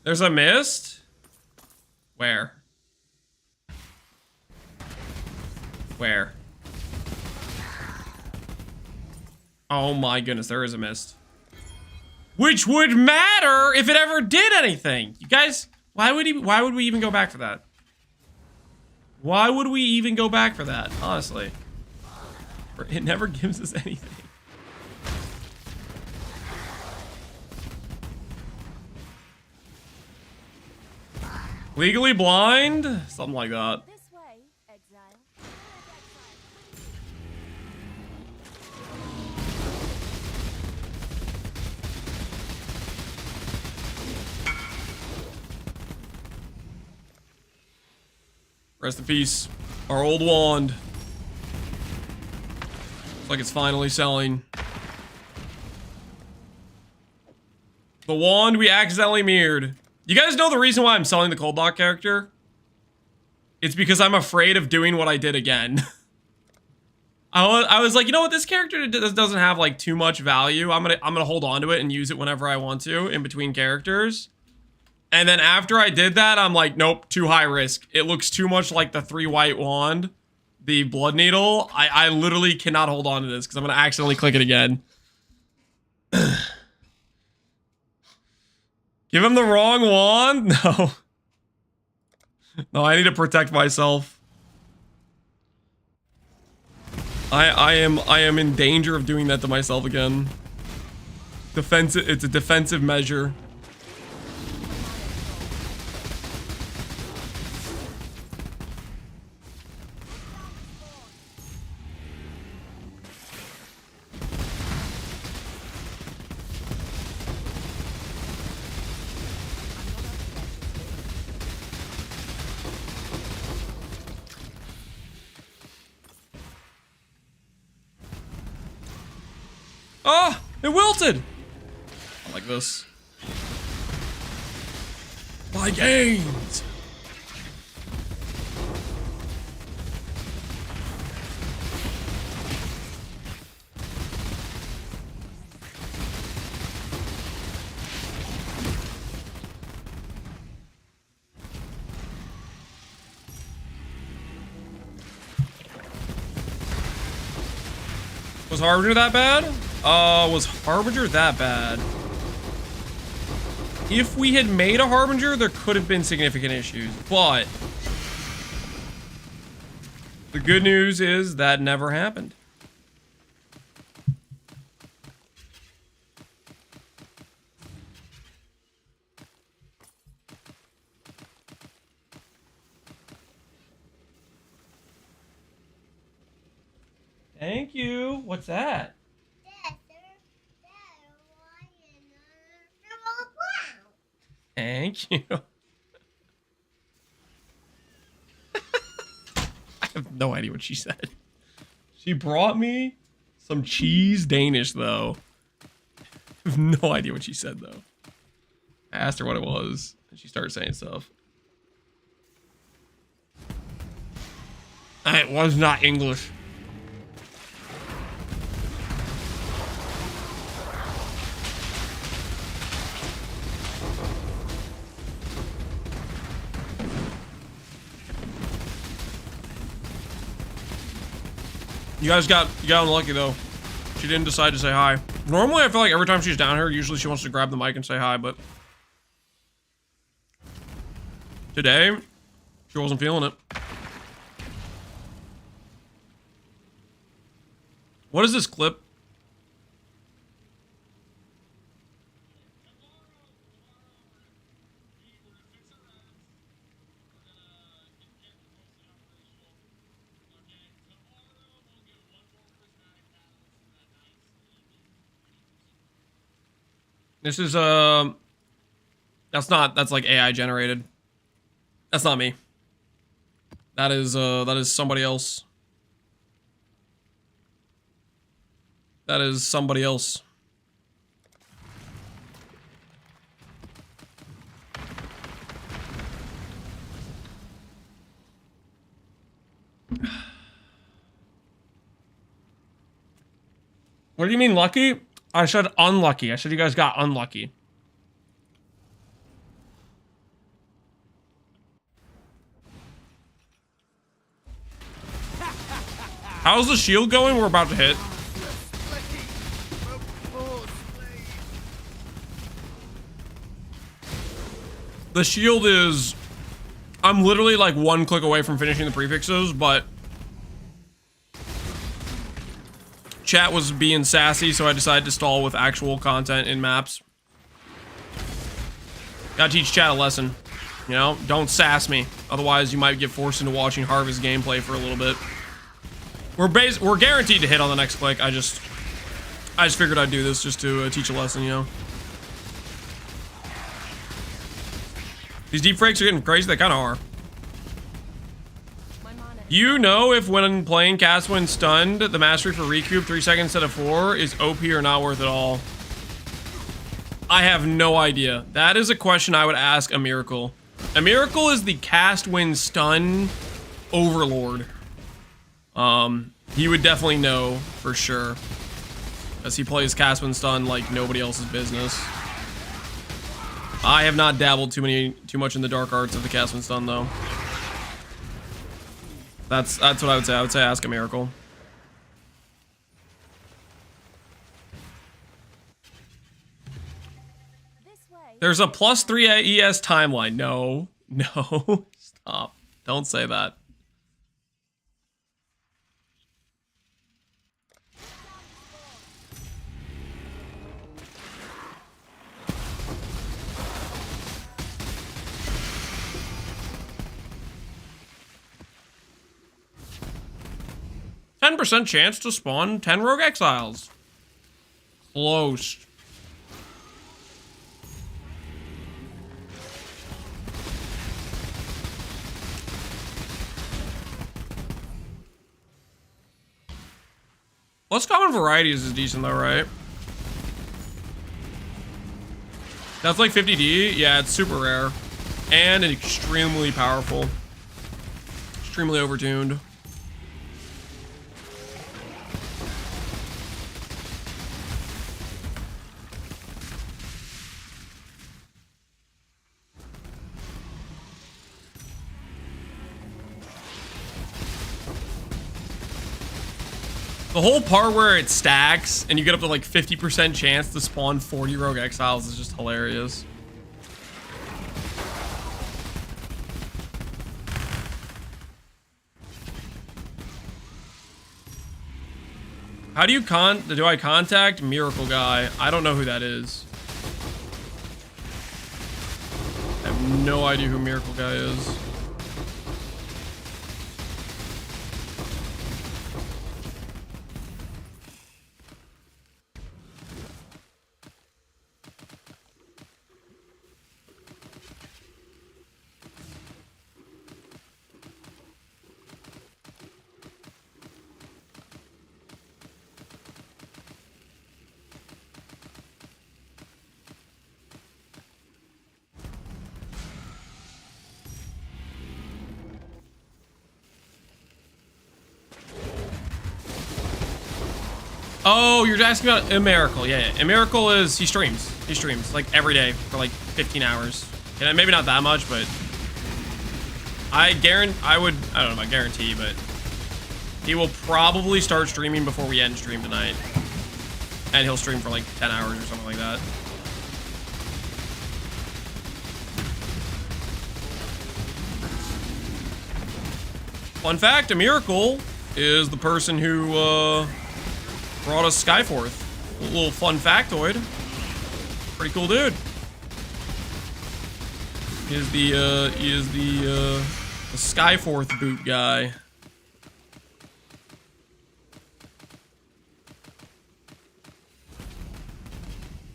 There's a mist? Where? Where? Oh my goodness, there is a mist. Which would matter if it ever did anything. You guys, why would we even go back for that? Why would we even go back for that, honestly? It never gives us anything. Legally blind? Something like that. This way, Exile. Rest in peace. Our old wand. Looks like it's finally selling. The wand we accidentally mirrored. You guys know the reason why I'm selling the Cold Lock character? It's because I'm afraid of doing what I did again. I was like, you know what, this character doesn't have like too much value. I'm gonna hold on to it and use it whenever I want to in between characters. And then after I did that, I'm like, nope, too high risk. It looks too much like the 3 white wand, the blood needle. I literally cannot hold on to this because I'm gonna accidentally click it again. Give him the wrong wand? No. No, I need to protect myself. I am in danger of doing that to myself again. Defensive, it's a defensive measure. Ah, it wilted. I like this. My gains. Was Harbinger that bad? Was Harbinger that bad? If we had made a Harbinger, there could have been significant issues, but the good news is that never happened. Thank you. What's that? Thank you. I have no idea what she said. She brought me some cheese Danish, though. I have no idea what she said, though. I asked her what it was, and she started saying stuff. It was not English. You guys got unlucky though. She didn't decide to say hi. Normally I feel like every time she's down here, usually she wants to grab the mic and say hi, but today she wasn't feeling it. What is this clip? This is that's like AI generated. That's not me. That is somebody else. That is somebody else. What do you mean lucky? I said unlucky. I said you guys got unlucky. How's the shield going? We're about to hit. The shield is... I'm literally like one click away from finishing the prefixes, but... Chat was being sassy, so I decided to stall with actual content in maps. Gotta teach chat a lesson. You know, don't sass me. Otherwise, you might get forced into watching Harvest gameplay for a little bit. We're guaranteed to hit on the next click. I just figured I'd do this just to teach a lesson, you know. These deep fakes are getting crazy. They kind of are. You know if when playing cast when stunned, the mastery for recoup 3 seconds instead of 4 is OP or not worth it all? I have no idea. That is a question I would ask a Miracle. A Miracle is the cast when stun overlord. He would definitely know for sure, as he plays cast when stun like nobody else's business. I have not dabbled too much in the dark arts of the cast when stun though. That's what I would say. I would say ask a Miracle. There's a +3 ES timeline. No. No. Stop. Don't say that. %, chance to spawn 10 rogue exiles. Close. Plus common varieties is decent though, right? That's like 50D. Yeah, it's super rare. And extremely powerful. Extremely overtuned. The whole part where it stacks and you get up to like 50% chance to spawn 40 rogue exiles is just hilarious. How do I contact Miracle Guy? I don't know who that is. I have no idea who Miracle Guy is. Oh, you're asking about Miracle. Yeah, yeah. Miracle is, he streams. He streams like every day for like 15 hours. And maybe not that much, but I don't know about guarantee, but he will probably start streaming before we end stream tonight. And he'll stream for like 10 hours or something like that. Fun fact, a Miracle is the person who brought us Skyforth. A little fun factoid. Pretty cool dude. He is the Skyforth boot guy.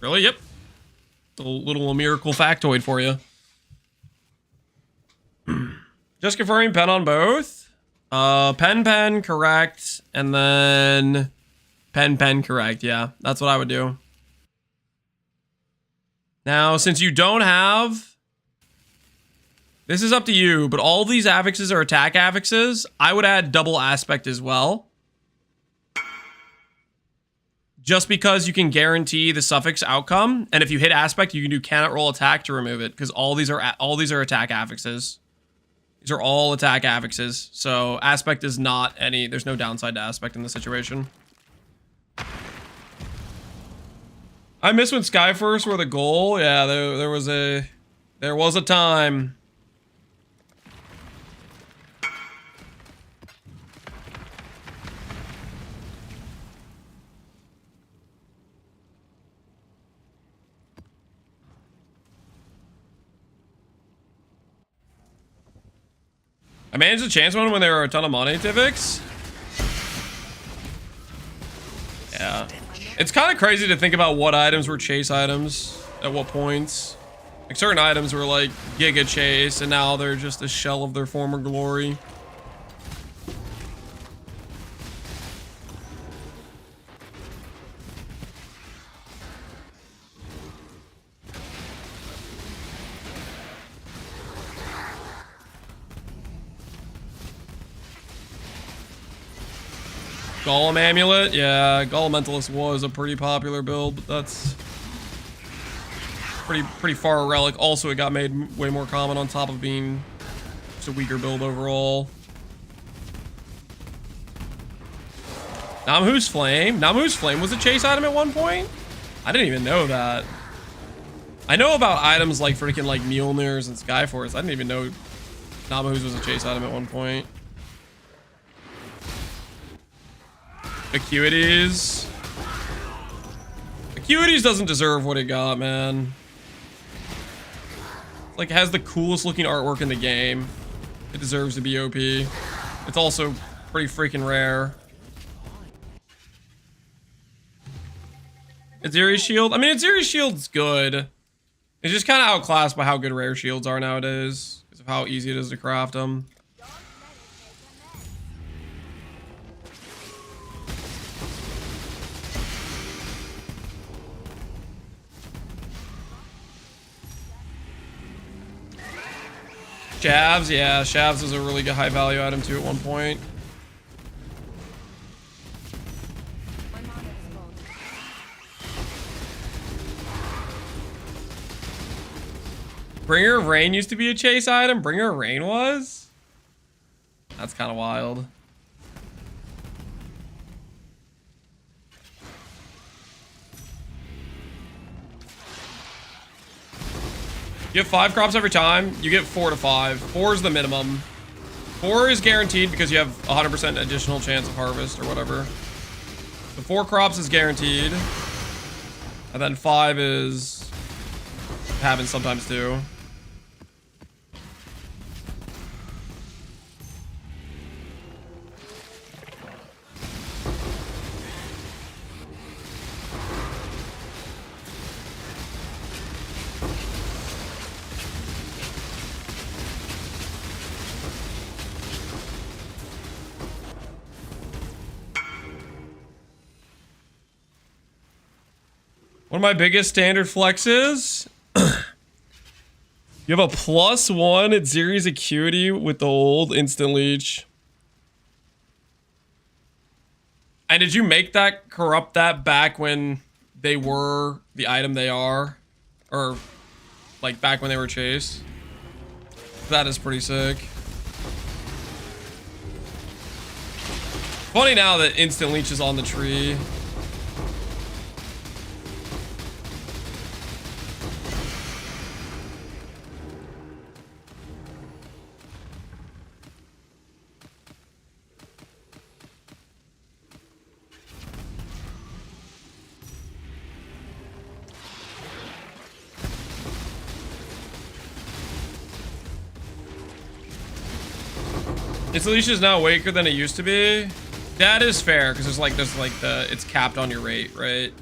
Really? Yep. A little Miracle factoid for you. Just confirming pen on both. Pen, correct. And then pen, correct. Yeah, that's what I would do. Now, since you don't have... This is up to you, but all these affixes are attack affixes. I would add double aspect as well. Just because you can guarantee the suffix outcome. And if you hit aspect, you can do cannot roll attack to remove it. Because all these are attack affixes. These are all attack affixes. So aspect is not any... There's no downside to aspect in this situation. I miss when Skyforce were the goal. Yeah, there was a time. I managed the chance one when there were a ton of monotypics. Yeah. It's kind of crazy to think about what items were chase items at what points. Like certain items were like Giga Chase and now they're just a shell of their former glory. Golem Amulet, yeah, Golem Mentalist was a pretty popular build, but that's pretty far a relic. Also, it got made way more common on top of being just a weaker build overall. Namhu's Flame. Namhu's Flame was a chase item at one point? I didn't even know that. I know about items like freaking like Mjolnirs and Skyforce. I didn't even know Namhu's was a chase item at one point. Acuities. Acuities doesn't deserve what it got, man. Like, it has the coolest looking artwork in the game. It deserves to be OP. It's also pretty freaking rare. Aziri's Shield? I mean, Aziri's Shield's good. It's just kind of outclassed by how good rare shields are nowadays. Because of how easy it is to craft them. Shavs, yeah, Shavs is a really good high value item too at one point. Bringer of Rain used to be a chase item? Bringer of Rain was? That's kind of wild. You get 5 crops every time. You get 4 to 5. 4 is the minimum. 4 is guaranteed because you have 100% additional chance of harvest or whatever. The 4 crops is guaranteed. And then 5 is... happens sometimes too. One of my biggest standard flexes. You have a +1 at Ziri's Acuity with the old instant leech. And did you make that corrupt that back when they were the item they are? Or like back when they were chased? That is pretty sick. Funny now that instant leech is on the tree. Its leash is now weaker than it used to be. That is fair, because there's like it's capped on your rate, right?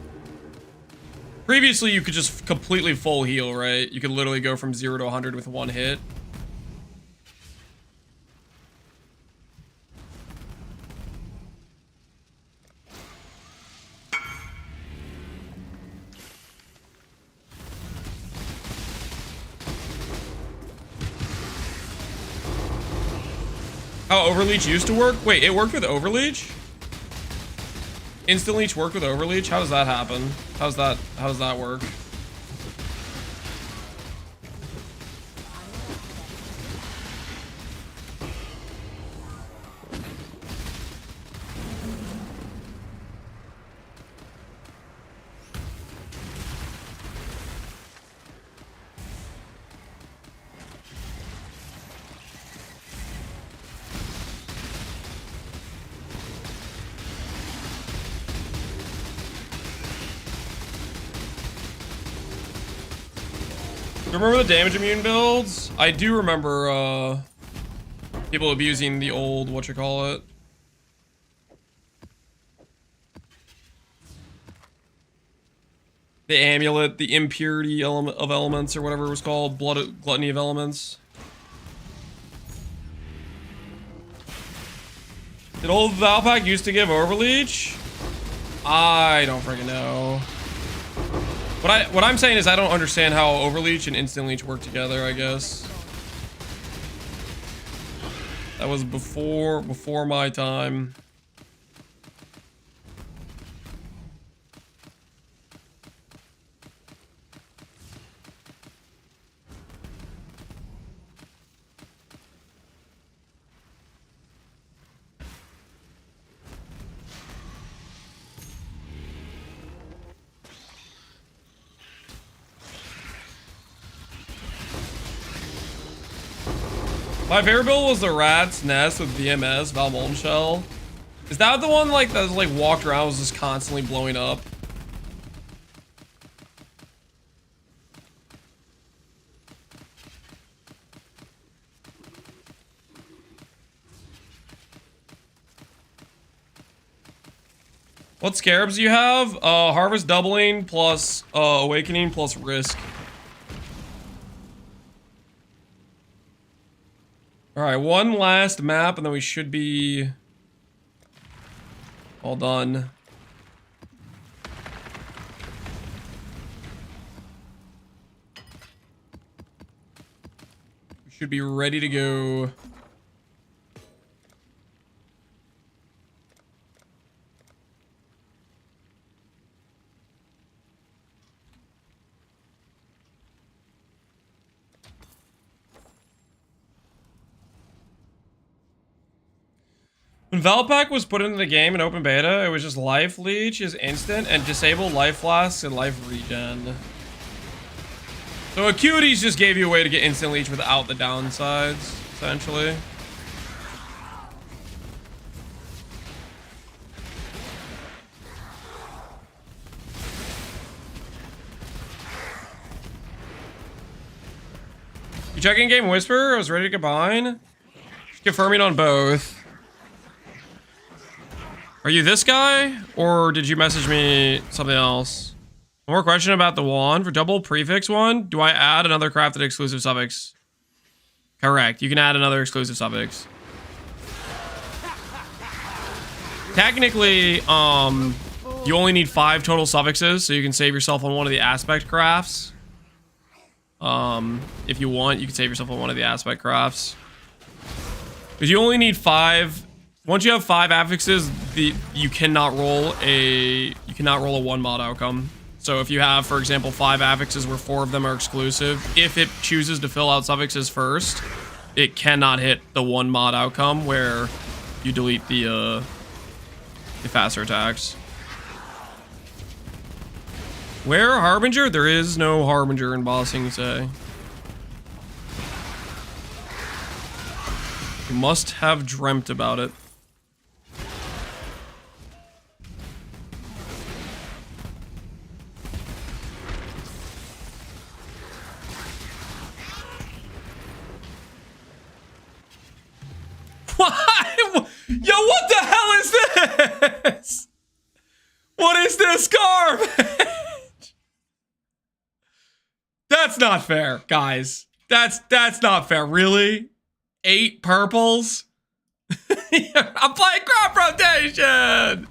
Previously, you could just completely full heal, right? You could literally go from 0 to 100 with one hit. How Overleech used to work? Wait, it worked with Overleech? Instant Leech worked with Overleech? How does that happen? How does that work? Remember the damage immune builds? I do remember people abusing the old whatchamacallit. The amulet, the impurity element of elements, or whatever it was called, gluttony of elements. Did old Valpak used to give Overleech? I don't freaking know. What I'm saying is I don't understand how Overleech and Instant Leech work together, I guess. That was before my time. My favorite build was the Rat's Nest with VMS, Val Molten Shell. Is that the one like that was like walked around was just constantly blowing up? What scarabs do you have? Harvest doubling plus awakening plus risk. All right, one last map, and then we should be all done. We should be ready to go. When Valpak was put into the game in open beta, it was just life leech is instant and disable life flasks and life regen. So Acuities just gave you a way to get instant leech without the downsides, essentially. You check in game Whisper? I was ready to combine. Just confirming on both. Are you this guy, or did you message me something else? One more question about the wand. For double prefix one, do I add another crafted exclusive suffix? Correct. You can add another exclusive suffix. Technically, you only need 5 total suffixes, so you can save yourself on one of the aspect crafts. If you want, you can save yourself on one of the aspect crafts. Because you only need 5 Once you have 5 affixes, you cannot roll a 1 mod outcome. So if you have, for example, 5 affixes where 4 of them are exclusive, if it chooses to fill out suffixes first, it cannot hit the 1 mod outcome where you delete the faster attacks. Where Harbinger? There is no Harbinger in Ba Sing Se. You must have dreamt about it. Why? Yo, what the hell is this? What is this garbage? That's not fair, guys. That's not fair. Really? 8 purples? I'm playing crop rotation.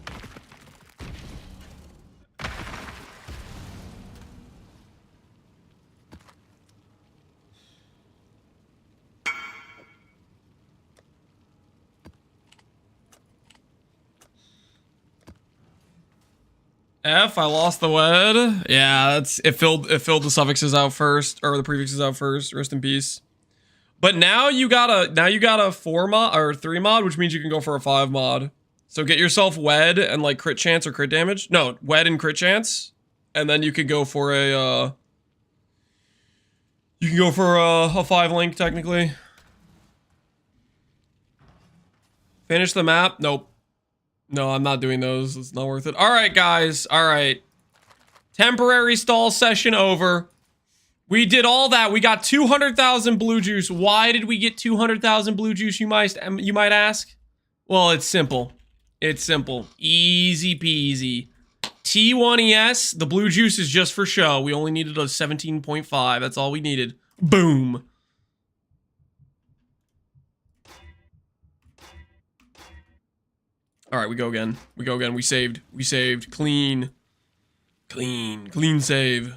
F, I lost the wed. Yeah, it filled the suffixes out first, or the prefixes out first. Rest in peace. But now you got a 4 mod or 3 mod, which means you can go for a 5 mod. So get yourself wed and like crit chance or crit damage. No, wed and crit chance, and then you could go for a 5 link technically. Finish the map. Nope. No, I'm not doing those. It's not worth it. All right, guys. All right. Temporary stall session over. We did all that. We got 200,000 blue juice. Why did we get 200,000 blue juice, you might ask? Well, it's simple. It's simple. Easy peasy. T1ES, the blue juice is just for show. We only needed a 17.5. That's all we needed. Boom. All right, we go again. We go again. We saved. We saved. Clean. Clean. Clean save.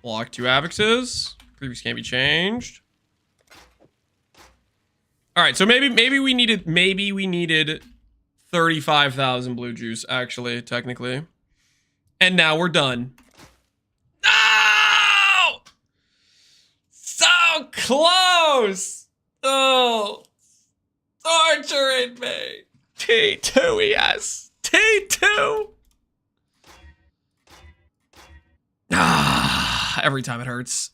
Block 2 affixes. Previous can't be changed. All right, so maybe we needed 35,000 blue juice actually, technically. And now we're done. No! So close. Oh. Torturing me. T2, yes. T2. Ah, every time it hurts.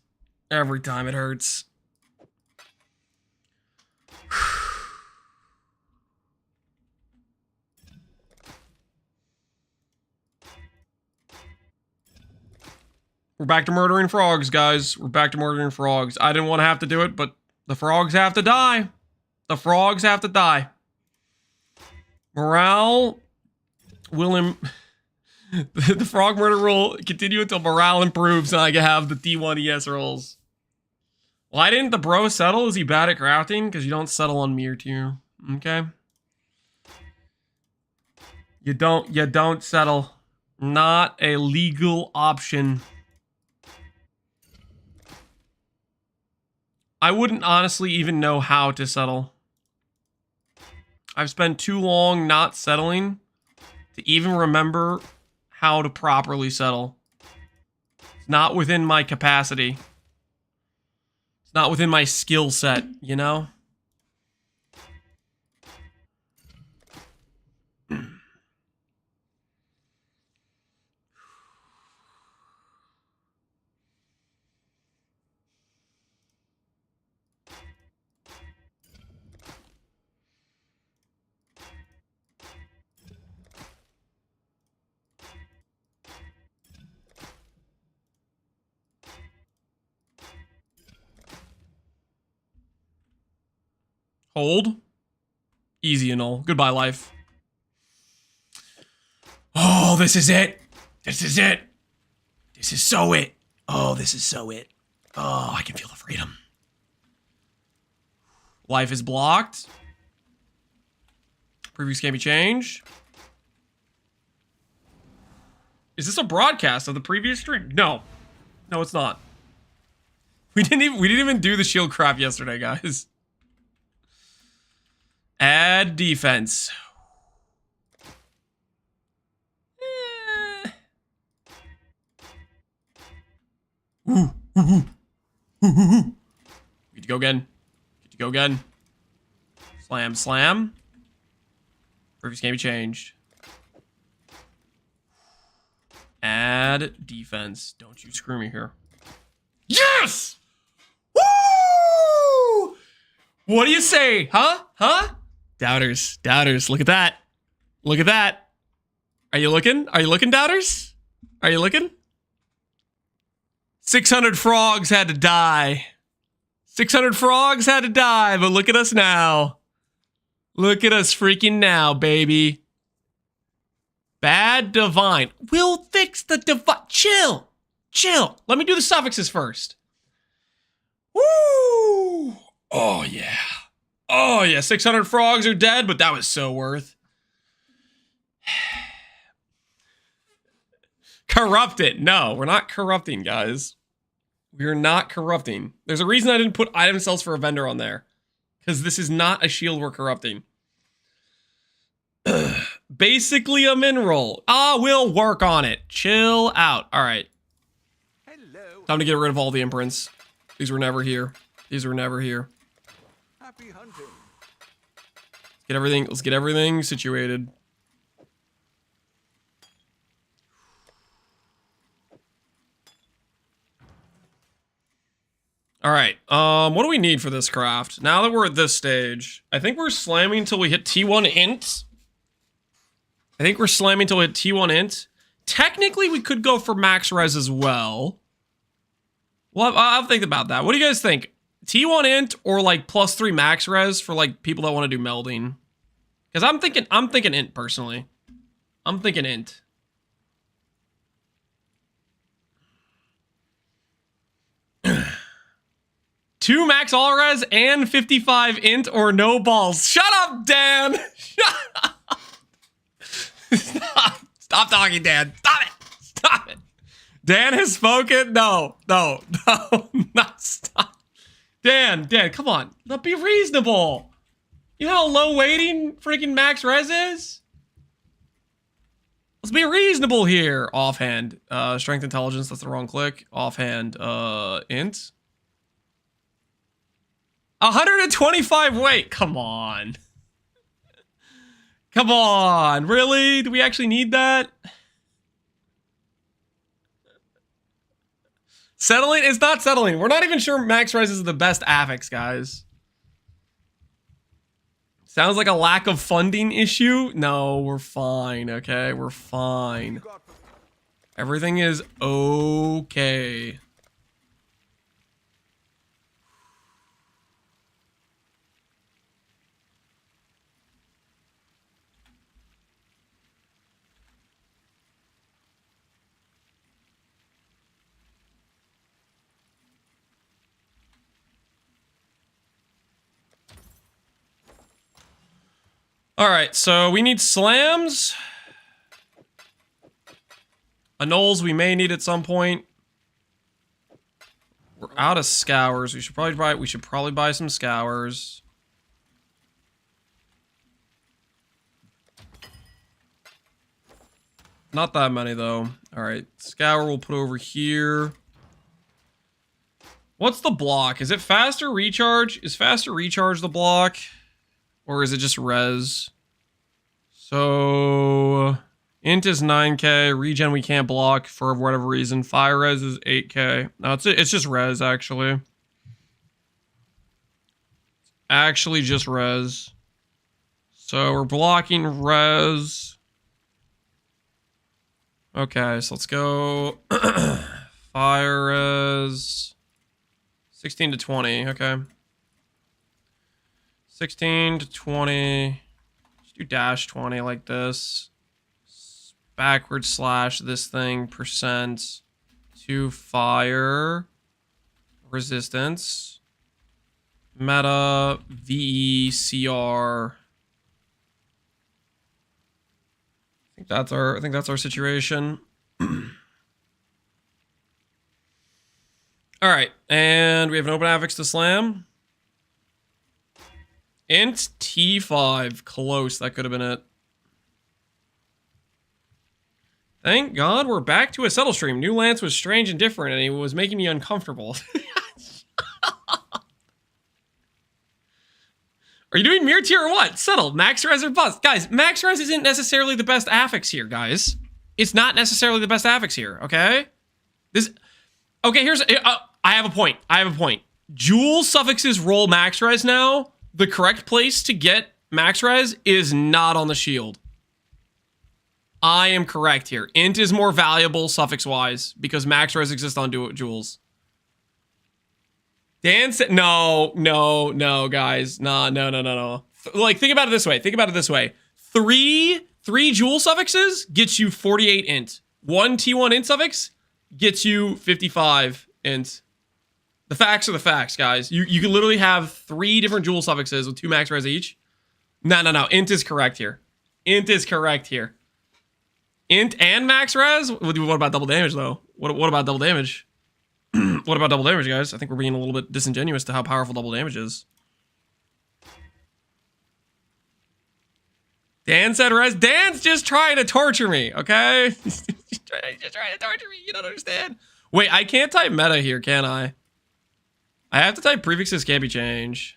Every time it hurts. We're back to murdering frogs, guys. We're back to murdering frogs. I didn't want to have to do it, but the frogs have to die. The frogs have to die. Morale will the frog murder rule continue until morale improves and I can have the D1ES rolls. Why didn't the bro settle? Is he bad at crafting? Because you don't settle on Mir tier. Okay. You don't settle. Not a legal option. I wouldn't honestly even know how to settle. I've spent too long not settling to even remember how to properly settle. It's not within my capacity. It's not within my skill set, you know? Hold. Easy and all. Goodbye, life. Oh, this is it. This is it. This is so it. Oh, this is so it. Oh, I can feel the freedom. Life is blocked. Previews can't be changed. Is this a broadcast of the previous stream? No. No, it's not. We didn't even do the shield crap yesterday, guys. Add defense. Ooh. Get to go again. Get to go again. Slam, slam. Previous can't be changed. Add defense. Don't you screw me here. Yes! Woo! What do you say? Huh? Huh? Doubters. Doubters. Look at that. Look at that. Are you looking? Are you looking, doubters? Are you looking? 600 frogs had to die. 600 frogs had to die, but look at us now. Look at us freaking now, baby. Bad divine. We'll fix the divine. Chill. Chill. Let me do the suffixes first. Woo! Oh, yeah. Oh, yeah. 600 frogs are dead, but that was so worth. Corrupt it. No, we're not corrupting, guys. We're not corrupting. There's a reason I didn't put item cells for a vendor on there. Because this is not a shield we're corrupting. Basically a mineral. We'll work on it. Chill out. All right. Hello. Time to get rid of all the imprints. These were never here. These were never here. Happy hunting. Let's get everything situated. All right. What do we need for this craft? Now that we're at this stage, I think we're slamming until we hit T1 int. I think we're slamming until we hit T1 int. Technically, we could go for max res as well. Well, I'll think about that. What do you guys think? T1 int or like +3 max res for like people that want to do melding? Because I'm thinking int personally. I'm thinking int. Two max all res and 55 int or no balls. Shut up, Dan. Shut up. Stop talking, Dan. Stop it. Stop it. Dan has spoken. No. Not stop. Dan, come on. Let's be reasonable. You know how low weighting freaking max res is? Let's be reasonable here. Offhand. Strength intelligence, that's the wrong click. Offhand. Int. 125 weight. Come on. Come on. Really? Do we actually need that? Settling? It's not settling. We're not even sure max res is the best affix, guys. Sounds like a lack of funding issue. No, we're fine, okay? We're fine. Everything is okay. All right, so we need slams. Annuls we may need at some point. We're out of scours. We should probably buy some scours. Not that many though. All right, scour we'll put over here. What's the block? Is it faster recharge? Is faster recharge the block? Or is it just res? So int is 9k, regen we can't block for whatever reason. Fire res is 8k. No, it's just res actually. Actually just res. So we're blocking res. Okay, so let's go fire res 16 to 20, okay. 16 to 20. Let's do dash 20 like this. Backward slash this thing percent to fire resistance. Meta VECR. I think that's our situation. All right, and we have an open affix to slam. Int T5. Close. That could have been it. Thank God we're back to a subtle stream. New Lance was strange and different, and he was making me uncomfortable. Are you doing mirror tier or what? Subtle. Max res or bust? Guys, max res isn't necessarily the best affix here, guys. It's not necessarily the best affix here, okay? Okay, here's... I have a point. Jewel suffixes roll max res now. The correct place to get max res is not on the shield. I am correct here. Int is more valuable suffix-wise because max res exists on jewels. Dan said, no, guys. No. Like, think about it this way. Three jewel suffixes gets you 48 int. One T1 int suffix gets you 55 int. The facts are the facts, guys. You can literally have 3 different jewel suffixes with 2 max res each. No. Int is correct here. Int and max res? What about double damage, though? What about double damage? What about double damage, guys? I think we're being a little bit disingenuous to how powerful double damage is. Dan said res. Dan's just trying to torture me, okay? He's just trying to torture me. You don't understand. Wait, I can't type meta here, can I? I have to type prefixes can't be changed.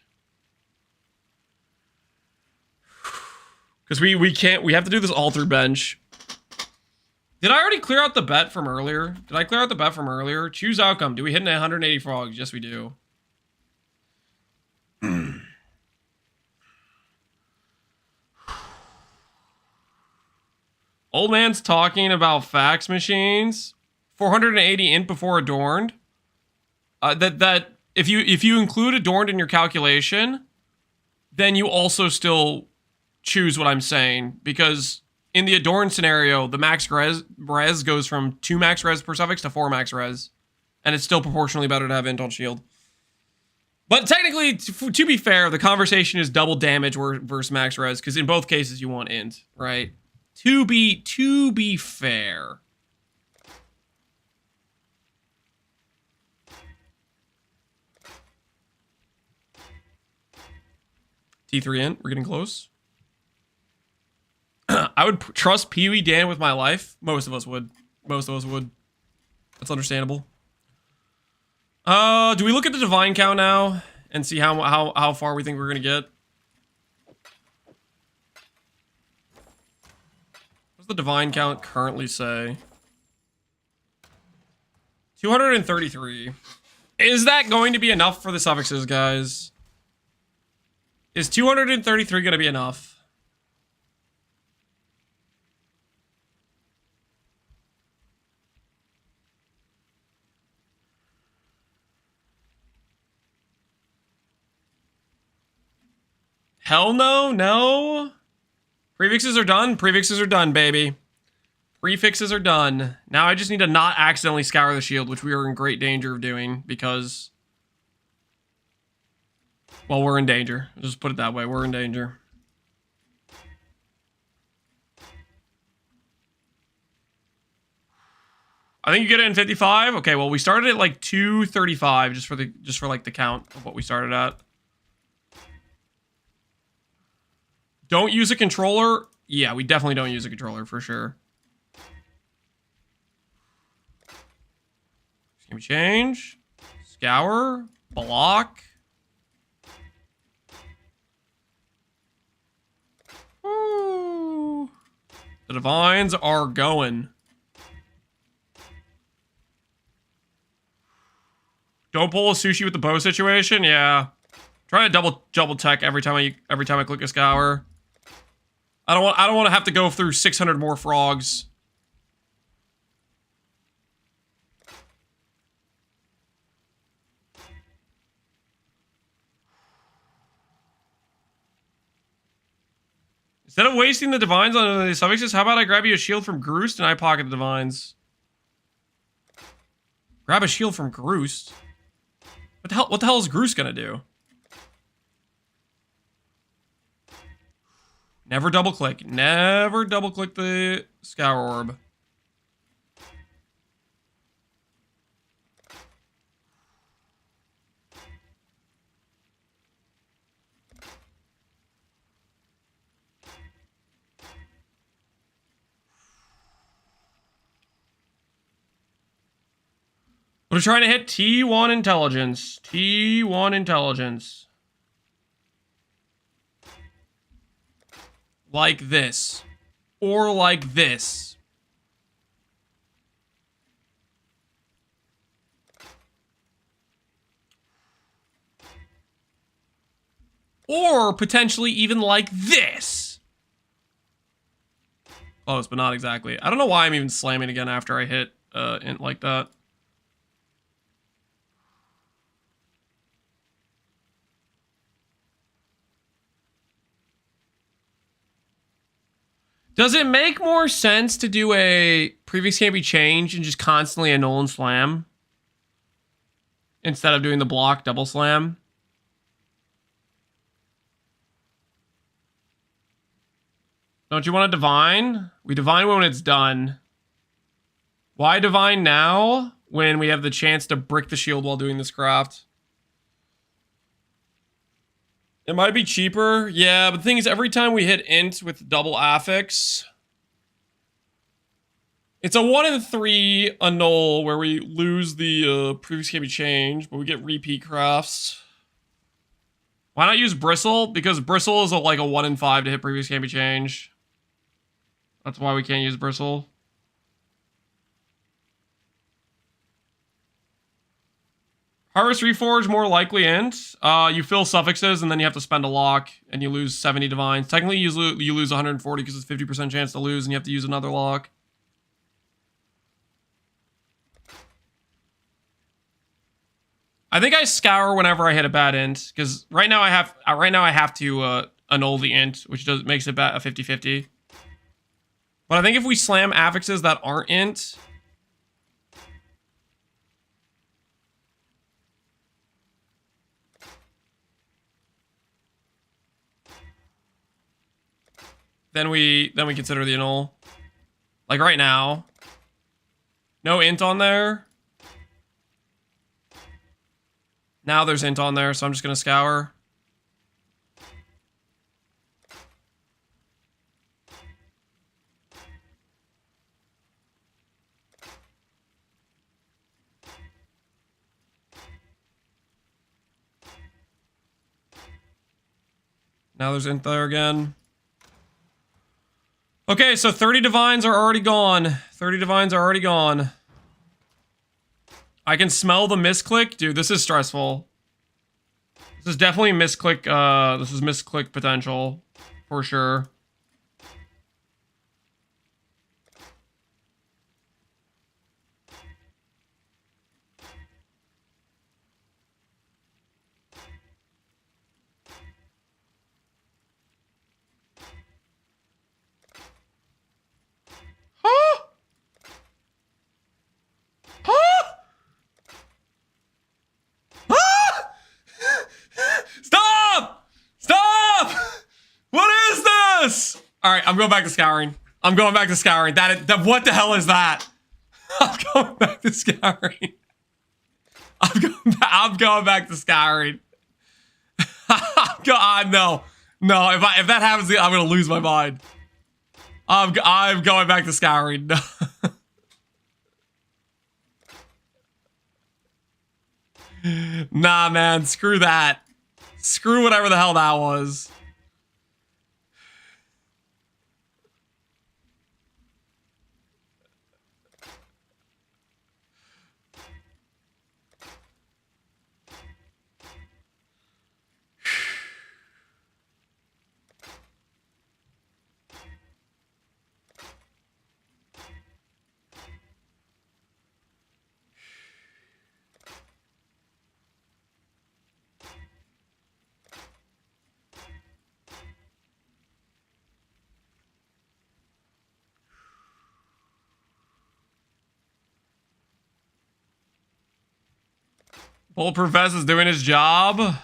Because we can't, we have to do this all through bench. Did I already clear out the bet from earlier? Choose outcome. Do we hit 180 frogs? Yes, we do. Old man's talking about fax machines. 480 int before adorned. That if you include adorned in your calculation, then you also still choose what I'm saying, because in the adorned scenario, the max res goes from 2 max res per suffix to 4 max res. And it's still proportionally better to have int on shield. But technically, to be fair, the conversation is double damage versus max res, because in both cases you want int, right? To be fair. T3 int, we're getting close. I would trust Pee Wee Dan with my life. Most of us would. That's understandable. Do we look at the divine count now and see how far we think we're gonna get? What's the divine count currently say? 233. Is that going to be enough for the suffixes, guys? Is 233 gonna be enough? Hell no. Prefixes are done, baby. Prefixes are done. Now I just need to not accidentally scour the shield, which we are in great danger of doing because, well, we're in danger. I'll just put it that way. We're in danger. I think you get it in 55. Okay, well, we started at like 235 just for like the count of what we started at. Don't use a controller. Yeah, we definitely don't use a controller for sure. Can we change? Scour. Block. Ooh. The divines are going. Don't pull a sushi with the bow situation. Yeah. Try to double check every time I click a scour. I don't want to have to go through 600 more frogs. Instead of wasting the divines on the suffixes, how about I grab you a shield from Groost and I pocket the divines? Grab a shield from Groost? What the hell is Groost gonna do? Never double click. Never double click the scour orb. We're trying to hit T1 intelligence. T1 intelligence. Like this. Or like this. Or potentially even like this. Close, but not exactly. I don't know why I'm even slamming again after I hit int like that. Does it make more sense to do a previous can't be changed and just constantly annul and slam? Instead of doing the block double slam? Don't you want to divine? We divine when it's done. Why divine now when we have the chance to brick the shield while doing this craft? It might be cheaper. Yeah, but the thing is, every time we hit int with double affix, it's a 1 in 3 annul where we lose the previous can't be changed, but we get repeat crafts. Why not use bristle? Because bristle is like a 1 in 5 to hit previous can't be changed. That's why we can't use bristle. Harvest Reforge, more likely int. You fill suffixes and then you have to spend a lock and you lose 70 divines. Technically, you lose 140 because it's 50% chance to lose and you have to use another lock. I think I scour whenever I hit a bad int because right now I have to annul the int, which makes it a 50-50. But I think if we slam affixes that aren't int, then we consider the annul. Like right now, no int on there. Now there's int on there, so I'm just gonna scour. Now there's int there again. Okay, so 30 divines are already gone. 30 divines are already gone. I can smell the misclick. Dude, this is stressful. This is definitely misclick. This is misclick potential. For sure. Huh? Huh? Ah! Stop! Stop! What is this? All right, I'm going back to scouring. I'm going back to scouring. What the hell is that? I'm going back to scouring. I'm going back to scouring. No. No, if that happens, I'm going to lose my mind. I'm going back to scouring. No. Nah, man, screw that. Screw whatever the hell that was. Bulletproof Vest is doing his job?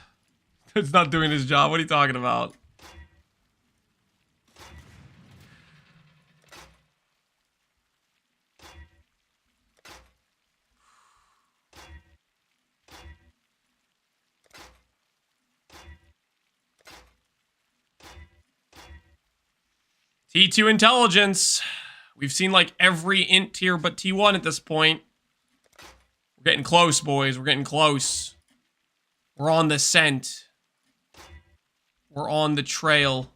It's not doing his job. What are you talking about? T2 intelligence. We've seen like every int tier but T1 at this point. We're Getting close, boys. We're getting close. We're on the scent. We're on the trail.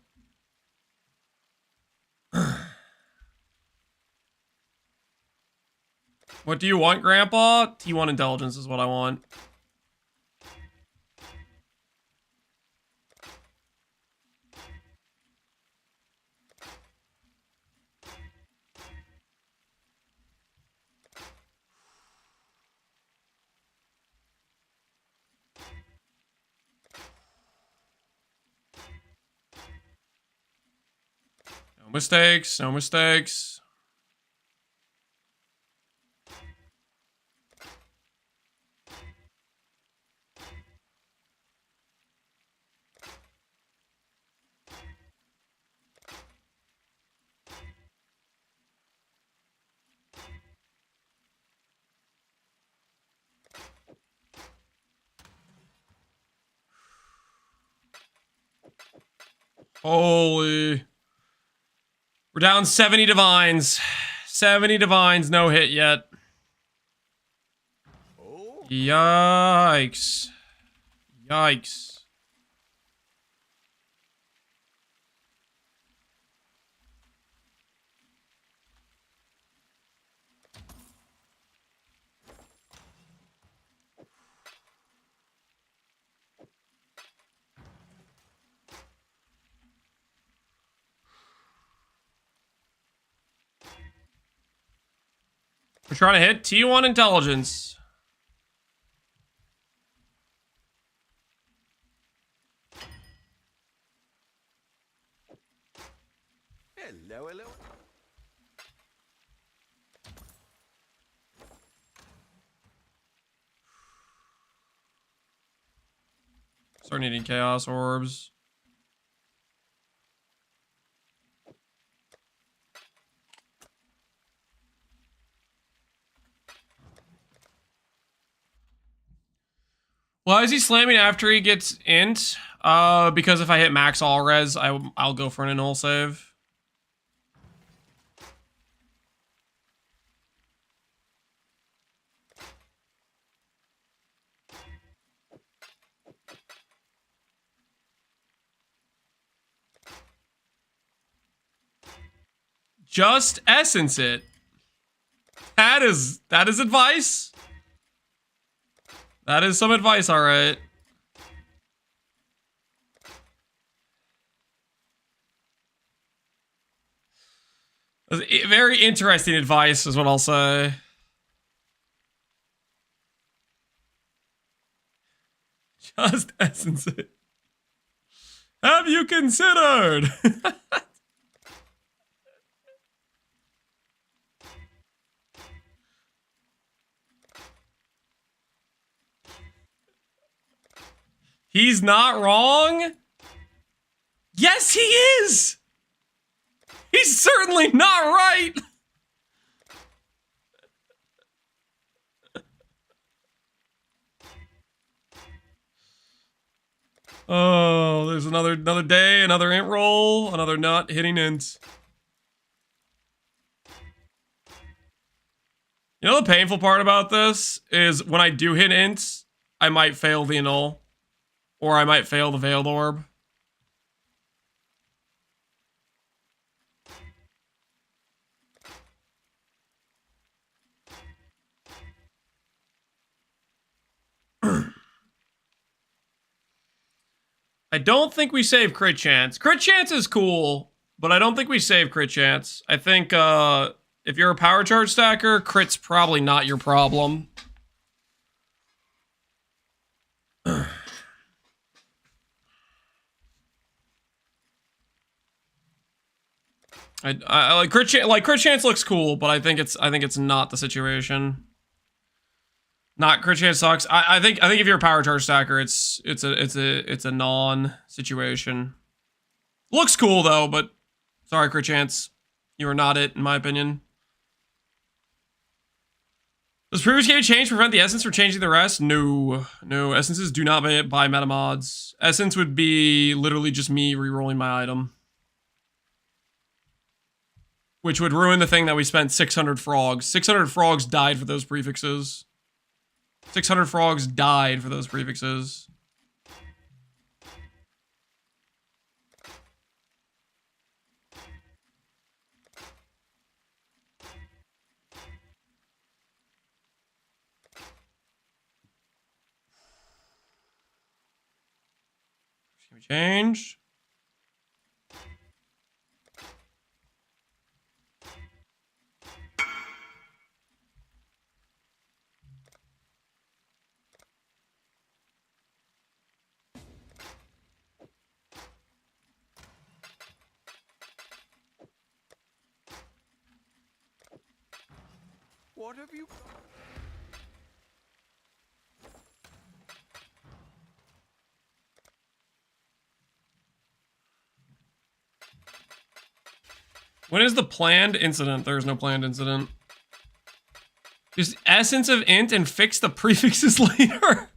What do you want, Grandpa? T1 intelligence is what I want. No mistakes, no mistakes. Holy. We're down 70 divines. 70 divines, no hit yet. Yikes. Yikes. We're trying to hit T1 intelligence. Hello, hello. Start needing chaos orbs. Why is he slamming after he gets int? Because if I hit max all res, I'll go for an annul save. Just essence it. That is advice. That is some advice, all right. Very interesting advice is what I'll say. Just essence it. Have you considered? He's not wrong? Yes, he is! He's certainly not right! Oh, there's another day, another int roll, another not hitting int. You know the painful part about this is when I do hit ints, I might fail the annul. Or I might fail the Veiled Orb. I don't think we save crit chance. Crit chance is cool, but I don't think we save crit chance. I think if you're a power charge stacker, crit's probably not your problem. I like crit chance looks cool, but I think it's not the situation. Not crit chance sucks. I think if you're a power charge stacker, it's a non situation. Looks cool though, but sorry, crit chance, you are not it in my opinion. Does previous game change prevent the essence from changing the rest? No, essences do not buy meta mods. Essence would be literally just me re-rolling my item. Which would ruin the thing that we spent 600 frogs. 600 frogs died for those prefixes. 600 frogs died for those prefixes. Can we change? What have you... When is the planned incident? There is no planned incident. Just essence of int and fix the prefixes later.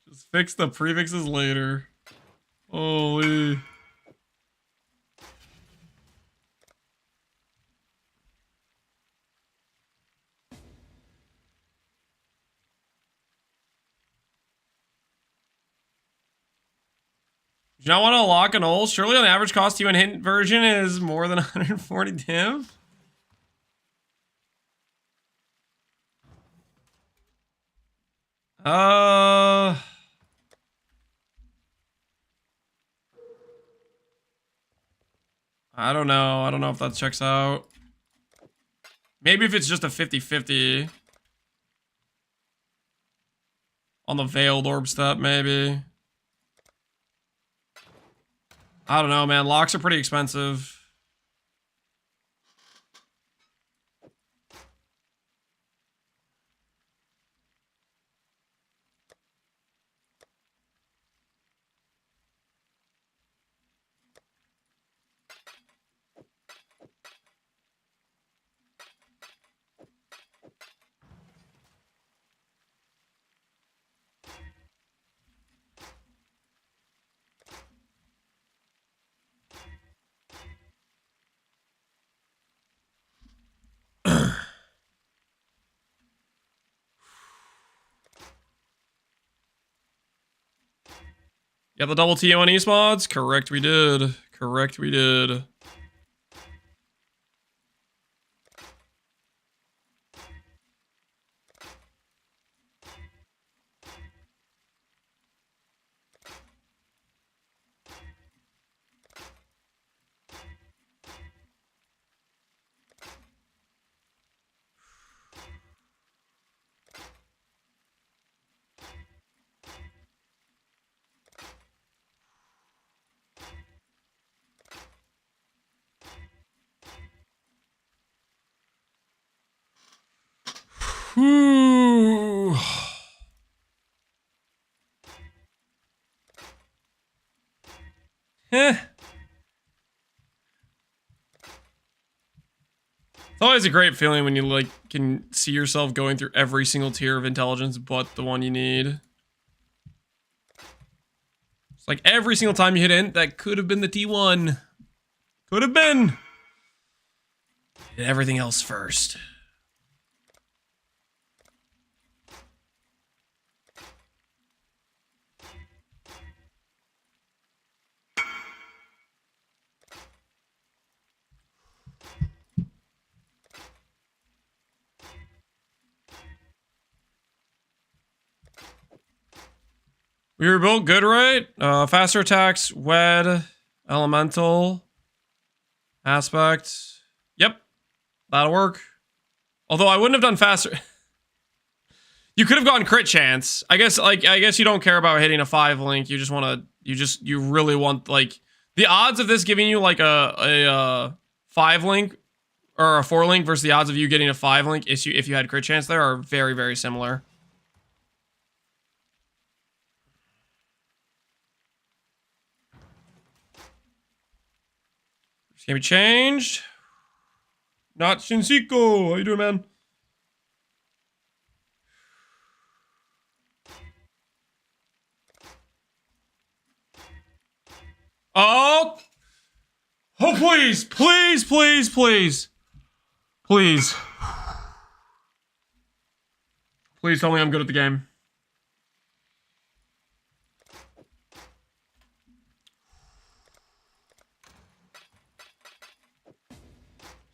Just fix the prefixes later. Holy. Do you not want to lock an ult? Surely on average cost you in hint version is more than 140 div? I don't know. I don't know if that checks out. Maybe if it's just a 50-50. On the Veiled Orb step, maybe. I don't know, man. Locks are pretty expensive. Yeah, the double TO on East mods? Correct, we did. Correct, we did. Whew. Eh. It's always a great feeling when you like can see yourself going through every single tier of intelligence but the one you need. It's like every single time you hit int, that could have been the T1. Could have been. Did everything else first. We were built good, right? Faster attacks, wed, elemental, aspect. Yep, that'll work. Although I wouldn't have done faster. You could have gone crit chance. I guess you don't care about hitting a 5 link. You just want to. You really want like the odds of this giving you like a 5 link or a 4 link versus the odds of you getting a 5 link if you had crit chance there are very, very similar. Can be changed. Not Shinseiko. How you doing, man? Oh! Oh, please, please, please, please. Please. Please tell me I'm good at the game.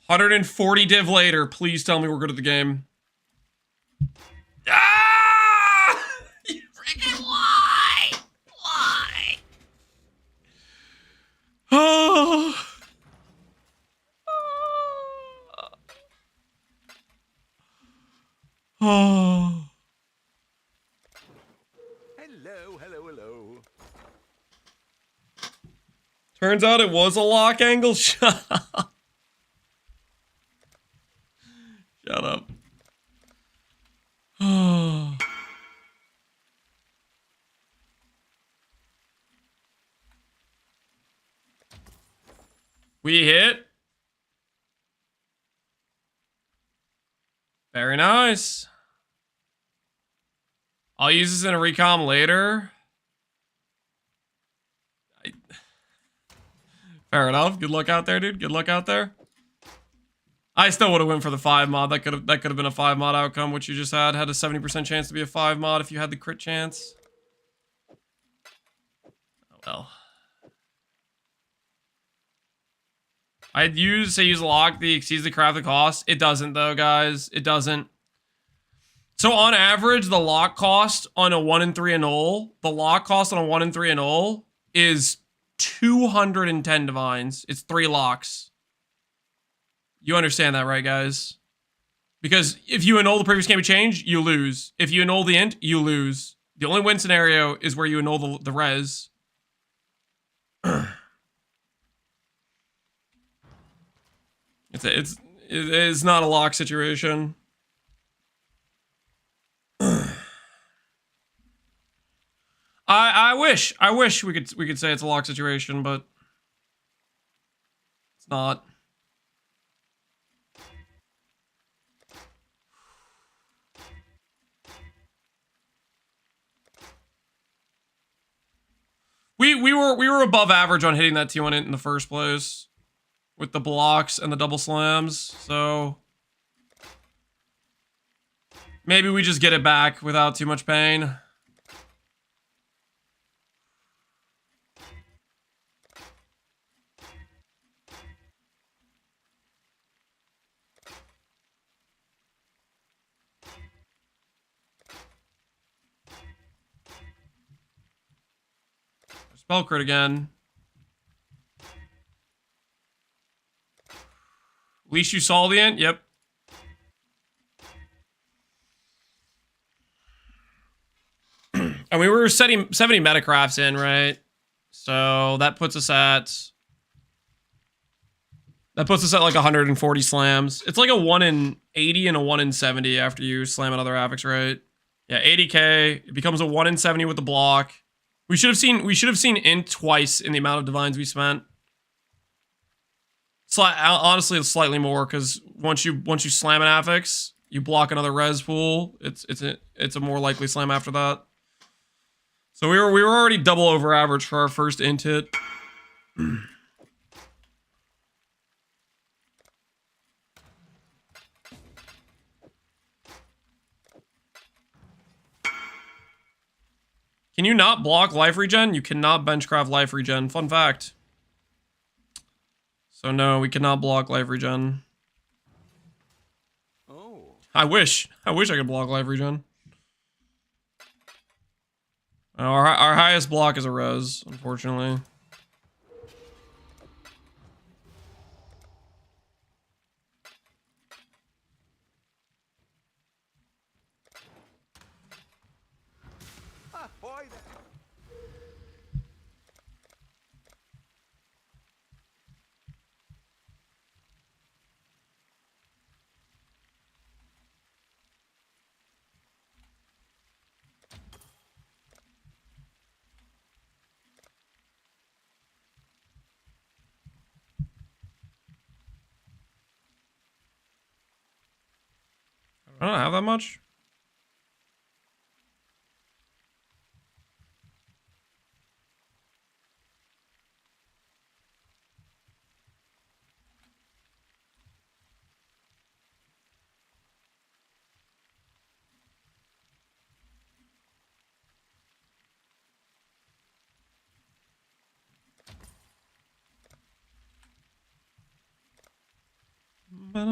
$140 div later. Please tell me we're good at the game. Ah! You freaking why? Why? Oh. Oh. Hello. Turns out it was a lock angle. Shut up. Shut up. Oh. We hit. Very nice. I'll use this in a recom later. Fair enough. Good luck out there, dude. Good luck out there. I still would have went for the 5 mod. That could have been a 5 mod outcome, which you just had. Had a 70% chance to be a 5 mod if you had the crit chance. Oh well. I'd use lock the exceeds the craft the cost. It doesn't though, guys. It doesn't. So on average, the lock cost on a 1 in 3 annul, the lock cost on a 1 in 3 annul is 210 divines. It's 3 locks. You understand that, right, guys? Because if you annul the previous game of change, you lose. If you annul the int, you lose. The only win scenario is where you annul the res. It is not a lock situation. I wish we could say it's a lock situation, but it's not. We were above average on hitting that T1 int in the first place with the blocks and the double slams, so maybe we just get it back without too much pain. Spell crit again. At least you saw the int? Yep. And we were setting 70 metacrafts in, right? So that puts us at like 140 slams. It's like a 1 in 80 and a 1 in 70 after you slam another affix, right? Yeah, 80k. It becomes a 1 in 70 with the block. We should have seen int twice in the amount of divines we spent. Honestly, it's slightly more because once you slam an affix, you block another res pool. It's a more likely slam after that. So we were already double over average for our first int hit. Can you not block life regen? You cannot benchcraft life regen. Fun fact. So no, we cannot block life regen. Oh. I wish I could block life regen. Our highest block is a res, unfortunately. Boy, I don't have that much. Craft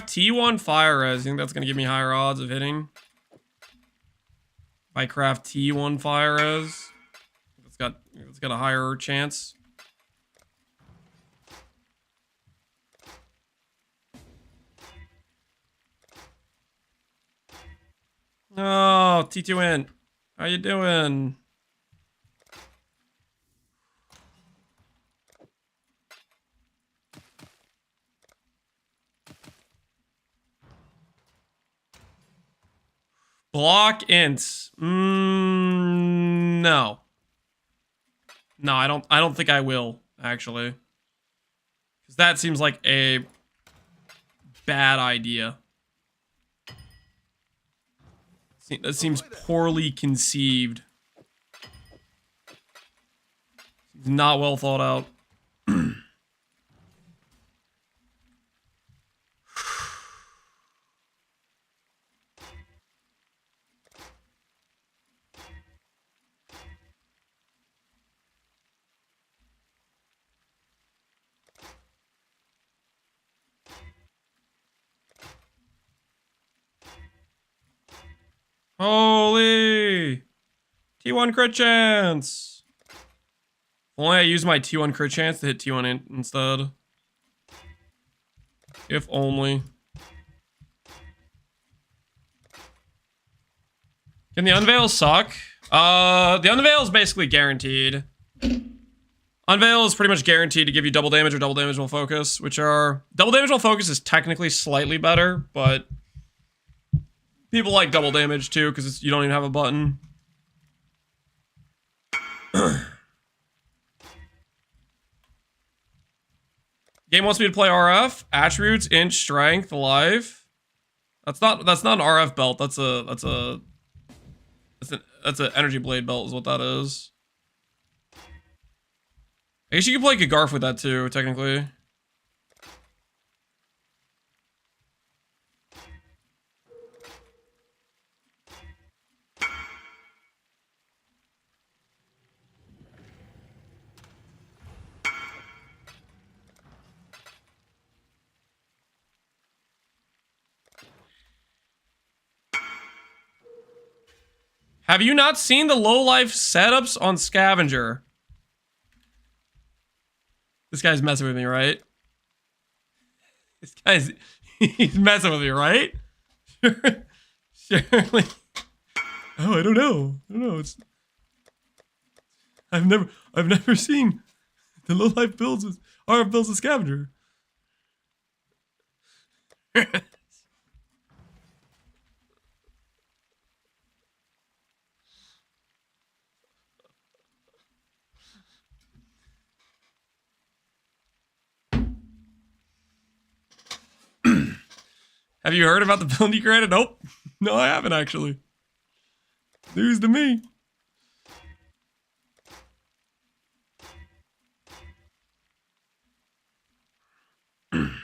T1 fire res. I think that's gonna give me higher odds of hitting. If I craft T1 fire res, it's got a higher chance. Oh, T2N. How you doing? Block ints. No. No, I don't think I will, actually. Because that seems like a bad idea. That seems poorly conceived. Not well thought out. Holy! T1 crit chance! Only I use my T1 crit chance to hit T1 instead. If only. Can the unveil suck? The unveil is basically guaranteed. Unveil is pretty much guaranteed to give you double damage or double damage while focus, which are... Double damage while focus is technically slightly better, but... People like double damage too, because you don't even have a button. Game wants me to play RF. Attributes, inch, strength, life. That's not an RF belt. That's an energy blade belt is what that is. I guess you can play Gagarf with that too, technically. Have you not seen the low-life setups on Scavenger? This guy's messing with me, right? He's messing with me, right? Surely. Oh, I don't know. It's I've never seen the low-life builds with RF builds with Scavenger. Have you heard about the penalty granted? Nope. No, I haven't actually. News to me. Come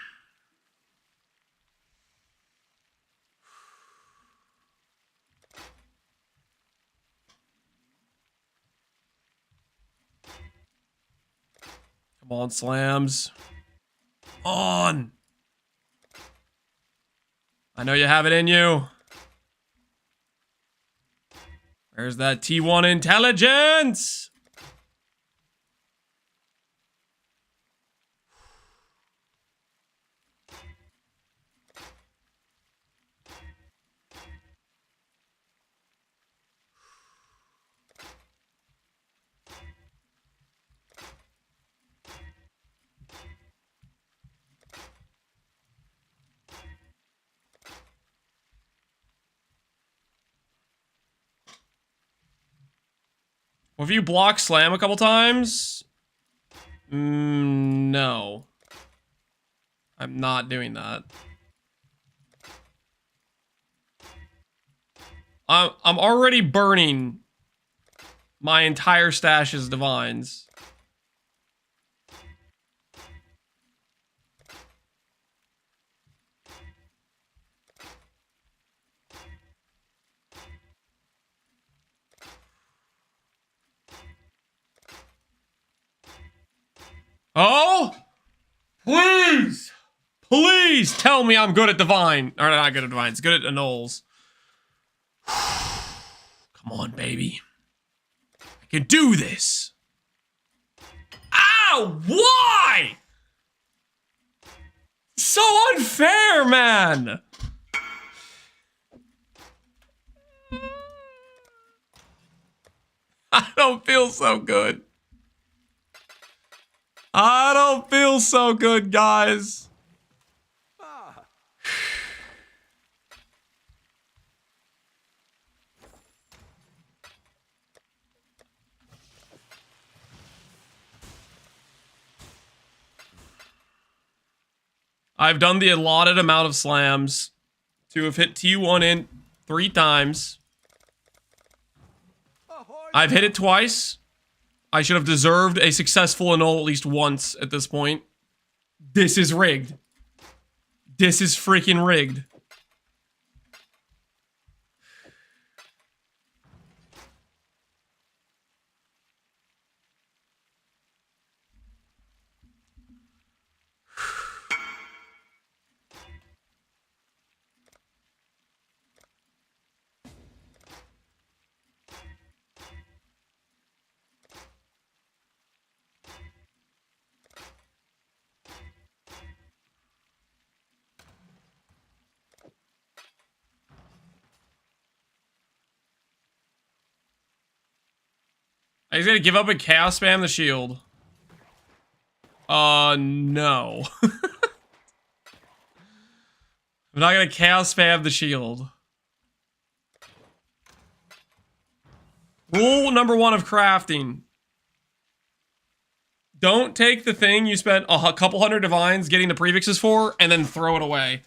on, slams. On. I know you have it in you. Where's that T1 intelligence? Well, if you block slam a couple times, no. I'm not doing that. I'm already burning my entire stash as divines. Oh! Please! Please tell me I'm good at Divine. Or not good at Divine. It's good at Annuls. Come on, baby. I can do this. Ow! Why? So unfair, man! I don't feel so good. I don't feel so good, guys. I've done the allotted amount of slams to have hit T1 in 3 times. I've hit it twice. I should have deserved a successful annul at least once at this point. This is rigged. This is freaking rigged. He's gonna give up and chaos spam the shield. No. I'm not gonna chaos spam the shield. Rule number 1 of crafting. Don't take the thing you spent a couple hundred divines getting the prefixes for and then throw it away.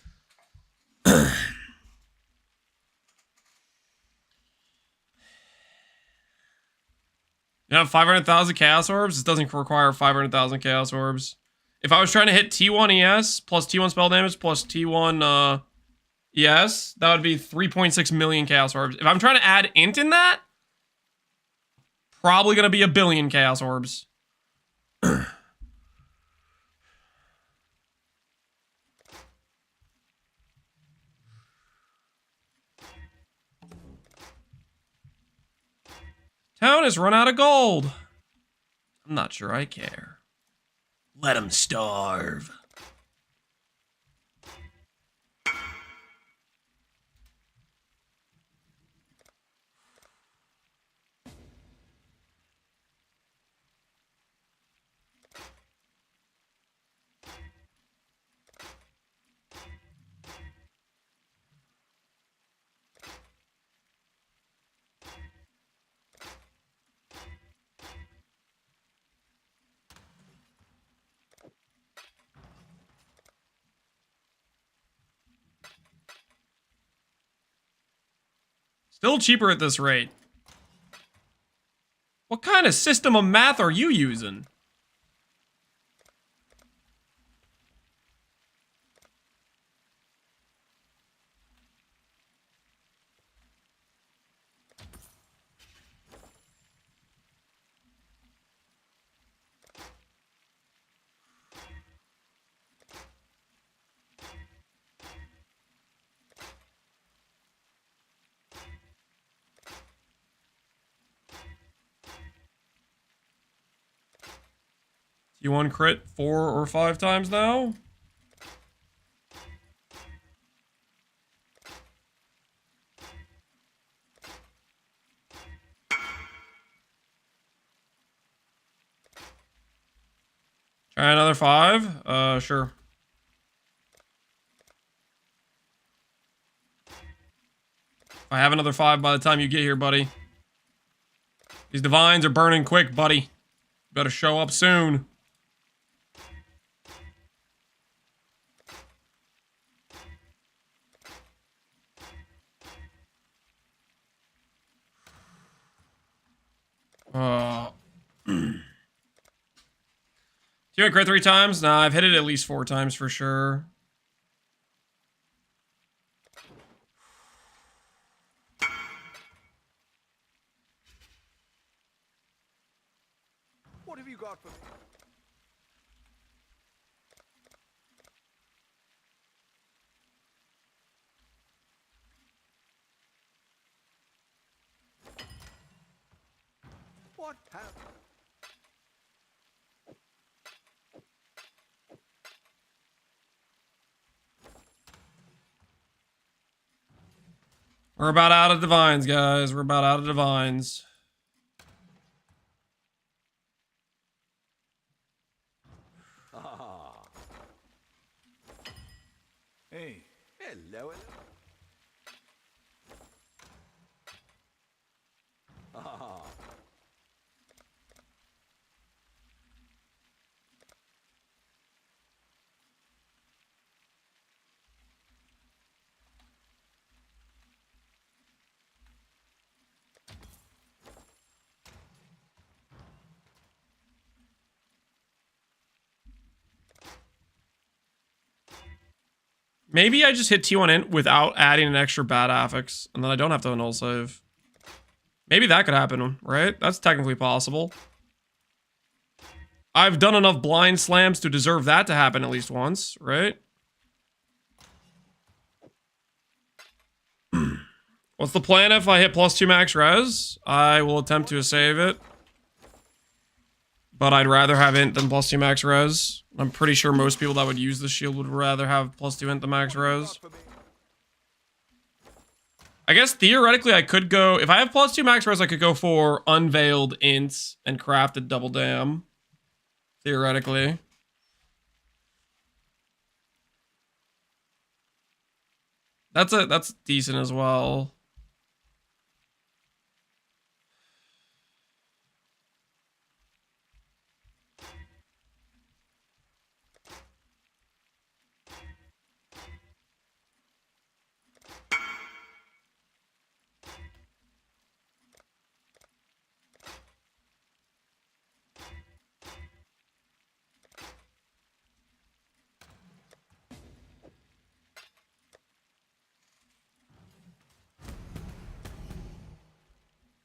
You have 500,000 Chaos Orbs? This doesn't require 500,000 Chaos Orbs. If I was trying to hit T1 ES plus T1 spell damage plus T1 ES, that would be 3.6 million Chaos Orbs. If I'm trying to add int in that, probably going to be 1 billion Chaos Orbs. Town has run out of gold. I'm not sure I care. Let him starve. Still cheaper at this rate. What kind of system of math are you using? T1 crit 4 or 5 times now? Try another 5? Sure. I have another 5 by the time you get here, buddy. These divines are burning quick, buddy. You better show up soon. You crit 3 times? Nah, I've hit it at least 4 times for sure. What have you got for me? What have... We're about out of divines, guys. We're about out of divines. Ah. Hey. Hello. Ah. Maybe I just hit T1 int without adding an extra bad affix, and then I don't have to null save. Maybe that could happen, right? That's technically possible. I've done enough blind slams to deserve that to happen at least once, right? What's the plan if I hit +2 max res? I will attempt to save it. But I'd rather have int than +2 max res. I'm pretty sure most people that would use the shield would rather have +2 int than max res. I guess theoretically I could go, if I have +2 max res, I could go for unveiled ints and crafted double dam. Theoretically. That's decent as well.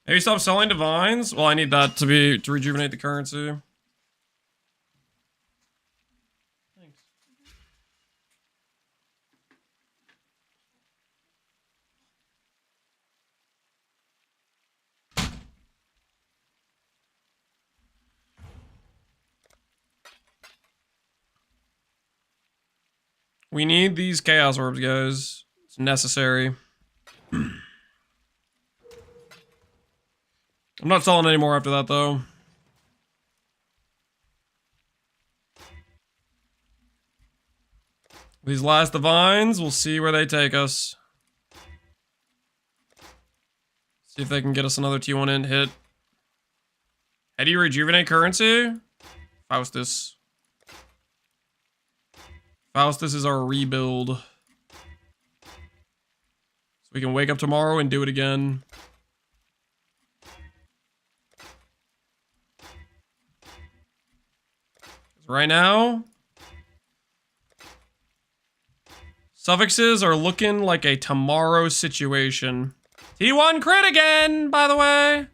Maybe stop selling divines? Well, I need that to rejuvenate the currency. Thanks. We need these chaos orbs, guys. It's necessary. I'm not selling anymore after that, though. These last divines, we'll see where they take us. See if they can get us another T1 int hit. How do you rejuvenate currency? Faustus. Faustus is our rebuild. So we can wake up tomorrow and do it again. Right now, suffixes are looking like a tomorrow situation. T1 crit again, by the way.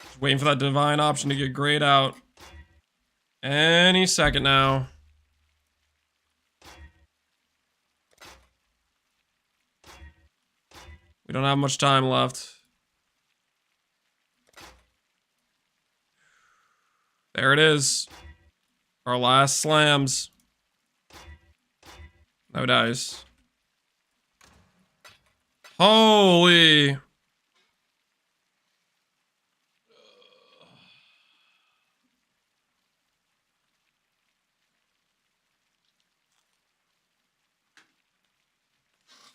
Just waiting for that divine option to get grayed out. Any second now. We don't have much time left. There it is. Our last slams. No dice. Holy.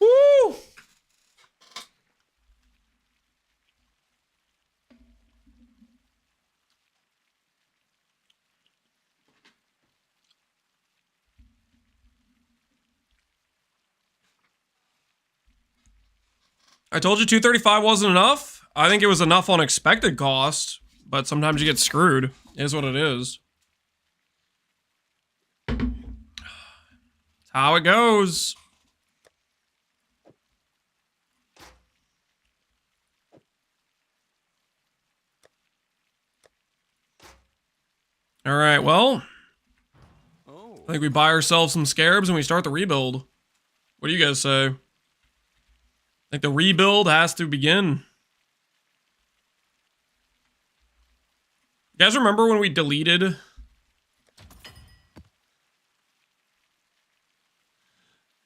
Woo! I told you 235 wasn't enough. I think it was enough on expected cost, but sometimes you get screwed. It is what it is. It's how it goes. All right, well, Oh. I think we buy ourselves some scarabs and we start the rebuild. What do you guys say? I think the rebuild has to begin. You guys remember when we deleted?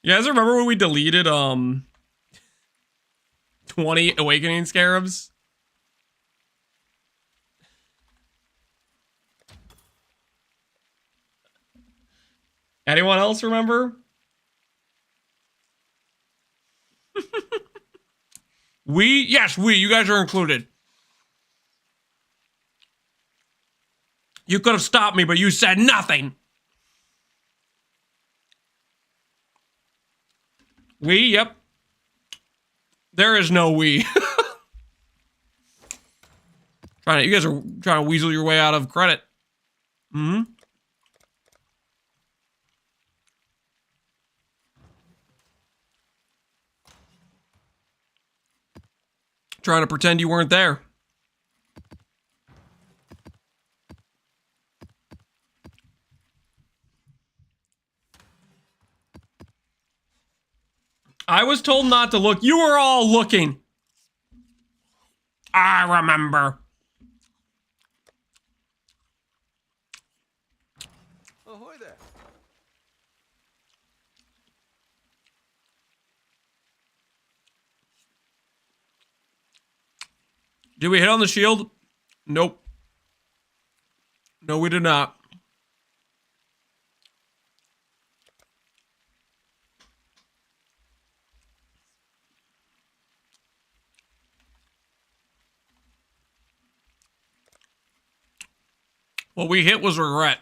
You guys remember when we deleted 20 awakening scarabs? Anyone else remember? Yes, you guys are included. You could have stopped me, but you said nothing. Yep. There is no we. You guys are trying to weasel your way out of credit. Hmm. Trying to pretend you weren't there. I was told not to look. You were all looking. I remember. Ahoy there. Did we hit on the shield? Nope. No, we did not. What we hit was regret.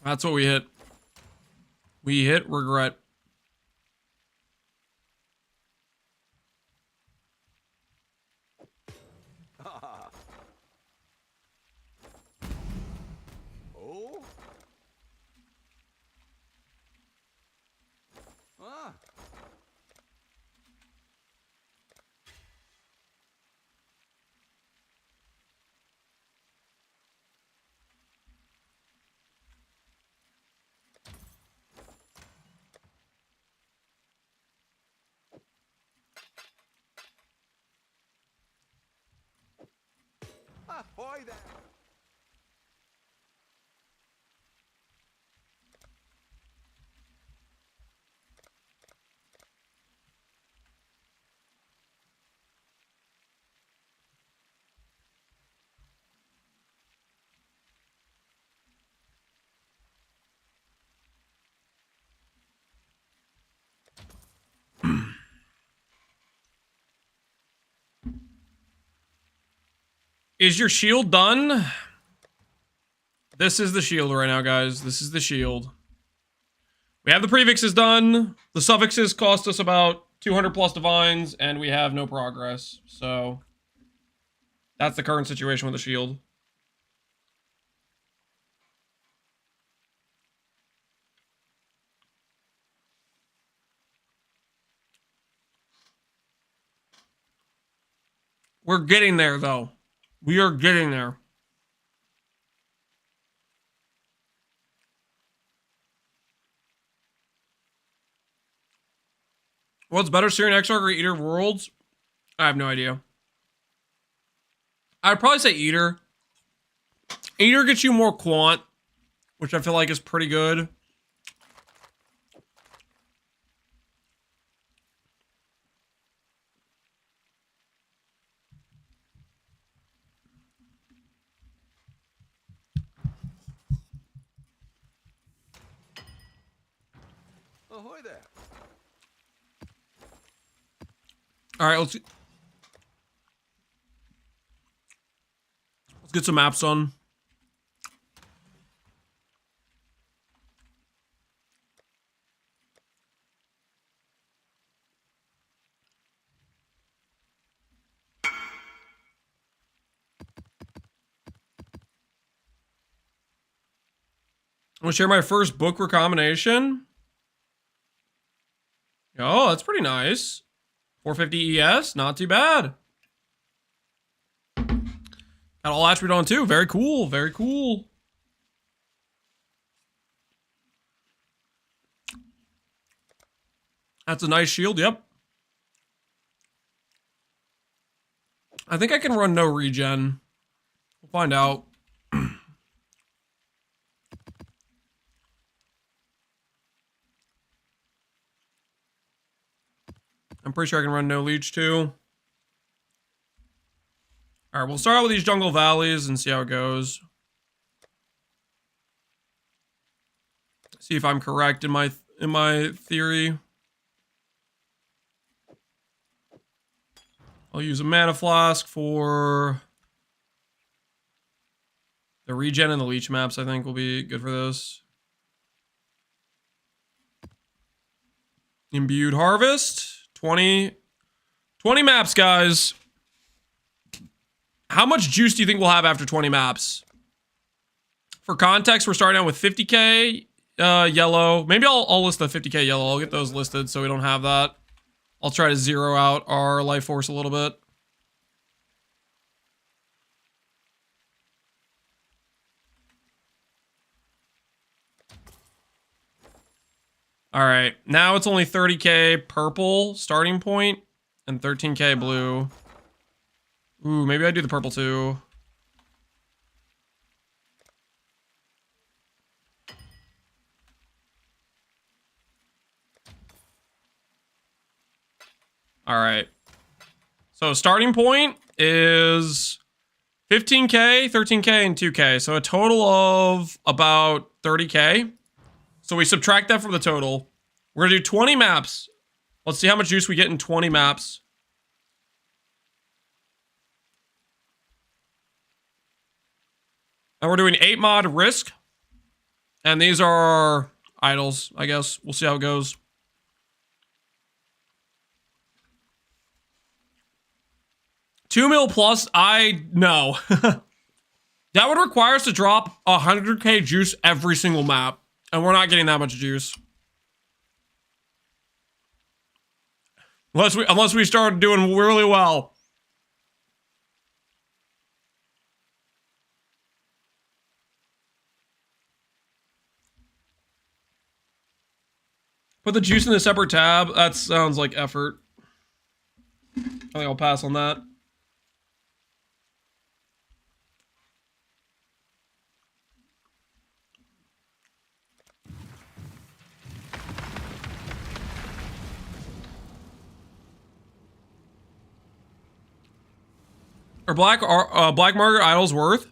That's what we hit. We hit regret. Oh? Ah. Ahoy there. Is your shield done? This is the shield right now, guys. This is the shield. We have the prefixes done. The suffixes cost us about 200 plus divines, and we have no progress. So that's the current situation with the shield. We're getting there, though. We are getting there. What's better, Syrian Exarch or Eater of Worlds? I have no idea. I'd probably say Eater. Eater gets you more quant, which I feel like is pretty good. Ahoy there. All right, let's get some maps on. I'm gonna share my first book recombination. Oh, that's pretty nice. 450 ES, not too bad. Got all attribute on too. Very cool. Very cool. That's a nice shield. Yep. I think I can run no regen. We'll find out. I'm pretty sure I can run no leech too. All right, we'll start out with these jungle valleys and see how it goes. See if I'm correct in my theory. I'll use a mana flask for the regen and the leech maps. I think will be good for this. Imbued harvest. 20 maps, guys. How much juice do you think we'll have after 20 maps? For context, we're starting out with 50k yellow. Maybe I'll list the 50k yellow. I'll get those listed so we don't have that. I'll try to zero out our life force a little bit. All right, now it's only 30k purple starting point and 13k blue. Ooh, maybe I do the purple too. All right. So starting point is 15k, 13k, and 2k. So a total of about 30k. So we subtract that from the total. We're gonna do 20 maps. Let's see how much juice we get in 20 maps. And we're doing 8 mod risk. And these are our idols, I guess. We'll see how it goes. $2 mil plus, no. That would require us to drop 100k juice every single map. And we're not getting that much juice. Unless we start doing really well. Put the juice in a separate tab. That sounds like effort. I think I'll pass on that. Are black market idols worth?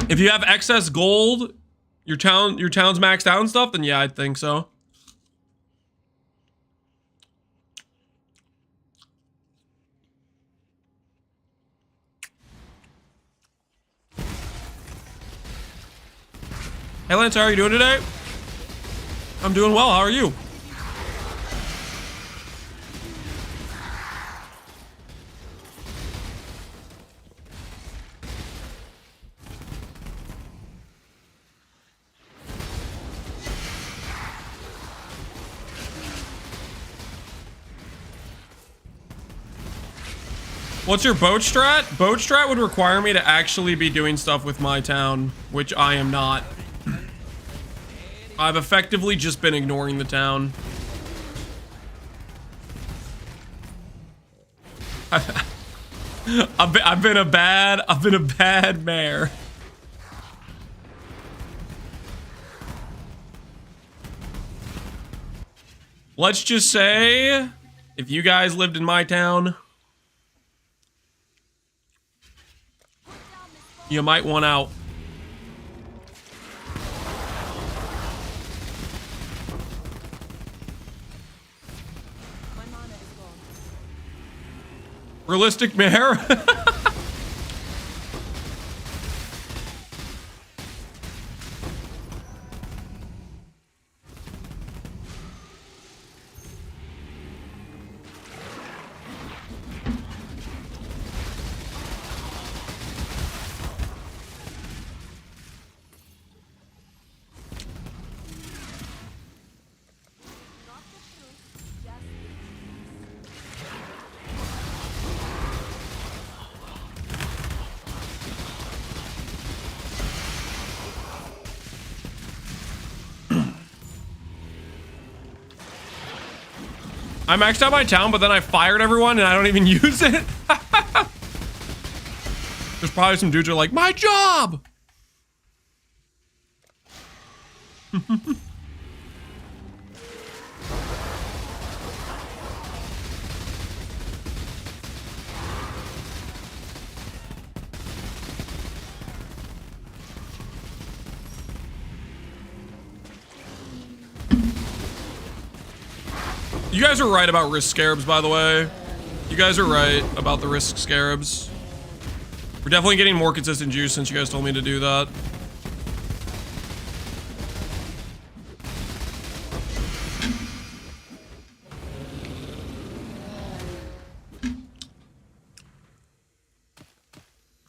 If you have excess gold, your town's maxed out and stuff, then yeah, I think so. Hey Lance, how are you doing today? I'm doing well, how are you? What's your boat strat? Boat strat would require me to actually be doing stuff with my town, which I am not. I've effectively just been ignoring the town. I've been a bad mayor. Let's just say, if you guys lived in my town, you might want out. Realistic mayor? I maxed out my town, but then I fired everyone and I don't even use it. There's probably some dudes who are like, my job! You guys are right about risk scarabs, by the way. You guys are right about the risk scarabs. We're definitely getting more consistent juice since you guys told me to do that.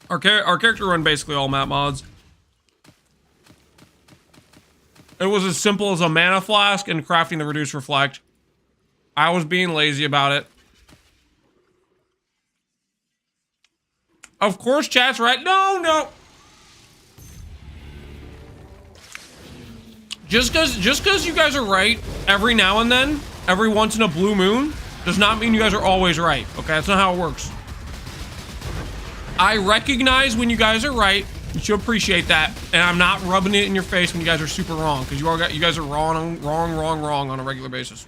Our character run basically all map mods. It was as simple as a mana flask and crafting the reduce reflect. I was being lazy about it. Of course, chat's right. No. Just cause you guys are right every now and then, every once in a blue moon, does not mean you guys are always right. Okay, that's not how it works. I recognize when you guys are right. You should appreciate that, and I'm not rubbing it in your face when you guys are super wrong, because you guys are wrong on a regular basis.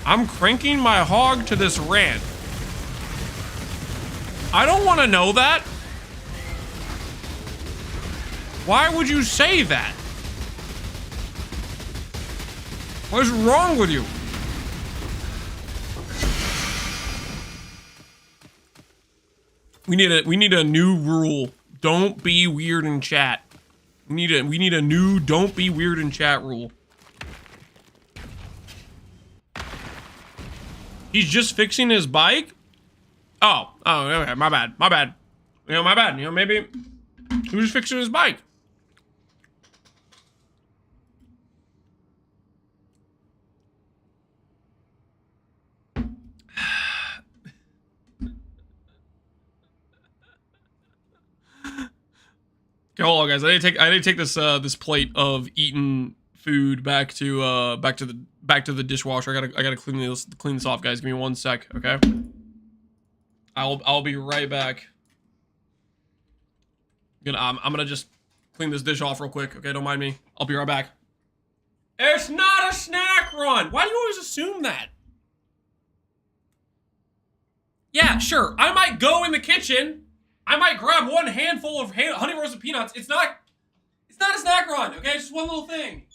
I'm cranking my hog to this rant. I don't want to know that. Why would you say that? What is wrong with you? We need a new rule. Don't be weird in chat. We need a new don't be weird in chat rule. He's just fixing his bike? Oh, okay, my bad. You know, my bad. You know, maybe he was fixing his bike. Okay, hold on, guys. I need to take this this plate of eaten food back to the dishwasher. I gotta clean this off, guys. Give me 1 sec, okay? I'll be right back. I'm gonna just clean this dish off real quick, okay? Don't mind me. I'll be right back. It's not a snack run. Why do you always assume that? Yeah, sure. I might go in the kitchen. I might grab one handful of honey roasted peanuts. It's not a snack run, okay? It's just one little thing.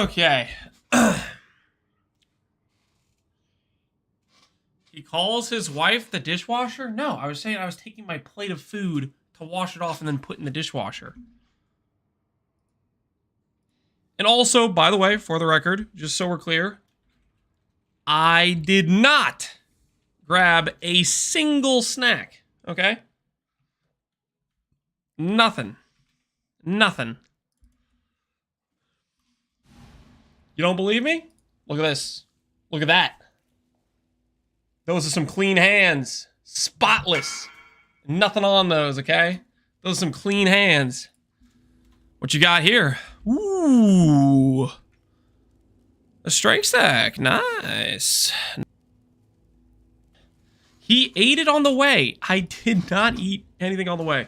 Okay. He calls his wife the dishwasher? No, I was saying I was taking my plate of food to wash it off and then put in the dishwasher. And also, by the way, for the record, just so we're clear, I did not grab a single snack, okay? Nothing. Nothing. You don't believe me? Look at this. Look at that. Those are some clean hands. Spotless. Nothing on those, okay? Those are some clean hands. What you got here? Ooh. A strength stack. Nice. He ate it on the way. I did not eat anything on the way.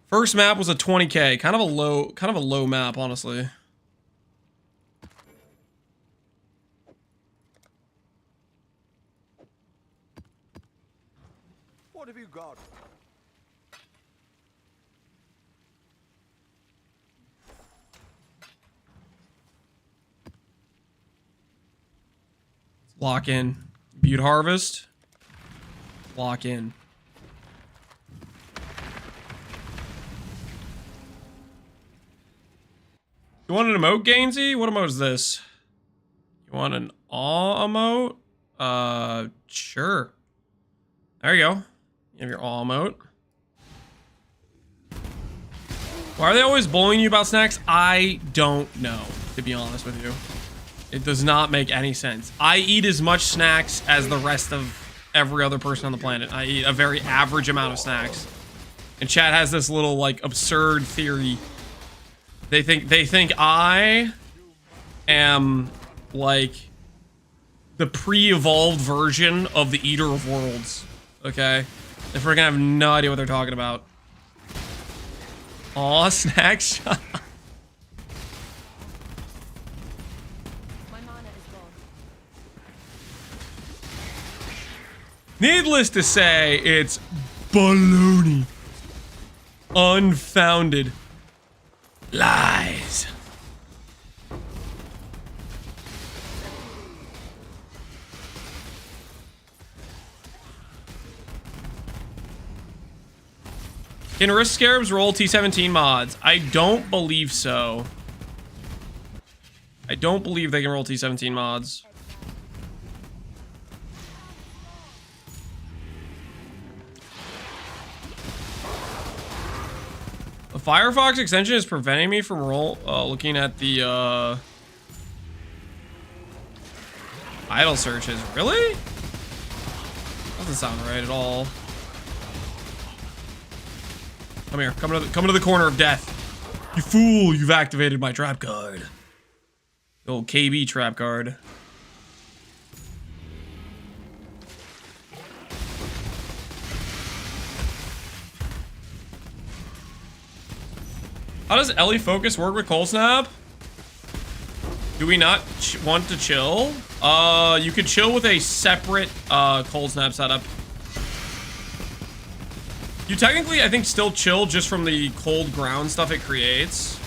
First map was a 20k. Kind of a low map, honestly. What have you got? Lock in. Butte harvest. Lock in. You want an emote, Gainsey? What emote is this? You want an awe emote? Sure. There you go. You have your awe emote. Why are they always bullying you about snacks? I don't know, to be honest with you. It does not make any sense. I eat as much snacks as the rest of every other person on the planet. I eat a very average amount of snacks. And chat has this little, like, absurd theory. They think I am, like, the pre-evolved version of the Eater of Worlds. Okay? They freaking have no idea what they're talking about. Aw, snacks. My mana is gone. Needless to say, it's baloney. Unfounded lies. Can Risk Scarabs roll T17 mods? I don't believe so. I don't believe they can roll T17 mods. The Firefox extension is preventing me from looking at the idle searches. Really? Doesn't sound right at all. Come here. Come to the corner of death. You fool! You've activated my trap card. The old KB trap card. How does Ellie Focus work with Cold Snap? Do we not want to chill? You could chill with a separate Cold Snap setup. You technically, I think, still chill just from the cold ground stuff it creates.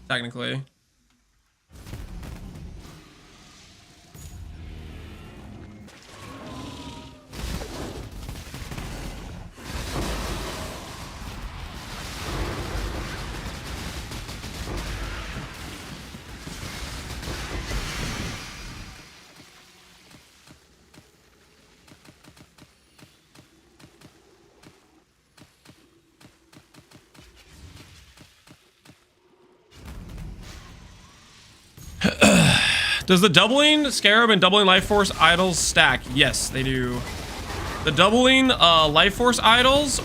Technically. Does the doubling Scarab and doubling Life Force idols stack? Yes, they do. The doubling Life Force idols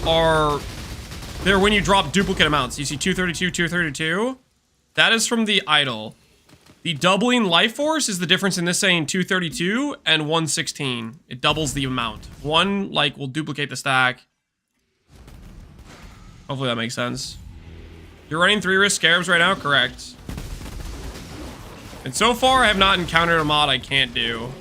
they're when you drop duplicate amounts. You see 232, 232. That is from the idol. The doubling Life Force is the difference in this saying 232 and 116. It doubles the amount. One, like, will duplicate the stack. Hopefully that makes sense. You're running 3 Risk Scarabs right now? Correct. And so far, I have not encountered a mod I can't do.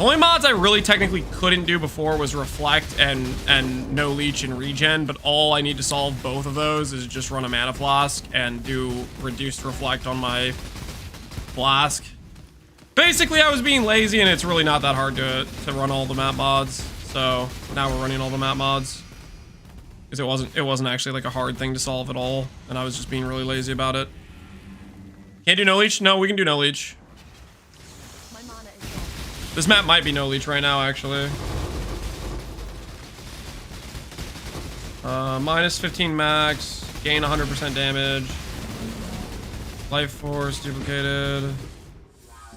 The only mods I really technically couldn't do before was reflect and no leech and regen, but all I need to solve both of those is just run a mana flask and do reduced reflect on my flask. Basically, I was being lazy, and it's really not that hard to run all the map mods. So now we're running all the map mods because it wasn't actually like a hard thing to solve at all, and I was just being really lazy about it. Can't do no leech? No, we can do no leech. My mana is gone. This map might be no leech right now, actually. Minus 15 max, gain 100% damage, life force duplicated,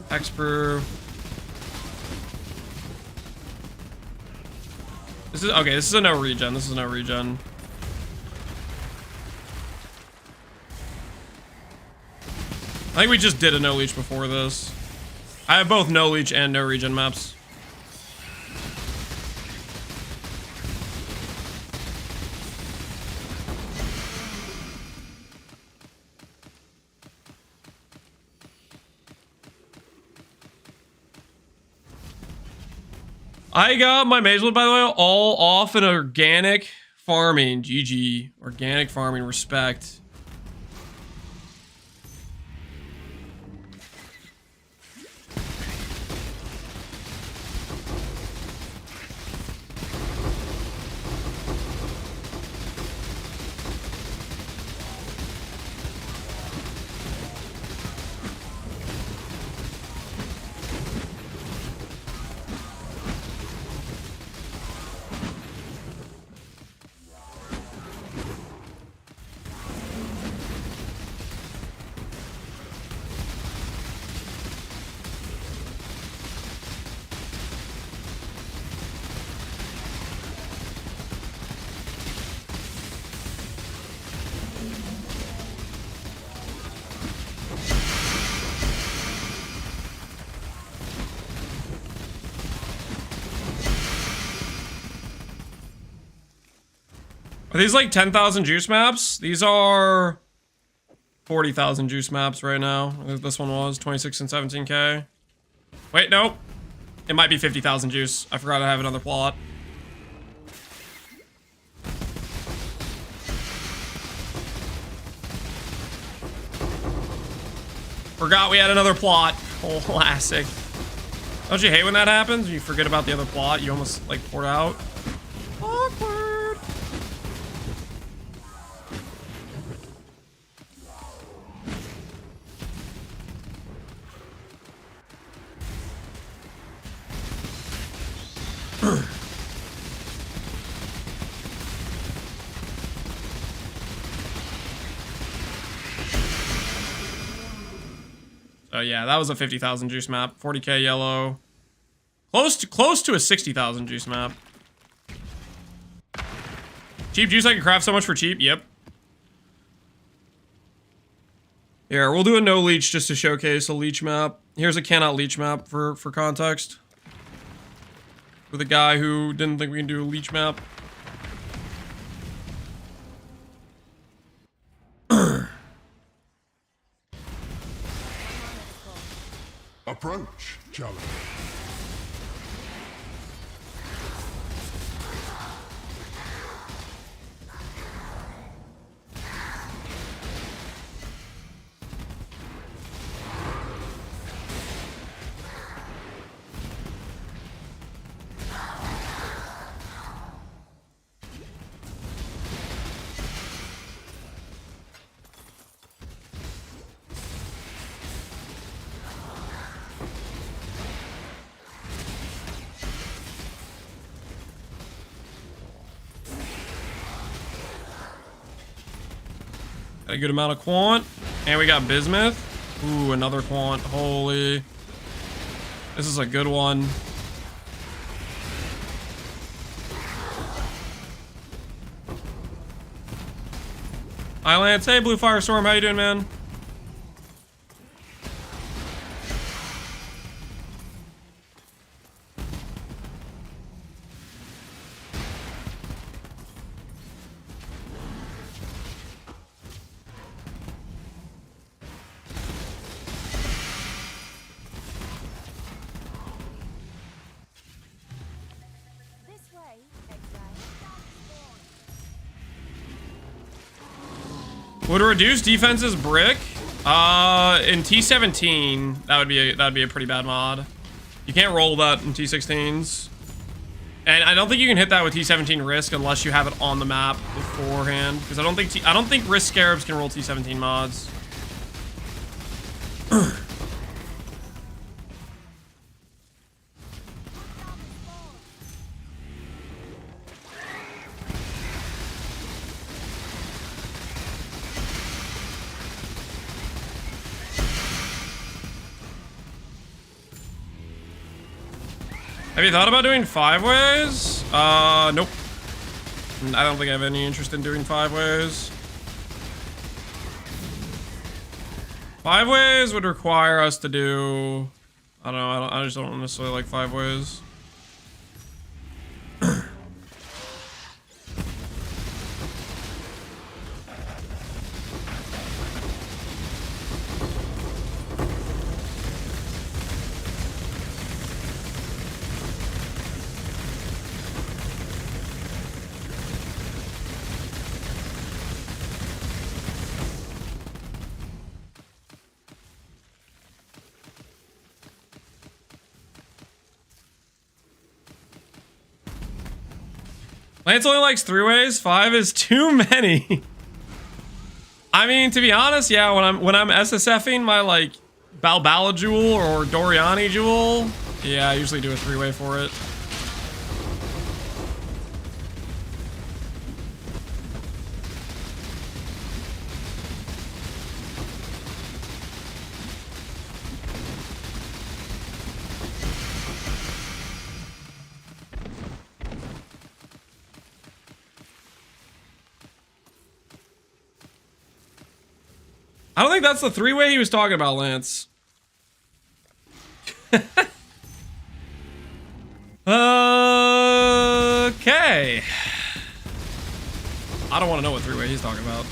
hexproof. This is okay. This is a no regen. This is a no regen. I think we just did a no leech before this. I have both no leech and no regen maps. I got my mage loot, by the way, all off in organic farming. GG. Organic farming, respect. Are these like 10,000 juice maps? These are 40,000 juice maps right now. This one was 26 and 17k. Wait, nope. It might be 50,000 juice. I forgot I have another plot. Forgot we had another plot. Classic. Don't you hate when that happens? You forget about the other plot. You almost like pour out. Awkward. So yeah, that was a 50,000 juice map. 40k yellow. Close to a 60,000 juice map. Cheap juice, I can craft so much for cheap. Yep. Here, we'll do a no leech just to showcase a leech map. Here's a cannot leech map for context. With a guy who didn't think we can do a leech map. Approach, challenger. Got a good amount of quant. And we got bismuth. Ooh, another quant. Holy. This is a good one. Islands. Hey, Blue Firestorm. How you doing, man? Would reduce defense's brick? In T17, that'd be a pretty bad mod. You can't roll that in T16s. And I don't think you can hit that with T17 Risk unless you have it on the map beforehand. Because I don't think Risk Scarabs can roll T17 mods. Have you thought about doing 5-ways? Nope. I don't think I have any interest in doing 5-ways. 5-ways would require us to do... I don't know, I just don't necessarily like 5-ways. Lance only likes 3-ways. 5 is too many. I mean, to be honest, yeah, when I'm SSFing my like Balbala Jewel or Doriani Jewel, yeah, I usually do a 3-way for it. I don't think that's the 3-way he was talking about, Lance. Okay. I don't want to know what 3-way he's talking about.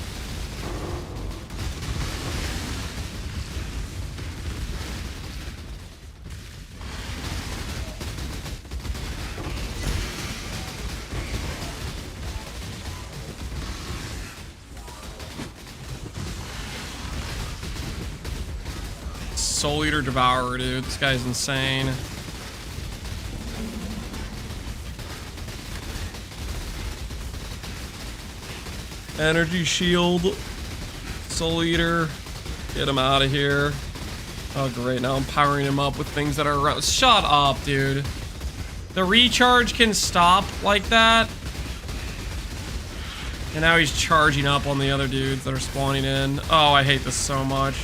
Soul Eater Devourer, dude. This guy's insane. Energy Shield. Soul Eater. Get him out of here. Oh, great. Now I'm powering him up with things that are around. Shut up, dude. The recharge can stop like that. And now he's charging up on the other dudes that are spawning in. Oh, I hate this so much.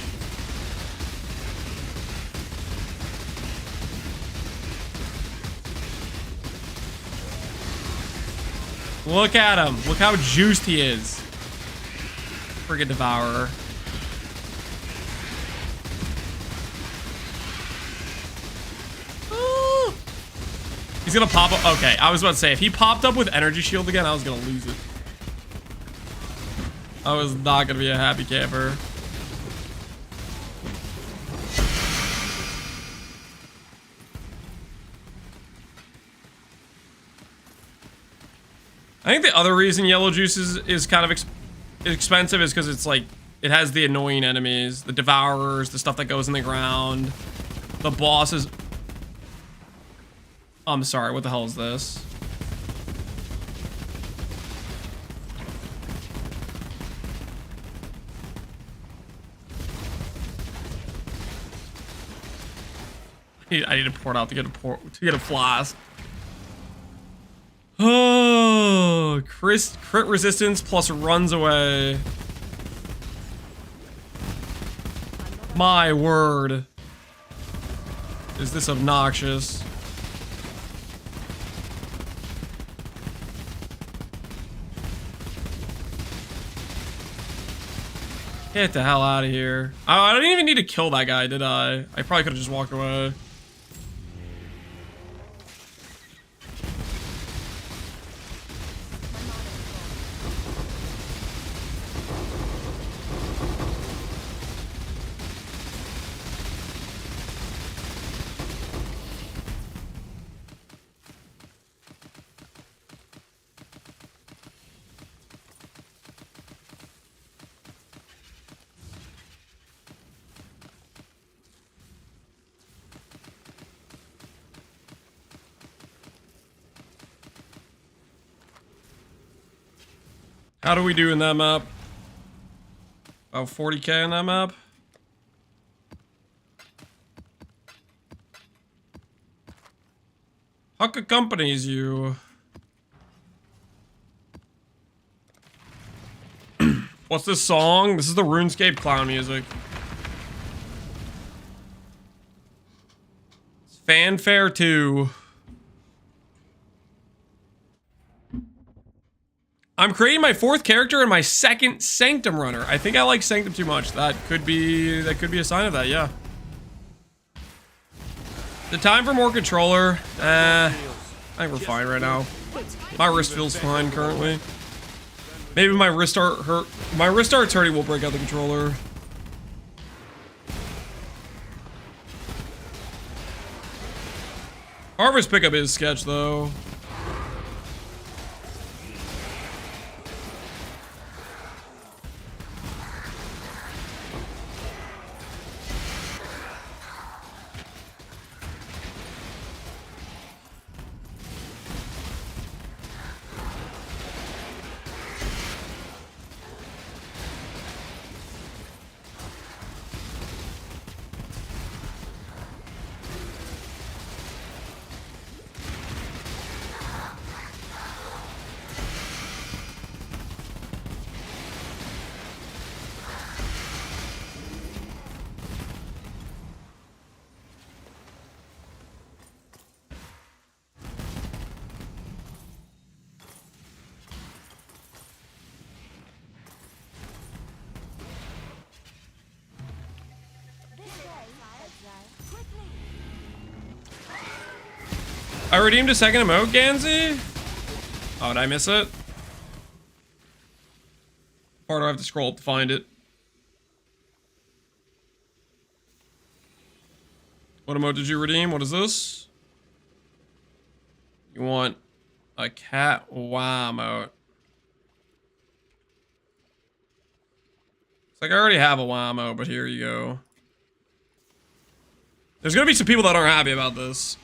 Look at him. Look how juiced he is. Friggin' Devourer. Ah. He's gonna pop up. Okay, I was about to say, if he popped up with Energy Shield again, I was gonna lose it. I was not gonna be a happy camper. I think the other reason Yellow Juice is kind of expensive is because it's like, it has the annoying enemies, the Devourers, the stuff that goes in the ground, the bosses. I'm sorry, what the hell is this? I need to port out to get a flask. Oh, crit resistance plus runs away. My word. Is this obnoxious? Get the hell out of here. I didn't even need to kill that guy, did I? I probably could have just walked away. How do we do in that map? About 40k in that map. Huck accompanies you. What's this song? This is the RuneScape clown music. It's Fanfare 2. I'm creating my 4th character and my 2nd Sanctum runner. I think I like Sanctum too much. That could be a sign of that, yeah. The time for more controller. I think we're fine right now. My wrist feels fine currently. Maybe my wrist art's hurting, we'll break out the controller. Harvest pickup is sketch though. I redeemed a 2nd emote, Gansy? Oh, did I miss it? Or do I have to scroll up to find it? What emote did you redeem? What is this? You want a cat wow emote. It's like I already have a wow emote, but here you go. There's gonna be some people that aren't happy about this.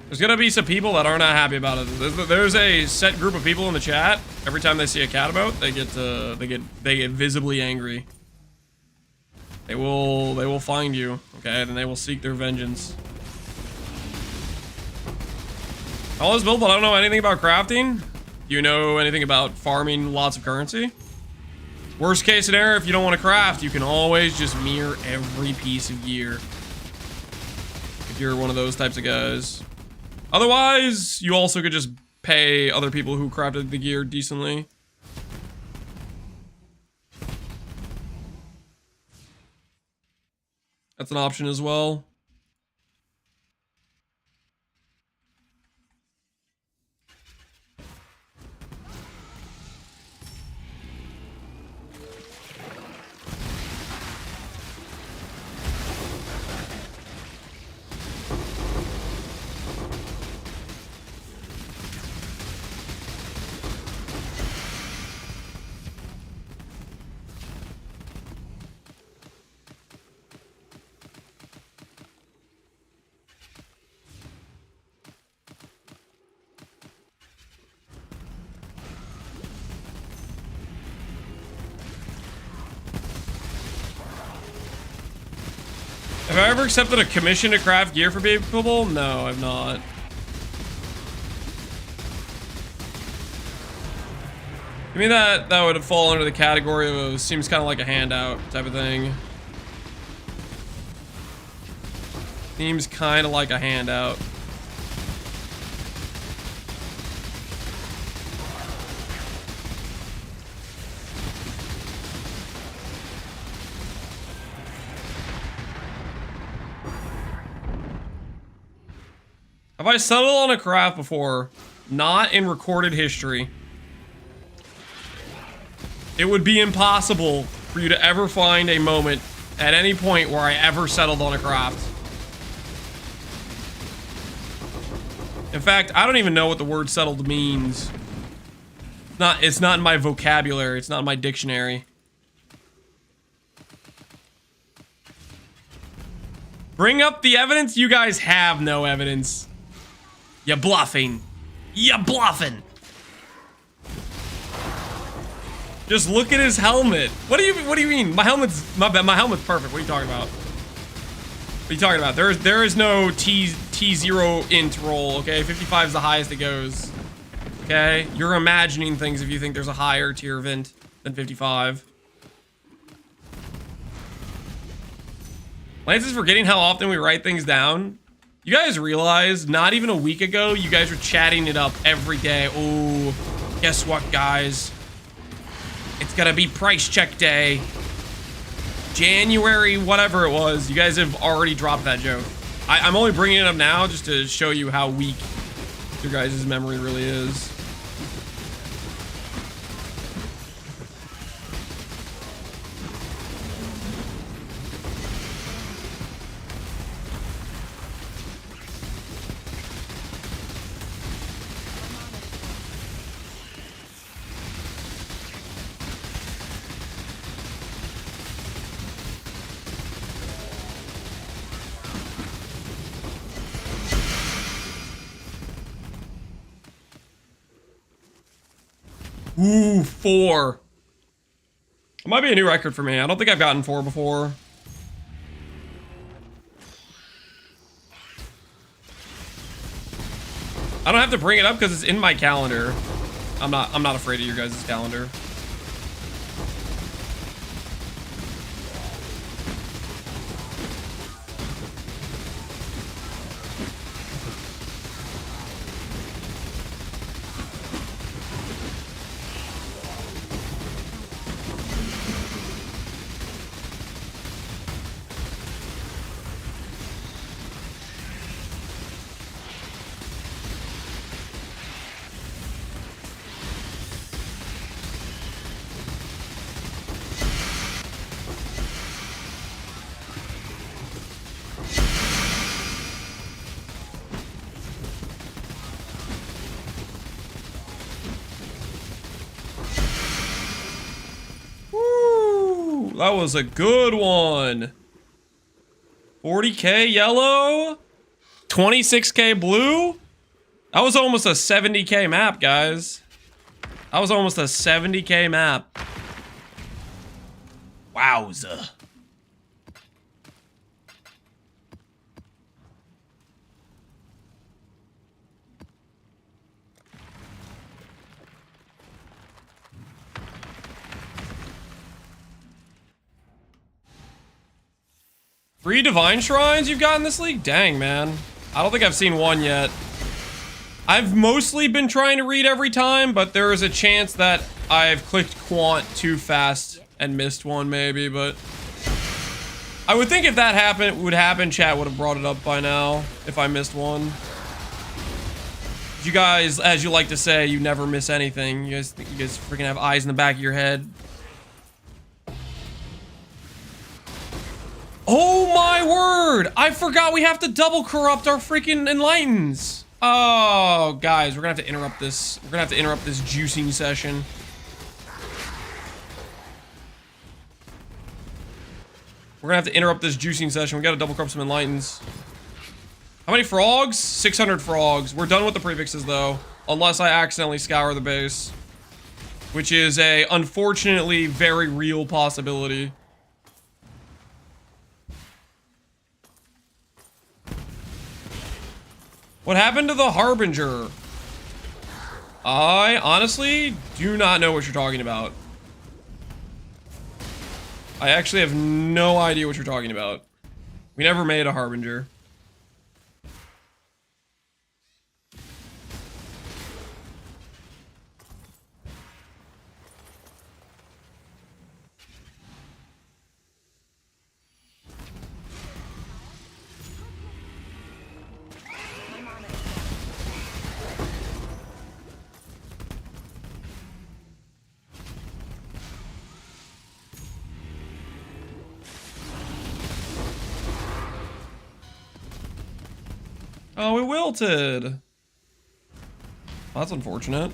There's gonna be some people that are not happy about it. There's a set group of people in the chat. Every time they see a cat emote, they get visibly angry. They will find you, okay? Then they will seek their vengeance. All this build, but I don't know anything about crafting. Do you know anything about farming lots of currency? Worst case scenario, if you don't want to craft, you can always just mirror every piece of gear. If you're one of those types of guys. Otherwise, you also could just pay other people who crafted the gear decently. That's an option as well. Have I ever accepted a commission to craft gear for people? No, I've not. I mean, that would fall under the category of seems kind of like a handout type of thing. Seems kind of like a handout. Have I settled on a craft before? Not in recorded history. It would be impossible for you to ever find a moment at any point where I ever settled on a craft. In fact, I don't even know what the word settled means. It's not in my vocabulary. It's not in my dictionary. Bring up the evidence. You guys have no evidence. You're bluffing. You're bluffing. Just look at his helmet. What do you mean? My helmet's perfect. What are you talking about? What are you talking about? There is no T0 int roll, okay? 55 is the highest it goes. Okay? You're imagining things if you think there's a higher tier of int than 55. Lance is forgetting how often we write things down. You guys realize not even a week ago, you guys were chatting it up every day. Oh, guess what, guys? It's gonna be price check day. January, whatever it was. You guys have already dropped that joke. I'm only bringing it up now just to show you how weak your guys' memory really is. Ooh, 4. It might be a new record for me. I don't think I've gotten 4 before. I don't have to bring it up because it's in my calendar. I'm not afraid of your guys' calendar. That was a good one. 40k yellow, 26k blue. That was almost a 70k map, guys. That was almost a 70k map. Wowza. Three divine shrines you've got in this league? Dang, man. I don't think I've seen one yet. I've mostly been trying to read every time, but there is a chance that I've clicked quant too fast and missed one maybe, but I would think if that would happen, chat would have brought it up by now if I missed one. You guys, as you like to say, you never miss anything. You guys think you guys freaking have eyes in the back of your head. Oh my word! I forgot we have to double corrupt our freaking enlightens. Oh, guys, we're gonna have to interrupt this. We're gonna have to interrupt this juicing session. We're gonna have to interrupt this juicing session. We gotta double corrupt some enlightens. How many frogs? 600 frogs. We're done with the prefixes though, unless I accidentally scour the base, which is a unfortunately very real possibility. What happened to the Harbinger? I honestly do not know what you're talking about. I actually have no idea what you're talking about. We never made a Harbinger. Oh, it wilted. That's unfortunate.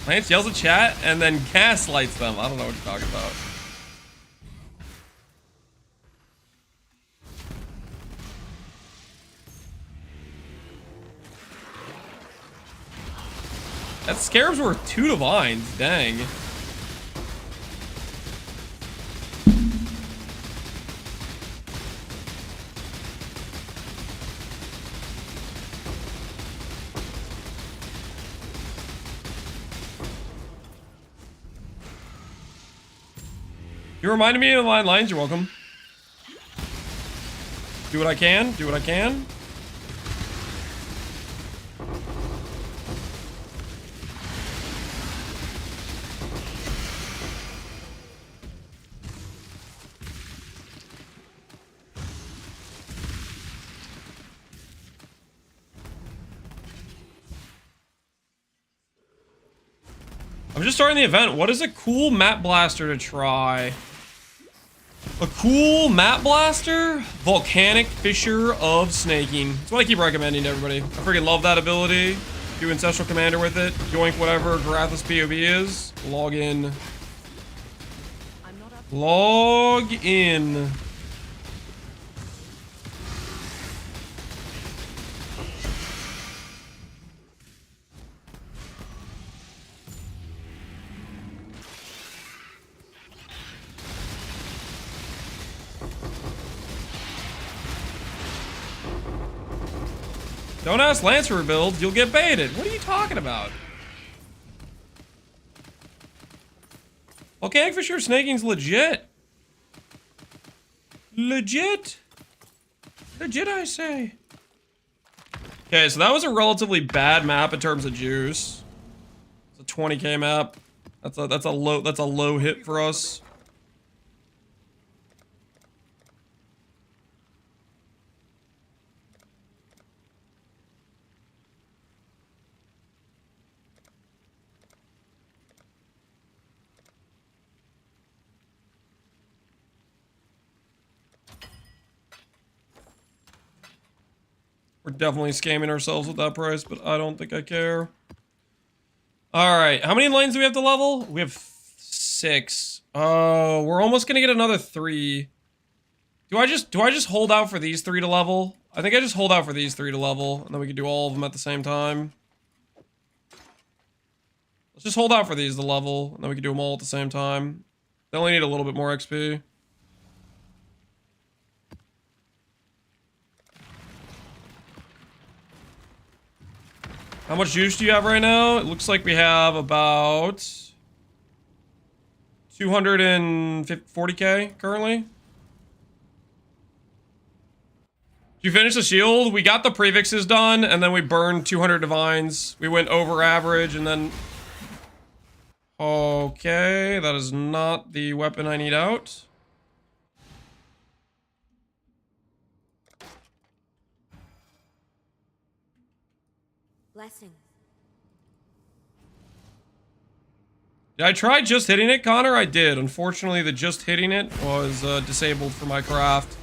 Lance yells at chat and then gaslights them. I don't know what you're talking about. That Scarab's worth 2 divines. Dang. You reminded me of the lines. You're welcome. Do what I can. Do what I can. I'm just starting the event. What is a cool map blaster to try? A cool map blaster? Volcanic Fissure of Snaking. That's what I keep recommending to everybody. I freaking love that ability. Do Ancestral Commander with it. Yoink whatever Garathis POV is. Log in. Log in. Don't ask Lance for a build, you'll get baited. What are you talking about? Volcanic Fissure Snaking's legit. Legit. Legit, I say. Okay, so that was a relatively bad map in terms of juice. It's a 20k map. That's a low hit for us. We're definitely scamming ourselves with that price, but I don't think I care. Alright, how many lanes do we have to level? We have 6. Oh, we're almost gonna get another 3. Do I just hold out for these 3 to level? I think I just hold out for these 3 to level, and then we can do all of them at the same time. Let's just hold out for these to level, and then we can do them all at the same time. They only need a little bit more XP. How much juice do you have right now? It looks like we have about 240k currently. Did you finish the shield? We got the prefixes done, and then we burned 200 divines. We went over average, and then... Okay, that is not the weapon I need out. Blessing. Did I try just hitting it, Connor? I did. Unfortunately, the just hitting it was disabled for my craft.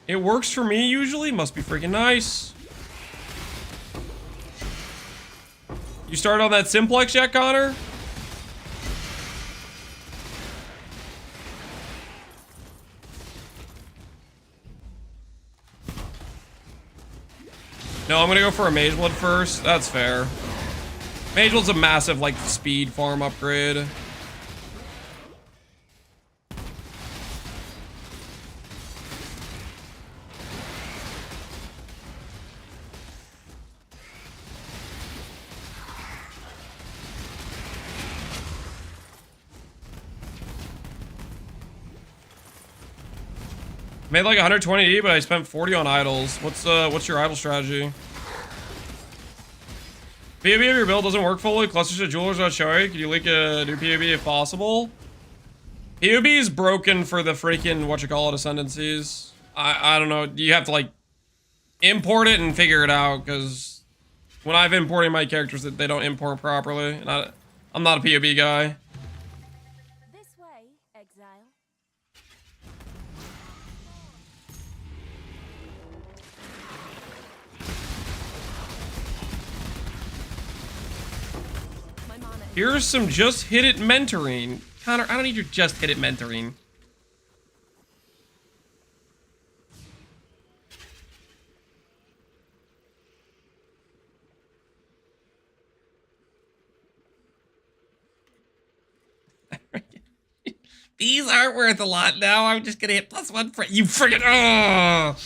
It works for me usually. Must be freaking nice. You started on that simplex yet, Connor? No, I'm gonna go for a Mage Blood first. That's fair. Mage Blood's a massive, like, speed farm upgrade. Made like 120 but I spent 40 on idols. What's your idol strategy? POB of your build doesn't work fully. Clusters of jewelers not showing. Can you link a new POB if possible? POB is broken for the freaking Ascendancies. I don't know. You have to like import it and figure it out, because when I've imported my characters, they don't import properly. And I'm not a POB guy. This way, Exile. Here's some just hit it mentoring. Connor, I don't need your just hit it mentoring. These aren't worth a lot now. I'm just gonna hit +1 for you friggin'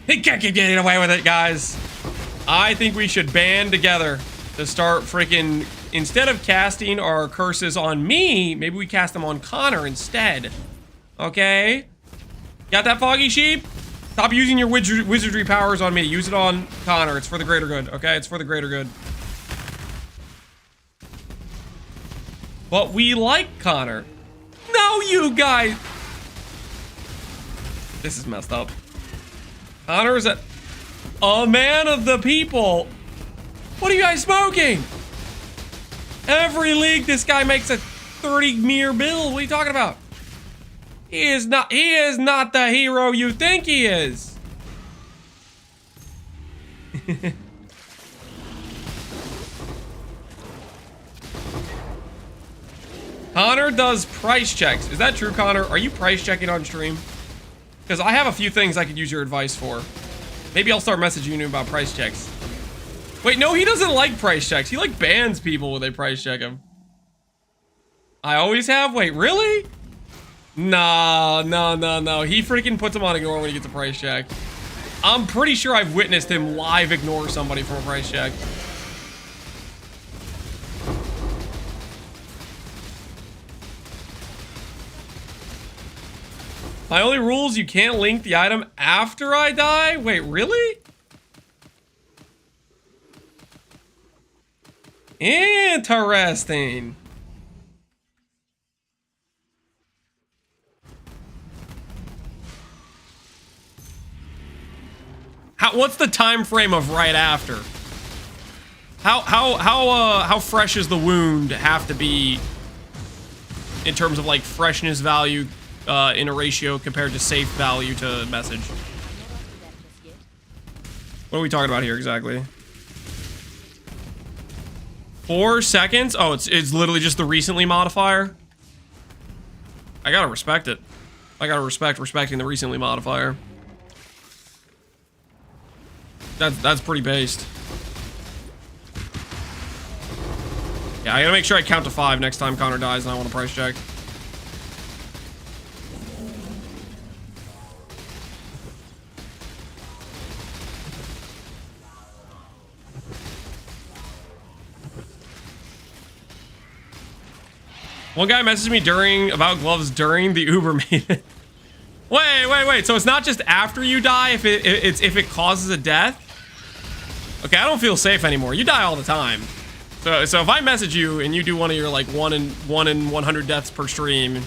He can't keep getting away with it, guys. I think we should band together to start freaking, instead of casting our curses on me, maybe we cast them on Connor instead. Okay? Got that, Foggy Sheep? Stop using your wizardry powers on me. Use it on Connor. It's for the greater good, okay? It's for the greater good. But we like Connor. No, you guys! This is messed up. Connor is a man of the people. What are you guys smoking? Every league this guy makes a 30 mere bill. What are you talking about? He is not the hero you think he is. Connor does price checks. Is that true, Connor? Are you price checking on stream? Because I have a few things I could use your advice for. Maybe I'll start messaging you about price checks. Wait, no, he doesn't like price checks. He like bans people when they price check him. I always have? Wait, really? No. He freaking puts him on ignore when he gets a price check. I'm pretty sure I've witnessed him live ignore somebody from a price check. My only rules, you can't link the item after I die? Wait, really? Interesting. What's the time frame of right after? How fresh does the wound have to be in terms of like freshness value in a ratio compared to safe value to message? What are we talking about here exactly? 4 seconds? Oh, it's literally just the recently modifier. I gotta respect it. I gotta respecting the recently modifier. That's pretty based. Yeah, I gotta make sure I count to 5 next time Connor dies and I want a price check. One guy messaged me about gloves during the Uber meeting. Wait. So it's not just after you die if it causes a death? Okay, I don't feel safe anymore. You die all the time. So if I message you and you do one of your like 1 in 100 deaths per stream,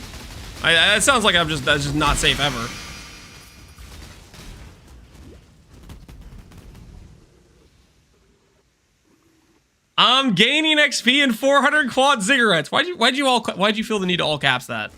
it sounds like that's just not safe ever. I'm gaining XP and 400 quad cigarettes. Why'd you feel the need to all caps that?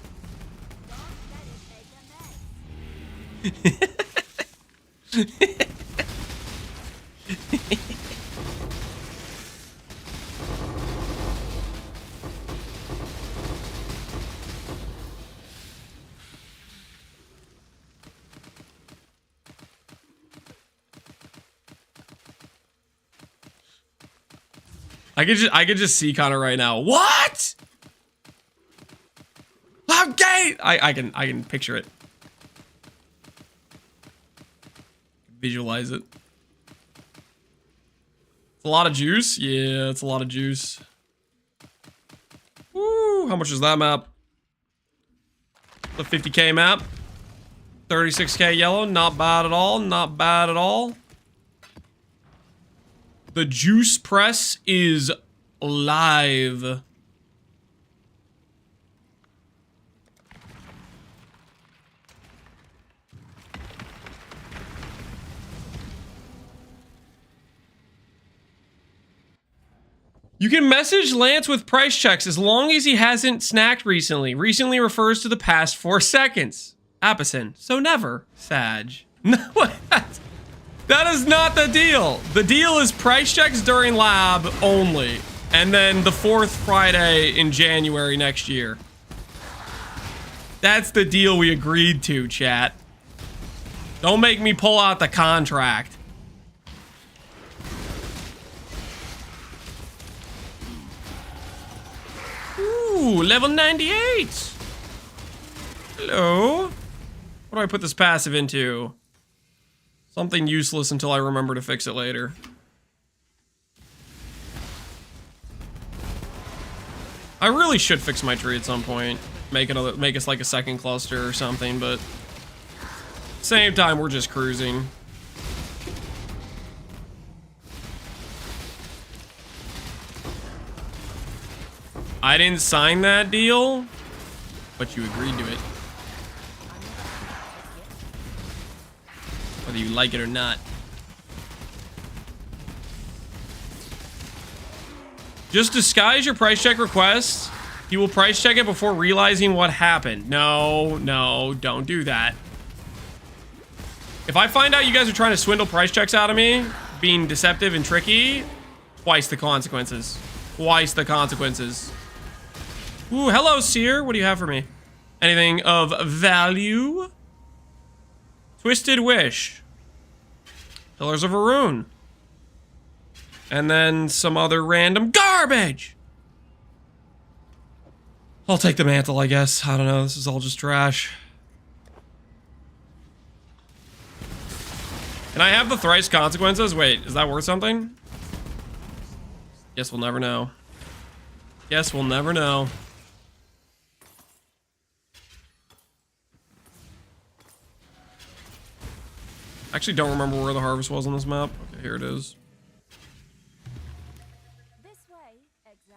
I could just see Connor right now. What? I'm gay. I can picture it. Visualize it. It's a lot of juice. Yeah, it's a lot of juice. Woo! How much is that map? The 50k map. 36k yellow. Not bad at all. Not bad at all. The juice press is live. You can message Lance with price checks as long as he hasn't snacked recently. Recently refers to the past 4 seconds. Apison. So never, Sag. No, that is not the deal. The deal is price checks during lab only. And then the 4th Friday in January next year. That's the deal we agreed to, chat. Don't make me pull out the contract. Ooh, level 98. Hello. What do I put this passive into? Something useless until I remember to fix it later. I really should fix my tree at some point. Make us like a second cluster or something, but same time we're just cruising. I didn't sign that deal, but you agreed to it. Whether you like it or not. Just disguise your price check request. He will price check it before realizing what happened. No, no, don't do that. If I find out you guys are trying to swindle price checks out of me, being deceptive and tricky, twice the consequences. Twice the consequences. Ooh, hello, Seer. What do you have for me? Anything of value? Twisted Wish. Pillars of Arun. And then some other random garbage. I'll take the mantle, I guess. I don't know. This is all just trash. Can I have the thrice consequences? Wait, is that worth something? Guess we'll never know. Guess we'll never know. I actually don't remember where the harvest was on this map. Okay, here it is. This way, Exile.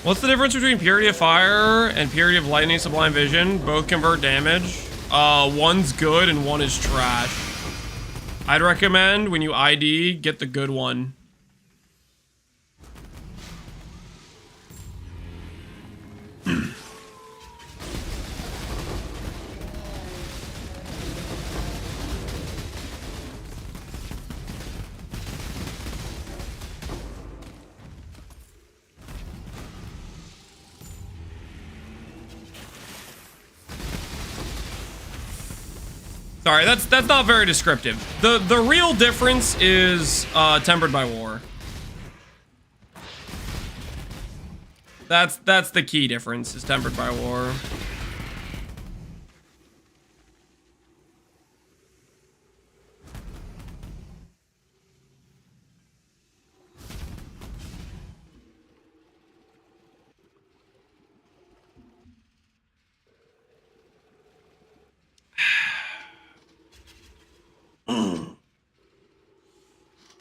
What's the difference between Purity of Fire and Purity of Lightning Sublime Vision? Both convert damage. One's good and one is trash. I'd recommend when you ID, get the good one. Sorry, that's not very descriptive. The real difference is tempered by war. That's the key difference, is tempered by war.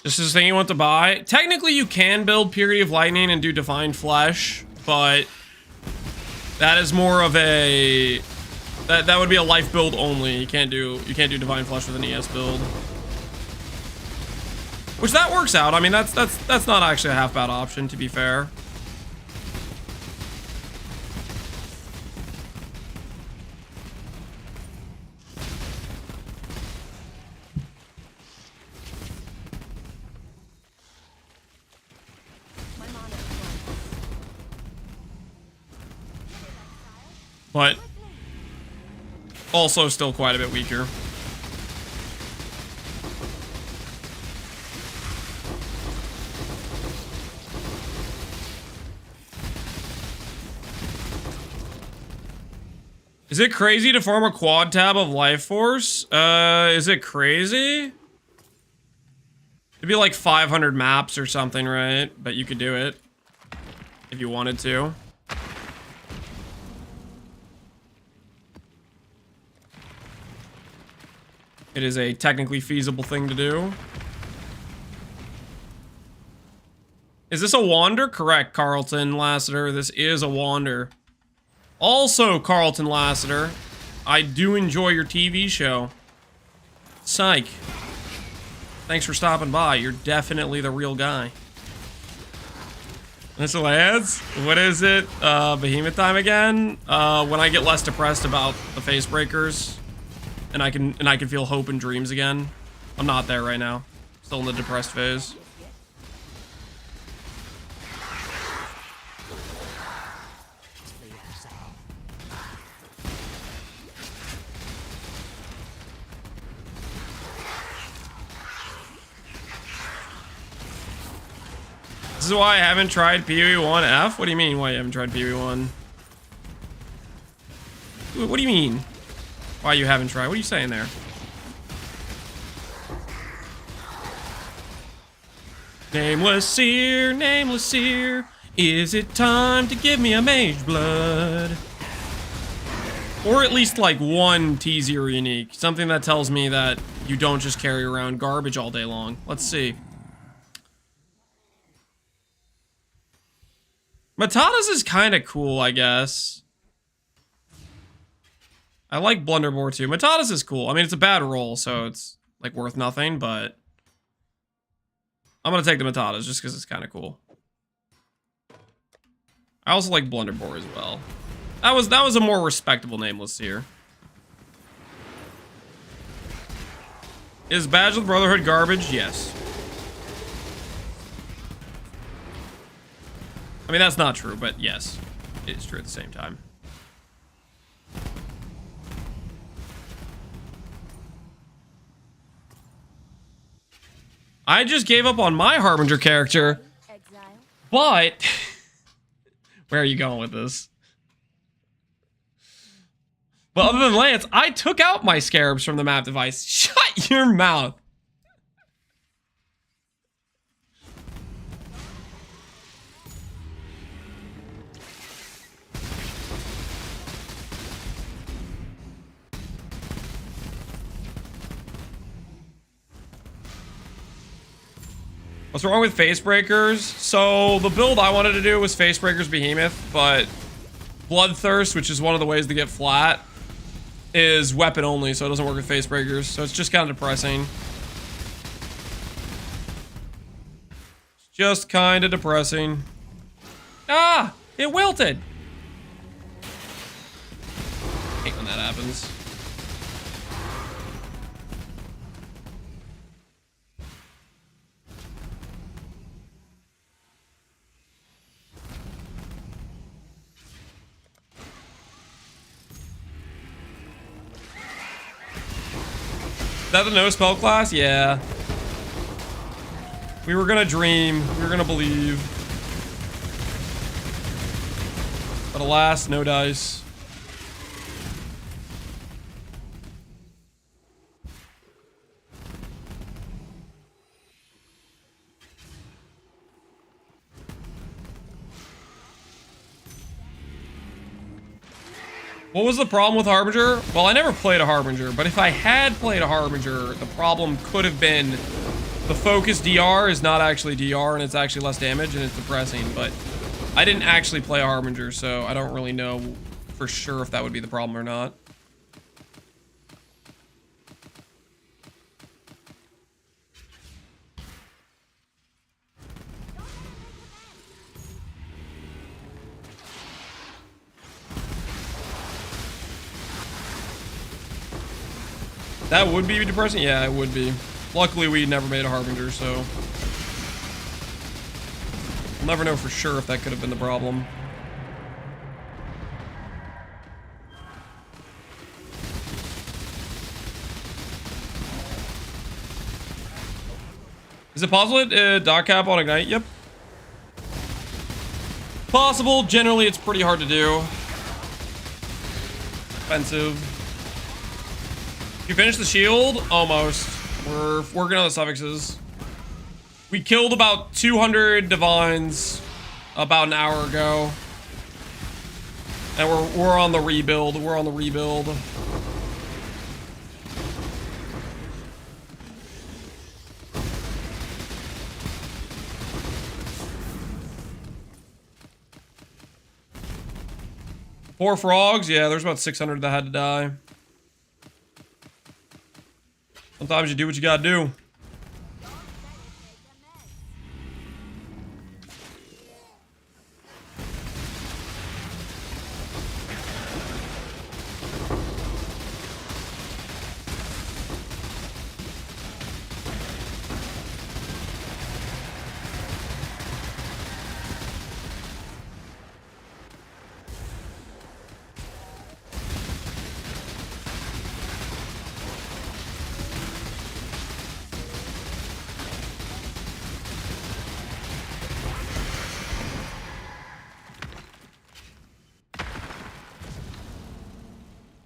This is the thing you want to buy. Technically, you can build Purity of Lightning and do Divine Flesh, but that is more of a that would be a life build only. You can't do Divine Flesh with an ES build, which that works out. I mean, that's not actually a half bad option, to be fair. But also still quite a bit weaker. Is it crazy to farm a quad tab of life force? Is it crazy? It'd be like 500 maps or something, right? But you could do it if you wanted to. It is a technically feasible thing to do. Is this a wander? Correct, Carlton Lassiter. This is a wander. Also, Carlton Lassiter, I do enjoy your TV show. Psych. Thanks for stopping by. You're definitely the real guy. This lads, what is it? Behemoth time again? When I get less depressed about the face breakers. and I can feel hope and dreams again. I'm not there right now. Still in the depressed phase. This is why I haven't tried PoE 1F? What do you mean why you haven't tried PoE 1? What do you mean? Why you haven't tried? What are you saying there? Nameless seer, is it time to give me a mage blood? Or at least like one T0 unique. Something that tells me that you don't just carry around garbage all day long. Let's see. Matatas is kind of cool, I guess. I like Blunderbore too. Matatas is cool. I mean, it's a bad roll, so it's like worth nothing, but I'm gonna take the Matatas just because it's kind of cool. I also like Blunderbore as well. That was a more respectable nameless here. Is Badge of the Brotherhood garbage? Yes. I mean, that's not true, but yes, it is true at the same time. I just gave up on my Harbinger character, Exile. but where are you going with this? But other than Lance, I took out my scarabs from the map device. Shut your mouth. What's wrong with face breakers? So the build I wanted to do was face breakers behemoth, but bloodthirst, which is one of the ways to get flat, is weapon only, so it doesn't work with face breakers. So it's just kind of depressing. It's just kind of depressing. Ah, it wilted. Hate when that happens. Is that the no spell class? Yeah. We were gonna dream. We were gonna believe. But alas, no dice. What was the problem with Harbinger? Well, I never played a Harbinger, but if I had played a Harbinger, the problem could have been the focus DR is not actually DR, and it's actually less damage, and it's depressing, but I didn't actually play a Harbinger, so I don't really know for sure if that would be the problem or not. That would be depressing? Yeah, it would be. Luckily, we never made a Harbinger, so we'll never know for sure if that could have been the problem. Is it possible to dot cap on Ignite? Yep. Possible. Generally, it's pretty hard to do. Expensive. You finished the shield? Almost. We're working on the suffixes. We killed about 200 divines about an hour ago. And we're on the rebuild. We're on the rebuild. Poor frogs? Yeah, there's about 600 that had to die. Sometimes you do what you gotta do.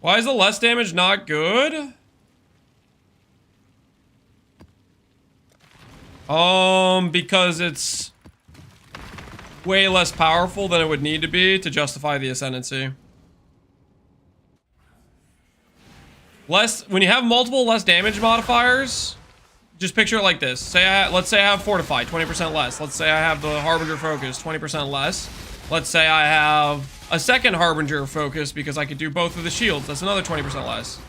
Why is the less damage not good? Because it's way less powerful than it would need to be to justify the Ascendancy. When you have multiple less damage modifiers, just picture it like this. Let's say I have Fortify, 20% less. Let's say I have the Harbinger Focus, 20% less. Let's say I have a second Harbinger Focus because I could do both of the shields. That's another 20% less.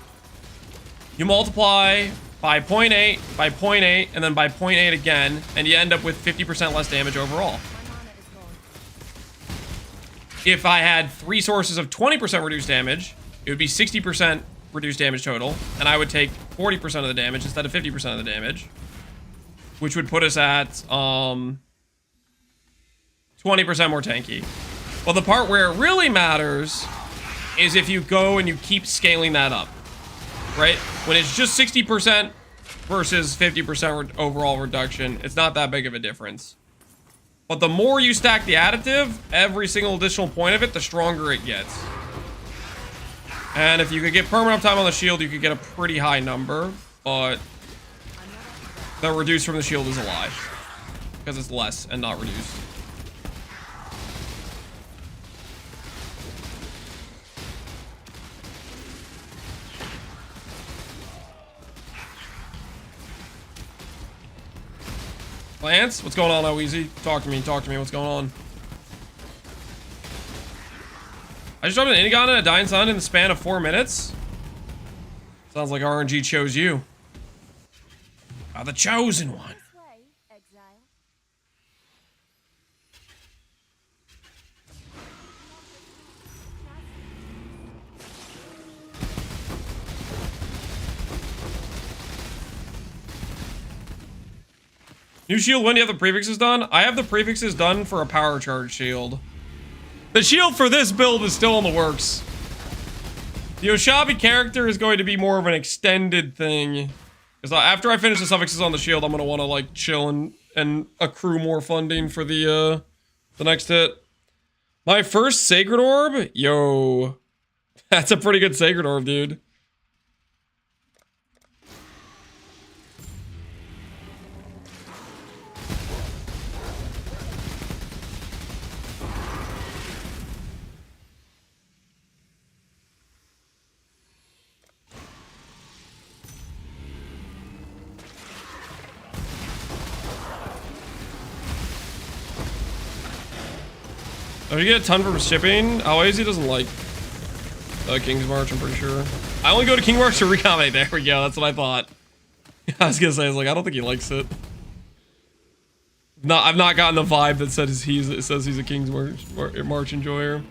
You multiply by 0.8, by 0.8, and then by 0.8 again, and you end up with 50% less damage overall. If I had 3 sources of 20% reduced damage, it would be 60% reduced damage total, and I would take 40% of the damage instead of 50% of the damage, which would put us at 20% more tanky. Well, the part where it really matters is if you go and you keep scaling that up, right? When it's just 60% versus 50% overall reduction, it's not that big of a difference. But the more you stack the additive, every single additional point of it, the stronger it gets. And if you could get permanent uptime on the shield, you could get a pretty high number, but the reduce from the shield is a lie, because it's less and not reduced. Lance, what's going on, Oeasy? Talk to me, what's going on? I just dropped an Indigon and a Dying Sun in the span of 4 minutes? Sounds like RNG chose you. The chosen one. This way, Exile. New shield, when do you have the prefixes done? I have the prefixes done for a power charge shield. The shield for this build is still in the works. The Oshabi character is going to be more of an extended thing. Because after I finish the suffixes on the shield, I'm going to want to like chill and accrue more funding for the next hit. My first Sacred Orb? Yo. That's a pretty good Sacred Orb, dude. Oh, you get a ton from shipping? Oeasy doesn't like King's March, I'm pretty sure. I only go to King March to recombinate. There we go, that's what I thought. I was gonna say, I don't think he likes it. No, I've not gotten the vibe that says he's a King's March enjoyer.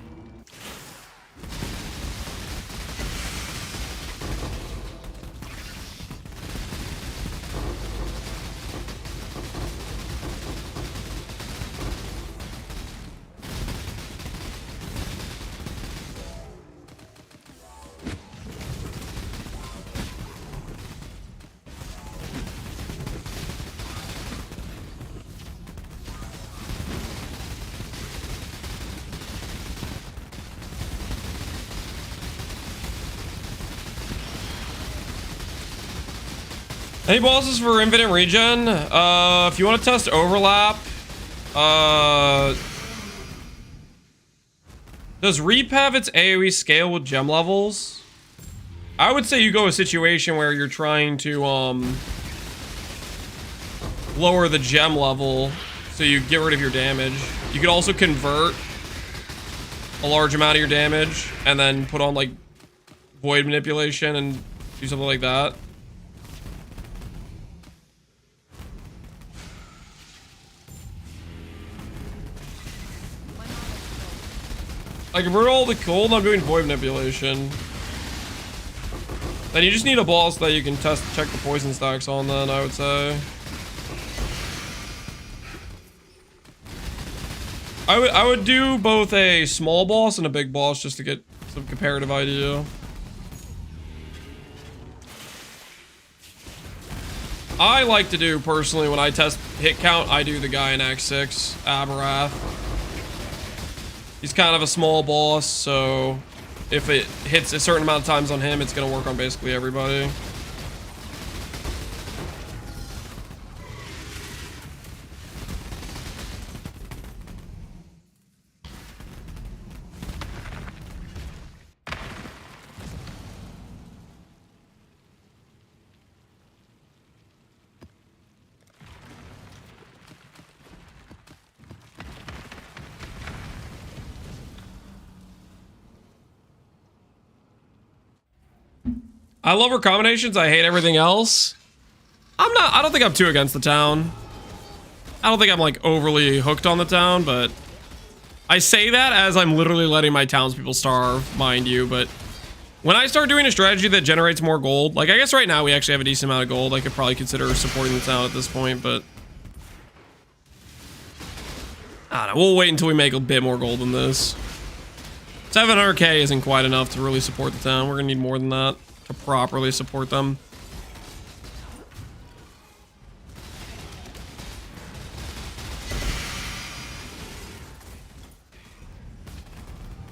Any bosses for infinite regen? If you want to test overlap, does Reap have its AoE scale with gem levels? I would say you go a situation where you're trying to lower the gem level so you get rid of your damage. You could also convert a large amount of your damage and then put on like void manipulation and do something like that. I convert all the cold, I'm doing void manipulation. Then you just need a boss that you can check the poison stacks on then, I would say. I would do both a small boss and a big boss just to get some comparative idea. I like to do, personally, when I test hit count, I do the guy in Act 6, Abarath. He's kind of a small boss, so if it hits a certain amount of times on him, it's gonna work on basically everybody. I love her combinations. I hate everything else. I don't think I'm too against the town. I don't think I'm like overly hooked on the town, but I say that as I'm literally letting my townspeople starve, mind you. But when I start doing a strategy that generates more gold, like I guess right now we actually have a decent amount of gold. I could probably consider supporting the town at this point, but I don't know. We'll wait until we make a bit more gold than this. 700k isn't quite enough to really support the town. We're gonna need more than that to properly support them.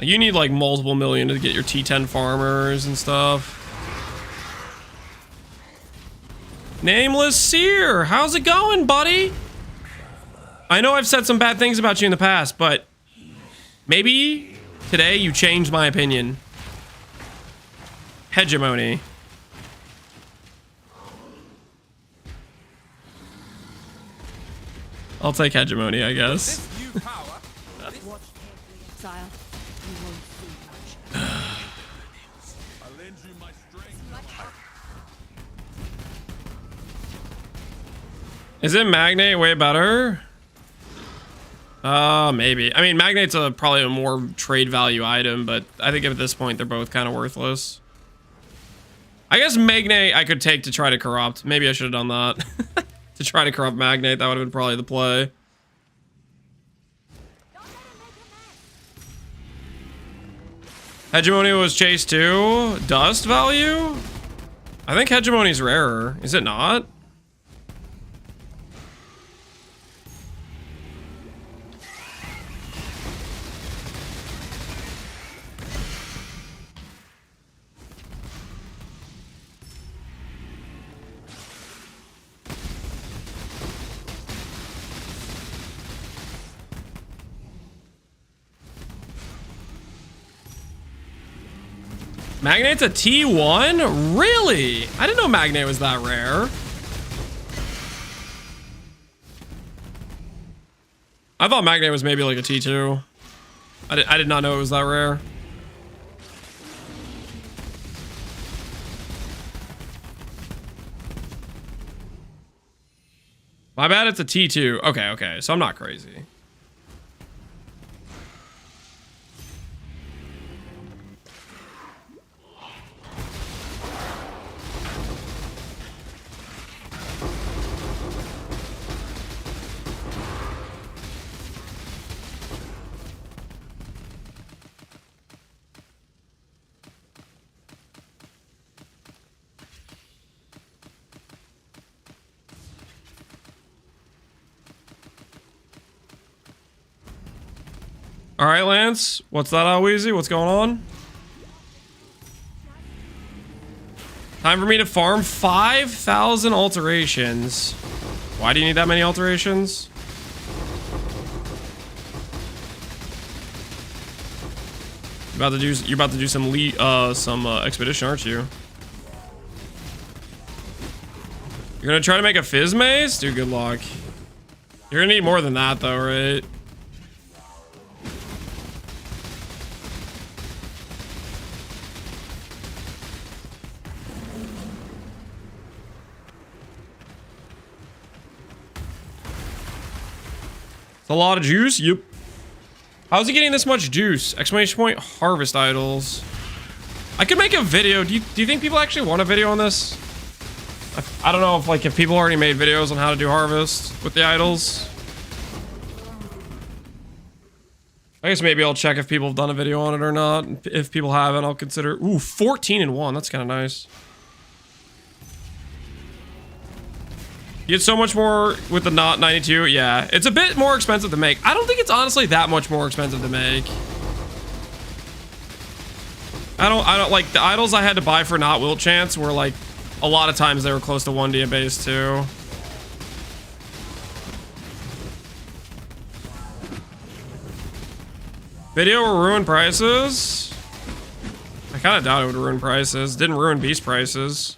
You need like multiple million to get your T10 farmers and stuff. Nameless Seer, how's it going, buddy? I know I've said some bad things about you in the past, but maybe today you changed my opinion. Hegemony. I'll take hegemony, I guess. Exile. You won't see much. I'll lend you my strength. Is it Magnate way better? Maybe. I mean, Magnate's probably a more trade value item, but I think at this point they're both kind of worthless. I guess Magnate I could take to try to corrupt. Maybe I should have done that. To try to corrupt Magnate, that would have been probably the play. Hegemony was chase too. Dust value? I think Hegemony's rarer. Is it not? Magnate's a T1? Really? I didn't know Magnate was that rare. I thought Magnate was maybe like a T2. I did not know it was that rare. My bad, it's a T2. Okay, so I'm not crazy. All right, Lance. What's that, Alweezy? What's going on? Time for me to farm 5,000 alterations. Why do you need that many alterations? You're about to do some expedition, aren't you? You're gonna try to make a fizz maze? Dude, good luck. You're gonna need more than that though, right? A lot of juice? Yep. How's he getting this much juice? Exclamation point, harvest idols. I could make a video. Do you think people actually want a video on this? I don't know if people already made videos on how to do harvest with the idols. I guess maybe I'll check if people have done a video on it or not. If people haven't, I'll consider. Ooh, 14 and 1. That's kind of nice. You get so much more with the not 92. Yeah, it's a bit more expensive to make. I don't think it's honestly that much more expensive to make. I don't like the idols I had to buy for not wilt chance were like a lot of times they were close to 1D a base too. Video will ruin prices. I kind of doubt it would ruin prices. Didn't ruin beast prices.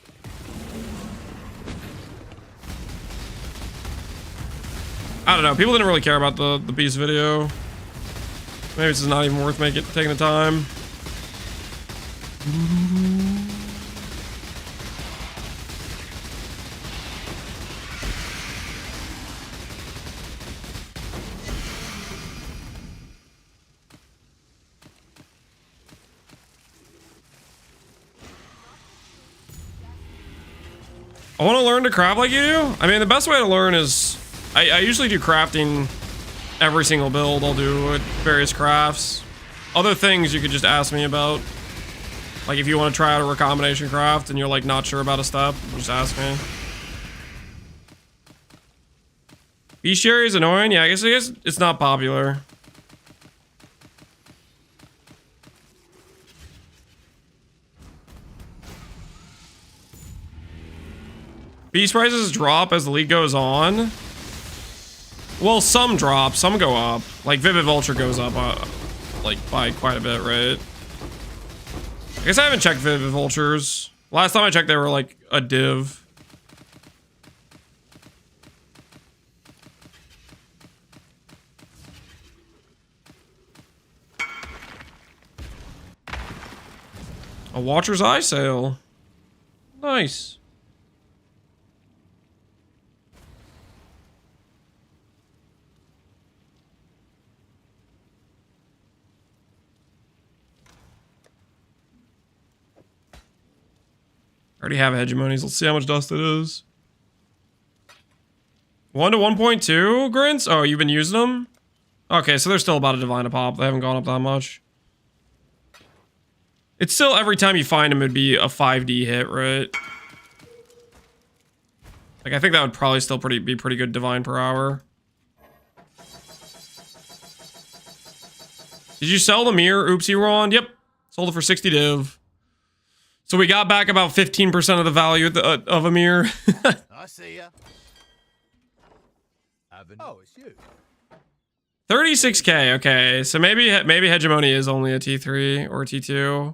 I don't know. People didn't really care about the beast video. Maybe it's just not even worth taking the time. I want to learn to craft like you do. I mean, the best way to learn is I usually do crafting every single build. I'll do various crafts. Other things you could just ask me about. Like if you want to try out a recombination craft and you're like not sure about a step, just ask me. Bestiary is annoying. Yeah, I guess it's not popular. Beast prices drop as the league goes on. Well, some drop, some go up. Like Vivid Vulture goes up, like by quite a bit, right? I guess I haven't checked Vivid Vultures. Last time I checked, they were like a div. A Watcher's Eye sale. Nice. Already have hegemonies. Let's see how much dust it is. 1 to 1.2 grins? Oh, you've been using them? Okay, so they're still about a divine a pop. They haven't gone up that much. It's still every time you find them, it'd be a 5D hit, right? Like, I think that would probably still be pretty good divine per hour. Did you sell the mirror? Oopsie, Ron. Yep. Sold it for 60 div. So we got back about 15% of the value of a mirror. I see ya. Oh, it's you. 36k. Okay, so maybe hegemony is only a T3 or a T2.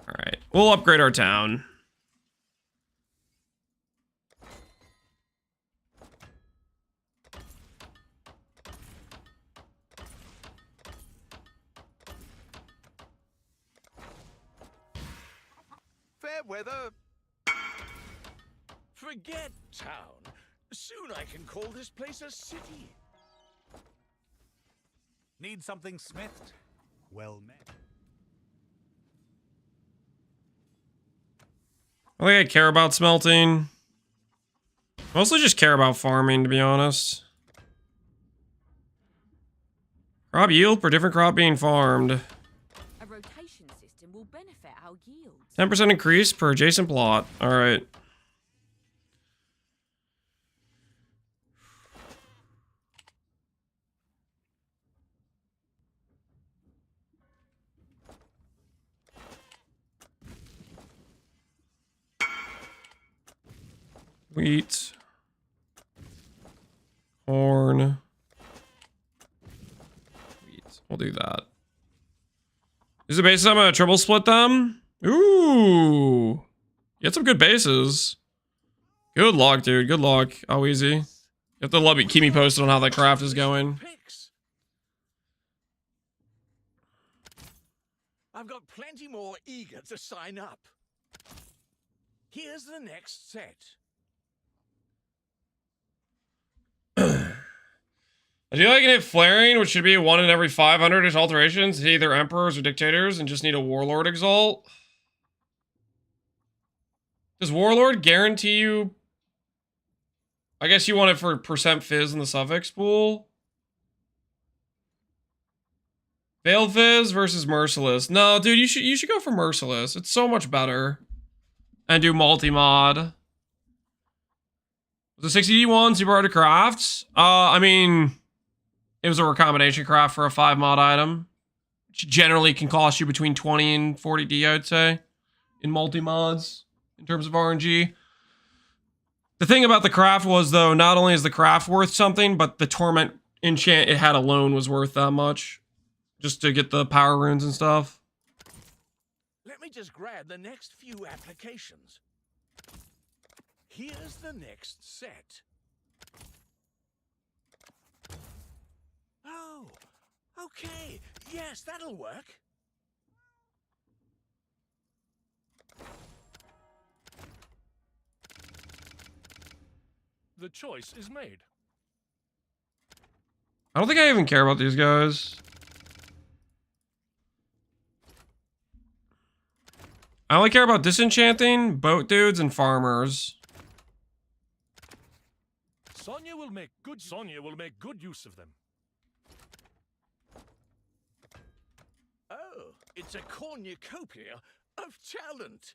All right, we'll upgrade our town. Weather. Forget town. Soon I can call this place a city. Need something smithed? Well met. I think I care about smelting. Mostly just care about farming, to be honest. Crop yield per different crop being farmed. A rotation system will benefit our yields. 10% increase per adjacent plot. All right. Wheat. Corn. Wheat. We'll do that. Is it based on a triple split them? Ooh. You had some good bases. Good luck, dude. Good luck. Oh, easy. You have to keep me posted on how that craft is going. I've got plenty more eager to sign up. Here's the next set. I do like it flaring, which should be 1 in every 500-ish alterations. Hit either emperors or dictators and just need a warlord exalt. Does warlord guarantee you... I guess you want it for percent fizz in the suffix pool. Veiled fizz versus merciless. No, dude, you should go for merciless. It's so much better. And do multi-mod. Was it 60D1 super hard to craft? I mean, it was a recombination craft for a 5 mod item. Which generally can cost you between 20 and 40D, I would say, in multi-mods, in terms of RNG. The thing about the craft was, though, not only is the craft worth something, but the Torment enchant it had alone was worth that much. Just to get the power runes and stuff. Let me just grab the next few applications. Here's the next set. Oh, okay. Yes, that'll work. The choice is made. I don't think I even care about these guys. I only care about disenchanting, boat dudes, and farmers. Sonya will make good use of them. Oh, it's a cornucopia of talent.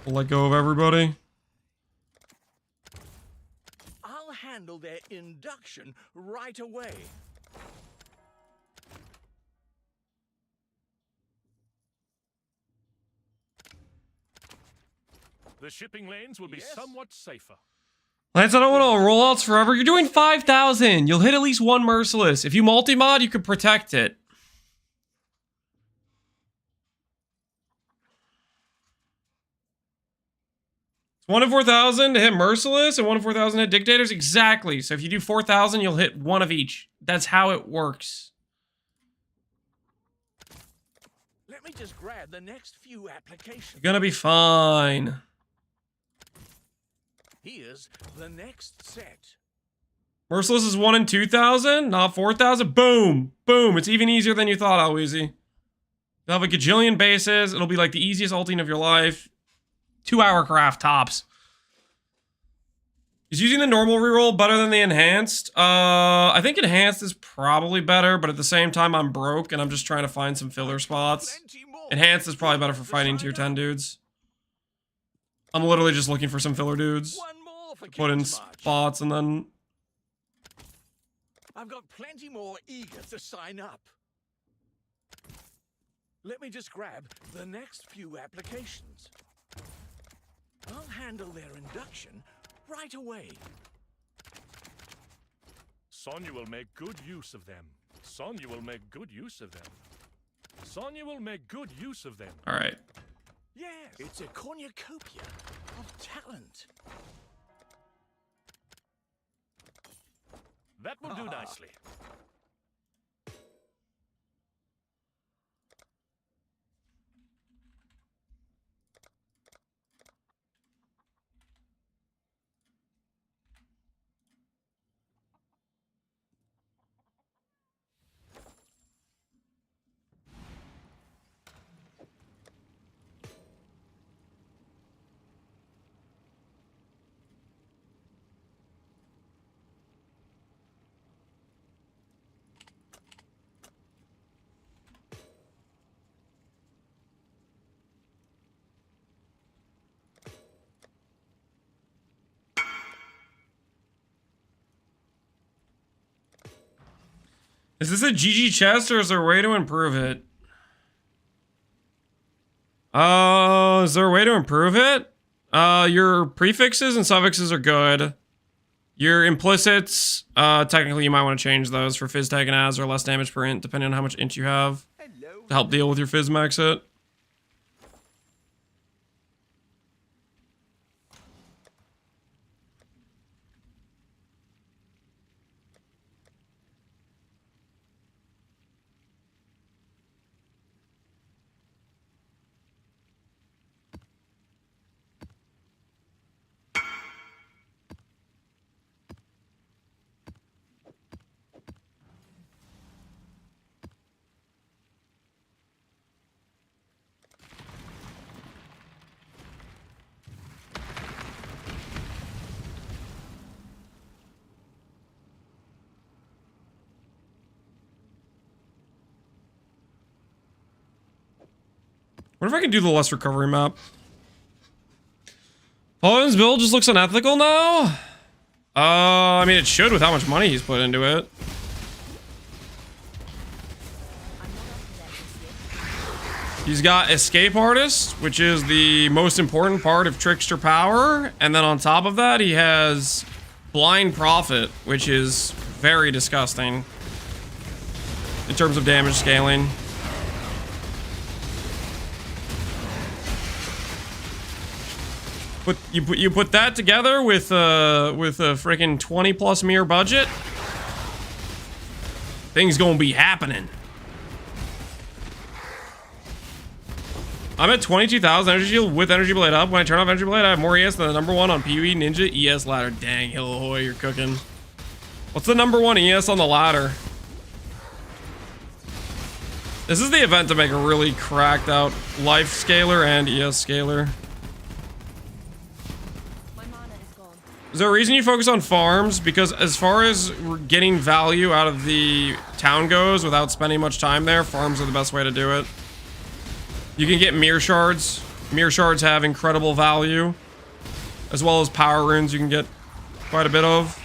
We'll let go of everybody. I'll handle their induction right away. The shipping lanes will be somewhat safer. Lance, I don't want all rollouts forever. You're doing 5,000. You'll hit at least one Merciless. If you multi-mod, you can protect it. It's 1 in 4,000 to hit Merciless and 1 in 4,000 to hit Dictators. Exactly. So if you do 4,000, you'll hit one of each. That's how it works. Let me just grab the next few applications. You're gonna be fine. Here's the next set. Merciless is 1 in 2,000, not 4,000. Boom. Boom. It's even easier than you thought, Aloezy. You'll have a gajillion bases. It'll be like the easiest ulting of your life. 2-hour craft tops. Is using the normal reroll better than the enhanced? I think enhanced is probably better, but at the same time, I'm broke and I'm just trying to find some filler spots. Enhanced is probably better for fighting tier 10 dudes. I'm literally just looking for some filler dudes. One more for Put in King's March. spots and then... I've got plenty more eager to sign up. Let me just grab the next few applications. I'll handle their induction right away. Sonya will make good use of them. Sonya will make good use of them. Sonya will make good use of them. All right. Yes, it's a cornucopia of talent. That will do nicely. Is this a GG chest or is there a way to improve it? Is there a way to improve it? Your prefixes and suffixes are good. Your implicits, technically you might want to change those for Fizz tag and as or less damage per int, depending on how much int you have. To help deal with your Fizz max it. What if I can do the less recovery map? Paladin's build just looks unethical now? I mean, it should with how much money he's put into it. He's got Escape Artist, which is the most important part of Trickster power. And then on top of that, he has Blind Prophet, which is very disgusting in terms of damage scaling. But you put that together with a freaking 20+ mirror budget, things gonna be happening. I'm at 22,000 energy shield with energy blade up. When I turn off energy blade, I have more ES than the #1 on PoE Ninja ES ladder. Dang, Hillahoy, you're cooking. What's the #1 ES on the ladder? This is the event to make a really cracked out life scaler and ES scaler. My mana is gone. Is there a reason you focus on farms? Because as far as getting value out of the town goes without spending much time there, farms are the best way to do it. You can get mirror shards. Mirror shards have incredible value, as well as power runes you can get quite a bit of.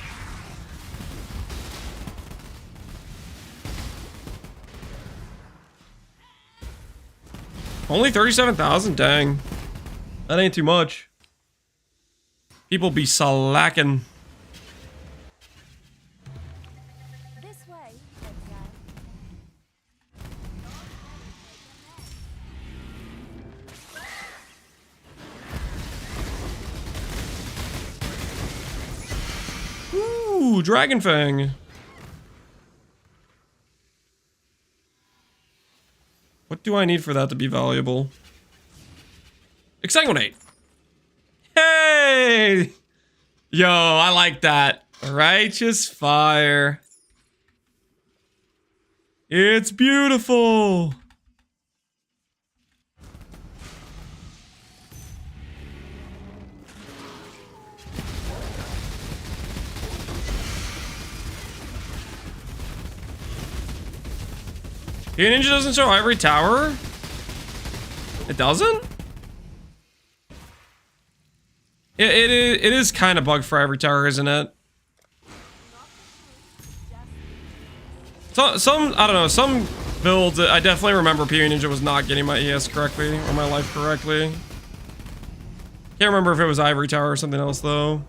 Only 37,000? Dang. That ain't too much. People be slacking. This way, Exile. Ooh, Dragon Fang. What do I need for that to be valuable? Exsanguinate. Hey! Yo, I like that. Righteous Fire. It's beautiful. Your ninja doesn't show Ivory Tower? It doesn't? It is kind of bugged for Ivory Tower, isn't it? Some I don't know, some builds, I definitely remember PoE Ninja was not getting my ES correctly, or my life correctly. Can't remember if it was Ivory Tower or something else, though.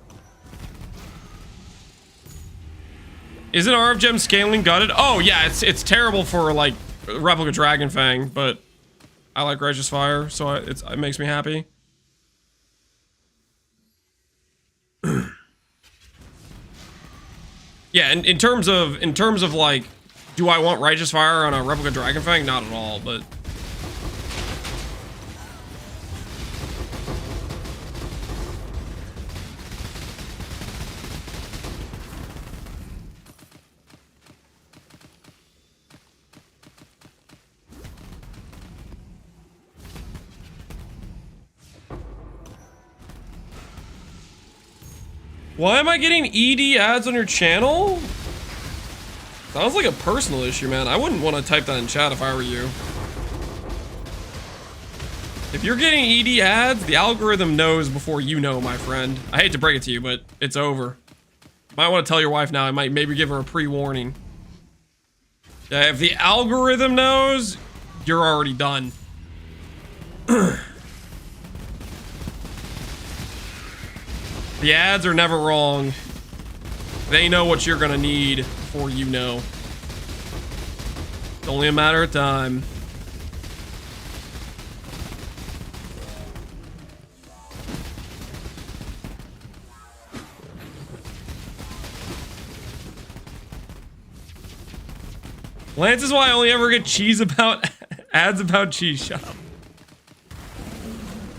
Isn't RF Gem scaling gutted? Oh, yeah, it's terrible for, like, Replica Dragon Fang, but I like Righteous Fire, so it makes me happy. Yeah, in terms of like, do I want Righteous Fire on a Replica Dragon Fang? Not at all, but why am I getting ED ads on your channel? Sounds like a personal issue, man. I wouldn't want to type that in chat if I were you. If you're getting ED ads, the algorithm knows before you know, my friend. I hate to break it to you, but it's over. Might want to tell your wife now. I might maybe give her a pre-warning. Yeah, if the algorithm knows, you're already done. The ads are never wrong. They know what you're gonna need before you know. It's only a matter of time. Lance is why I only ever get cheese about ads about cheese shop.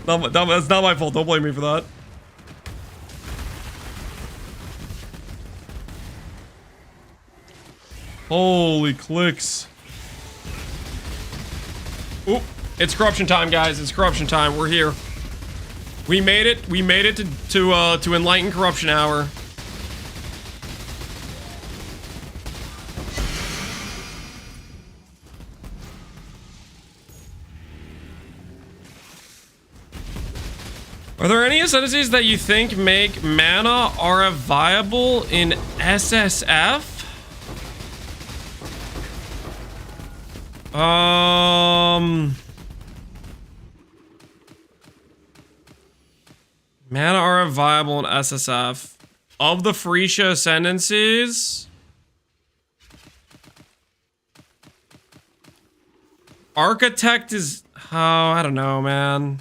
That's not my fault. Don't blame me for that. Holy clicks. Oop, it's corruption time, guys. It's corruption time. We're here. We made it. We made it to enlighten corruption hour. Are there any ascendancies that you think make mana RF viable in SSF? Mana RF viable in SSF. Of the Freesia ascendancies, Architect is, oh, I don't know, man.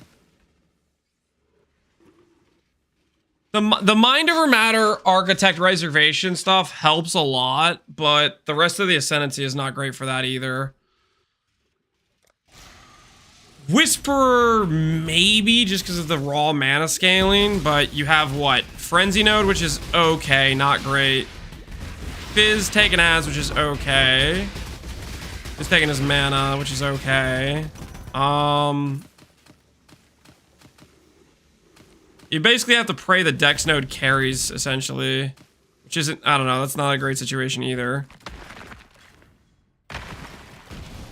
The Mind Over Matter Architect reservation stuff helps a lot, but the rest of the Ascendancy is not great for that either. Whisperer, maybe, just because of the raw mana scaling, but you have what? Frenzy Node, which is okay, not great. Fizz taking as, which is okay. Fizz taking his mana, which is okay. You basically have to pray the Dex node carries, essentially. Which isn't, I don't know, that's not a great situation either.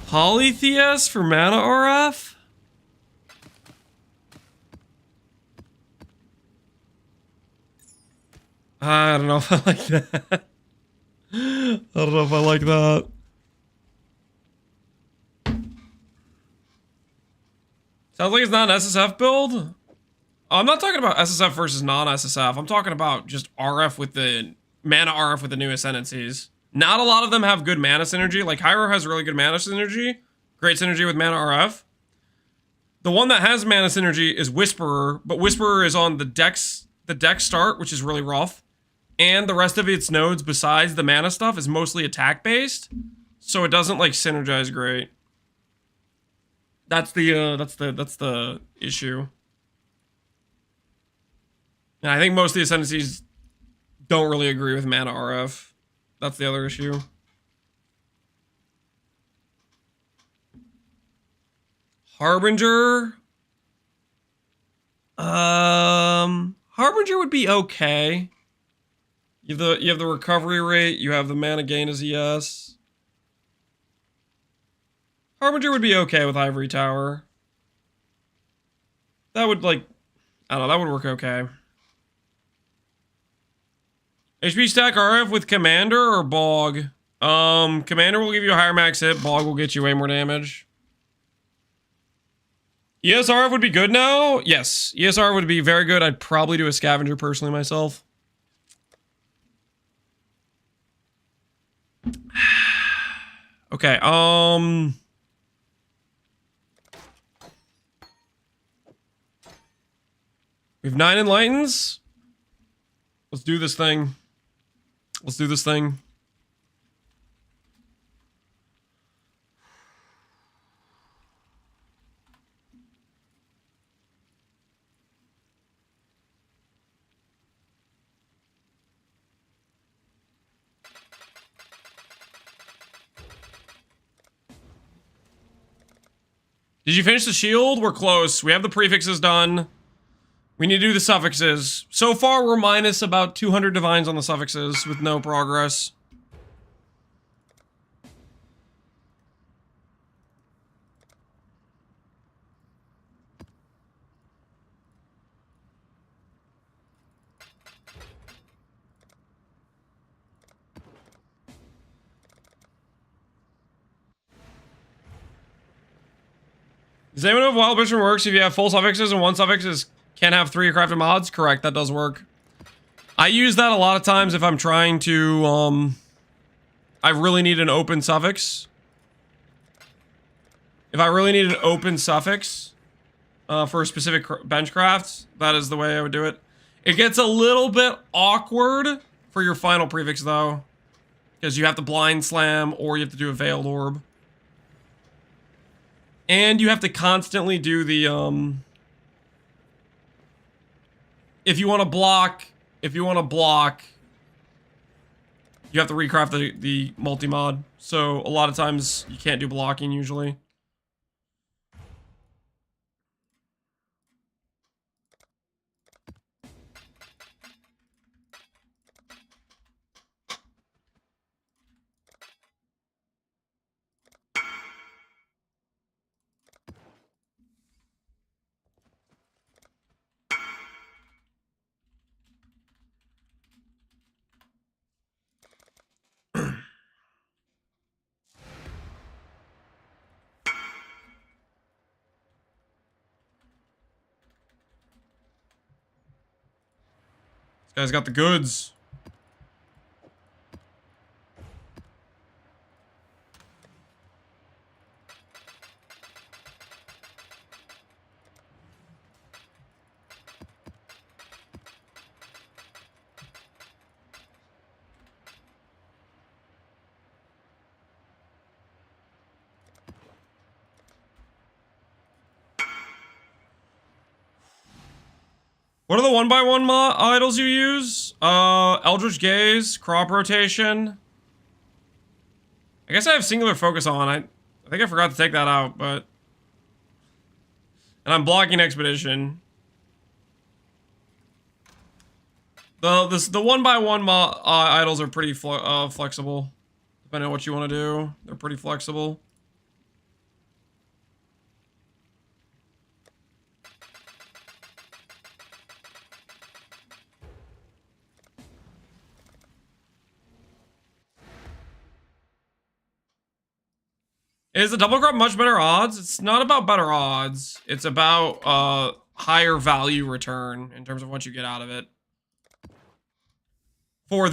Polytheus for mana RF? I don't know if I like that. I don't know if I like that. Sounds like it's not an SSF build. I'm not talking about SSF versus non-SSF. I'm talking about just RF with the mana RF with the new ascendancies. Not a lot of them have good mana synergy. Like Hyro has really good mana synergy. Great synergy with mana RF. The one that has mana synergy is Whisperer, but Whisperer is on the Dex start, which is really rough. And the rest of its nodes besides the mana stuff is mostly attack based. So it doesn't like synergize great. That's the issue. And I think most of the ascendancies don't really agree with mana RF. That's the other issue. Harbinger. Harbinger would be okay. You have the recovery rate, you have the mana gain as ES. Harbinger would be okay with Ivory Tower. That would like, I don't know, that would work okay. HP stack RF with Commander or Bog? Commander will give you a higher max hit, Bog will get you way more damage. ESRF would be good now? Yes, ESR would be very good. I'd probably do a Scavenger personally myself. Okay, we have 9 Enlightens. Let's do this thing. Let's do this thing. Did you finish the shield? We're close. We have the prefixes done. We need to do the suffixes. So far, we're minus about 200 divines on the suffixes with no progress. Does anyone know if Wild Bishop works if you have full suffixes and one suffix can't have 3 crafted mods? Correct, that does work. I use that a lot of times if I'm trying to, I really need an open suffix. If I really need an open suffix for a specific bench craft, that is the way I would do it. It gets a little bit awkward for your final prefix though, because you have to blind slam or you have to do a veiled orb. And you have to constantly do the, if you want to block, you have to recraft the multi-mod. So a lot of times you can't do blocking usually. Guy's got the goods. What are the 1x1 idols you use? Eldritch Gaze, crop rotation. I guess I have singular focus on. I think I forgot to take that out, but... And I'm blocking expedition. The 1x1 idols are pretty flexible. Depending on what you want to do, they're pretty flexible. Is the double crop much better odds? It's not about better odds. It's about higher value return in terms of what you get out of it. For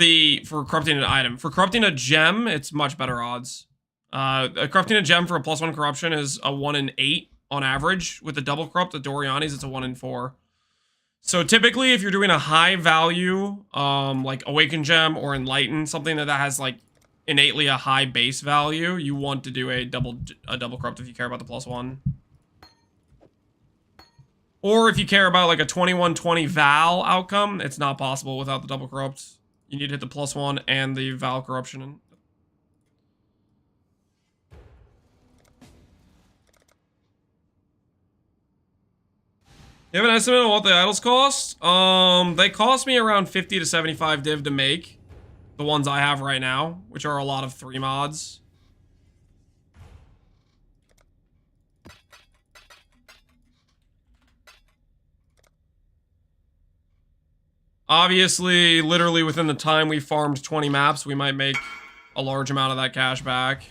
corrupting an item. For corrupting a gem, it's much better odds. Corrupting a gem for a +1 corruption is a 1 in 8 on average. With the double corrupt, the Doriani's, it's a 1 in 4. So typically, if you're doing a high value, like Awaken Gem or Enlighten, something that has like innately a high base value, you want to do a double corrupt if you care about the +1. Or if you care about like a 21-20 Val outcome, it's not possible without the double corrupt. You need to hit the +1 and the Val corruption. You have an estimate of what the idols cost? They cost me around 50 to 75 div to make. The ones I have right now, which are a lot of 3 mods. Obviously, literally within the time we farmed 20 maps, we might make a large amount of that cash back.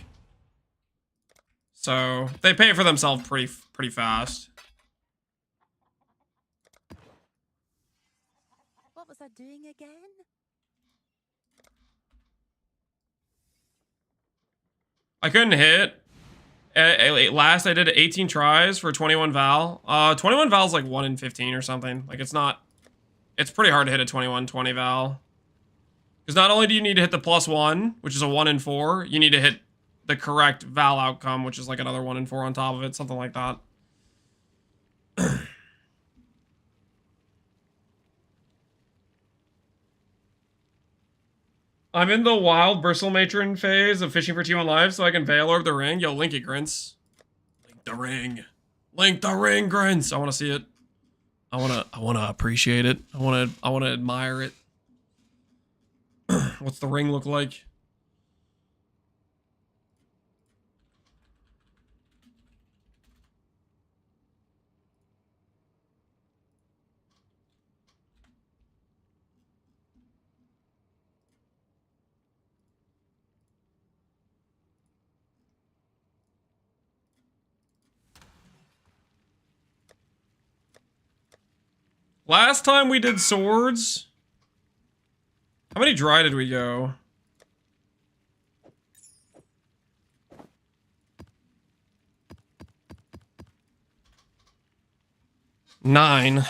So, they pay for themselves pretty fast. What was I doing again? I couldn't hit. Last I did 18 tries for 21 Val. 21 Val's like 1 in 15 or something. Like it's not... It's pretty hard to hit a 21-20 Val. Because not only do you need to hit the +1, which is a 1 in 4, you need to hit the correct Val outcome, which is like another 1 in 4 on top of it. Something like that. I'm in the wild bristle matron phase of fishing for T1 live so I can Veil Orb the ring. Yo, link it, Grince. Link the ring. Link the ring, Grince. I want to see it. I want to appreciate it. I want to admire it. What's the ring look like? Last time we did swords, how many dry did we go? 9.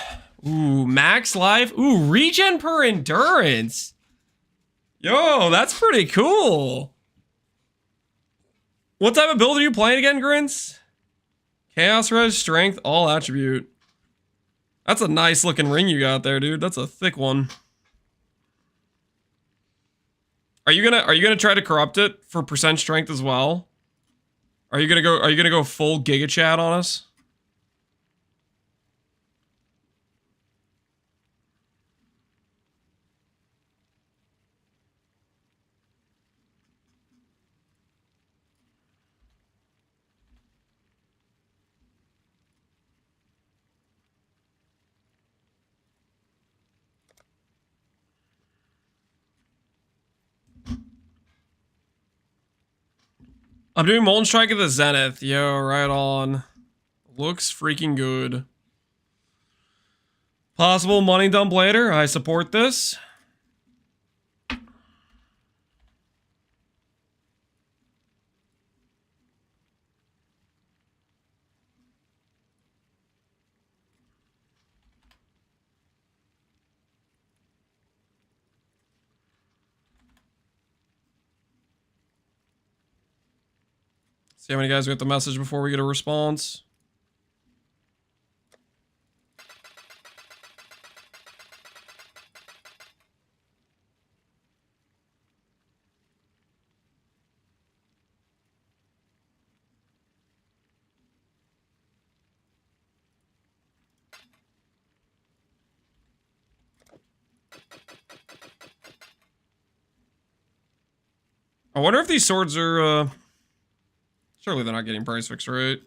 Ooh, max life. Ooh, regen per endurance. Yo, that's pretty cool. What type of build are you playing again, Grins? Chaos Res, Strength, all attribute. That's a nice looking ring you got there, dude. That's a thick one. Are you gonna try to corrupt it for percent strength as well? Are you gonna go full Giga Chat on us? I'm doing Molten Strike at the Zenith. Yo, right on. Looks freaking good. Possible money dump later. I support this. See how many guys get the message before we get a response. I wonder if these swords are, surely they're not getting price fixed, right?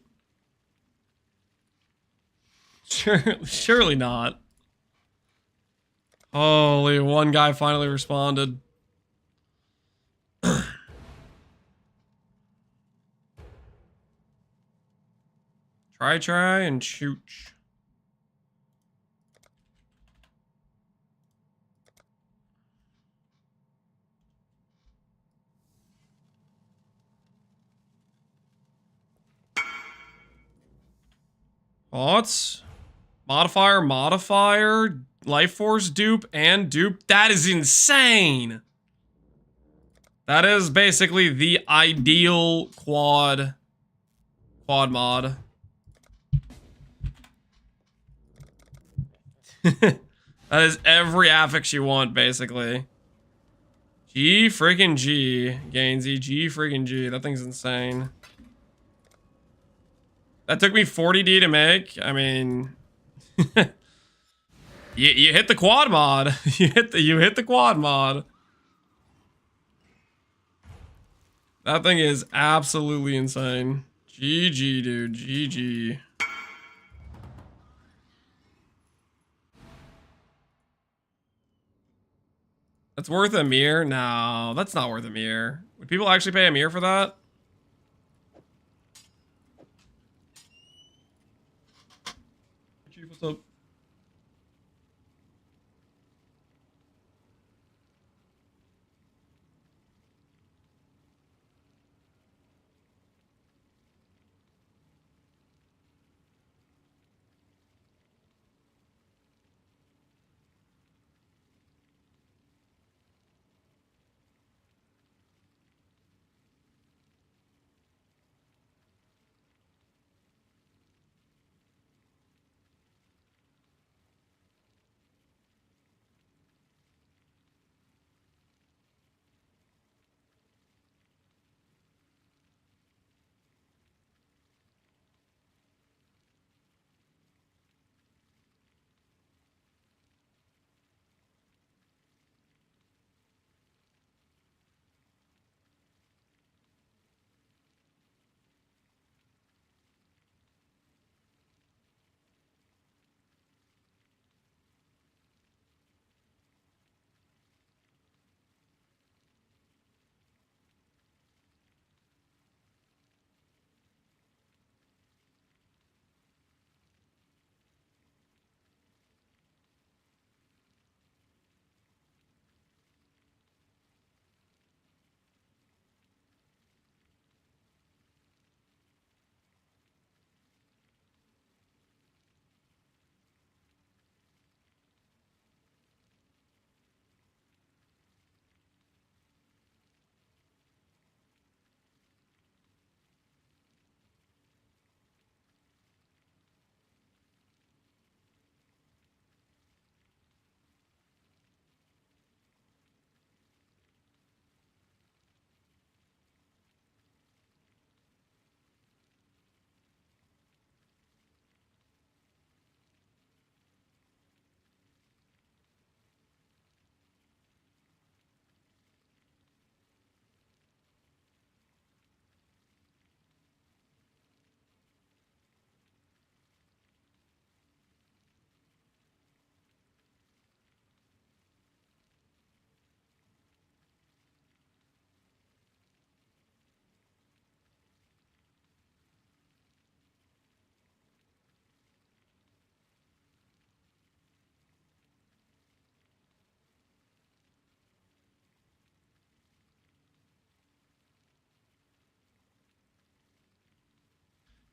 Surely not. Holy, one guy finally responded. Try, and chooch. Thoughts? Modifier, Life Force dupe, and dupe. That is insane. That is basically the ideal quad mod. That is every affix you want, basically. G freaking G, Gainsy. G freaking G. That thing's insane. That took me 40D to make. I mean, you hit the quad mod. you hit the quad mod. That thing is absolutely insane. GG, dude. GG. That's worth a mirror? No, that's not worth a mirror. Would people actually pay a mirror for that? Chief, what's up?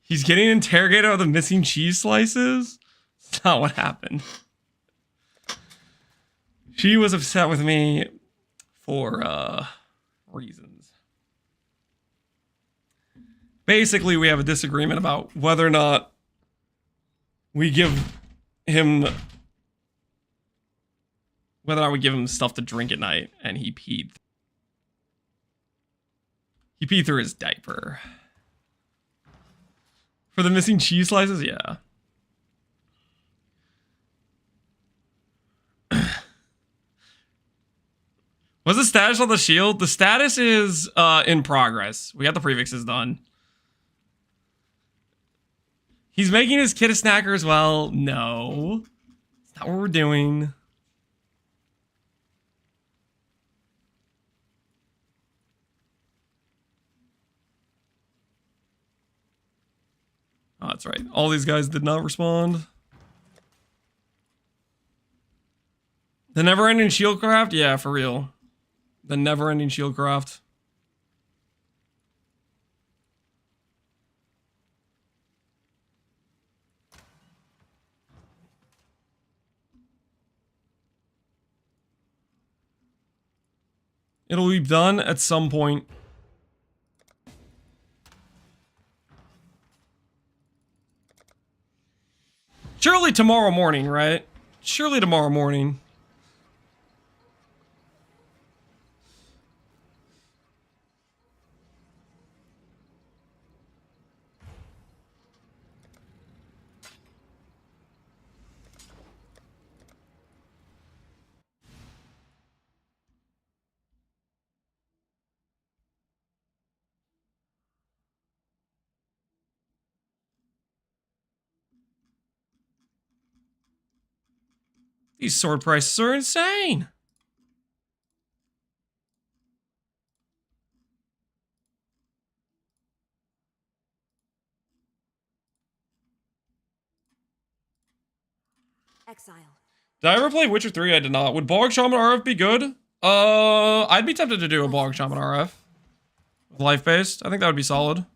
He's getting interrogated about the missing cheese slices? That's not what happened. She was upset with me for reasons. Basically, we have a disagreement about whether or not we give him stuff to drink at night, and he peed. He peed through his diaper. For the missing cheese slices, yeah. What's the status on the shield? The status is in progress. We got the prefixes done. He's making his kid a snacker as well. No. That's not what we're doing. Oh, that's right. All these guys did not respond. The never-ending shieldcraft? Yeah, for real. The never-ending shieldcraft. It'll be done at some point. Surely tomorrow morning, right? Surely tomorrow morning. These sword prices are insane. Exile. Did I ever play Witcher 3? I did not. Would Bog Shaman RF be good? I'd be tempted to do a Bog Shaman RF. Life-based. I think that would be solid.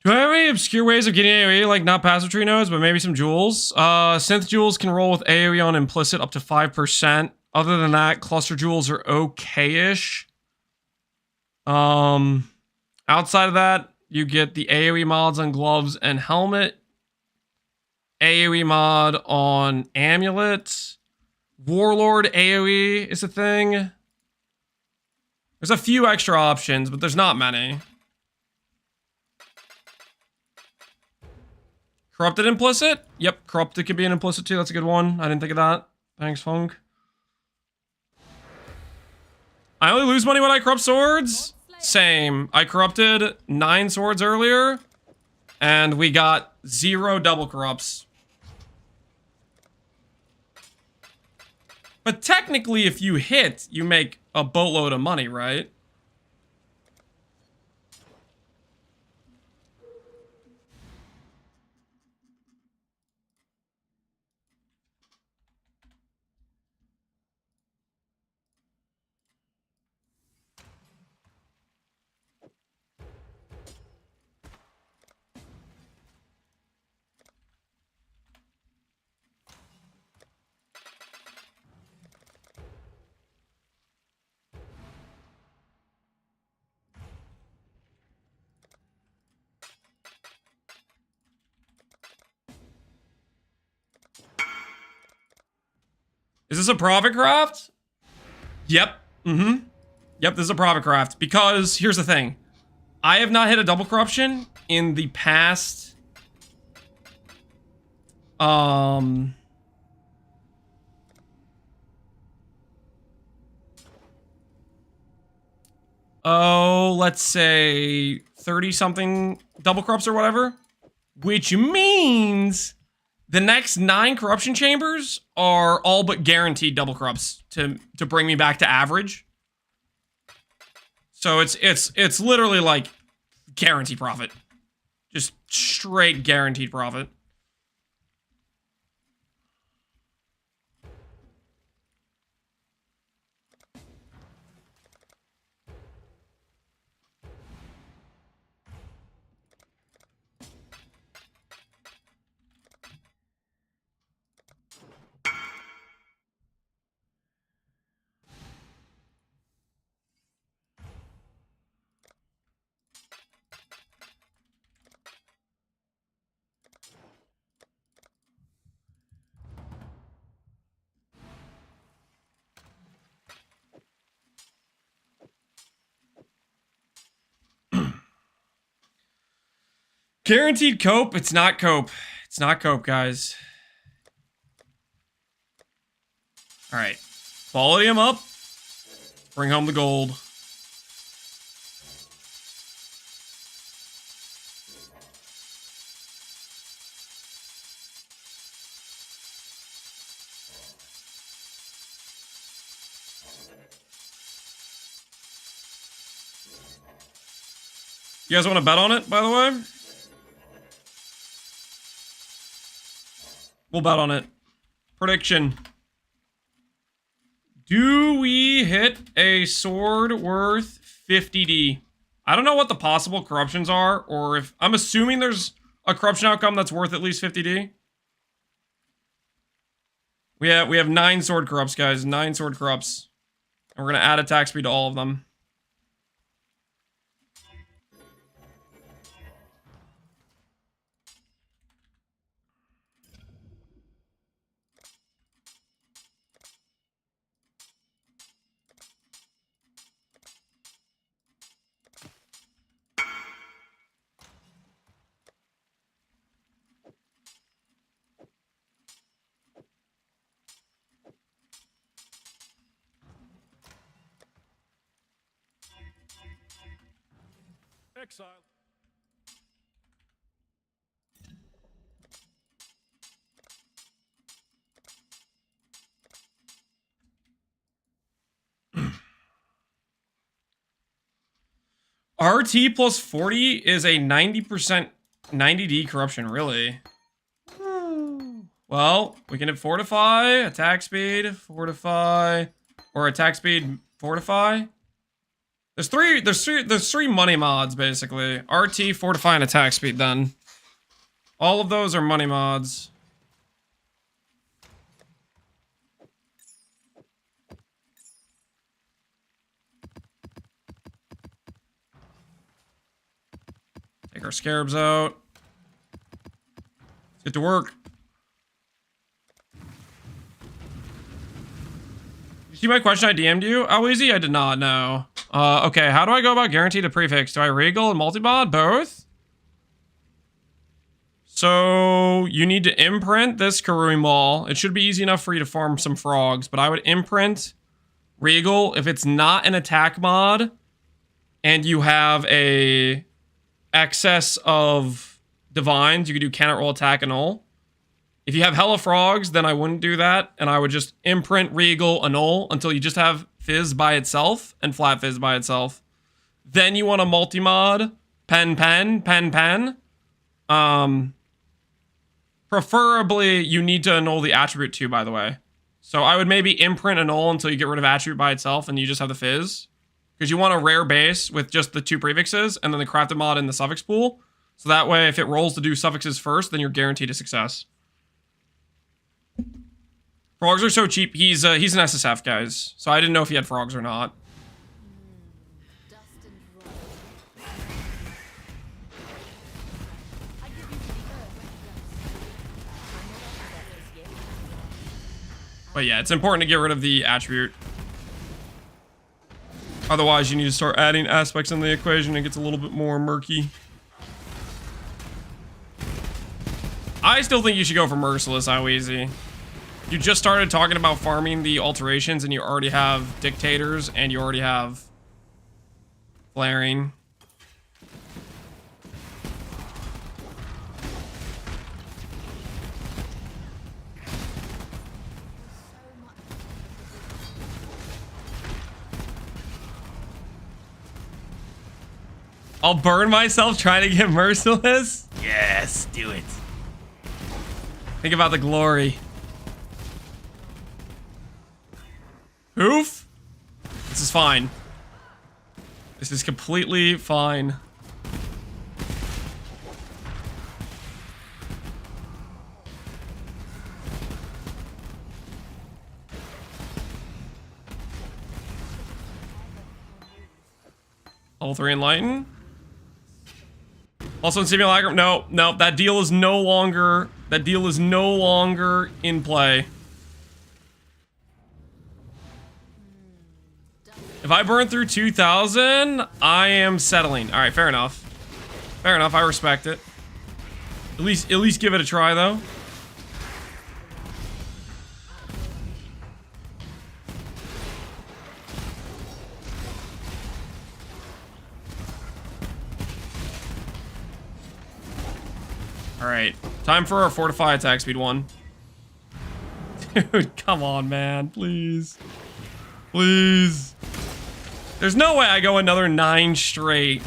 Do I have any obscure ways of getting AoE, like not passive tree nodes, but maybe some jewels? Synth jewels can roll with AoE on implicit up to 5%. Other than that, cluster jewels are okay-ish. Outside of that, you get the AoE mods on gloves and helmet. AoE mod on amulet. Warlord AoE is a thing. There's a few extra options, but there's not many. Corrupted implicit? Yep, corrupted could be an implicit too. That's a good one. I didn't think of that. Thanks, Funk. I only lose money when I corrupt swords? Same. I corrupted 9 swords earlier, and we got 0 double corrupts. But technically, if you hit, you make a boatload of money, right? Is this a profit craft? Yep. Yep, this is a profit craft. Because, here's the thing. I have not hit a double corruption in the past... Oh, let's say 30-something double corrupts or whatever. Which means... the next 9 corruption chambers are all but guaranteed double corrupts to bring me back to average. So it's literally like guaranteed profit. Just straight guaranteed profit. Guaranteed cope. It's not cope. It's not cope, guys. All right. Quality him up. Bring home the gold. You guys want to bet on it, by the way? We'll bet on it. Prediction. Do we hit a sword worth 50D? I don't know what the possible corruptions are, or if... I'm assuming there's a corruption outcome that's worth at least 50D. We have 9 sword corrupts, guys. 9 sword corrupts. And we're going to add attack speed to all of them. Exile. RT plus 40 is a 90% 90D corruption, really. Well, we can hit fortify, attack speed, fortify, or attack speed, fortify. There's three money mods, basically. RT, fortify, and attack speed, then. All of those are money mods. Take our scarabs out. Let's get to work. You see my question I DM'd you? How easy? I did not know. Okay, how do I go about guaranteed a prefix? Do I regal and multi-mod? Both? So, you need to imprint this Karui Mall. It should be easy enough for you to farm some frogs, but I would imprint regal. If it's not an attack mod, and you have a excess of divines, you could do cannot roll attack annul. If you have hella frogs, then I wouldn't do that, and I would just imprint regal annul until you just have fizz by itself and flat fizz by itself. Then you want a multi-mod pen. Preferably you need to annul the attribute too, by the way. So I would maybe imprint annul until you get rid of attribute by itself and you just have the fizz. Because you want a rare base with just the 2 prefixes and then the crafted mod in the suffix pool. So that way, if it rolls to do suffixes first, then you're guaranteed a success. Frogs are so cheap. He's an SSF, guys. So I didn't know if he had frogs or not. But yeah, it's important to get rid of the attribute. Otherwise, you need to start adding aspects in the equation and it gets a little bit more murky. I still think you should go for Merciless, how easy. You just started talking about farming the alterations and you already have Dictators and you already have Flaring. I'll burn myself trying to get Merciless? Yes, do it. Think about the glory. Hoof? This is fine. This is completely fine. Level 3 Enlighten. Also in Simulacrum. No, that deal is no longer in play. If I burn through 2,000, I am settling. All right, fair enough. Fair enough, I respect it. At least give it a try though. All right, time for our fortify attack speed 1. Dude, come on, man, please. Please. There's no way I go another 9 straight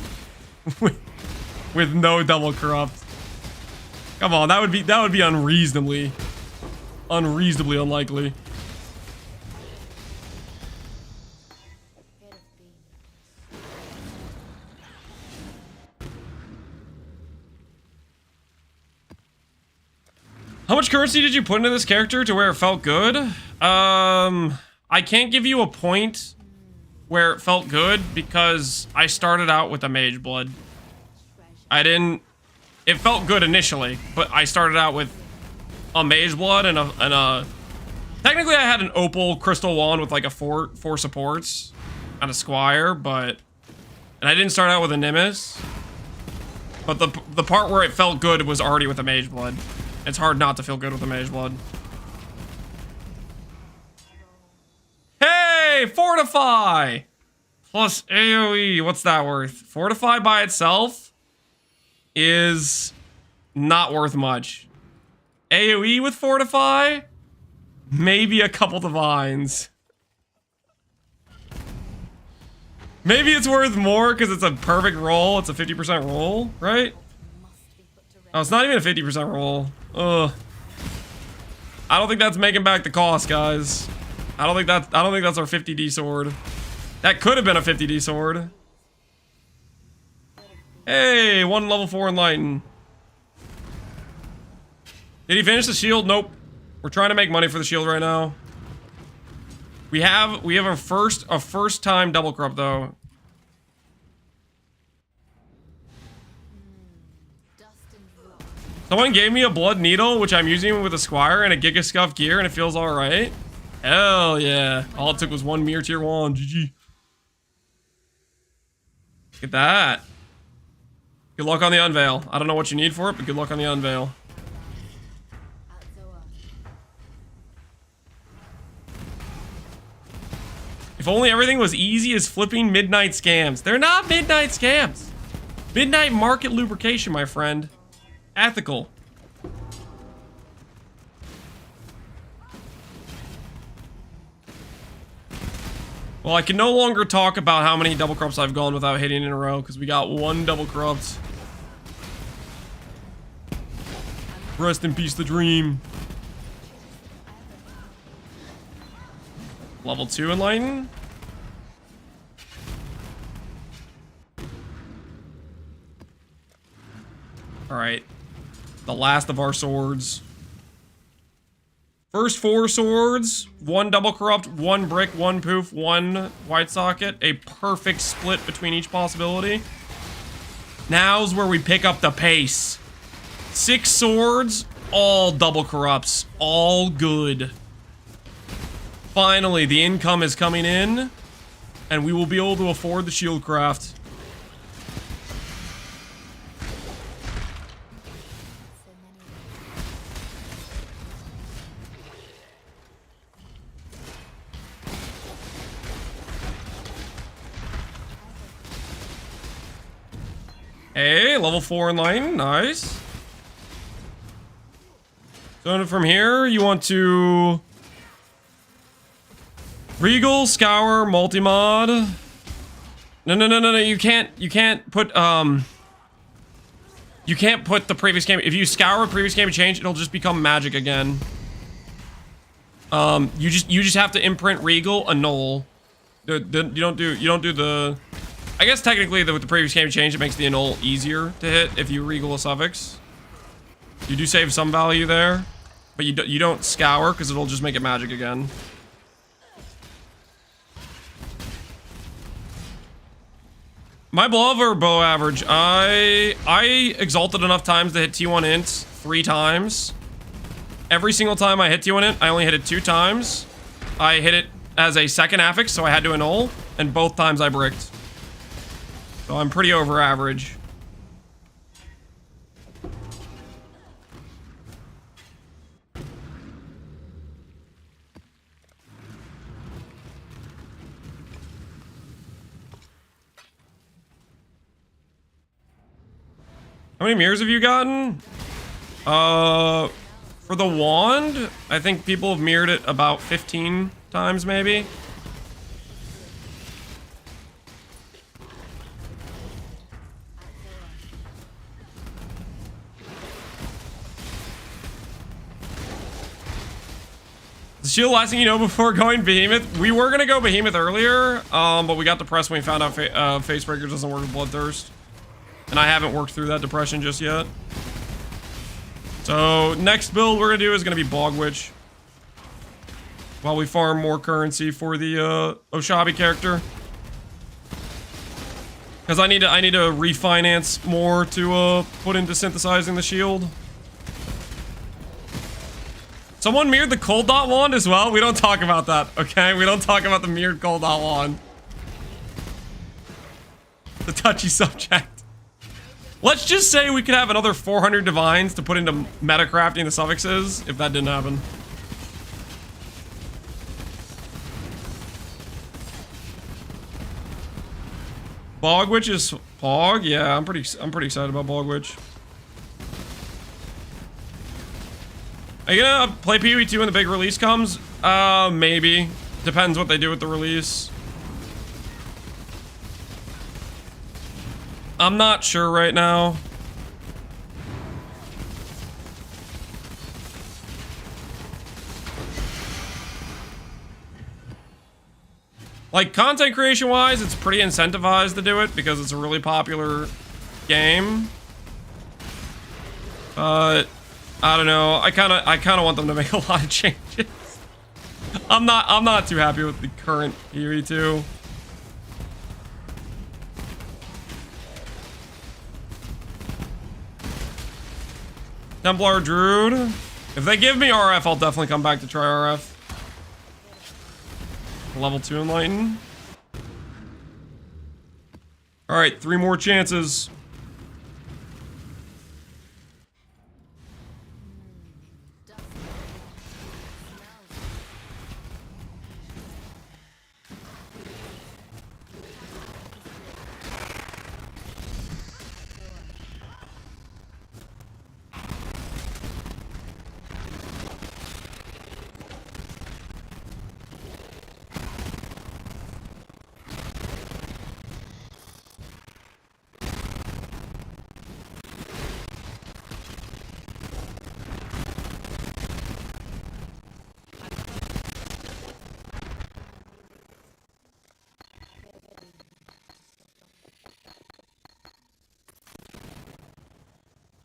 with no double corrupt. Come on, that would be unreasonably unlikely. How much currency did you put into this character to where it felt good? I can't give you a point where it felt good because I started out with a mage blood. It felt good initially, but I started out with a mage blood and a technically I had an opal crystal wand with like a four supports and a squire, and I didn't start out with a Nimbus. But the part where it felt good was already with a mage blood. It's hard not to feel good with a mage blood. Hey, fortify plus AoE. What's that worth? Fortify by itself is not worth much. AoE with fortify, maybe a couple divines. Maybe it's worth more because it's a perfect roll. It's a 50% roll, right? Oh, it's not even a 50% roll. Ugh. I don't think that's making back the cost, guys. I don't think that's our 50D sword. That could have been a 50D sword. Hey, 1 level 4 enlighten. Did he finish the shield? Nope. We're trying to make money for the shield right now. We have a first time double corrupt though. Someone gave me a blood needle, which I'm using with a squire and a Giga Scuff gear, and it feels all right. Hell yeah! All it took was 1 mirror tier 1. GG. Look at that. Good luck on the unveil. I don't know what you need for it, but good luck on the unveil. If only everything was easy as flipping midnight scams. They're not midnight scams. Midnight market lubrication, my friend. Ethical. Well, I can no longer talk about how many double corrupts I've gone without hitting in a row because we got 1 double corrupt. Rest in peace, the dream. Level 2 enlighten. All right. The last of our swords. First 4 swords, 1 double corrupt, 1 brick, 1 poof, 1 white socket. A perfect split between each possibility. Now's where we pick up the pace. 6 swords, all double corrupts, all good. Finally, the income is coming in, and we will be able to afford the shield craft. Hey, level 4 enlighten, nice. So from here, you want to Regal, Scour, Multi-mod. No, you can't put the previous game. If you scour a previous game and change, it'll just become magic again. You just have to imprint Regal, annul. You don't do the. I guess technically with the previous game change, it makes the annul easier to hit if you Regal a suffix. You do save some value there, but you don't scour because it'll just make it magic again. My blow or bow average, I exalted enough times to hit T1 int 3 times. Every single time I hit T1 int, I only hit it 2 times. I hit it as a second affix, so I had to annul, and both times I bricked. So I'm pretty over average. How many mirrors have you gotten? For the wand, I think people have mirrored it about 15 times, maybe. The shield last thing you know before going Behemoth. We were gonna go Behemoth earlier, but we got depressed when we found out Facebreaker doesn't work with Bloodthirst. And I haven't worked through that depression just yet. So next build we're gonna do is gonna be Bog Witch, while we farm more currency for the Oshabi character. Because I need to refinance more to put into synthesizing the shield. Someone mirrored the cold dot wand as well. We don't talk about that, okay? We don't talk about the mirrored cold dot wand. The touchy subject. Let's just say we could have another 400 divines to put into metacrafting the suffixes if that didn't happen. Bog Witch is Pog? Yeah, I'm pretty excited about Bog Witch. Are you gonna play PoE 2 when the big release comes? Maybe. Depends what they do with the release. I'm not sure right now. Like, content creation wise, it's pretty incentivized to do it because it's a really popular game. But I don't know. I kind of want them to make a lot of changes. I'm not too happy with the current PoE 2. Templar Druid. If they give me RF, I'll definitely come back to try RF. Level 2 Enlighten. Alright, 3 more chances.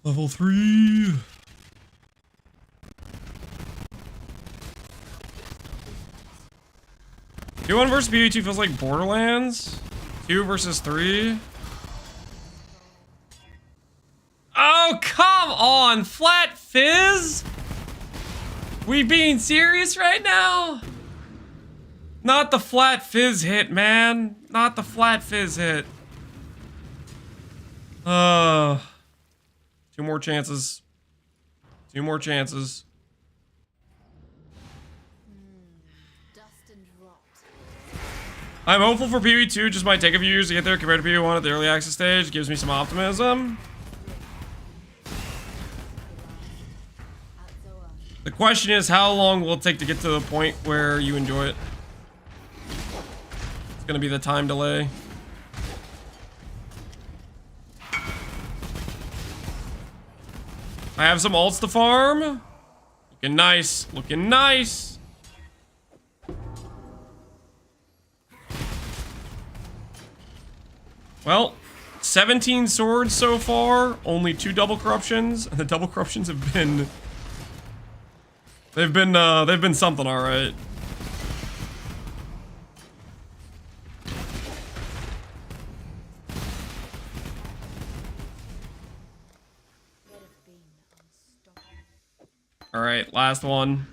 Level 3. Q1 versus PoE2 feels like Borderlands. 2 versus 3. Oh, come on, Flat Fizz? We being serious right now? Not the Flat Fizz hit, man. Not the Flat Fizz hit. 2 more chances. 2 more chances. I'm hopeful for PoE 2. Just might take a few years to get there compared to PoE 1 at the early access stage. Gives me some optimism. The question is, how long will it take to get to the point where you enjoy it? It's gonna be the time delay. I have some alts to farm. Looking nice. Looking nice. Well, 17 swords so far. Only 2 double corruptions. And the double corruptions have been... They've been something, alright. Alright, last one.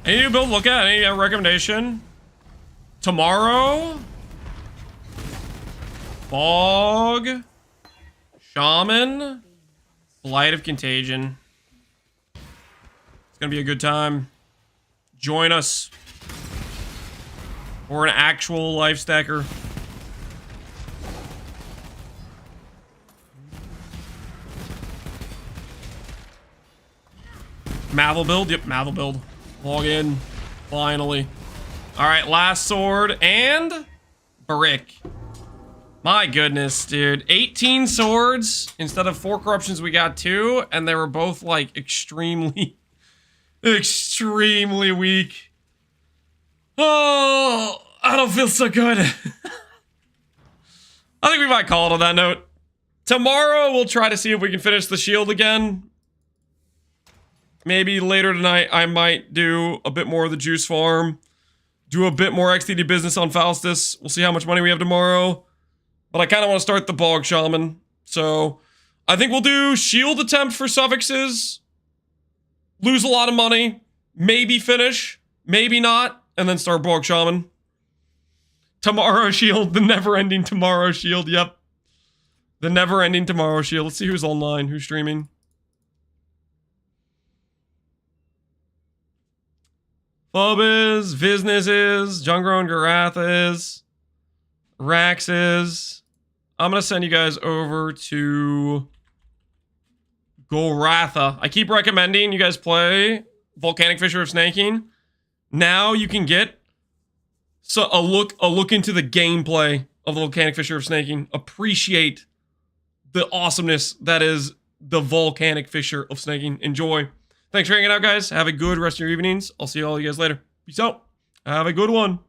Any new build? Look at any recommendation? Tomorrow? Fog. Shaman. Blight of Contagion. It's gonna be a good time. Join us. Or an actual life stacker. Mavel build? Yep, Mavel build. Log in. Finally. Alright, last sword and brick. My goodness, dude. 18 swords. Instead of 4 corruptions, we got 2. And they were both, like, extremely, extremely weak. Oh, I don't feel so good. I think we might call it on that note. Tomorrow, we'll try to see if we can finish the shield again. Maybe later tonight, I might do a bit more of the juice farm. Do a bit more XTD business on Faustus. We'll see how much money we have tomorrow. But I kind of want to start the Bog Shaman. So, I think we'll do shield attempt for suffixes. Lose a lot of money. Maybe finish. Maybe not. And then start Bog Shaman. Tomorrow shield. The never-ending tomorrow shield. Yep. The never-ending tomorrow shield. Let's see who's online. Who's streaming. Fub is. Visness is. Jungro and Garath is. Rax is. I'm going to send you guys over to Goratha. I keep recommending you guys play Volcanic Fissure of Snaking. Now you can get a look into the gameplay of the Volcanic Fissure of Snaking. Appreciate the awesomeness that is the Volcanic Fissure of Snaking. Enjoy. Thanks for hanging out, guys. Have a good rest of your evenings. I'll see all you guys later. Peace out. Have a good one.